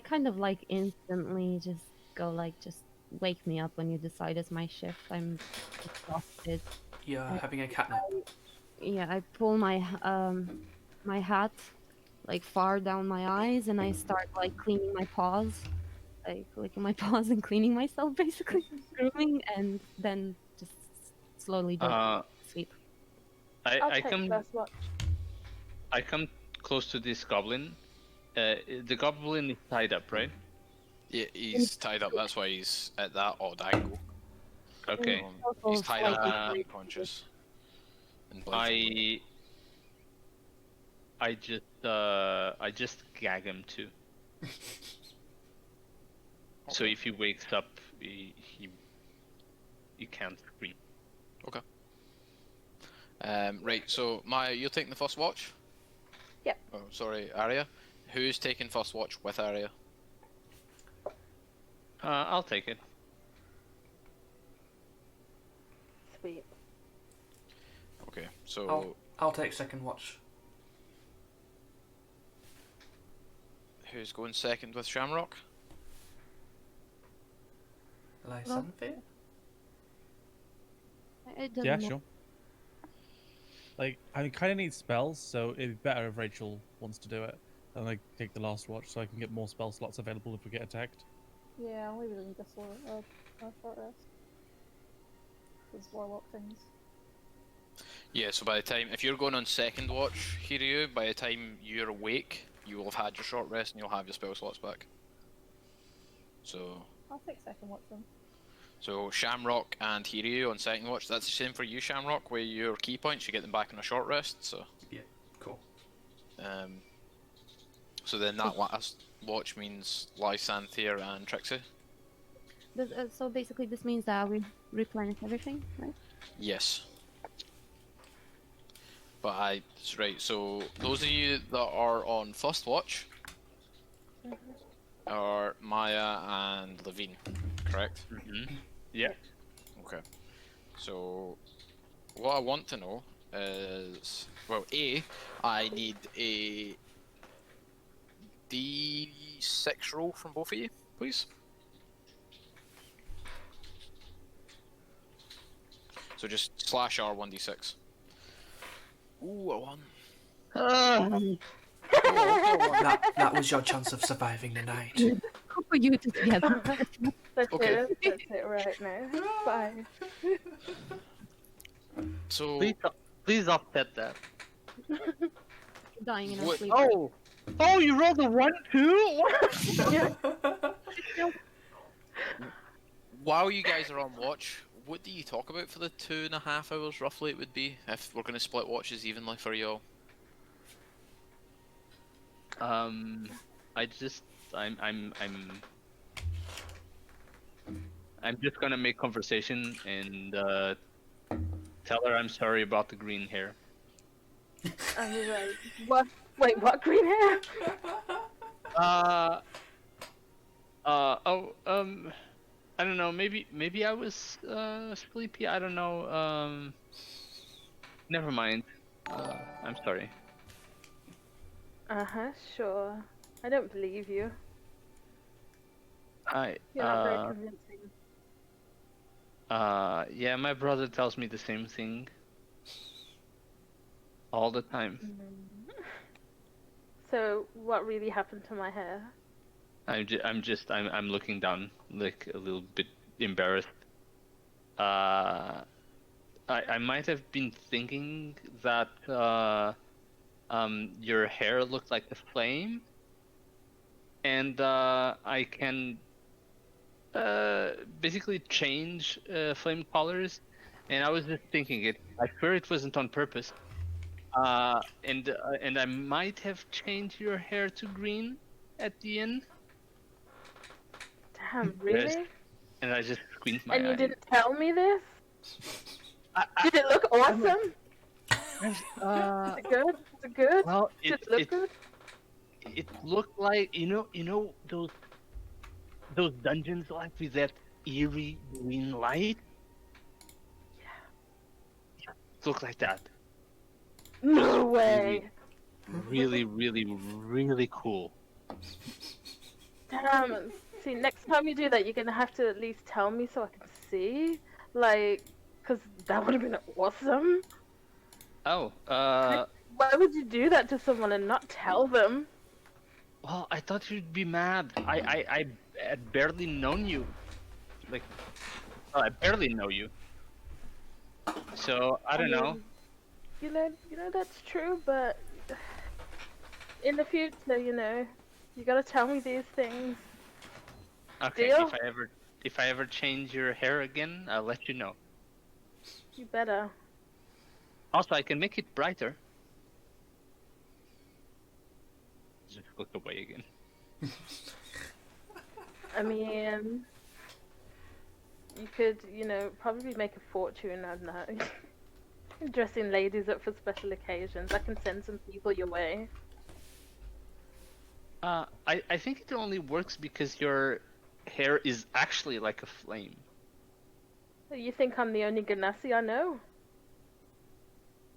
kind of like instantly just go like, just wake me up when you decide it's my shift. I'm exhausted. You're having a cat nap. Yeah, I pull my my hat like far down my eyes and I start like cleaning my paws, like licking my paws and cleaning myself basically, grooming, and then just slowly go to sleep. I'll I take come first watch. I come close to this goblin. The goblin is tied up, right? Yeah, he's tied up, that's why he's at that odd angle. Okay. He's tied up Slightly and creepy. unconscious. And blindfolded. I just gag him too. So Okay. if he wakes up, he can't scream. Okay. Right, so Maya, you're taking the first watch? Yep. Oh, sorry, Arya. Who's taking first watch with Arya? I'll take it. beat. Okay, so I'll take second watch. who's going second with Shamrock? Lysanthe? It doesn't Yeah, matter. sure. Like, I kind of need spells, so it'd be better if Rachel wants to do it. And like take the last watch, so I can get more spell slots available if we get attacked. Yeah, I only really need a short rest. Those warlock things. Yeah, so by the time, if you're going on second watch, Hiryu, by the time you're awake, you will have had your short rest and you'll have your spell slots back. So, I'll take second watch then. so Shamrock and Hiryu on second watch. That's the same for you, Shamrock, where your key points, you get them back on a short rest. So, Yeah, cool. so then that last watch means Lysanthe and Trixie. So basically, this means that we replenish everything, right? Yes. But right, so those of you that are on first watch are Maya and Leveen, correct? Mm-hmm. Yeah. Okay. So what I want to know is, well, I need a D6 roll from both of you, please. So just slash R1d6. Ooh, a 1. That was your chance of surviving the night. Good for you two together. That's Okay. That's it right now. Bye. So Please offset that. Dying in our What- sleep. Oh, you rolled a 1 too? while you guys are on watch, what do you talk about for the 2.5 hours roughly it would be if we're going to split watches evenly for you all? I'm just gonna make conversation and tell her I'm sorry about the green hair. I was like, what? Wait, what? Green hair? I don't know. Maybe I was sleepy. I don't know. Never mind. I'm sorry. Sure. I don't believe you. You're not very convincing. Yeah, my brother tells me the same thing all the time. So, what really happened to my hair? I'm looking down, like a little bit embarrassed. I might have been thinking that your hair looked like a flame, and I can basically change flame colors. And I was just thinking it. I swear it wasn't on purpose. And I might have changed your hair to green at the end. Damn, really? And I just squint my And you eyes. didn't tell me this? Did it look awesome? Is it good? Is it good? Well, Did it look good? it looked like you know those dungeons like with that eerie green light. Yeah, it looked like that. No way. Really, really, really cool. Damn. See, next time you do that, you're gonna have to at least tell me so I can see. Like, cause that would have been awesome. Oh, Why would you do that to someone and not tell them? well, I thought you'd be mad. I had barely known you. Like, well, I barely know you. So I don't know. You know that's true, but in the future, you gotta tell me these things. Okay, Deal? if I ever change your hair again, I'll let you know. You better. Also, I can make it brighter. Just look away again. I mean, you could, probably make a fortune on that. Dressing ladies up for special occasions. I can send some people your way. I think it only works because your hair is actually like a flame. You think I'm the only Ganassi I know?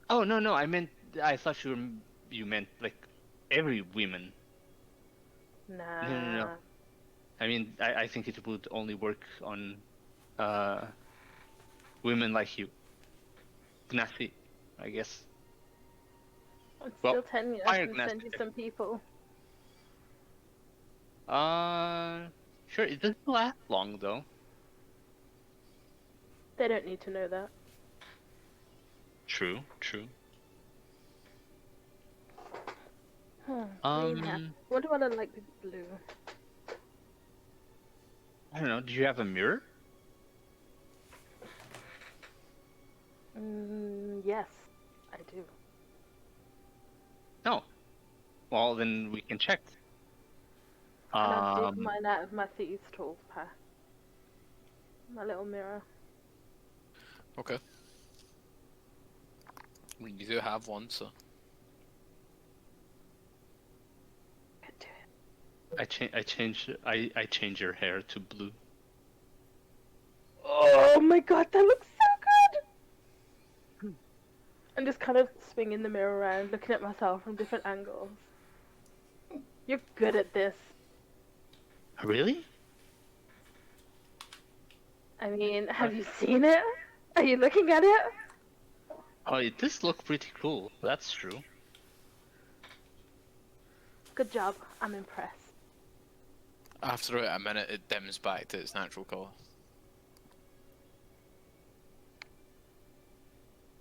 Oh no, I thought you meant like every woman. No. Nah. I mean, I think it would only work on women like you. Gnassi, I guess. It's Well, still 10 years. I fire can send Gnassi. you some people. Sure. It doesn't last long though. They don't need to know that. True. Green hat. What do I look like with blue? I don't know. Do you have a mirror? Yes, I do. No. Well, then we can check. And I dig mine out of my thieves' tools pack. My little mirror. Okay. We do have one, so. Could do it. I change your hair to blue. Oh my god, that looks so good! I'm just kind of swinging the mirror around, looking at myself from different angles. You're good at this. Really? I mean, have you seen it? Are you looking at it? Oh, it does look pretty cool. That's true. Good job. I'm impressed. After a minute, it dims back to its natural colour.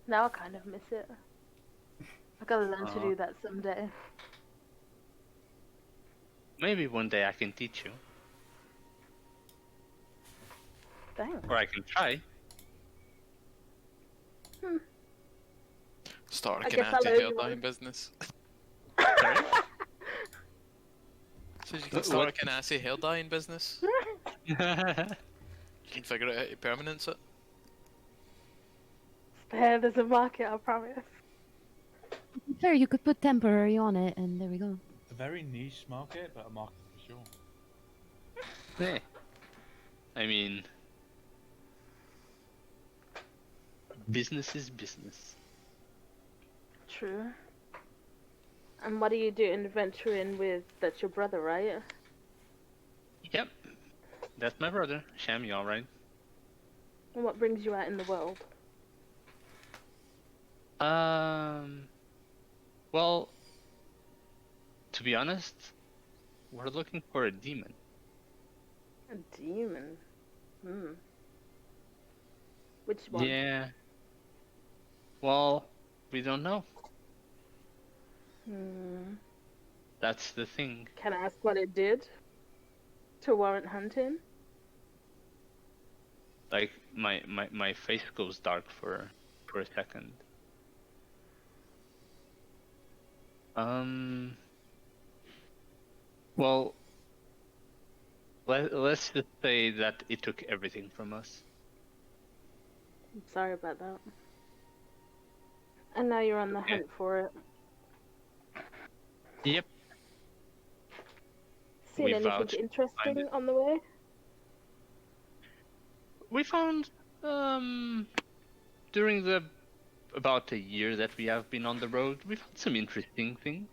Now I kind of miss it. I gotta learn to do that someday. Maybe one day I can teach you, Thanks. or I can try. Start I a guess I'll Canati owe hair you one. dyeing business. Sorry? So you can start a Canasi hair dyeing business. You can figure out how to permanence it. There's a market, I promise. Fair, you could put temporary on it, and there we go. It's a very niche market, but a market for sure. Yeah. I mean, business is business. True. And what are you doing venturing with? That's your brother, right? Yep. That's my brother, Shammy, alright. And what brings you out in the world? Well, to be honest, we're looking for a demon. A demon. Which one? Yeah. Well, we don't know. That's the thing. Can I ask what it did to warrant hunting? Like, my face goes dark for a second. Well, let's just say that it took everything from us. I'm sorry about that. And now you're on the hunt for it. Yep. Seen We anything vouch to find interesting it. on the way? We found, during the about a year that we have been on the road, we found some interesting things.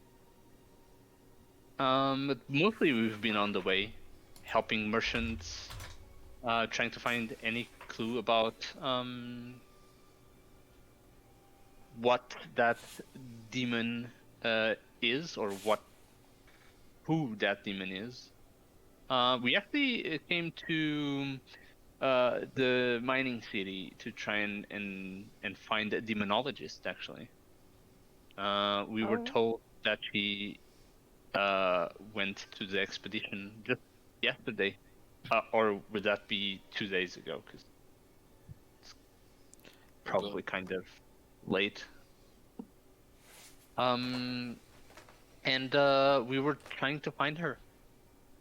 But mostly we've been on the way, helping merchants, trying to find any clue about what that demon is, or who that demon is. We actually came to the mining city to try and find a demonologist. Actually, we were told that he went to the expedition just yesterday, or would that be 2 days ago? Because it's probably kind of late. And we were trying to find her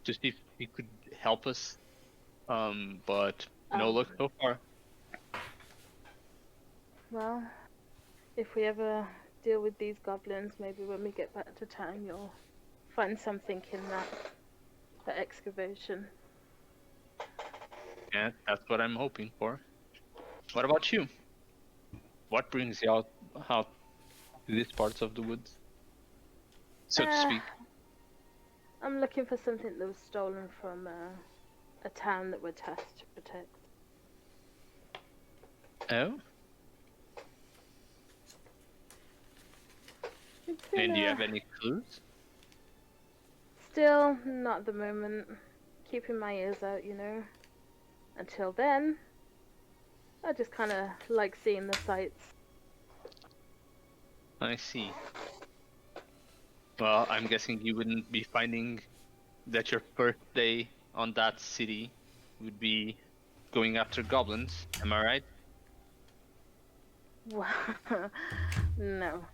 to see if he could help us. But no luck so far. Well, if we ever deal with these goblins, maybe when we get back to town, you'll find something in that excavation. Yeah, that's what I'm hoping for. What about you? What brings you out to these parts of the woods, so to speak? I'm looking for something that was stolen from a town that we're tasked to protect. Oh, It's been, and do you have any clues? Still, not at the moment. Keeping my ears out, you know. Until then, I just kind of like seeing the sights. I see. Well, I'm guessing you wouldn't be finding that your first day on that city would be going after goblins. Am I right? Wow. No.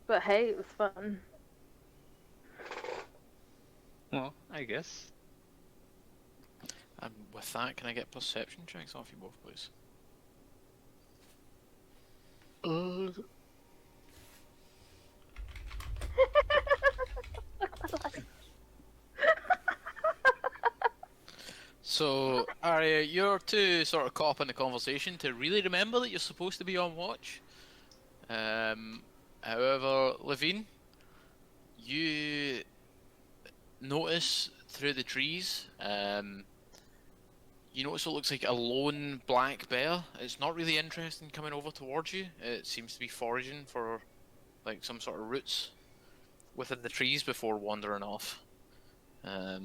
But hey, it was fun. Well, I guess. And with that, can I get perception checks off you both, please? So, Arya, you're too sort of caught up in the conversation to really remember that you're supposed to be on watch. However, Leveen, you notice through the trees, you notice what looks like a lone black bear. It's not really interested in coming over towards you. It seems to be foraging for like some sort of roots within the trees before wandering off. Other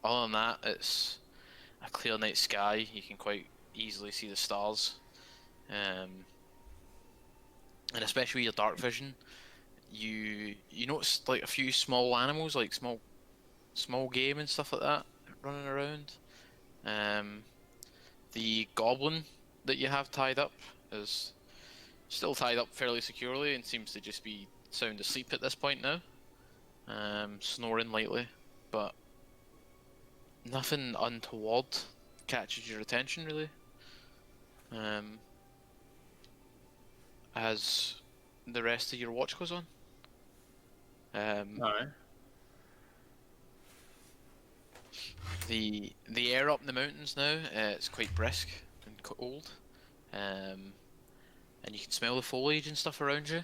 than that, it's a clear night sky. You can quite easily see the stars, and especially with your dark vision, you notice like a few small animals, like small game and stuff like that, running around. The goblin that you have tied up is still tied up fairly securely and seems to just be sound asleep at this point now, snoring lightly, but nothing untoward catches your attention really. As the rest of your watch goes on. Alright. The air up in the mountains now, it's quite brisk and cold, and you can smell the foliage and stuff around you.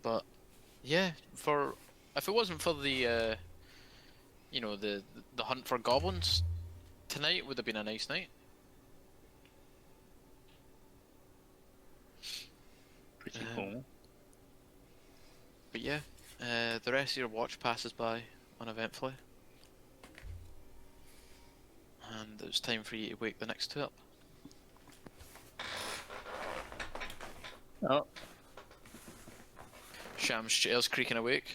But yeah, for if it wasn't for the the hunt for goblins, tonight would have been a nice night. Pretty cool. But yeah, the rest of your watch passes by uneventfully, and it's time for you to wake the next two up. Oh, Sham's chair's creaking awake.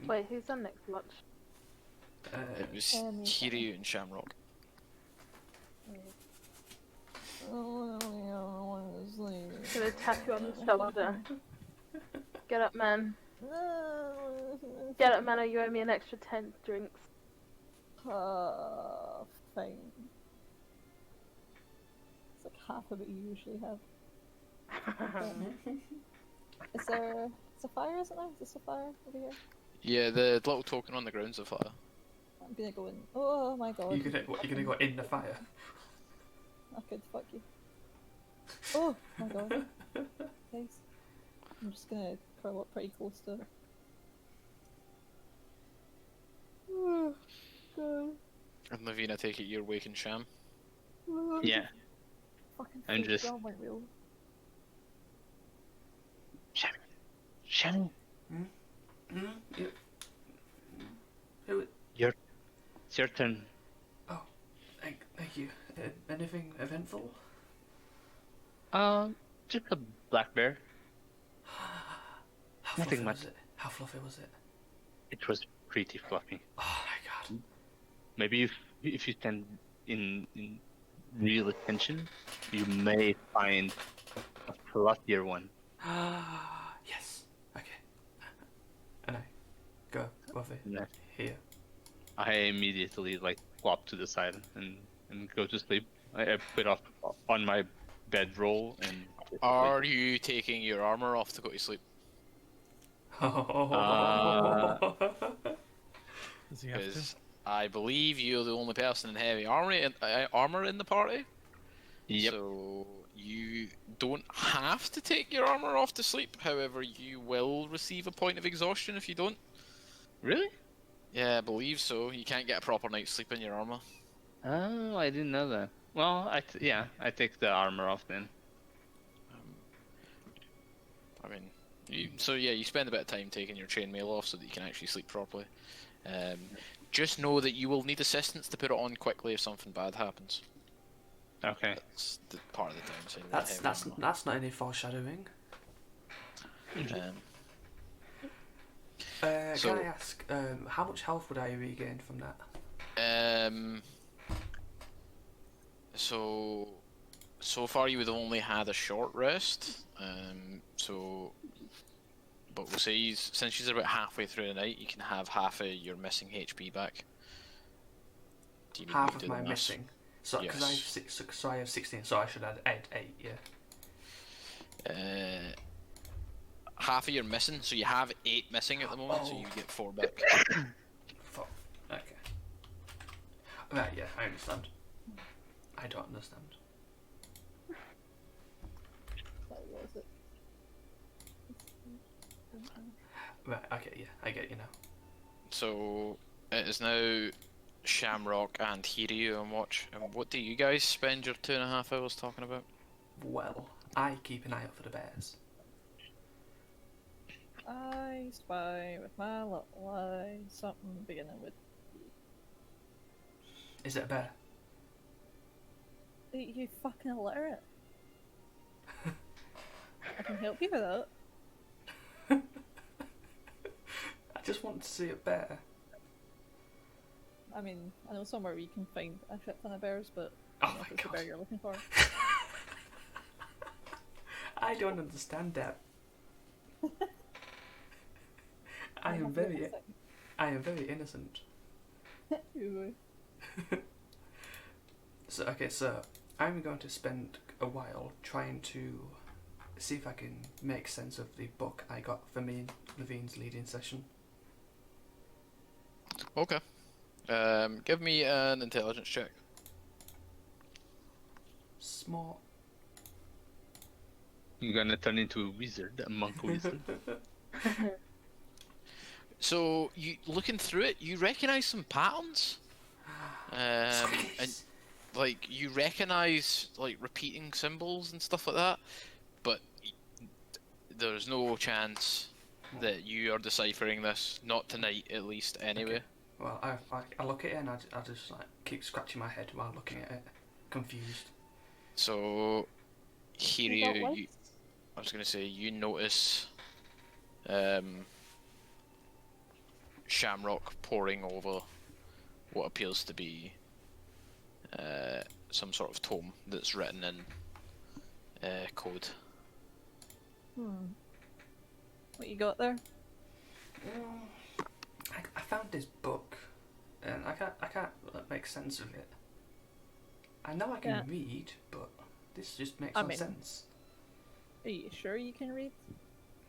Wait, who's on next watch? It was me. Kiryu and Shamrock. Oh, I don't want to sleep. Gonna tap you on the shoulder. Get up, man. Get up, man, or you owe me an extra 10 drinks. Fine. It's like half of it you usually have. Is there... It's a fire, isn't there? Is this a fire over here? Yeah, the little token on the ground's a fire. I'm gonna go in. Oh my god. You're gonna go in the fire. I could fuck you. Oh my god. Thanks. I'm just gonna curl up pretty close to it. Oh, god. And Leveen, I take it you're waking Sham. yeah. Fucking I'm fake just- drum went real. Shem, Yeah. Who? it's your turn. Thank you. Anything eventful? Just a black bear. How Nothing fluffy much. was it? How fluffy was it? It was pretty fluffy. Oh my god. Maybe if you stand in real attention, you may find a fluffier one. Yes. Okay. And I go, Buffy. Yeah. Here. I immediately flop to the side and go to sleep. I put off on my bedroll and. Are you taking your armor off to go to sleep? Does he have to? Because I believe you're the only person in heavy armor in the party. Yep. So you don't have to take your armor off to sleep. However, you will receive a point of exhaustion if you don't. Really? Yeah, I believe so. You can't get a proper night's sleep in your armor. Oh, I didn't know that. Well, yeah, I take the armor off then. I mean, so yeah, you spend a bit of time taking your chainmail off so that you can actually sleep properly. Just know that you will need assistance to put it on quickly if something bad happens. Okay. That's the part of the downside. of That's heavy armor. that's not any foreshadowing. Um, Can I ask, how much health would I regain from that? So far you would have only had a short rest. But we'll say since she's about halfway through the night, you can have half of your missing HP back. Do you need me Half to of do my the maths? missing. So, because I have Yes. 6, so I have 16, so I should add 8, yeah. Half of your missing, so you have 8 missing at the moment, so you get 4 back. Fuck. Okay. Right, yeah, I understand. I don't understand. What was it? Right, okay, yeah, I get you now. So it is now Shamrock and Hiryu on watch. And what do you guys spend your 2.5 hours talking about? Well, I keep an eye out for the bears. I spy with my little eye something beginning with. Is it a bear? You fucking illiterate. I can help you with that. I just want to see a bear. I mean, I know somewhere where you can find a shit ton of bears, but Oh I don't know my if it's the bear god. you're looking for. I don't understand that. I am very innocent. Anyway. So okay, so I'm going to spend a while trying to see if I can make sense of the book I got for me and Leveen's leading session. Okay. Give me an intelligence check. Smart. You're gonna turn into a wizard, a monk wizard. So you looking through it, you recognise some patterns. And like you recognise like repeating symbols and stuff like that, but there's no chance that you are deciphering this. Not tonight, at least. Anyway. Okay. Well, I look at it and I just like keep scratching my head while looking at it, confused. So, You got Hiryu, lights? I was gonna say you notice, Shamrock poring over what appears to be some sort of tome that's written in code. What you got there? I found this book, and I can't make sense of it. I know I can Yeah. read, but this just makes I no mean- sense. Are you sure you can read?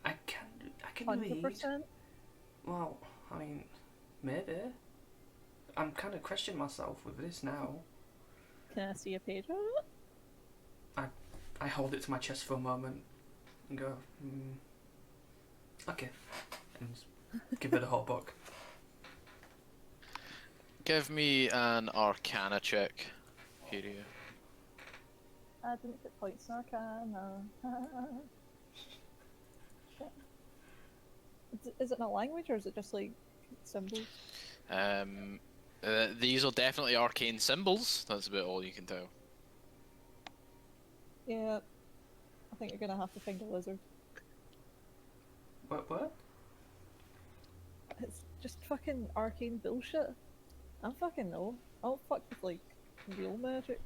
I can read. 100%? Well, I mean, maybe. I'm kind of questioning myself with this now. Can I see a page of it? I hold it to my chest for a moment and go, okay, and give it a whole book. Give me an Arcana check, Hiryu. I didn't get points in Arcana. Shit. Is it in a language or is it just like symbols? These are definitely arcane symbols. That's about all you can tell. Yeah. I think you're gonna have to find a lizard. What? It's just fucking arcane bullshit. I don't fucking know. I don't fuck with like real magic.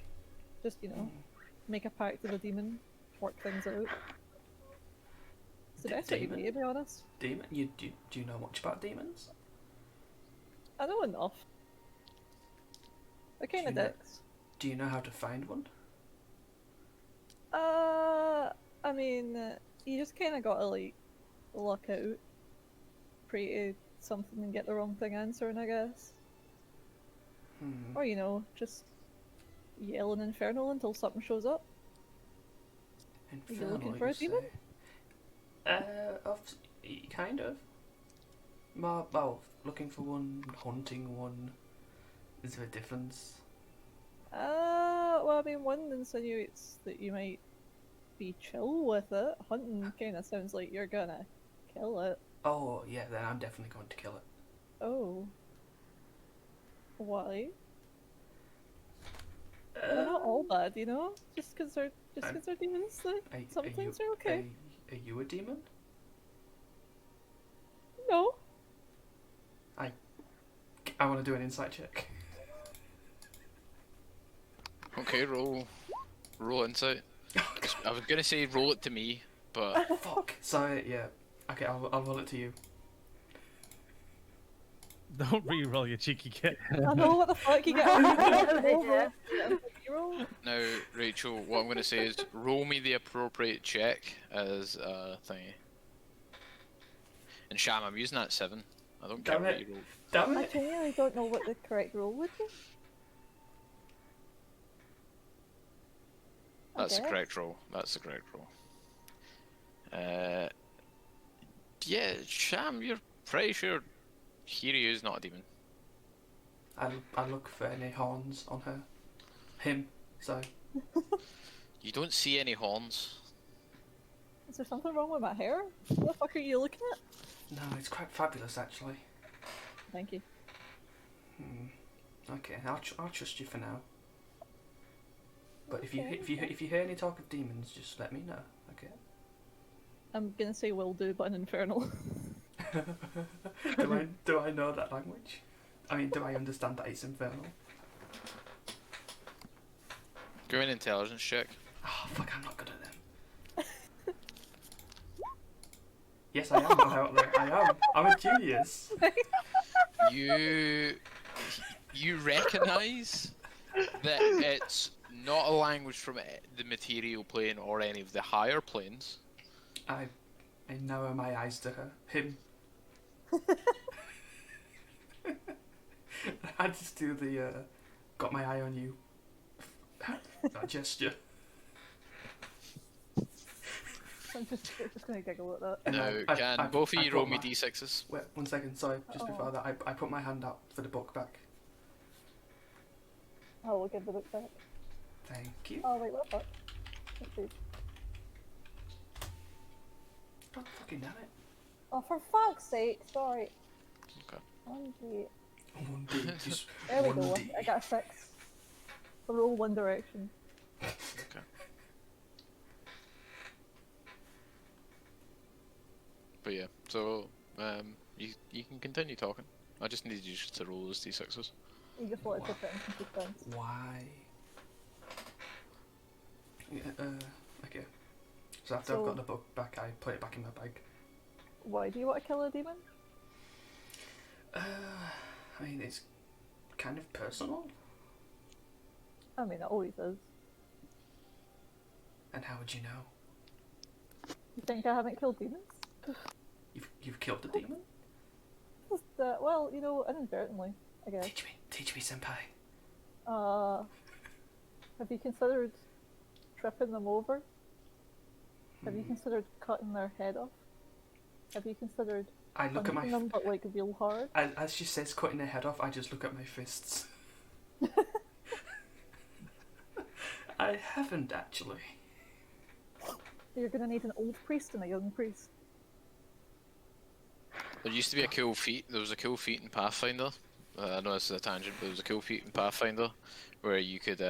Just, you know, make a pact with a demon, work things out. It's the best way to be, to be honest. Demon? Do you know much about demons? I know enough. They're kind of Do you know- dicks. Do you know how to find one? I mean, you just kind of gotta like luck out, pray to something and get the wrong thing answering, I guess. Or, you know, just yelling Infernal until something shows up. Infernal, looking for a say? demon? Kind of. Well, looking for one, hunting one. Is there a difference? Well, I mean, one insinuates that you might be chill with it. Hunting kind of sounds like you're gonna kill it. Oh, yeah, then I'm definitely going to kill it. Oh. Why? They're not all bad, you know? Just because they're demons, some things are okay. Are you a demon? No. I want to do an insight check. Okay, roll insight. I was gonna say roll it to me, but Fuck. So, yeah. Okay, I'll roll it to you. Don't re-roll, you cheeky kid. I know what the fuck you get. Hero. now, Rachel, what I'm gonna say is roll me the appropriate check as a thingy. And Sham, I'm using that 7. I don't care Damn what it. you roll. Damn I it! genuinely don't know what the correct role would be. That's the Okay. correct roll. That's the correct roll. Yeah, Sham, you're pretty sure Hiryu is not a demon. I look for any horns on her. Him. So. You don't see any horns. Is there something wrong with my hair? What the fuck are you looking at? No, it's quite fabulous actually. Thank you. Okay, I'll trust you for now. But if Okay. you hear any talk of demons, just let me know. Okay. I'm gonna say will do, but an infernal. do I know that language? I mean, do I understand that it's infernal? Go an intelligence check. Oh fuck! I'm not good at them. Yes, I am. I am. I'm a genius. You recognise that it's not a language from the material plane or any of the higher planes. I narrow my eyes to her. Him. I just do the got my eye on you that gesture. I'm just gonna giggle at that. And Now, I- can I- both of I you put roll me my- d6s? Wait, 1 second. Sorry, just before Oh. that, I put my hand out for the book back. I will give the book back. Thank you. Oh wait, what the fuck? Let's see. God fucking damn it. Oh, for fuck's sake! Sorry. Okay. 1d. 1D, just There we go. 1D. I got a 6. So roll one direction. Okay. But yeah, so you can continue talking. I just needed you to roll those d6s. You just wanted to put in suspense. Why? Yeah, okay. So after So- I've got the book back, I put it back in my bag. Why do you want to kill a demon? I mean, it's kind of personal. I mean, it always is. And how would you know? You think I haven't killed demons? You've killed a demon? Just, well, you know, inadvertently, I guess. Teach me, senpai. Have you considered tripping them over? Have you considered cutting their head off? Have you considered I look at my. punching them, but like real hard? As she says, cutting her head off, I just look at my fists. I haven't actually. You're gonna need an old priest and a young priest. There used to be a cool feat. There was a cool feat in Pathfinder. I know this is a tangent, but there was a cool feat in Pathfinder where you could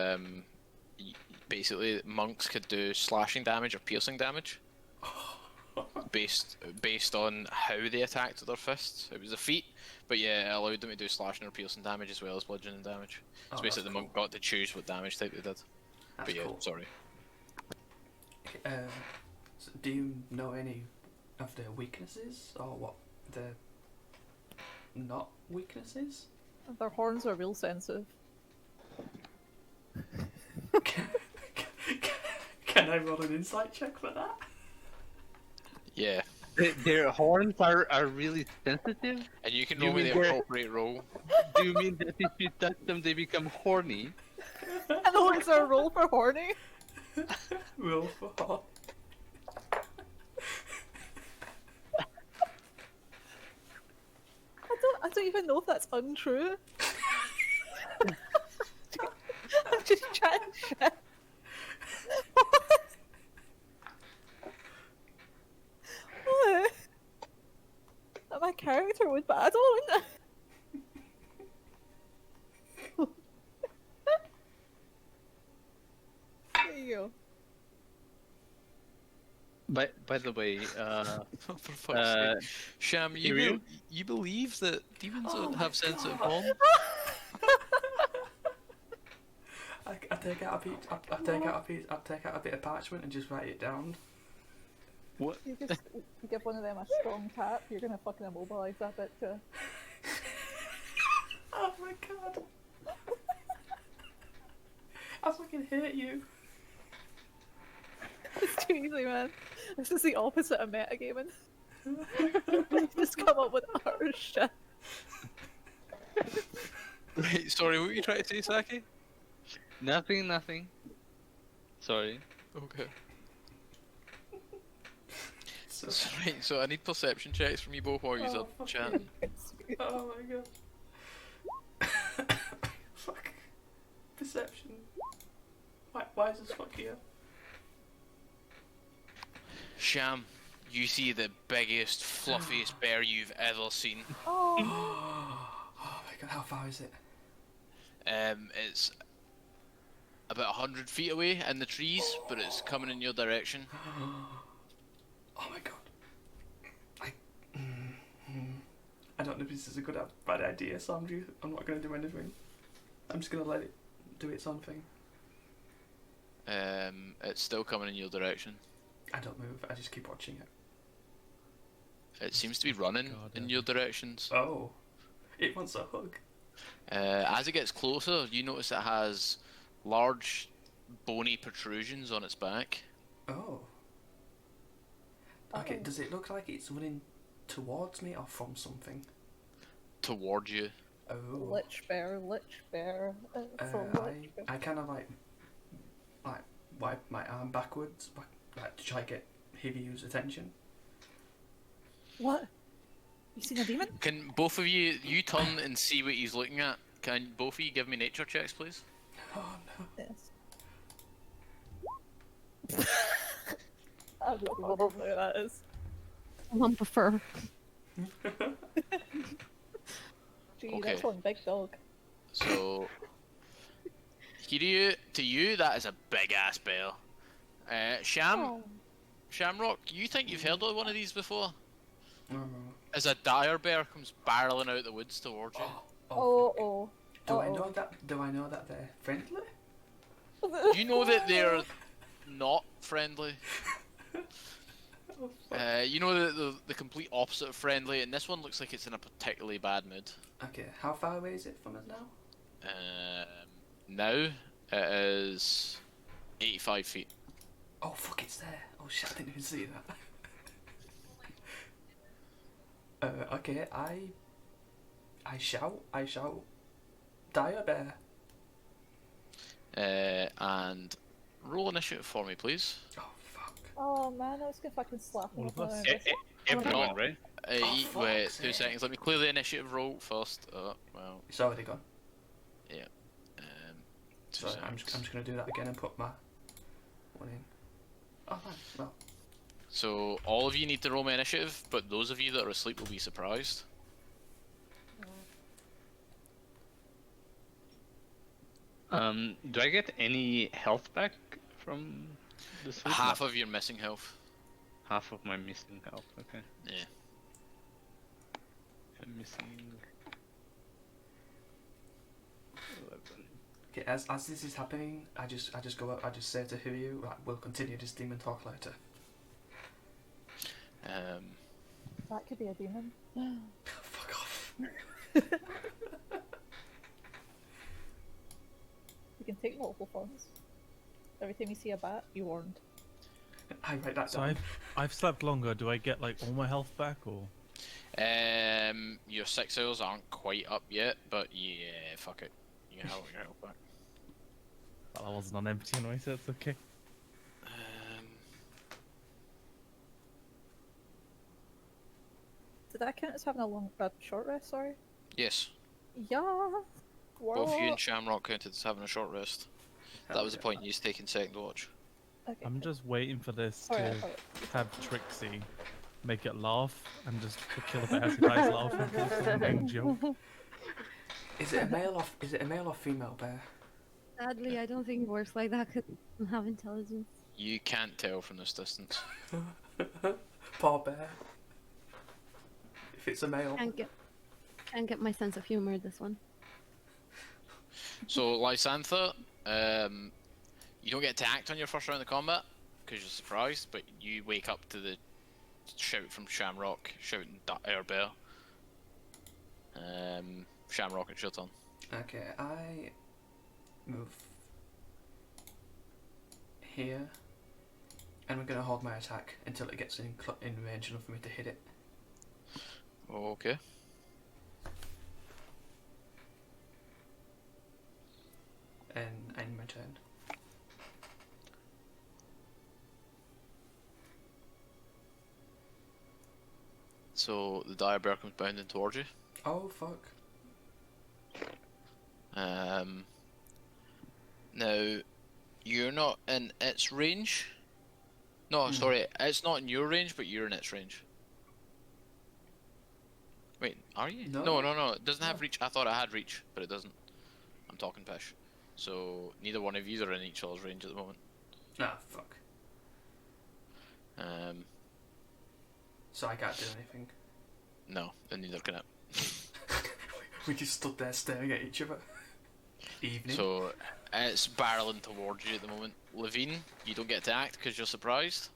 basically monks could do slashing damage or piercing damage based on how they attacked with their fists. It was a feat, but yeah, it allowed them to do slashing or piercing damage as well as bludgeoning damage. Oh, So basically, that's the cool. monk got to choose what damage type they did. That's But yeah, cool. sorry. So do you know any of their weaknesses, or what their not weaknesses? Their horns are real sensitive. Can I roll an insight check for that? Yeah. Their horns are really sensitive. And you can You roll me mean the they're- appropriate roll. Do you mean that if you touch them, they become horny? Hello, is there a roll for horny? Roll for hot. I don't even know if that's untrue. I'm just chatting shit. What? That my character would, but I don't. There you go. By the way, For fuck's sake. Sham, Kiryu? you believe that demons Oh don't my have sensitive God. horns? I take out a piece. I take out a piece. I take out a bit of parchment and just write it down. what? You just you give one of them a strong tap, you're gonna fucking immobilize that bit too. Oh my god. I fucking hate you. It's too easy, man. This is the opposite of metagaming. Just come up with our shit. Right, sorry, what were you trying to say, Saki? Nothing. Sorry. Okay. So, Right, so I need perception checks from you both while you Oh, are fuck chatting. oh my god. Fuck. Perception. Why is this fuck here? Sham, you see the biggest, fluffiest bear you've ever seen. Oh, Oh my god, how far is it? It's about 100 feet away in the trees, but it's coming in your direction. Oh my god. I don't know if this is a good or bad idea, so I'm not going to do anything. I'm just going to let it do its own thing. It's still coming in your direction. I don't move, I just keep watching it. It seems to be running God, in yeah. your directions. Oh. It wants a hug. As it gets closer, you notice it has large, bony protrusions on its back. Oh. Okay, Uh-oh. does it look like it's running towards me or from something? Toward you. Oh. lich bear. From lich bear. I kind of like wipe my arm backwards, like to try to get Hivyu's attention. What? You seen a demon? Can both of you turn and see what he's looking at? Can both of you give me nature checks, please? Oh no. Yes. I don't know what that is. One prefer. Gee, Okay. that's one big dog. So, Kiryu, to you, that is a big ass bear. Oh. Shamrock, you think you've heard of one of these before? Oh. As a dire bear comes barreling out the woods towards you. Oh. Do I know that? Do I know that they're friendly? You know that they're not friendly. Oh, fuck. You know that the complete opposite of friendly, and this one looks like it's in a particularly bad mood. Okay, how far away is it from us now? Now it is 85 feet. Oh fuck, it's there. Oh shit, I didn't even see that. Okay, I shout, dire bear. And roll initiative for me, please. Oh fuck. Oh man, I was gonna fucking slap him All with of my us? wrist. Everyone, no. right? Oh, Wait, fuck's 2 sake. seconds. Let me clear the initiative roll first. Oh, well, It's already gone. um, 2 So I'm seconds. just gonna do that again and put my one in. Oh nice. Well, So all of you need to roll my initiative, but those of you that are asleep will be surprised. Do I get any health back from the sleep? Half of your missing health. Half of my missing health. Okay. Yeah. I'm missing 11. okay. As this is happening, I just go up. I just say to Hiryu, right, we'll continue this demon talk later. That could be a demon. Fuck off. You can take multiple forms. Every time you see a bat, you warned. I write that So down. I've slept longer. Do I get like all my health back, or? Your 6 hours aren't quite up yet, but yeah, fuck it. You can have all your health back. Well, I wasn't on empty anyway, so it's okay. Did that count as having a short rest? Sorry. Yes. Yeah. Both you What? and Shamrock counted as having a short rest. That was the point you taking second watch. Okay. I'm just waiting for this Sorry, I to thought have Trixie make it laugh and just kill a bear who dies laughing for some main joke. Is it a male or female bear? Sadly, I don't think it works like that because I don't have intelligence. You can't tell from this distance. Poor bear. If it's a male. Can't get my sense of humor this one. So, Lysantha, you don't get to act on your first round of combat because you're surprised, but you wake up to the shout from Shamrock shouting Air Bear. Shamrock, it's your turn. Okay, I move here, and we're gonna hold my attack until it gets in range enough for me to hit it. Okay. And end my turn. So the dire bear comes bounding towards you. Oh fuck. Now you're not in its range. No, sorry, it's not in your range, but you're in its range. Wait, are you? No. No. It doesn't have No. reach. I thought it had reach, but it doesn't. I'm talking pish. So neither one of you are in each other's range at the moment. Ah fuck. So I can't do anything. No, and neither can it. We just stood there staring at each other. Evening. So it's barreling towards you at the moment. Leveen, you don't get to act because you're surprised.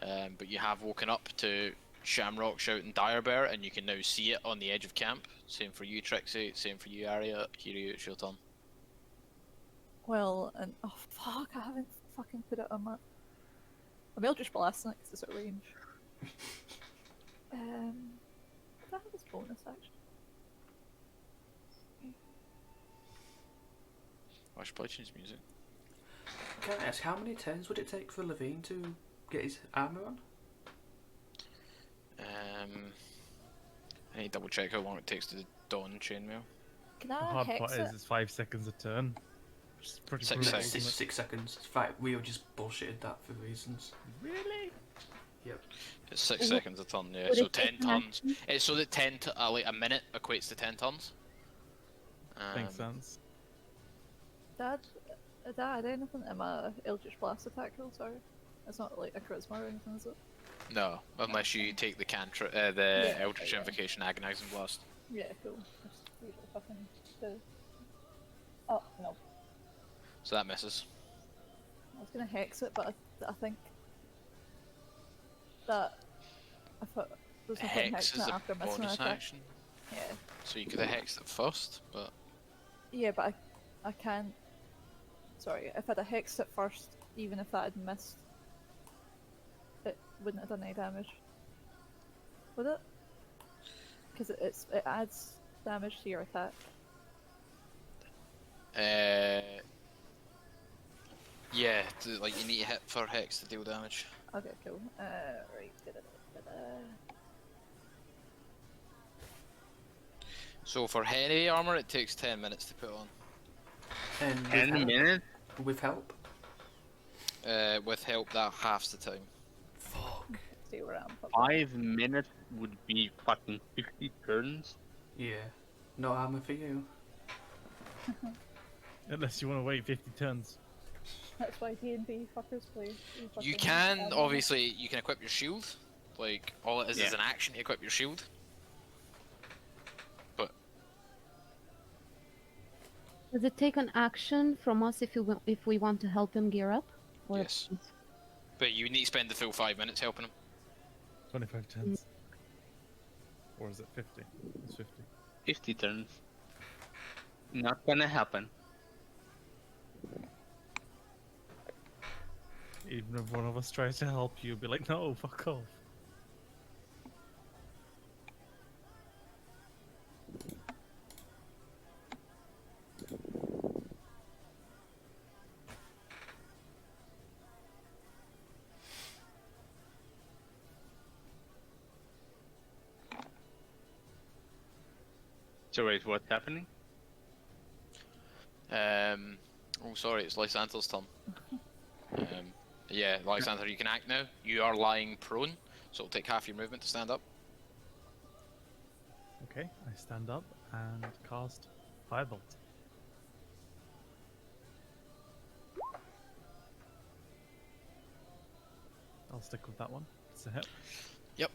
But you have woken up to Shamrock shouting Dire Bear, and you can now see it on the edge of camp. Same for you, Trixie. Same for you, Arya. Kiryu, it's your turn. Well, and oh fuck, I haven't fucking put it on my. I'm Eldritch Blasting it because it's at range. Did I have this bonus action? I should probably change music. Can I ask how many turns would it take for Leveen to get his armor on? I need to double check how long it takes to don chainmail. Can The I hard part hex it? is it's 5 seconds a turn. Which is pretty 6 brutal, seconds. isn't it? 6 seconds. It's fine. We were just bullshitted that for reasons. Really? Yep. It's 6 Would- seconds a turn, yeah. would So it take 10 an tons. action? It's so that like a minute equates to 10 tons. Makes sense. Dad add anything to my Eldritch Blast attack roll? Sorry. It's not like a charisma or anything, is it? No, unless you take the Yeah, Eldritch yeah. Invocation Agonizing Blast. Yeah, cool. Just usually fucking do. Oh, no. So that misses. I was gonna hex it, but I think that I thought there was no point in Hex hexing is it a after missing an bonus attack. action, Yeah. so you could have hexed it first, but Yeah, but I can't. Sorry, if I'd have hexed it first, even if that had missed, it wouldn't have done any damage. Would it? Because it adds damage to your attack. yeah, like you need to hit for hex to deal damage. Okay, cool. Right. So for heavy armor, it takes 10 minutes to put on. And with 10 help, minutes? with help? With help, that halves the time. Fuck. See where I'm. 5 minutes would be fucking 50 turns. Yeah. No armor for you. Unless you want to wait 50 turns. That's why D&D fuckers play. You fucking can armor. obviously you can equip your shield. Like all it is Yeah. an action to equip your shield. But Does it take an action from us if we want to help him gear up? Or Yes. but you need to spend the full 5 minutes helping him. 25 turns. Or is it 50? It's 50. 50 turns. Not gonna happen. Even if one of us tries to help you, be like, no, fuck off. So wait, what's happening? Oh, sorry, it's Lysander's turn. Yeah, Lysander, you can act now. You are lying prone, so it'll take half your movement to stand up. Okay, I stand up and cast Firebolt. I'll stick with that one. It's a hit. Yep.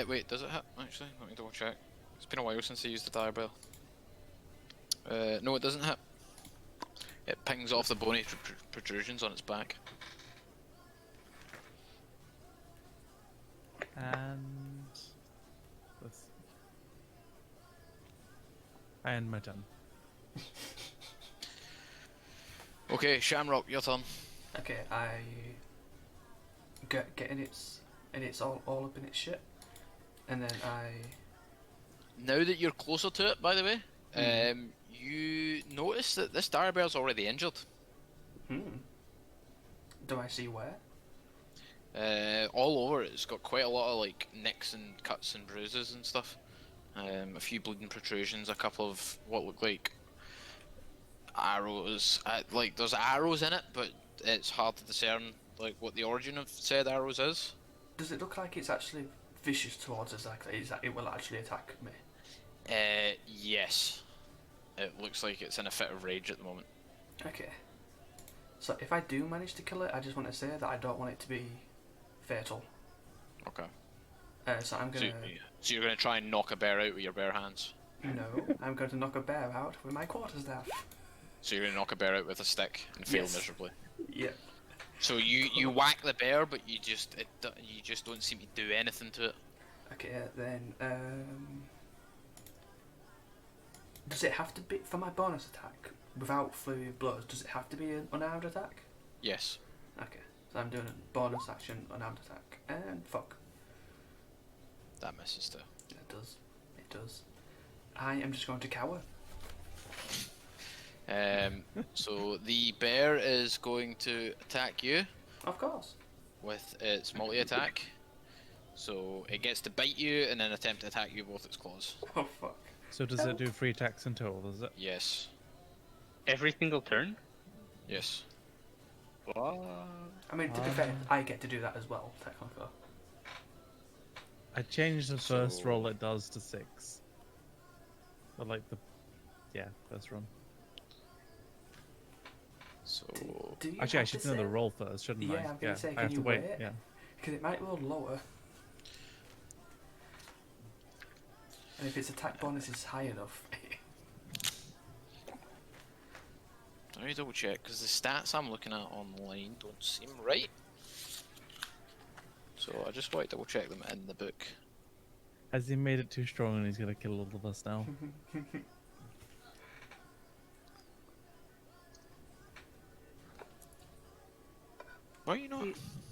Wait, does it hit? Actually, let me double check. It's been a while since I used the dire bell. No, it doesn't hit. It pings off the bony protrusions on its back. And let's see. I end my turn. Okay, Shamrock, your turn. Okay, I get in its all up in its shit, and then I. Now that you're closer to it, by the way, you notice that this dire bear's already injured. Do I see where? All over it. It's got quite a lot of like nicks and cuts and bruises and stuff. A few bleeding protrusions, a couple of what look like arrows. Like there's arrows in it, but it's hard to discern like what the origin of said arrows is. Does it look like it's actually vicious towards us? Like is that it will actually attack me? Yes. It looks like it's in a fit of rage at the moment. Okay. So if I do manage to kill it, I just want to say that I don't want it to be fatal. Okay. So I'm gonna. So you're gonna try and knock a bear out with your bare hands. No, I'm going to knock a bear out with my quarterstaff. So you're gonna knock a bear out with a stick and fail Yes. miserably. Yep. So you whack the bear, but you just don't seem to do anything to it. Okay, then does it have to be for my bonus attack without flurry of blows? Does it have to be an unarmed attack? Yes. Okay, so I'm doing a bonus action unarmed attack, and fuck. That misses too. It does. It does. I am just going to cower. So the bear is going to attack you Of course. with its multi-attack. So it gets to bite you and then attempt to attack you with both its claws. Oh fuck. So does it do 3 attacks in total, does it? Yes. Every single turn? Yes. What? I mean, to be fair, I get to do that as well, technically. I changed the first So- roll it does to 6. But like the... Yeah, first run. So Do you Actually, I have should to know the say- roll first, shouldn't I? Yeah, I'm gonna say, I can have you to wait, wait? yeah. Because it might roll lower. And if its attack bonus is high enough. let me double check because the stats I'm looking at online don't seem right. So I just want to double check them in the book. Has he made it too strong and he's gonna kill all of us now? Why are you not?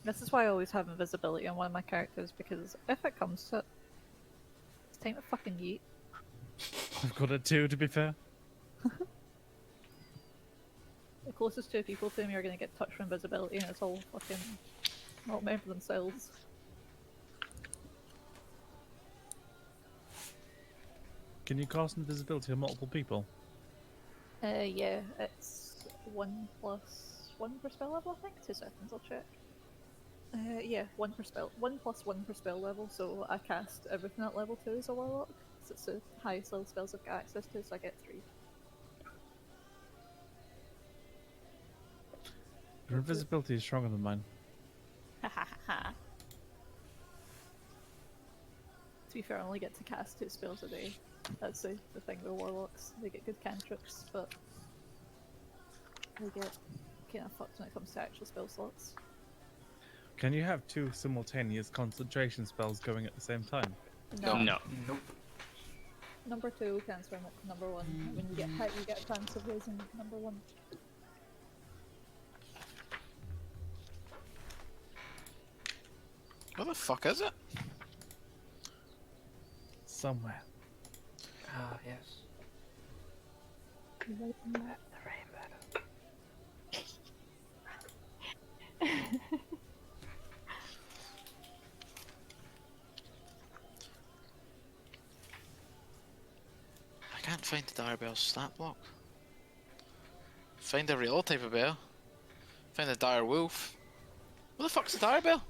This is why I always have invisibility on one of my characters, because if it comes to it, it's time to fucking yeet. I've got it too, to be fair. The closest two people to me are gonna get touched for invisibility, and it's all fucking not meant for themselves. Can you cast invisibility on multiple people? Yeah, it's 1 plus 1 per spell level, I think. 2 seconds, I'll check. Yeah, 1 per spell. 1 plus 1 per spell level, so I cast everything at level 2 as a warlock. So it's the highest level spells I've got access to, so I get 3. Your invisibility is stronger than mine. Ha ha ha ha. To be fair, I only get to cast 2 spells a day. That's the thing with warlocks. They get good cantrips, but they get kind of fucked when it comes to actual spell slots. Can you have 2 simultaneous concentration spells going at the same time? No. Nope. Number 2 cancelling number 1. When you get hit, you get a chance of losing number 1. Where the fuck is it? Somewhere. Ah, yes. I can't find the dire bear's stat block. Find a real type of bear. Find a dire wolf. What the fuck's a dire bear?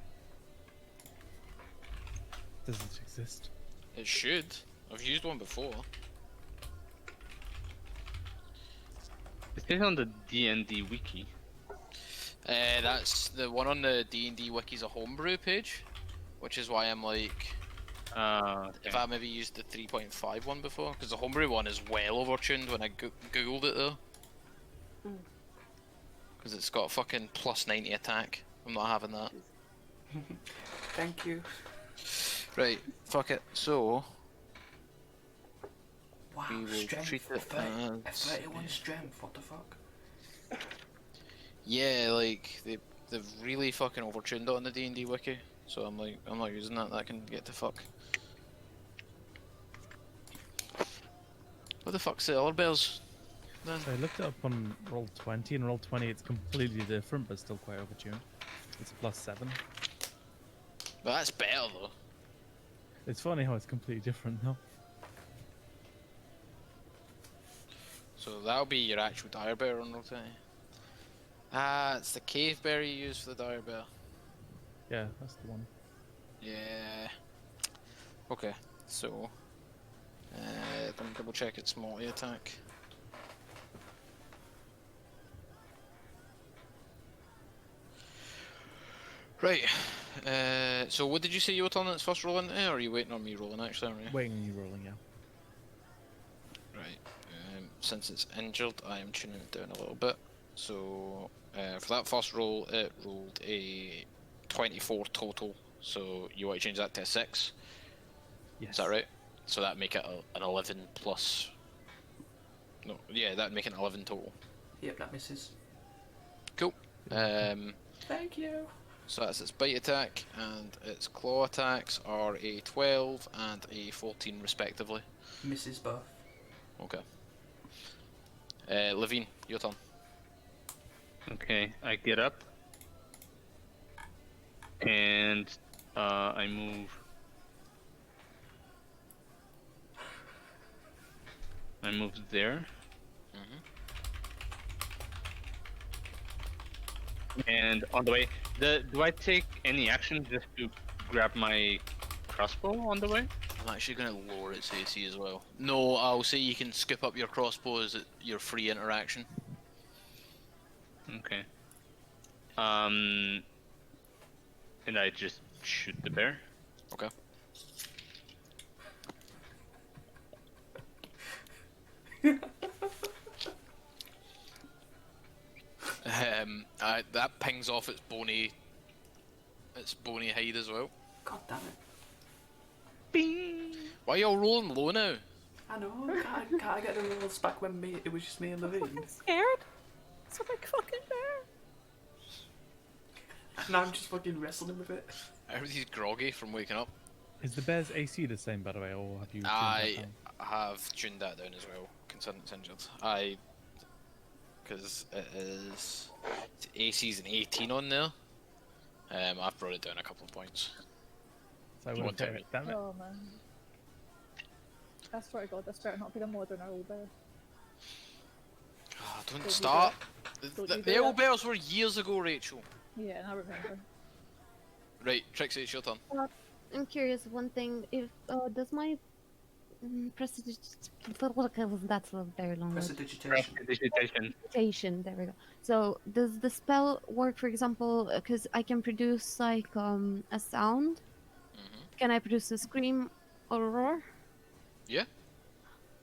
Does it exist? It should. I've used one before. It says on the D&D wiki. That's the one on the D&D wiki's a homebrew page, which is why I'm like, if I maybe used the 3.5 one before, because the homebrew one is well overtuned when I googled it though. Because it's got fucking plus 90 attack. I'm not having that. Thank you. Right, fuck it. So, Wow, we will strength. treat it A as... 31 strength, what the fuck? Yeah, like, they've really fucking overtuned it on the D&D wiki. So I'm like, I'm not using that, that can get to fuck. What the fuck's the other bears? Then? So I looked it up on Roll20, and Roll20 it's completely different, but still quite overtuned. It's +7. But that's better though. It's funny how it's completely different though. So that'll be your actual dire bear on Roll20. Ah, it's the cave bear you use for the dire bear. Yeah, that's the one. Yeah. Okay, so let me double check its multi-attack. Right. So what did you say you were turning its first roll into, or are you waiting on me rolling actually, aren't you? Waiting on you rolling, yeah. Right. Since it's injured, I am tuning it down a little bit. So for that first roll, it rolled a 24 total. So you want to change that to a 6? Yes. Is that right? So that'd make it an 11 plus... No, yeah, that'd make it an 11 total. Yep, that misses. Cool. Thank you. So that's its bite attack, and its claw attacks are a 12 and a 14 respectively. Misses both. Okay. Leveen, your turn. Okay, I get up. And I move. I move there. And on the way, do I take any action just to grab my crossbow on the way? I'm actually going to lower its AC as well. No, I'll say you can skip up your crossbow as your free interaction. Okay. And I just shoot the bear. Okay. That pings off its bony hide as well. God damn it. Bing! Why are y'all rolling low now? I know, can't I get the rolls back when it was just me and Leveen? Scared? It's a big fucking bear. Now I'm just fucking wrestling with it. Everybody's groggy from waking up. Is the bear's AC the same, by the way, or have you? tuned that I down? have tuned that down as well, considering it's injured. Because its AC's an 18 on there. I've brought it down a couple of points. So I One won't time. hit it. Damn it. Oh man. I swear to God, this better not be the modern owl bear. Oh, don't you start. Don't The you do old that. bears were years ago, Rachel. Yeah, and I remember. Right, Trixie, it's your turn. I'm curious. One thing, if does my that's a very long word. Prestidigitation. Prestidigitation. There we go. So does the spell work, for example, because I can produce like a sound? Can I produce a scream or a roar? Yeah.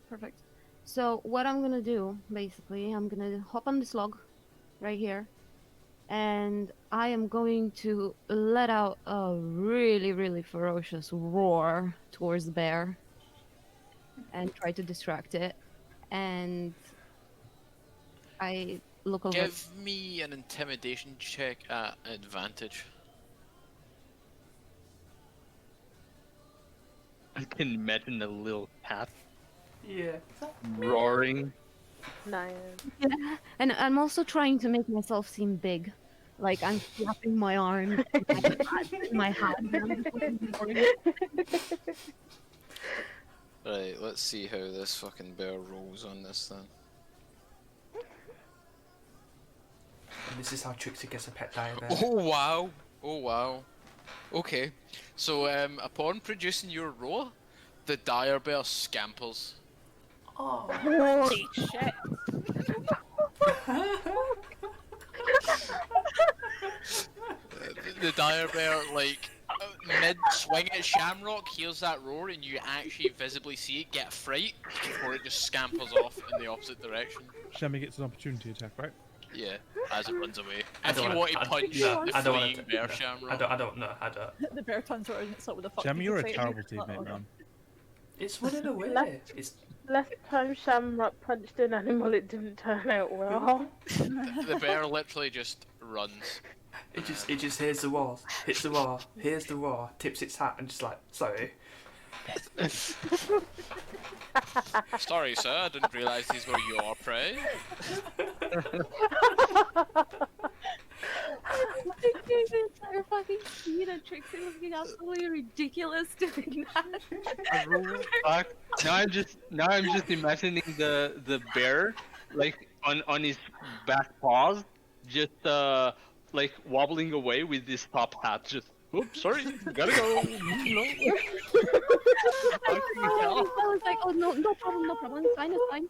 Perfect. So what I'm gonna do, basically, I'm gonna hop on this log right here, and I am going to let out a really, really ferocious roar towards the bear and try to distract it. And I look over. Give me an intimidation check at advantage. I can imagine a little cat Yeah. roaring. Nice. Yeah, and I'm also trying to make myself seem big. Like I'm flapping my arms, my hat, and I'm just looking boring. Right, let's see how this fucking bear rolls on this then. And this is how Trixie gets a pet dire bear. Oh wow! Oh wow. Okay, so upon producing your roar, the dire bear scampers. Oh. Holy shit! The dire bear, like, mid-swing at Shamrock, hears that roar, and you actually visibly see it get a fright before it just scampers off in the opposite direction. Shami gets an opportunity attack, right? Yeah, as it runs away. I If you don't want to wanna- punch no, the I don't wanna fleeing bear, no, Shamrock. I don't know. I don't. The bear turns around and it's like, what the fuck? Shami, did you're you a say? terrible Oh, teammate, okay. man. It's running away. Left. It's Last time Shamrock punched an animal, it didn't turn out well. The bear literally just runs. it just hears the roar, hits the roar, hears the roar, tips its hat, and just like sorry. Sorry, sir, I didn't realise these were your prey. The entire fucking scene and Trixie looking absolutely ridiculous doing that. Fuck. Now I'm just imagining the bear like on his back paws, just like wobbling away with his top hat. Just oops, sorry, gotta go. No. Fucking hell. I was like, oh no problem, it's fine. Like,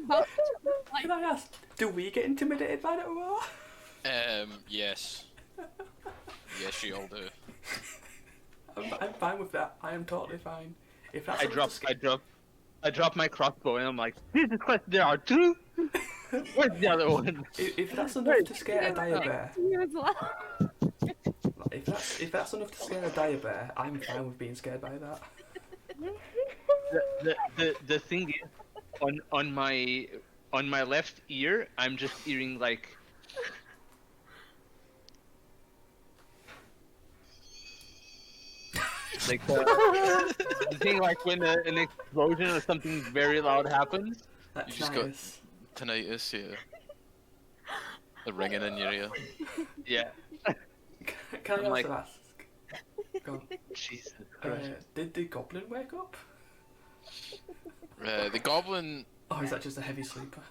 but, like, Can I ask, do we get intimidated by that roar? Yes. Yes, you all do. I'm fine with that. I am totally fine. If that's I drop my crossbow and I'm like, Jesus Christ, there are two. Where's the other one? if that's enough to scare a dire bear, you as well. if that's enough to scare a dire bear, I'm fine with being scared by that. The thing is, on my left ear, I'm just hearing like. Like the thing, like when an explosion or something very loud happens. That's You just got- nice. Tinnitus, yeah. The ringing in your ear. Yeah. Can I I'm like- also ask? Go on. Jesus Uh, Christ. did the goblin wake up? The goblin Or is that just a heavy sleeper?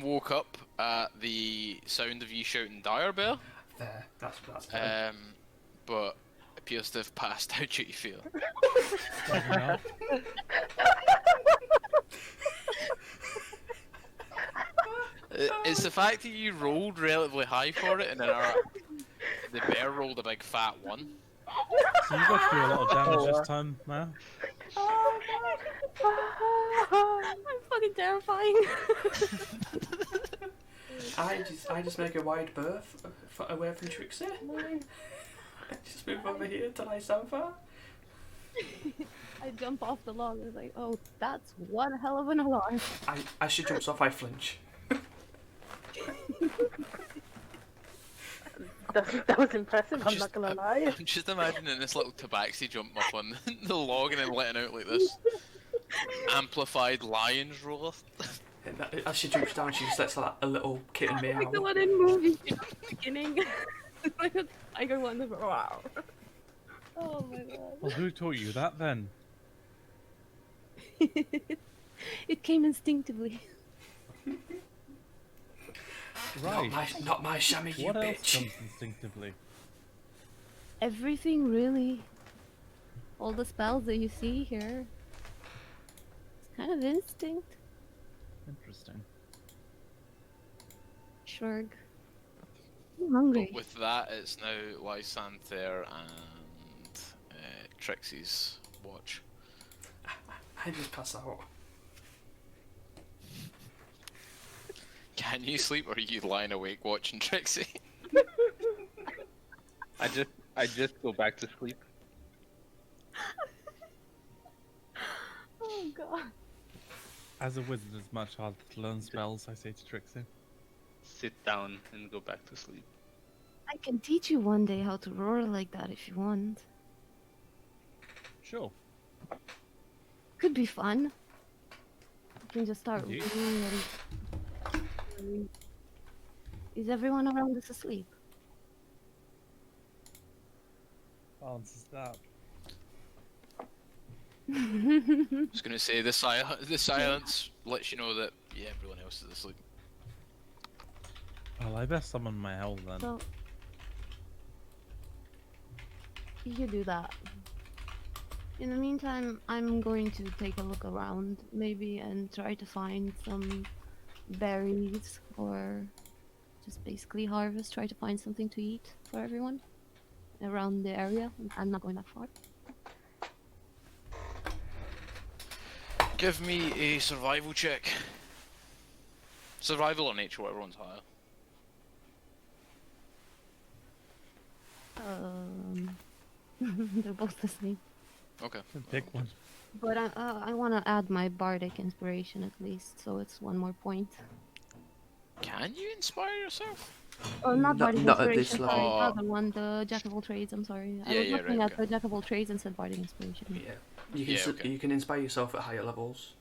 woke up at the sound of you shouting dire bear, There, that's better. but appears to have passed out due to fear. Fair enough. It's the fact that you rolled relatively high for it, and then the bear rolled a big fat 1. So you got to do a lot of damage this time, man. I'm fucking terrifying. I just make a wide berth away from Trixie. Just move over here till I stand far. I jump off the log and I was like, oh, that's one hell of an alarm. As she jumps off, I flinch. That was impressive, I'm not gonna lie. I'm just imagining this little tabaxi jump up on the log and then letting out like this amplified lion's roar. And as she jumps down, she just lets like a little kitten meow. Like the one in movies at the beginning. It's like a tiger one. Wow. Oh my god. Well, who taught you that then? It came instinctively. Right. Not my Shami, you What else bitch. comes instinctively? Everything really. All the spells that you see here. It's kind of instinct. Interesting. Shrug. I'm hungry. But with that, it's now Lysanther and Trixie's watch. I just pass out. Can you sleep, or are you lying awake watching Trixie? I just go back to sleep. Oh god. As a wizard, it's much harder to learn spells, I say to Trixie. Sit down and go back to sleep. I can teach you one day how to roar like that if you want. Sure. Could be fun. We can just start Indeed. reading and... Is everyone around us asleep? Answers that. I was gonna say the silence lets you know that everyone else is asleep. Well, I best summon my owl then. So you do that. In the meantime, I'm going to take a look around, maybe, and try to find some berries or just basically harvest. Try to find something to eat for everyone around the area. I'm not going that far. Give me a survival check. Survival or nature, whatever one's higher. They're both the same. Okay. Pick one. But I want to add my bardic inspiration at least, so it's one more point. Can you inspire yourself? Oh, not bardic not at inspiration. this Sorry, the level. other one, the jack of all trades. I'm sorry. I was Yeah, looking right, at the jack of all trades and said bardic inspiration. Yeah, you can Yeah, okay. you can inspire yourself at higher levels.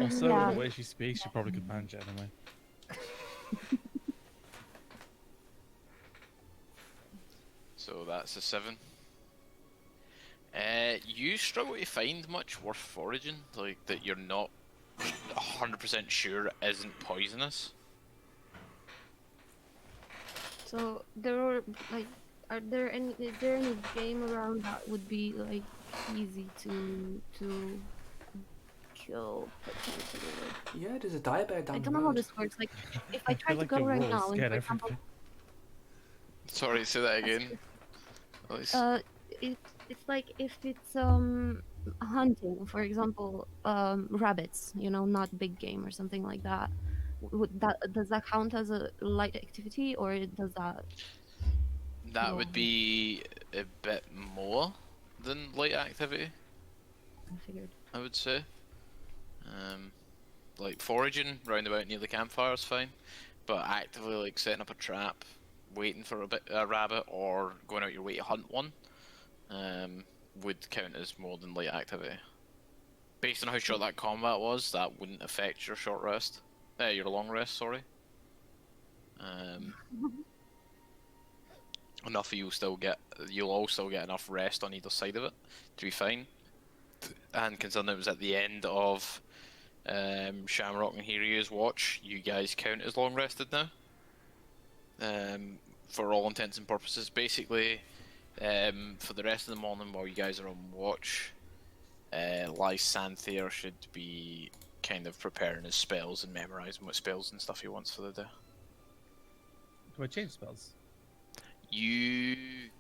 Also, Yeah. the way she speaks, you probably could manage it anyway. So that's a 7. You struggle to find much worth foraging, like that you're not 100% sure isn't poisonous. So there are like, is there any game around that would be like easy to kill potentially? Like, Yeah, there's a diabear down I the don't know how road. this works. Like, if I try feel to like go your right rules now, and get for example, everything. Sorry, say that again. At least. it's like if it's hunting, for example, rabbits, you know, not big game or something like that. Would that does that count as a light activity, or does that? That No. would be a bit more than light activity, I figured. I would say. Like foraging roundabout near the campfire is fine, but actively like setting up a trap, waiting for a rabbit, or going out your way to hunt one, would count as more than light activity. Based on how short that combat was, that wouldn't affect your short rest, your long rest. Sorry. Enough of you'll all still get enough rest on either side of it to be fine. And considering it was at the end of Shamrock and Hiryu's watch, you guys count as long rested now. For all intents and purposes, basically, for the rest of the morning while you guys are on watch, Lysanthier should be kind of preparing his spells and memorizing what spells and stuff he wants for the day. Do I change spells? You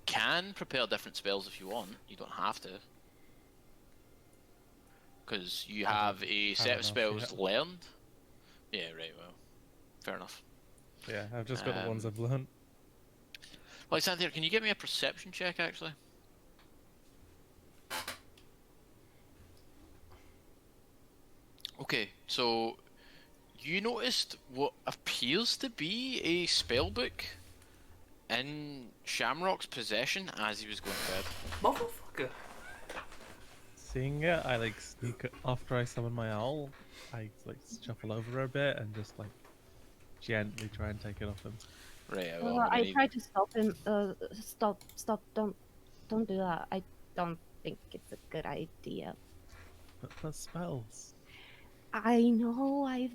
can prepare different spells if you want. You don't have to. Because you have a set of enough, spells yeah. learned. Yeah, right, well. Fair enough. Yeah, I've just got the ones I've learned. Lysanthier, can you give me a perception check, actually? Okay, so you noticed what appears to be a spellbook in Shamrock's possession as he was going to bed. Motherfucker. Seeing it, I like sneak after I summon my owl. I like shuffle over a bit and just like gently try and take it off him. Right, well, I'm gonna I need... tried to stop him. Stop! Don't do that. I don't think it's a good idea. But the spells. I know. I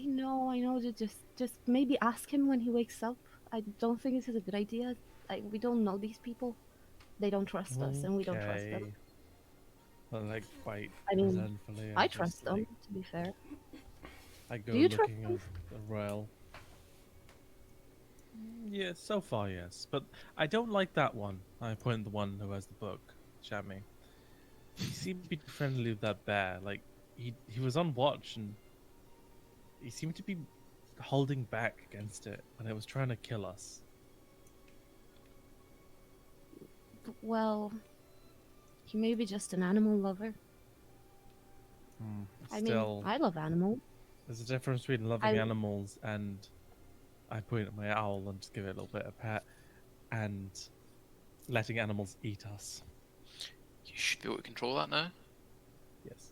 know. Just maybe ask him when he wakes up. I don't think this is a good idea. We don't know these people. They don't trust us, and we don't trust them. Okay. Well, like quite I mean, resentfully. I just, trust them. like, To be fair. I go Do you trust looking them? at the royal. Yeah, so far yes, but I don't like that one. I point at the one who has the book, Shammy. He seemed to be friendly with that bear. Like he was on watch and he seemed to be holding back against it when it was trying to kill us. Well, he may be just an animal lover. I Still, mean, I love animals. there's a difference between loving animals and I point at my owl and just give it a little bit of pet and letting animals eat us. You should be able to control that now. Yes.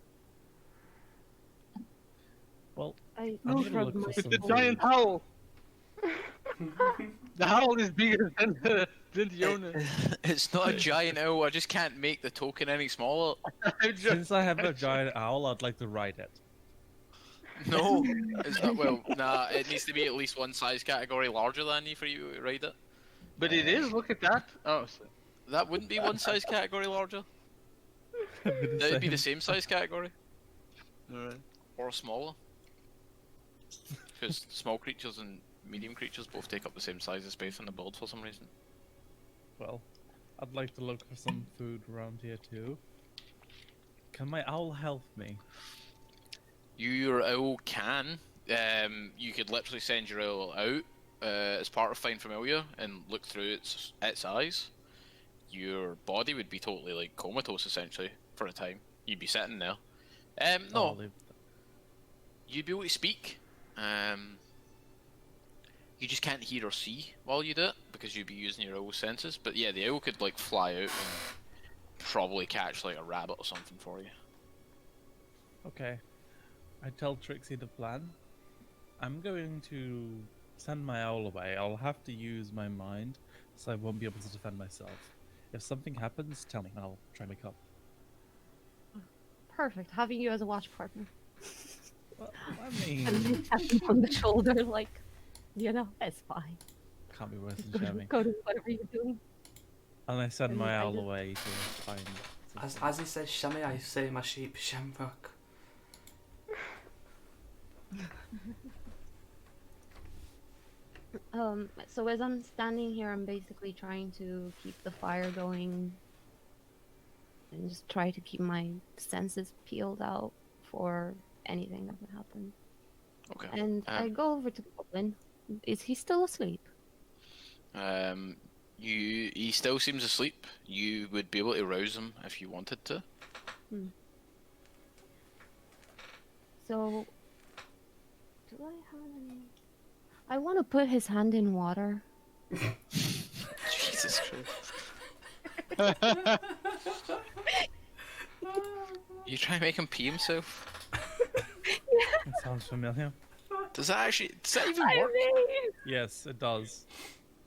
Well, I I'm will gonna shrug look for my some It's a giant food. howl. The howl is bigger than the owner. It's not a giant owl. I just can't make the token any smaller. Since I have a giant owl, I'd like to ride it. No, it's not. Well, nah. It needs to be at least one size category larger than you for you to ride it. But it is. Look at that. Oh, so. That wouldn't be one size category larger. That'd be the same size category, Alright. or smaller. Because small creatures and medium creatures both take up the same size of space on the board for some reason. Well, I'd like to look for some food around here too. Can my owl help me? Your owl can. You could literally send your owl out as part of Find Familiar and look through its eyes. Your body would be totally like comatose essentially for a time. You'd be sitting there. I'll No, leave- you'd be able to speak. You just can't hear or see while you do it because you'd be using your owl senses. But yeah, the owl could like fly out and probably catch like a rabbit or something for you. Okay. I tell Trixie the plan. I'm going to send my owl away. I'll have to use my mind, so I won't be able to defend myself. If something happens, tell me. I'll try and make up. Perfect. Having you as a watch partner. Well, I And mean, then tap him on the shoulder, like, it's fine. can't be worse Just than Shammy. go do whatever you're doing. And I send And my I owl just- away to find. something. As he says Shammy, I say my sheep Shamrock. So as I'm standing here, I'm basically trying to keep the fire going and just try to keep my senses peeled out for anything that could happen. Okay. And I go over to the goblin. Is he still asleep? He still seems asleep. You would be able to rouse him if you wanted to. So, do I have any? I want to put his hand in water. Jesus Christ. You try and make him pee himself? That sounds familiar. Does that even I work? mean, Yes, it does.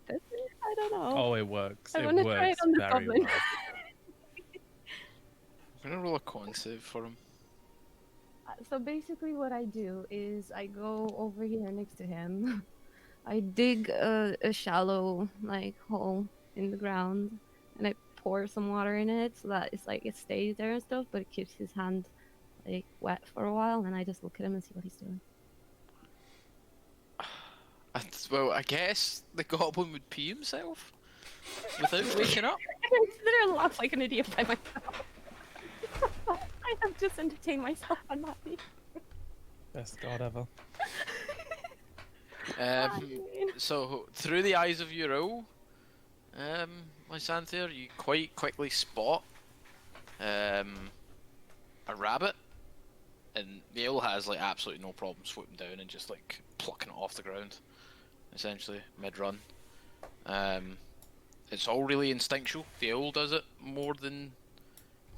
does it? I don't know. Oh, it works. I It wanna try it works on the very goblin. well. I'm gonna roll a con save for him. So basically, what I do is I go over here next to him. I dig a shallow hole in the ground, and I pour some water in it so that it stays there and stuff, but it keeps his hand wet for a while. And I just look at him and see what he's doing. Well, I guess the goblin would pee himself without waking up. I literally laugh like an idiot by myself. I have just entertained myself. I'm happy. Best god ever. So through the eyes of your owl, Lysanther, you quite quickly spot a rabbit, and the owl has absolutely no problem swooping down and just plucking it off the ground, essentially mid-run. It's all really instinctual. The owl does it more than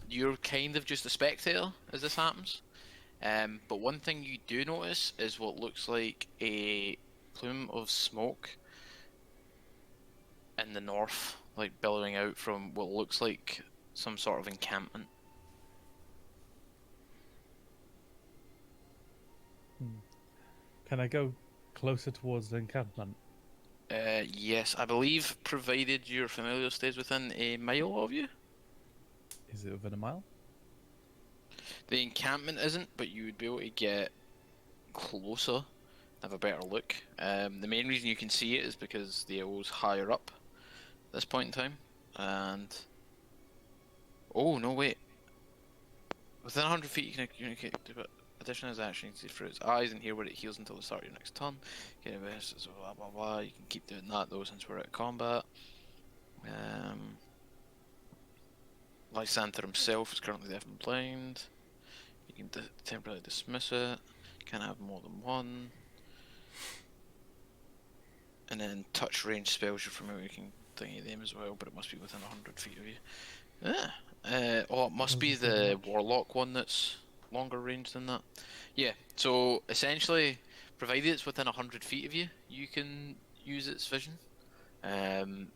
you're kind of just a spectator as this happens. But one thing you do notice is what looks like a plume of smoke in the north, billowing out from what looks like some sort of encampment. Can I go closer towards the encampment? Yes, I believe, provided your familiar stays within a mile of you. Is it within a mile? The encampment isn't, but you would be able to get closer, have a better look. The main reason you can see it is because the owl's higher up at this point in time, and oh no, wait. Within 100 feet, you can communicate. But addition is action. You can see through its eyes and hear where it heals until the start of your next turn. Get this, so blah blah blah. You can keep doing that though, since we're at combat. Lysanther himself is currently deaf and blind. You can temporarily dismiss it. Can't have more than one. And then touch range spells you're familiar, you can thingy them as well, but it must be within 100 feet of you. Oh, it must Was be it so the much? warlock one that's longer range than that. Yeah. So essentially, provided it's within 100 feet of you, you can use its vision.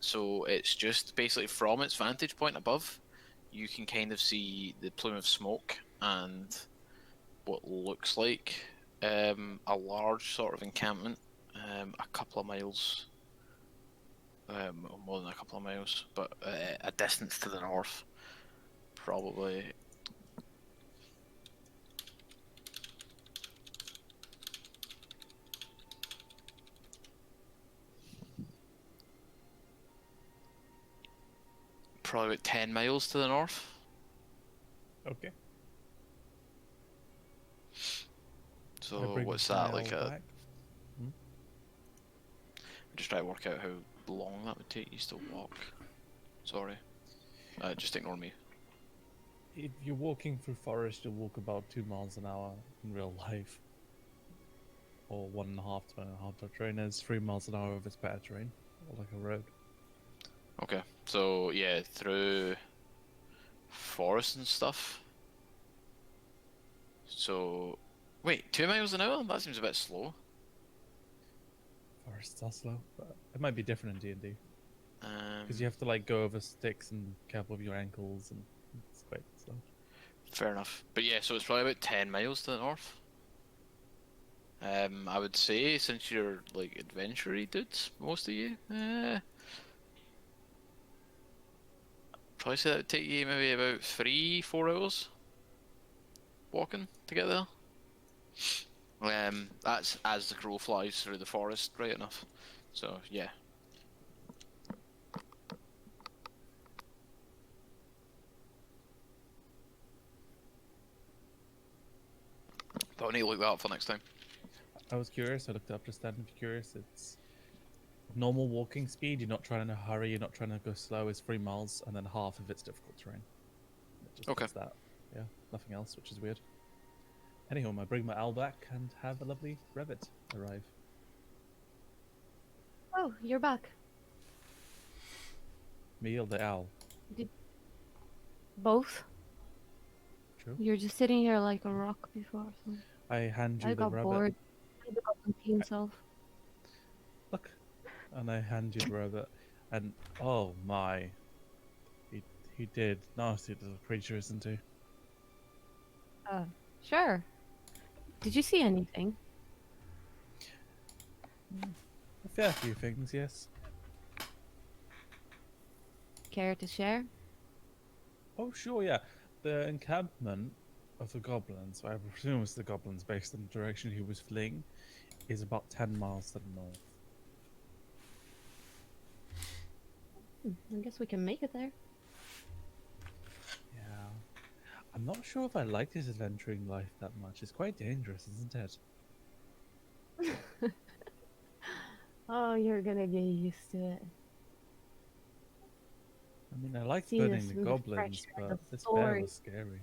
So it's just basically from its vantage point above, you can kind of see the plume of smoke and what looks like a large sort of encampment, a couple of miles, or more than a couple of miles, but a distance to the north, probably. Probably about 10 miles to the north. Okay. I So bring what's my that like owl a? back. Hmm? Just try to work out how long that would take you to walk. Sorry, just ignore me. If you're walking through forest, you'll walk about 2 miles an hour in real life. Or 1.5 to 1.5 to terrain is 3 miles an hour if it's better terrain. Or like a road. Okay, so yeah, through forest and stuff. So, wait, 2 miles an hour? That seems a bit slow. Forests are slow, but it might be different in D&D. Because you Um, have to like go over sticks and careful of your ankles, and it's quite slow. Fair enough. But yeah, so it's probably about 10 miles to the north. I would say since you're like adventure-y dudes, most of you, probably say that would take you maybe about 3-4 hours walking to get there. That's as the crow flies through the forest, right enough. So yeah. But I need to look that up for next time. I was curious, I looked it up just then. If you're curious, it's normal walking speed. You're not trying to hurry, you're not trying to go slow. Is 3 miles, and then half of it's difficult terrain. It just Okay. does that. Yeah, nothing else, which is weird. Anyhow, I bring my owl back and have a lovely rabbit arrive. Oh, you're back. Me or the owl? Both. True. You're just sitting here like a rock before. So I hand you I the got rabbit. bored. I got to pee himself. Look, and I hand you the rabbit, and oh my, he did nasty little creature, isn't he? Sure. Did you see anything? A fair few things, yes. Care to share? Oh sure, yeah. The encampment of the goblins, I presume it's the goblins based on the direction he was fleeing, is about 10 miles to the north. I guess we can make it there. Yeah. I'm not sure if I like this adventuring life that much. It's quite dangerous, isn't it? Oh, you're gonna get used to it. I mean, I like See burning this the goblins, refresh but the this bear story. was scary.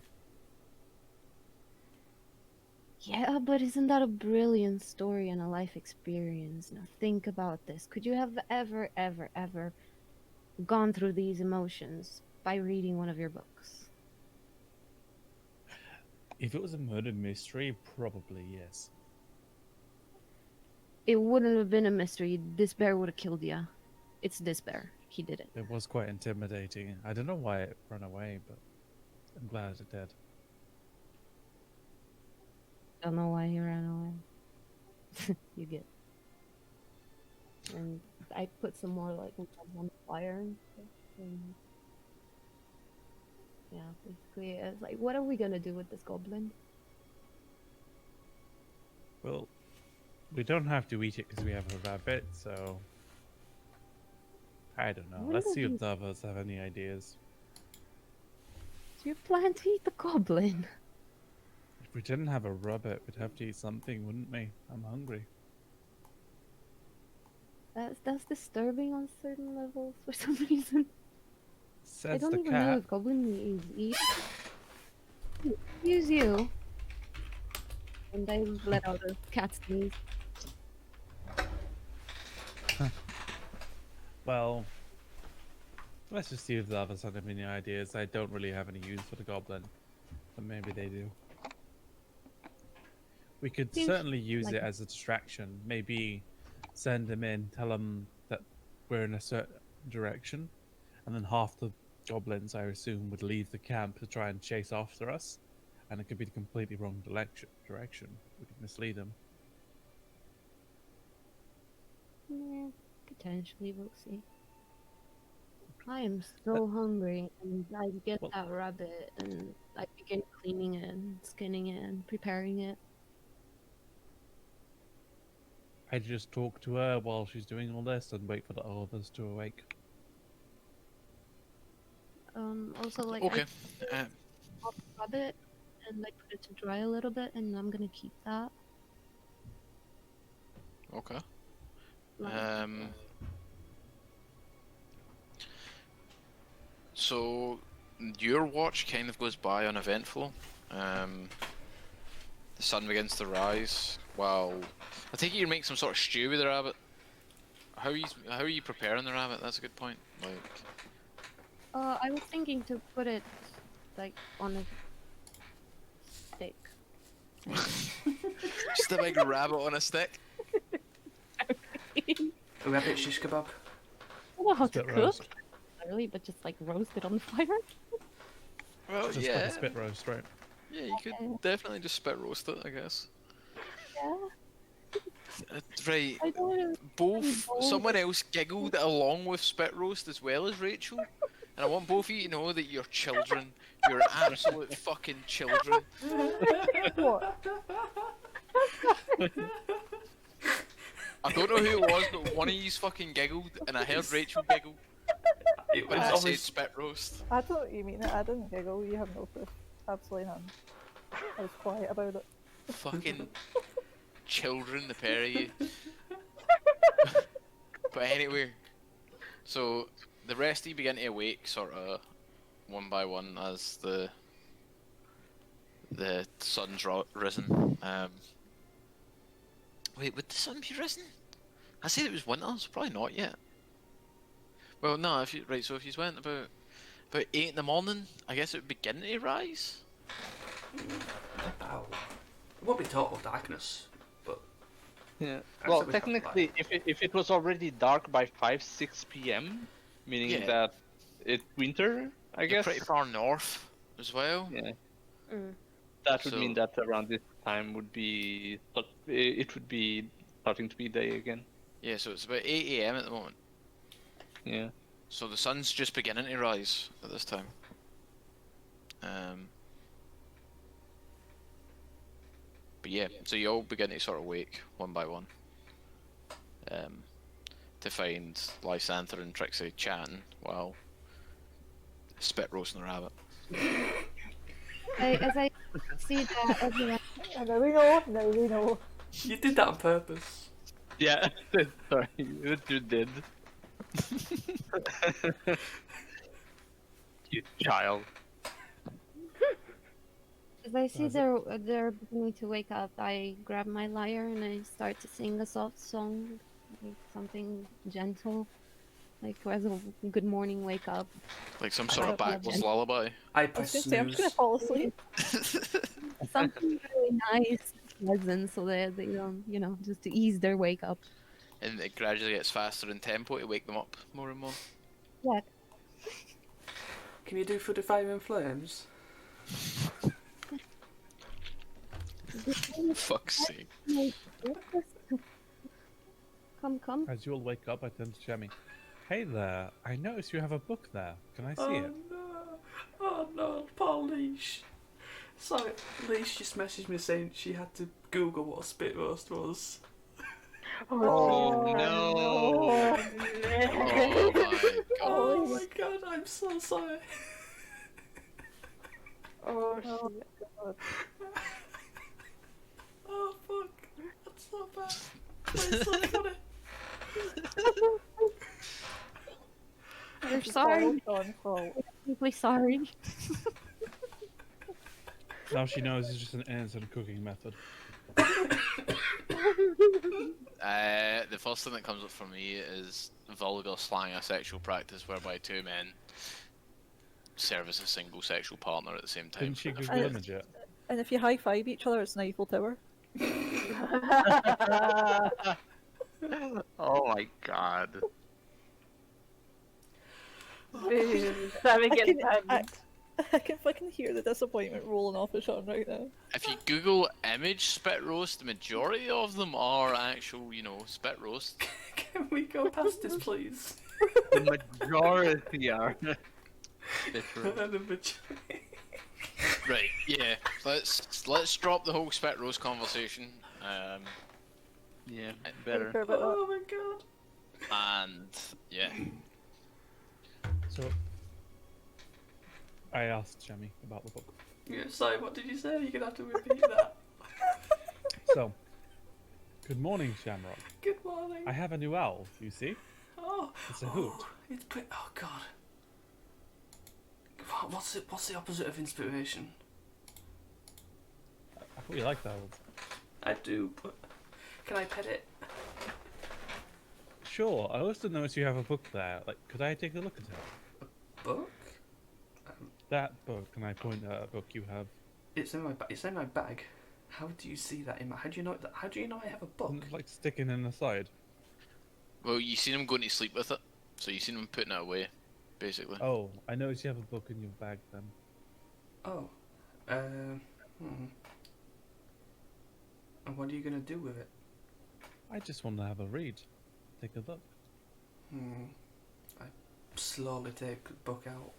Yeah, but isn't that a brilliant story and a life experience? Now think about this. Could you have ever gone through these emotions by reading one of your books? If it was a murder mystery, probably yes. It wouldn't have been a mystery. This bear would have killed you. It's this bear. He did it. It was quite intimidating. I don't know why it ran away, but I'm glad it did. Don't know why he ran away. You get. And I put some more like on the fire and stuff. And yeah, basically, it's like, what are we gonna do with this goblin? Well, we don't have to eat it because we have a rabbit, so I don't know. When Let's does see he- if the others have any ideas. Do you plan to eat the goblin? If we didn't have a rabbit, we'd have to eat something, wouldn't we? I'm hungry. That's disturbing on certain levels for some reason. I Says don't the even know cat. if goblin is use you. And I let out a cat sneeze. Well, Let's just see if the others have any ideas. I don't really have any use for the goblin, but maybe they do. We could Seems certainly use like it as a distraction. Maybe send him in, tell him that we're in a certain direction, and then half the goblins, I assume, would leave the camp to try and chase after us, and it could be the completely wrong direction. We could mislead them. Yeah, potentially, we'll see. I am so hungry, and I get Well- that rabbit, and I begin cleaning it, and skinning it, and preparing it. I'd just talk to her while she's doing all this and wait for the others to awake. Also, like, Okay. I pop the rabbit and like put it to dry a little bit, and I'm gonna keep that. Okay. Like, So your watch kind of goes by uneventful. The sun begins to rise. While I take it you make some sort of stew with the rabbit. How are you preparing the rabbit? That's a good point. Like, I was thinking to put it like on a stick. just a big rabbit on a stick. A rabbit shish kebab. I don't know how to Spit cook, roast. really, but just like roast it on the fire. Well, Just like yeah, a spit roast, right? yeah, you could definitely just spit roast it, I guess. Yeah, Right. I don't know. Both bold. someone else giggled along with spit roast as well as Rachel, and I want both of you to know that you're children. You're absolute fucking children. What? I don't know who it was, but one of you's fucking giggled, and I heard Rachel giggle It when was I said obvious. spit roast. I don't you mean it. I didn't giggle. You have no proof. Absolutely none. I was quiet about it. Fucking children, the pair of you. But anyway, so the rest of you begin to awake, sort of one by one, as the sun's risen. Wait, would the sun be risen? I said it was winter, so probably not yet. Well, no, if you so if you went about 8 in the morning, I guess it would begin to rise. Ow. It won't be total darkness, but Yeah. I'd Well, say we have technically, if it was already dark by 5-6 p.m., meaning Yeah. that it's winter, I You're guess. pretty far north as well. Yeah. Mm. That would mean So- that around this time would be it would be starting to be day again. Yeah, so it's about 8 a.m. at the moment. Yeah. So the sun's just beginning to rise at this time. But yeah, so you all begin to sort of wake one by one. To find Lysander and Trixie chatting while spit roasting the rabbit. As I see that everyone And now we know. Now we know. you did that on purpose. Yeah. Sorry, you did. You child. As I see they're beginning to wake up, I grab my lyre and I start to sing a soft song, like something gentle, like as a good morning wake up. Like some sort of don't know, backwards Jen. lullaby. I I was press gonna say I'm just gonna snooze. fall asleep. Something really nice, pleasant, so that they don't, just to ease their wake up. And it gradually gets faster in tempo to wake them up more and more. Yeah. Can you do for the fire and flames? Fuck's sake. Come. As you all wake up, I turn to Shemmy. Hey there, I notice you have a book there. Can I see Oh it? no! Oh no, poor Leash. So Leash just messaged me saying she had to Google what a spit roast was. Oh no! Oh my god. Oh my god, I'm so sorry. Oh shit. God. Oh fuck, that's so bad. That's so funny. We're This is sorry. all Dawn's fault. Deeply sorry. Now she knows it's just an innocent cooking method. The first thing that comes up for me is vulgar slang, a sexual practice whereby two men serve as a single sexual partner at the same time. Didn't you Google image it? And if you high five each other, it's an Eiffel Tower. Oh my god. Sammy I gets can, banned. I can fucking hear the disappointment rolling off of Sean right now. If you Google image spit roast, the majority of them are actual, spit roast. Can we go past this, please? The majority are. The majority. Right, yeah. Let's drop the whole spit roast conversation. Yeah, Sure better. about that. Oh my god. And yeah. So, I asked Jamie about the book. Yeah, sorry, what did you say? You're gonna have to repeat that. So, good morning, Shamrock. Good morning. I have a new owl, you see? Oh, It's a hoot. It's pretty. Oh god. What's the opposite of inspiration? I thought you liked owls. I do, but can I pet it? Sure, I also noticed you have a book there. Like, could I take a look at it? Book? That book, and I point at a book you have. It's in my It's in my bag. How do you see that in my? How do you know that? How do you know I have a book? Like sticking in the side. Well, you seen him going to sleep with it, so you seen him putting it away, basically. Oh, I noticed you have a book in your bag then. Oh. And what are you gonna do with it? I just want to have a read. Take a look. I slowly take the book out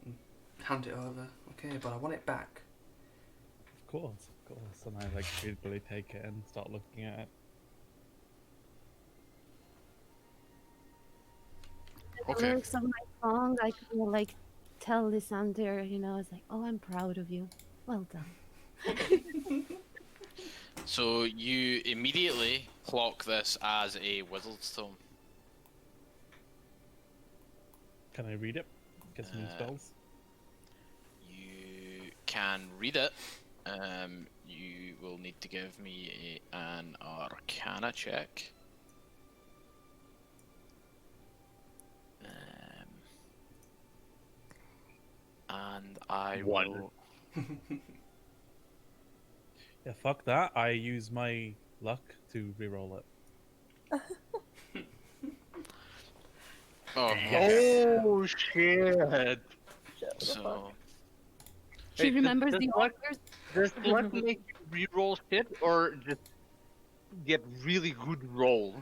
and hand it over. Okay, but I want it back. Of course. And I like eagerly take it and start looking at it. The Okay. lyrics of my song, I kind of like tell Lysander, it's like, oh, I'm proud of you. Well done. So you immediately clock this as a wizard's tome. Can I read it? Get some new spells? You can read it. You will need to give me an Arcana check. And I One. will. Yeah, fuck that. I use my luck to reroll it. Oh, Oh shit! Shit, what the fuck? so She Hey, remembers does the luck- orders. Does luck make you reroll shit or just get really good roll?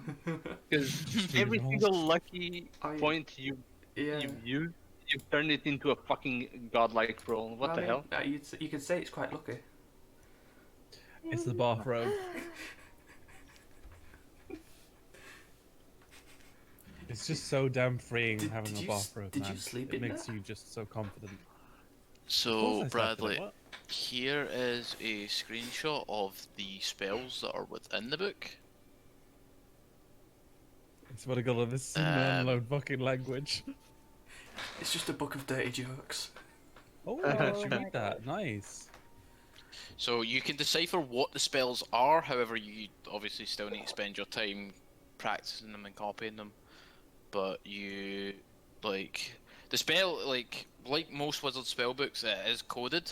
Because every Rerolls. single lucky I- point you've used, you've turned it into a fucking godlike roll. What I the mean, hell? You could say it's quite lucky. It's the bathrobe. It's just so damn freeing Did- having did a you bathrobe, did you man. sleep it in makes that? you just so confident. Of course I So slept in it, Bradley, what? here is a screenshot of the spells that are within the book. It's what I got this unknown fucking language. It's just a book of dirty jokes. Oh, Oh I should my read that. Nice. So you can decipher what the spells are, however you obviously still need to spend your time practicing them and copying them. But you, the spell, like most wizard spell books, it is coded.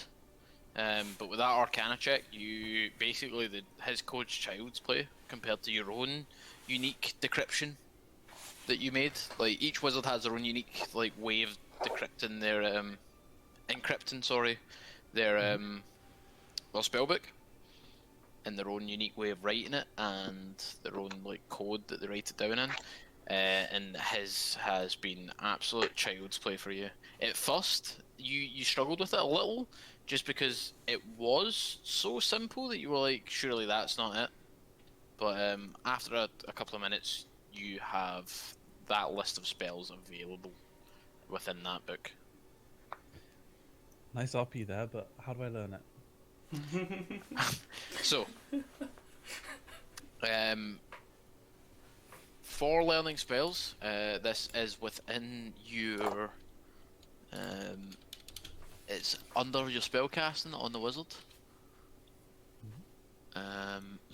But with that Arcana check, you basically, his code's child's play compared to your own unique decryption that you made. Like, each wizard has their own unique, way of decrypting their, encrypting, their, well, spellbook, in their own unique way of writing it and their own code that they write it down in. And his has been absolute child's play for you. At first, you struggled with it a little, just because it was so simple that you were like, surely that's not it. But after a couple of minutes, you have that list of spells available within that book. Nice RP there, but how do I learn it? So, for learning spells, this is within your, it's under your spellcasting on the wizard.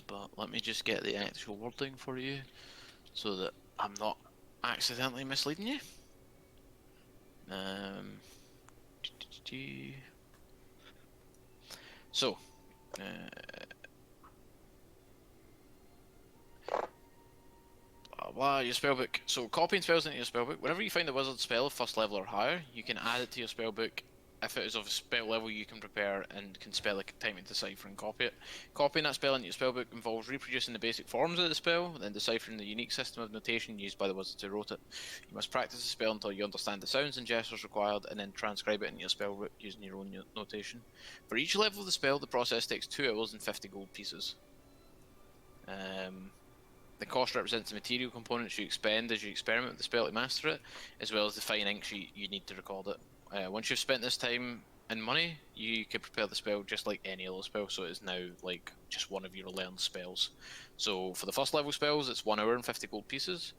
but let me just get the actual wording for you so that I'm not accidentally misleading you. So, your spellbook. So, copying spells into your spellbook. Whenever you find a wizard spell of first level or higher, you can add it to your spellbook. If it is of a spell level you can prepare and can spell a time to decipher and copy it. Copying that spell into your spellbook involves reproducing the basic forms of the spell, then deciphering the unique system of notation used by the wizard who wrote it. You must practice the spell until you understand the sounds and gestures required, and then transcribe it into your spellbook using your own notation. For each level of the spell, the process takes 2 hours and 50 gold pieces. The cost represents the material components you expend as you experiment with the spell to master it, as well as the fine ink sheet you need to record it. Once you've spent this time and money, you can prepare the spell just like any other spell, so it is now like just one of your learned spells. So for the first level spells, it's 1 hour and 50 gold pieces.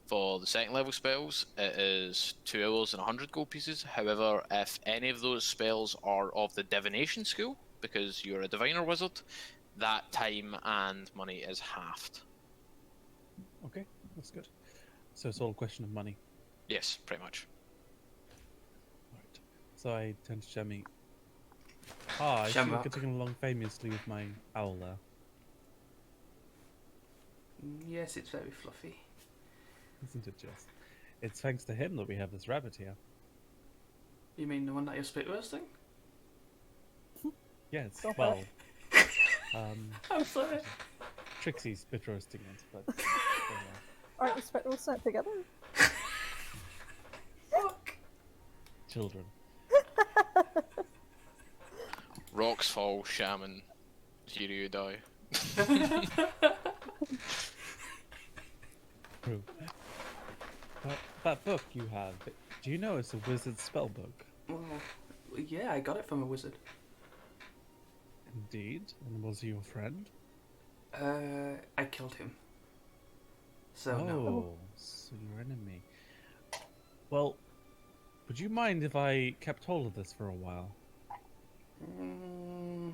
For the second level spells, it is 2 hours and 100 gold pieces. However, if any of those spells are of the divination school, because you're a diviner wizard, that time and money is halved. Okay, that's good. So it's all a question of money. Yes, pretty much. Right. So I tend to Shemmy. I see you're Shamrock. getting along famously with my owl there. Yes, it's very fluffy. Isn't it just? It's thanks to him that we have this rabbit here. You mean the one that you're spit roasting? Yes, Stop well, I'm sorry. Trixie's spit roasting it, but Aren't we spit roasting it together? Fuck. children. Rocks fall, shaman, Kiryu die. True. But that book you have, do you know it's a wizard's spell book? Well, yeah, I got it from a wizard. Indeed. And was he your friend? I killed him. So Oh, no. so your enemy. Well, would you mind if I kept hold of this for a while? Mm,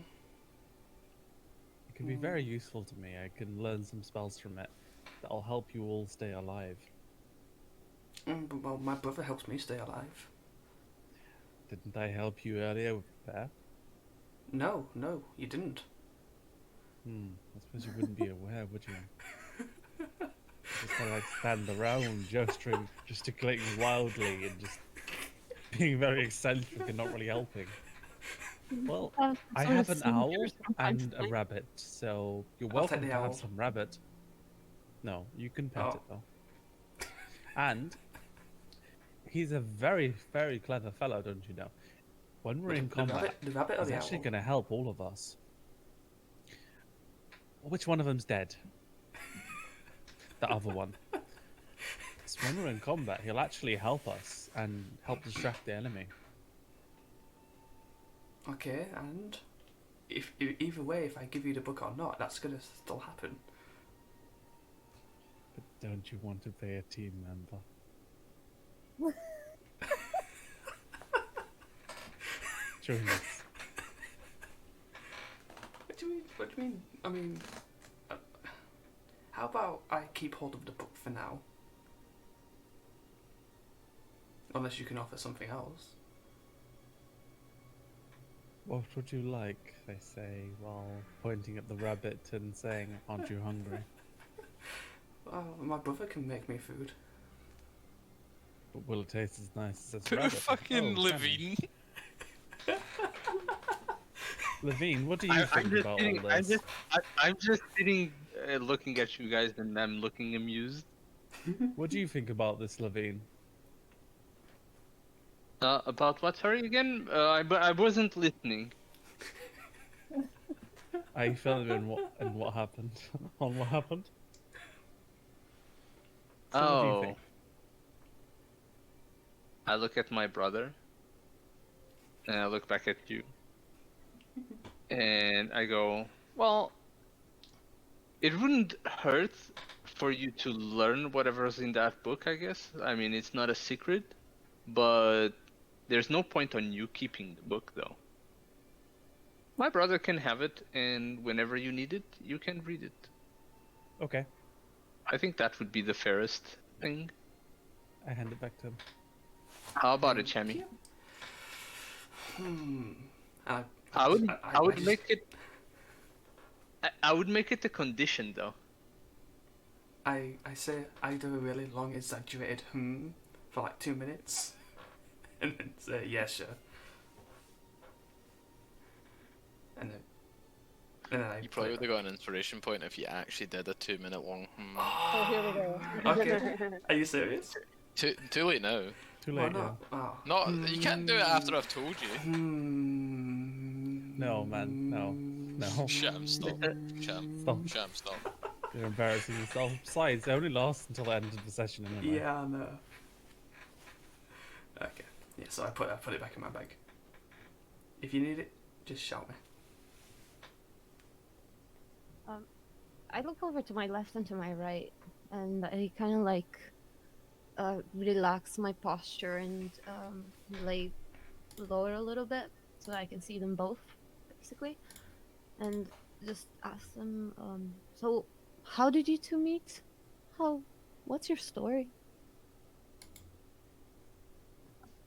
It can be very useful to me. I can learn some spells from it that'll help you all stay alive. well, my brother helps me stay alive. Didn't I help you earlier with the bear? No, you didn't. I suppose you wouldn't be aware, would you? Just kind of like stand around gesturing, gesticulating wildly, and just being very eccentric and not really helping. Well, I have an owl and a rabbit, so you're I'll take welcome the to owl. have some rabbit. No, you can pet Oh. it though. And he's a very, very clever fellow, don't you know? When we're in combat, the rabbit or he's the actually owl? going to help all of us. Which one of them's dead? The other one. So when we're in combat, he'll actually help us and help distract the enemy. Okay, and if either way, if I give you the book or not, that's gonna still happen. But don't you want to be a team member? Join us. What do you mean? What do you mean? I mean, how about I keep hold of the book for now? Unless you can offer something else. What would you like? They say while pointing at the rabbit and saying, "Aren't you hungry?" Well, my brother can make me food. But will it taste as nice as Poor rabbit? fucking Oh, damn it. Leveen. Leveen, what do you I'm think just about sitting. all I'm this? just. I'm just sitting, looking at you guys, and I'm looking amused. What do you think about this, Leveen? About what? Sorry again. I wasn't listening. Are you feeling in what happened? On what happened? So what do you think? I look at my brother, and I look back at you, and I go, well, it wouldn't hurt for you to learn whatever's in that book, I guess. I mean, it's not a secret, but there's no point on you keeping the book, though. My brother can have it, and whenever you need it, you can read it. Okay. I think that would be the fairest thing. I hand it back to him. How about it, Chammy? I I would just- make it. I would make it a condition, though. I say I do a really long exaggerated for like 2 minutes, and then say yeah, sure. And then I You probably would have got an inspiration point if you actually did a 2-minute long. Oh, here we go. Okay. Are you serious? Too late now. Too Why late, yeah. not? Oh. Not you can't do it after I've told you. No, man, no. No. Sham, stop. Sham, Stop. Sham, stop. You're embarrassing yourself. Besides, it only lasts until the end of the session anyway. Yeah, I know. Okay. Yeah, so I put it back in my bag. If you need it, just shout me. I look over to my left and to my right, and I kind of like relax my posture and lay lower a little bit so I can see them both, basically, and just ask them. So, how did you two meet? What's your story?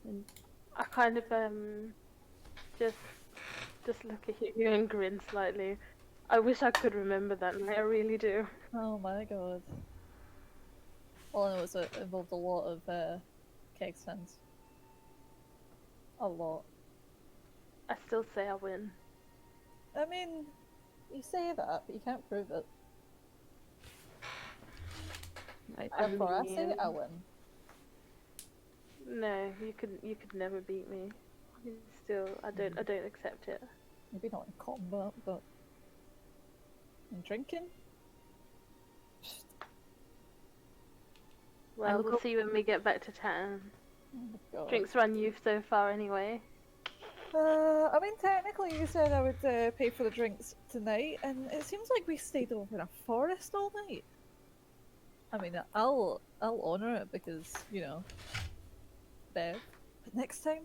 And I kind of just look at you and grin slightly. I wish I could remember that night. I really do. Oh my god. All I know is it involved a lot of keg stands. A lot. I still say I win. I mean, you say that, but you can't prove it. Therefore, I say I win. No, you could never beat me. Still, I don't accept it. Maybe not in combat, but in drinking. Well, look we'll up- see when we get back to town. Oh my god. Drinks run you so far anyway. I mean, technically, you said I would pay for the drinks tonight, and it seems like we stayed over in a forest all night. I mean, I'll honor it because Bev. But next time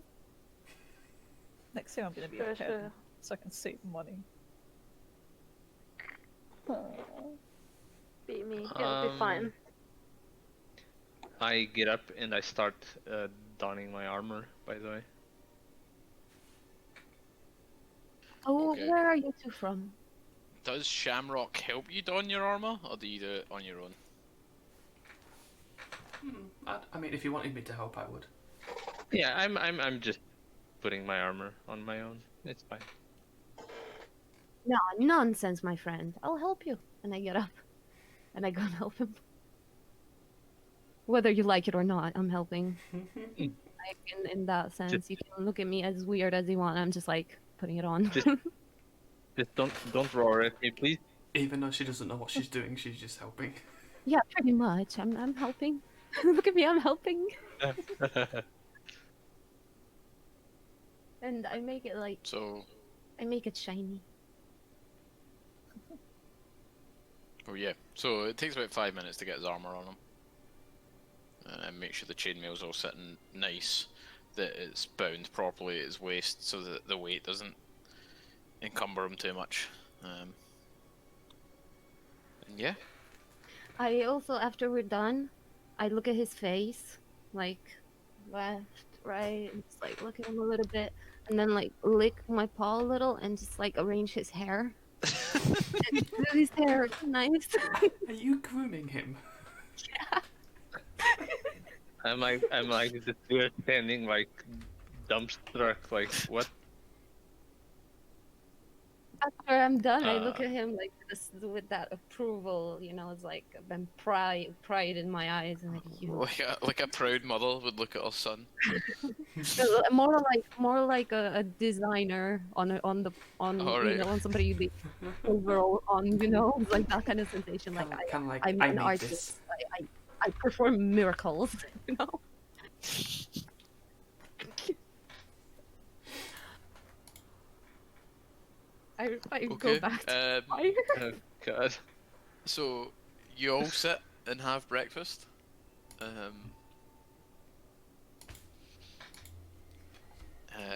I'm gonna be Sure, a kid, sure. so I can save money. Aw. Beat me. It'll be fine. I get up and I start donning my armor, by the way. oh, Okay. where are you two from? Does Shamrock help you don your armor, or do you do it on your own? I mean, if you wanted me to help, I would. Yeah, I'm just putting my armor on my own. It's fine. No, nonsense, my friend. I'll help you. And I get up, and I go and help him. Whether you like it or not, I'm helping. Like, in that sense, you can look at me as weird as you want. I'm just like putting it on. Just don't roar at me, please. Even though she doesn't know what she's doing, she's just helping. Yeah, pretty much. I'm helping. Look at me, I'm helping. And I make it like So, I make it shiny. oh yeah. So it takes about 5 minutes to get his armor on him, and make sure the chainmail's all sitting nice, that it's bound properly at his waist, so that the weight doesn't encumber him too much. And yeah. I also, after we're done, I look at his face, like left, right, and just like look at him a little bit, and then like lick my paw a little and just like arrange his hair. And do his hair nice. Are you grooming him? I'm like the two are standing like dumbstruck, like what? After I'm done, I look at him like this with that approval, it's like then pride in my eyes, and like you. Like a proud mother would look at her son. more like a designer on Alright. on somebody you be overall on, it's like that kind of sensation. Like Kind of like I'm I an need artist. this. I perform miracles, I go Okay. back to fire. Oh god. So you all sit and have breakfast.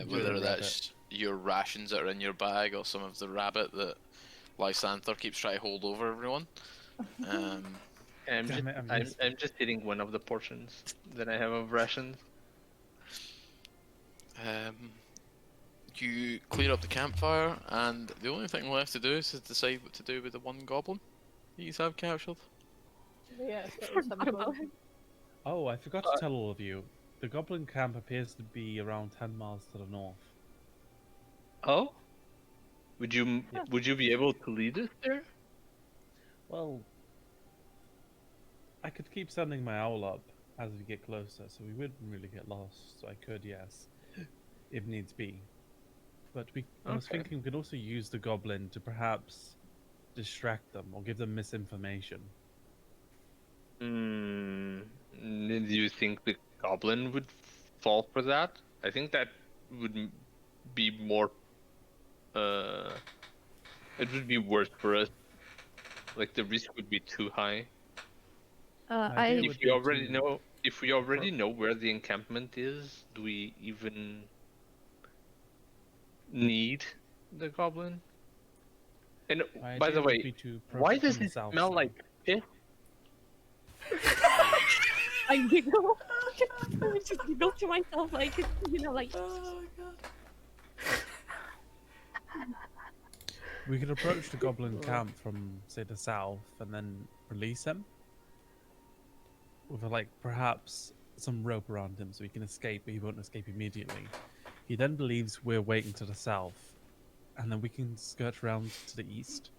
Enjoy Whether the that's your rations that are in your bag or some of the rabbit that Lysanther keeps trying to hold over everyone. I'm Damn just it, I'm I'm, useful. I'm just eating one of the portions that I have of rations. You clear up the campfire, and the only thing left to do is to decide what to do with the one goblin you have captured. Yes, that was him Forgot as well. about him. Oh, I forgot to tell all of you. The goblin camp appears to be around 10 miles to the north. Oh, would you be able to lead us there? Well, I could keep sending my owl up as we get closer, so we wouldn't really get lost. So I could, yes, if needs be. But I was Okay. thinking we could also use the goblin to perhaps distract them or give them misinformation. Hmm. Do you think the goblin would fall for that? I think that would be more. Uh, it would be worse for us. Like the risk would be too high. My idea I would be to If we already know where the encampment is, do we even need the goblin? And my by the idea would way, be to approach why it does from the it south smell side. like piss? I giggle. I just giggle to myself, like like. Oh my god. We could approach the goblin camp from, say, the south, and then release him with like perhaps some rope around him so he can escape, but he won't escape immediately. He then believes we're waiting to the south, and then we can skirt around to the east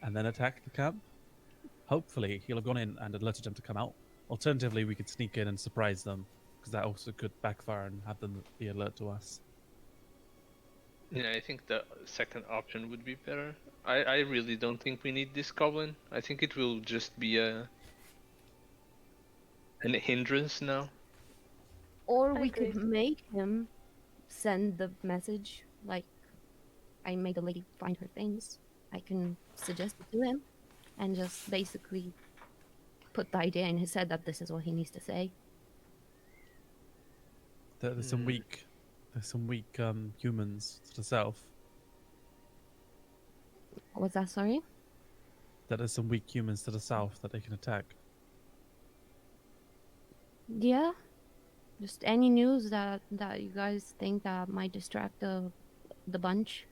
and then attack the camp. Hopefully, he'll have gone in and alerted them to come out. Alternatively, we could sneak in and surprise them, because that also could backfire and have them be alert to us. Yeah, I think the second option would be better. I really don't think we need this goblin. I think it will just be an hindrance now. Or I we could agree. make him send the message, like, I made a lady find her things. I can suggest it to him and just basically put the idea in his head that this is what he needs to say. There's some Mm. weak humans to the south. What was that, sorry? That there's some weak humans to the south that they can attack. Yeah. Just any news that you guys think that might distract the bunch.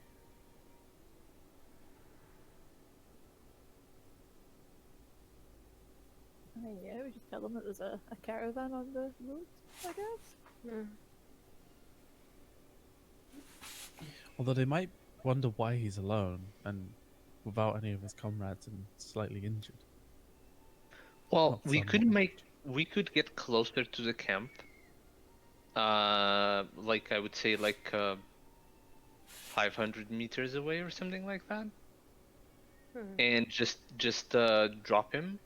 Yeah, we just tell them that there's a caravan on the road, I guess. Although they might wonder why he's alone and without any of his comrades and slightly injured. Well, Not we some, could but- we could get closer to the camp. Like I would say, like 500 meters away or something like that, and just drop him,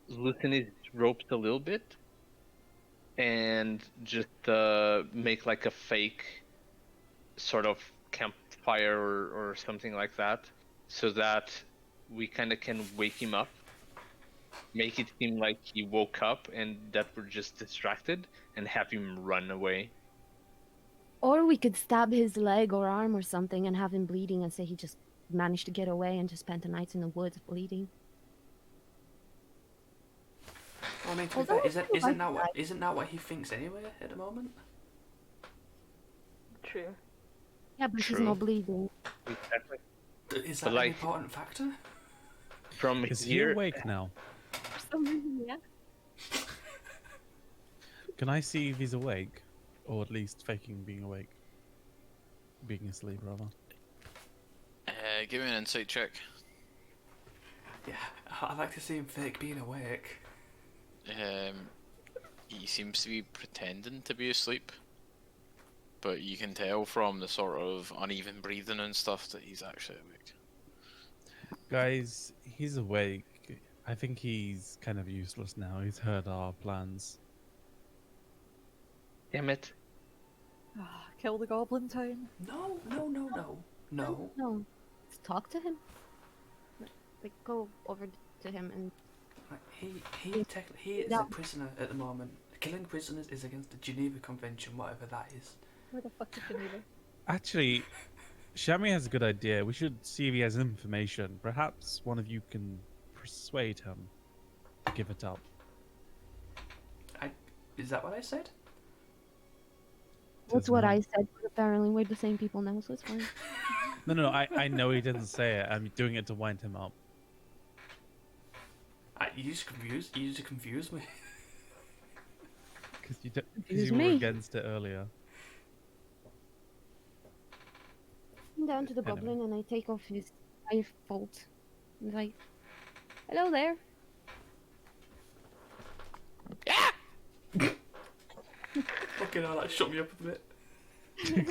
loosen his ropes a little bit, and just make like a fake sort of campfire or something like that, so that we kind of can wake him up, make it seem like he woke up and that we're just distracted, and have him run away. Or we could stab his leg or arm or something and have him bleeding and say he just managed to get away and just spent the night in the woods bleeding. Well, I mean, to be Although fair, I feel like isn't that what he thinks anyway at the moment? True. Yeah, but he's True. not bleeding. Exactly. Is But that an like- important factor? From Is he here, awake now? For some reason, yeah. Can I see if he's awake? Or at least faking being awake? Being asleep, rather. Give me an insight check. Yeah, I'd like to see him fake being awake. He seems to be pretending to be asleep, but you can tell from the sort of uneven breathing and stuff that he's actually awake. Guys, he's awake. I think he's kind of useless now. He's heard our plans. damn it. Kill the goblin town. No. No. Let's talk to him. Like, go over to him and Like, he is a prisoner at the moment. Killing prisoners is against the Geneva Convention, whatever that is. Where the fuck is Geneva? Actually, Shami has a good idea. We should see if he has information. Perhaps one of you can persuade him to give it up. Is that what I said? That's Doesn't what know. I said, but apparently we're the same people now, so it's fine. No, I know he didn't say it. I'm doing it to wind him up. You just confused me. Because Confuse you were me. against it earlier. I'm down to the Anyway. goblin and I take off his entire fault. I'm like, hello there. Fucking hell, that shut me up a bit.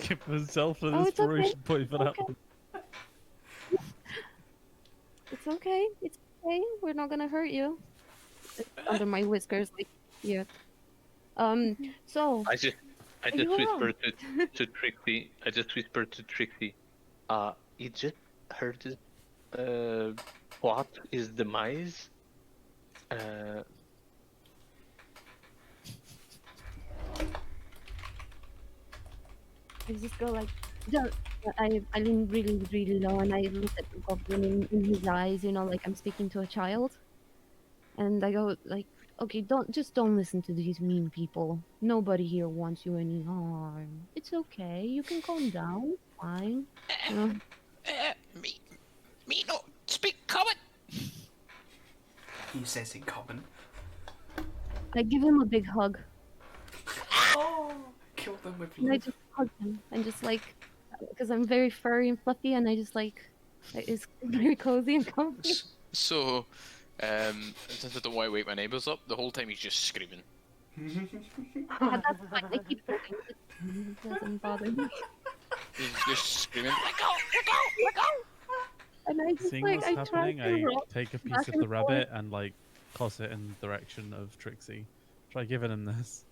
Give myself an Oh, it's okay. inspiration point for that Okay. one. It's okay. It's okay. We're not gonna hurt you. It's under my whiskers, like here. So I just you whispered to Trixie. I just whispered to Trixie. It just heard his plot is demise. I just go like, "Don't-" I lean really, really low and I look at the goblin in his eyes, you know, like I'm speaking to a child. And I go like, okay, don't listen to these mean people. Nobody here wants you any harm. It's okay. You can calm down. It's fine. You know? Me no speak common. He says in common. I give him a big hug. Oh, kill them with And I love. just hug him and just like, because I'm very furry and fluffy, and I just like, it's very cozy and comfy. So, since I don't want to wake my neighbours up, the whole time he's just screaming. Yeah, that's fine. I keep holding it. It doesn't bother me. He's just screaming, let go, let go, let go! And I just Seeing like, what's I try happening, to I rock take a piece back of and the forth. rabbit and like toss it in the direction of Trixie. Try giving him this.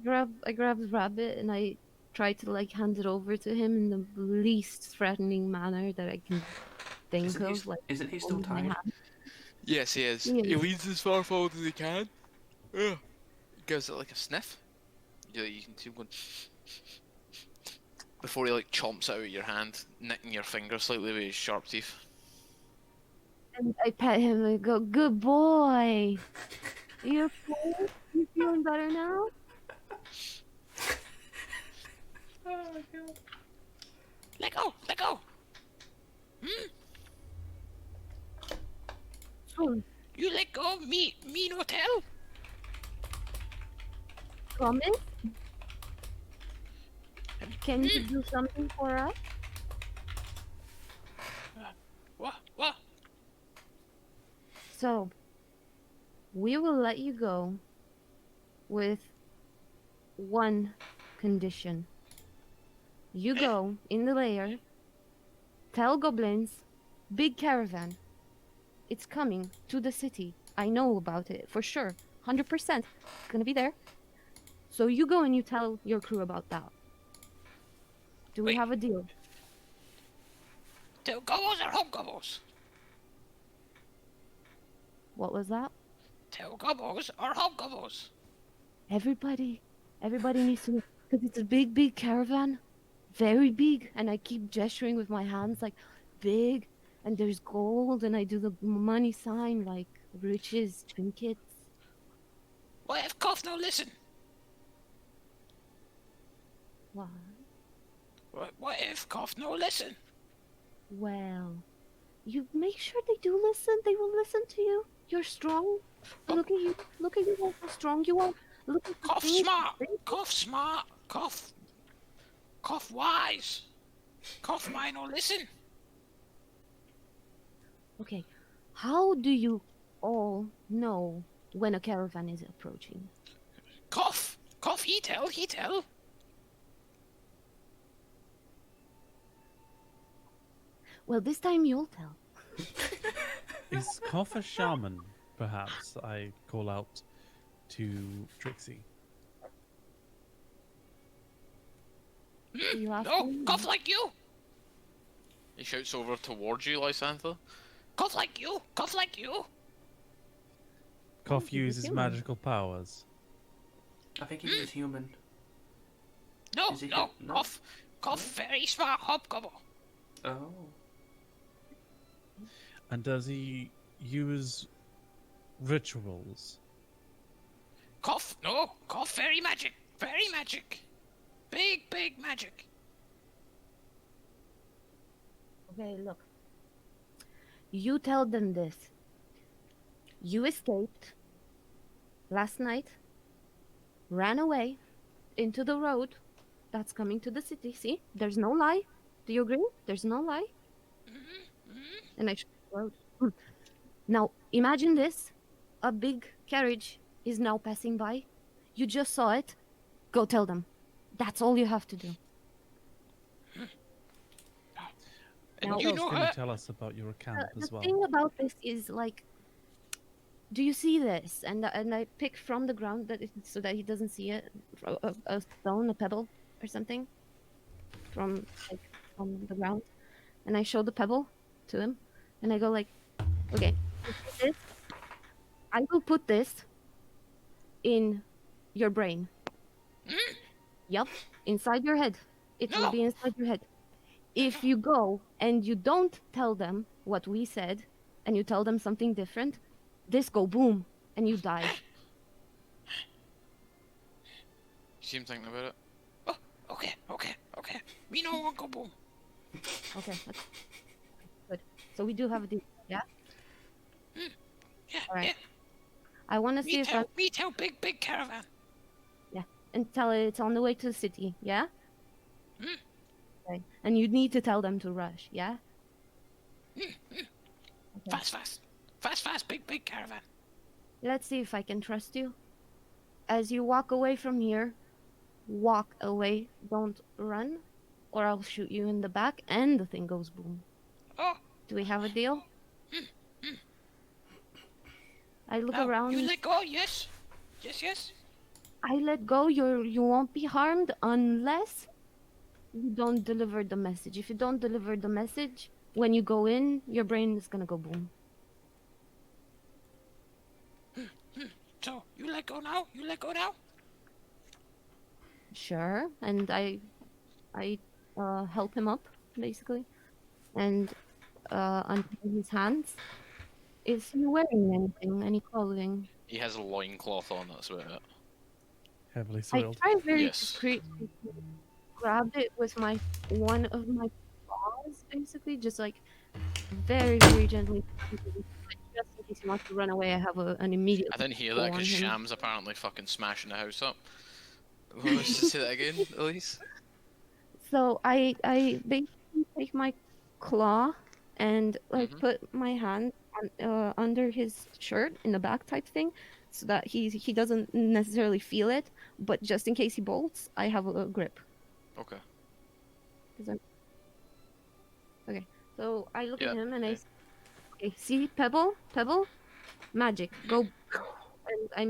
I grab the rabbit and I try to like hand it over to him in the least threatening manner that I can think of. Like, Isn't he still holding my tied? hand. Yes, he is. Yeah. He leans as far forward as he can. Gives it like a sniff. You can see him going before he like chomps it out of your hand, nicking your finger slightly with his sharp teeth. And I pet him and go, "Good boy. You okay? You feeling better now?" Oh my god. Let go, let go. So, You let go of me no tell. promise? Can you do something for us? What? So, we will let you go with one condition. You go in the lair, tell goblins, big caravan. It's coming to the city. I know about it for sure. 100%. It's gonna be there. So you go and you tell your crew about that. Do we Wait. have a deal? Tell gobbles or hobgobbles? What was that? Tell gobbles or hobgobbles? Everybody needs to know, because it's a big, big caravan. Very big. And I keep gesturing with my hands like big. And there's gold. And I do the money sign like riches, trinkets. What if Cough no listen? What? What if Cough no listen? Well, you make sure they do listen. They will listen to you. You're strong. Look at you. Look at you how strong you are. Look at the Cough things- smart. Cough wise. Cough mine no listen. Okay, how do you all know when a caravan is approaching? Cough he tell. Well, this time you'll tell. Is Koff a shaman? Perhaps I call out to Trixie. You ask No, me? cough like you. He shouts over towards you, Lysantha. Cough like you. Koff he's a uses human. magical powers. I think he was human. No, Is he no, no? cough, very smart hobgoble. Oh. And does he use rituals? Cough, no, cough, very magic, big magic. Okay, look. You tell them this. You escaped last night, ran away into the road that's coming to the city. See? There's no lie. Do you agree? There's no lie. And I showed the road. Now, imagine this. A big carriage is now passing by. You just saw it. Go tell them. That's all you have to do. And Now, What you else know can her. you tell us about your account the as well? thing about this is like, do you see this? And I pick from the ground so that he doesn't see it, a stone, a pebble, or something, from the ground, and I show the pebble to him, and I go like, okay, you see this? I will put this in your brain. Yup, inside your head. It will No. be inside your head. If you go and you don't tell them what we said, and you tell them something different, this go boom, and you die. You seem thinking about it. Oh, okay. We know Uncle Boom. Okay, that's good. So we do have a deal, yeah? Yeah, Alright. yeah. I want to see if I... Me tell, big caravan. Yeah, and tell it it's on the way to the city, yeah? Mm. Okay. And you need to tell them to rush, yeah? Fast, big caravan. Let's see if I can trust you. As you walk away from here, walk away, don't run, or I'll shoot you in the back and the thing goes boom. Oh, Do we have a deal? I look now, around. you let go, yes. Yes. I let go. You won't be harmed unless you don't deliver the message. If you don't deliver the message, when you go in, your brain is gonna go boom. So, you let go now? Sure. And I help him up basically, and untie his hands. Is he wearing anything? Any clothing? He has a loincloth on, that's about it. Heavily I soiled. try very Yes. discreetly to grab it with one of my paws, basically, just like very, very gently. Just in case he wants to run away, I have an immediate. I didn't hear go that on because him. Sham's apparently fucking smashing the house up. Let's just say that again, Elise. So I basically take my claw and like Mhm. put my hand under his shirt in the back type thing, so that he doesn't necessarily feel it, but just in case he bolts, I have a grip. Okay. 'Cause okay, so I look Yeah, at him and I yeah. say, okay, see, pebble, magic, go, and I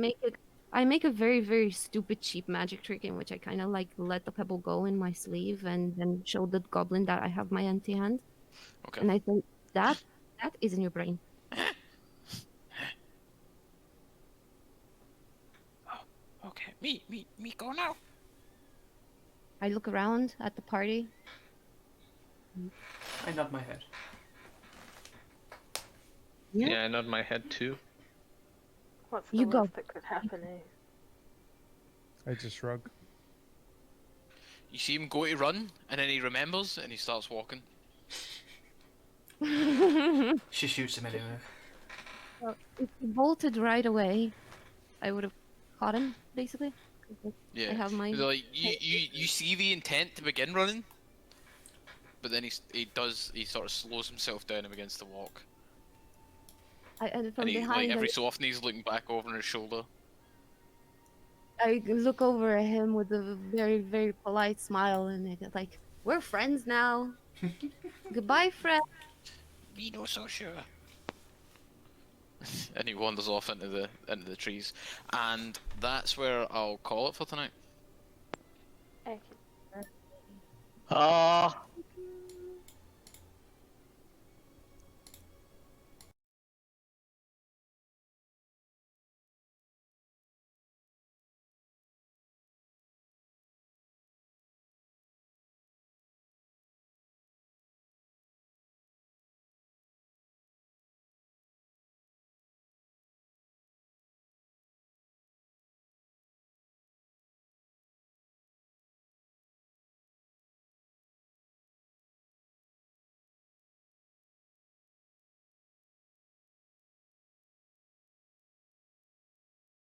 make a very, very stupid, cheap magic trick in which I kind of like let the pebble go in my sleeve and then show the goblin that I have my empty hand. Okay. And I say, that is in your brain. Okay. Me go now. I look around at the party. I nod my head. Yeah. Yeah, I nod my head too. What's the You go. worst that could happen is I just shrug. You see him go to run, and then he remembers, and he starts walking. She shoots him anyway. Well, if he bolted right away, I would have caught him, basically. 'Cause Yeah. I have my. Like you see the intent to begin running, but then he sort of slows himself down and begins to walk. And from And he behind, every so often he's looking back over his shoulder. I look over at him with a very, very polite smile, and I get like, "We're friends now. Goodbye, friend." Be no so sure. And he wanders off into the trees, and that's where I'll call it for tonight. okay.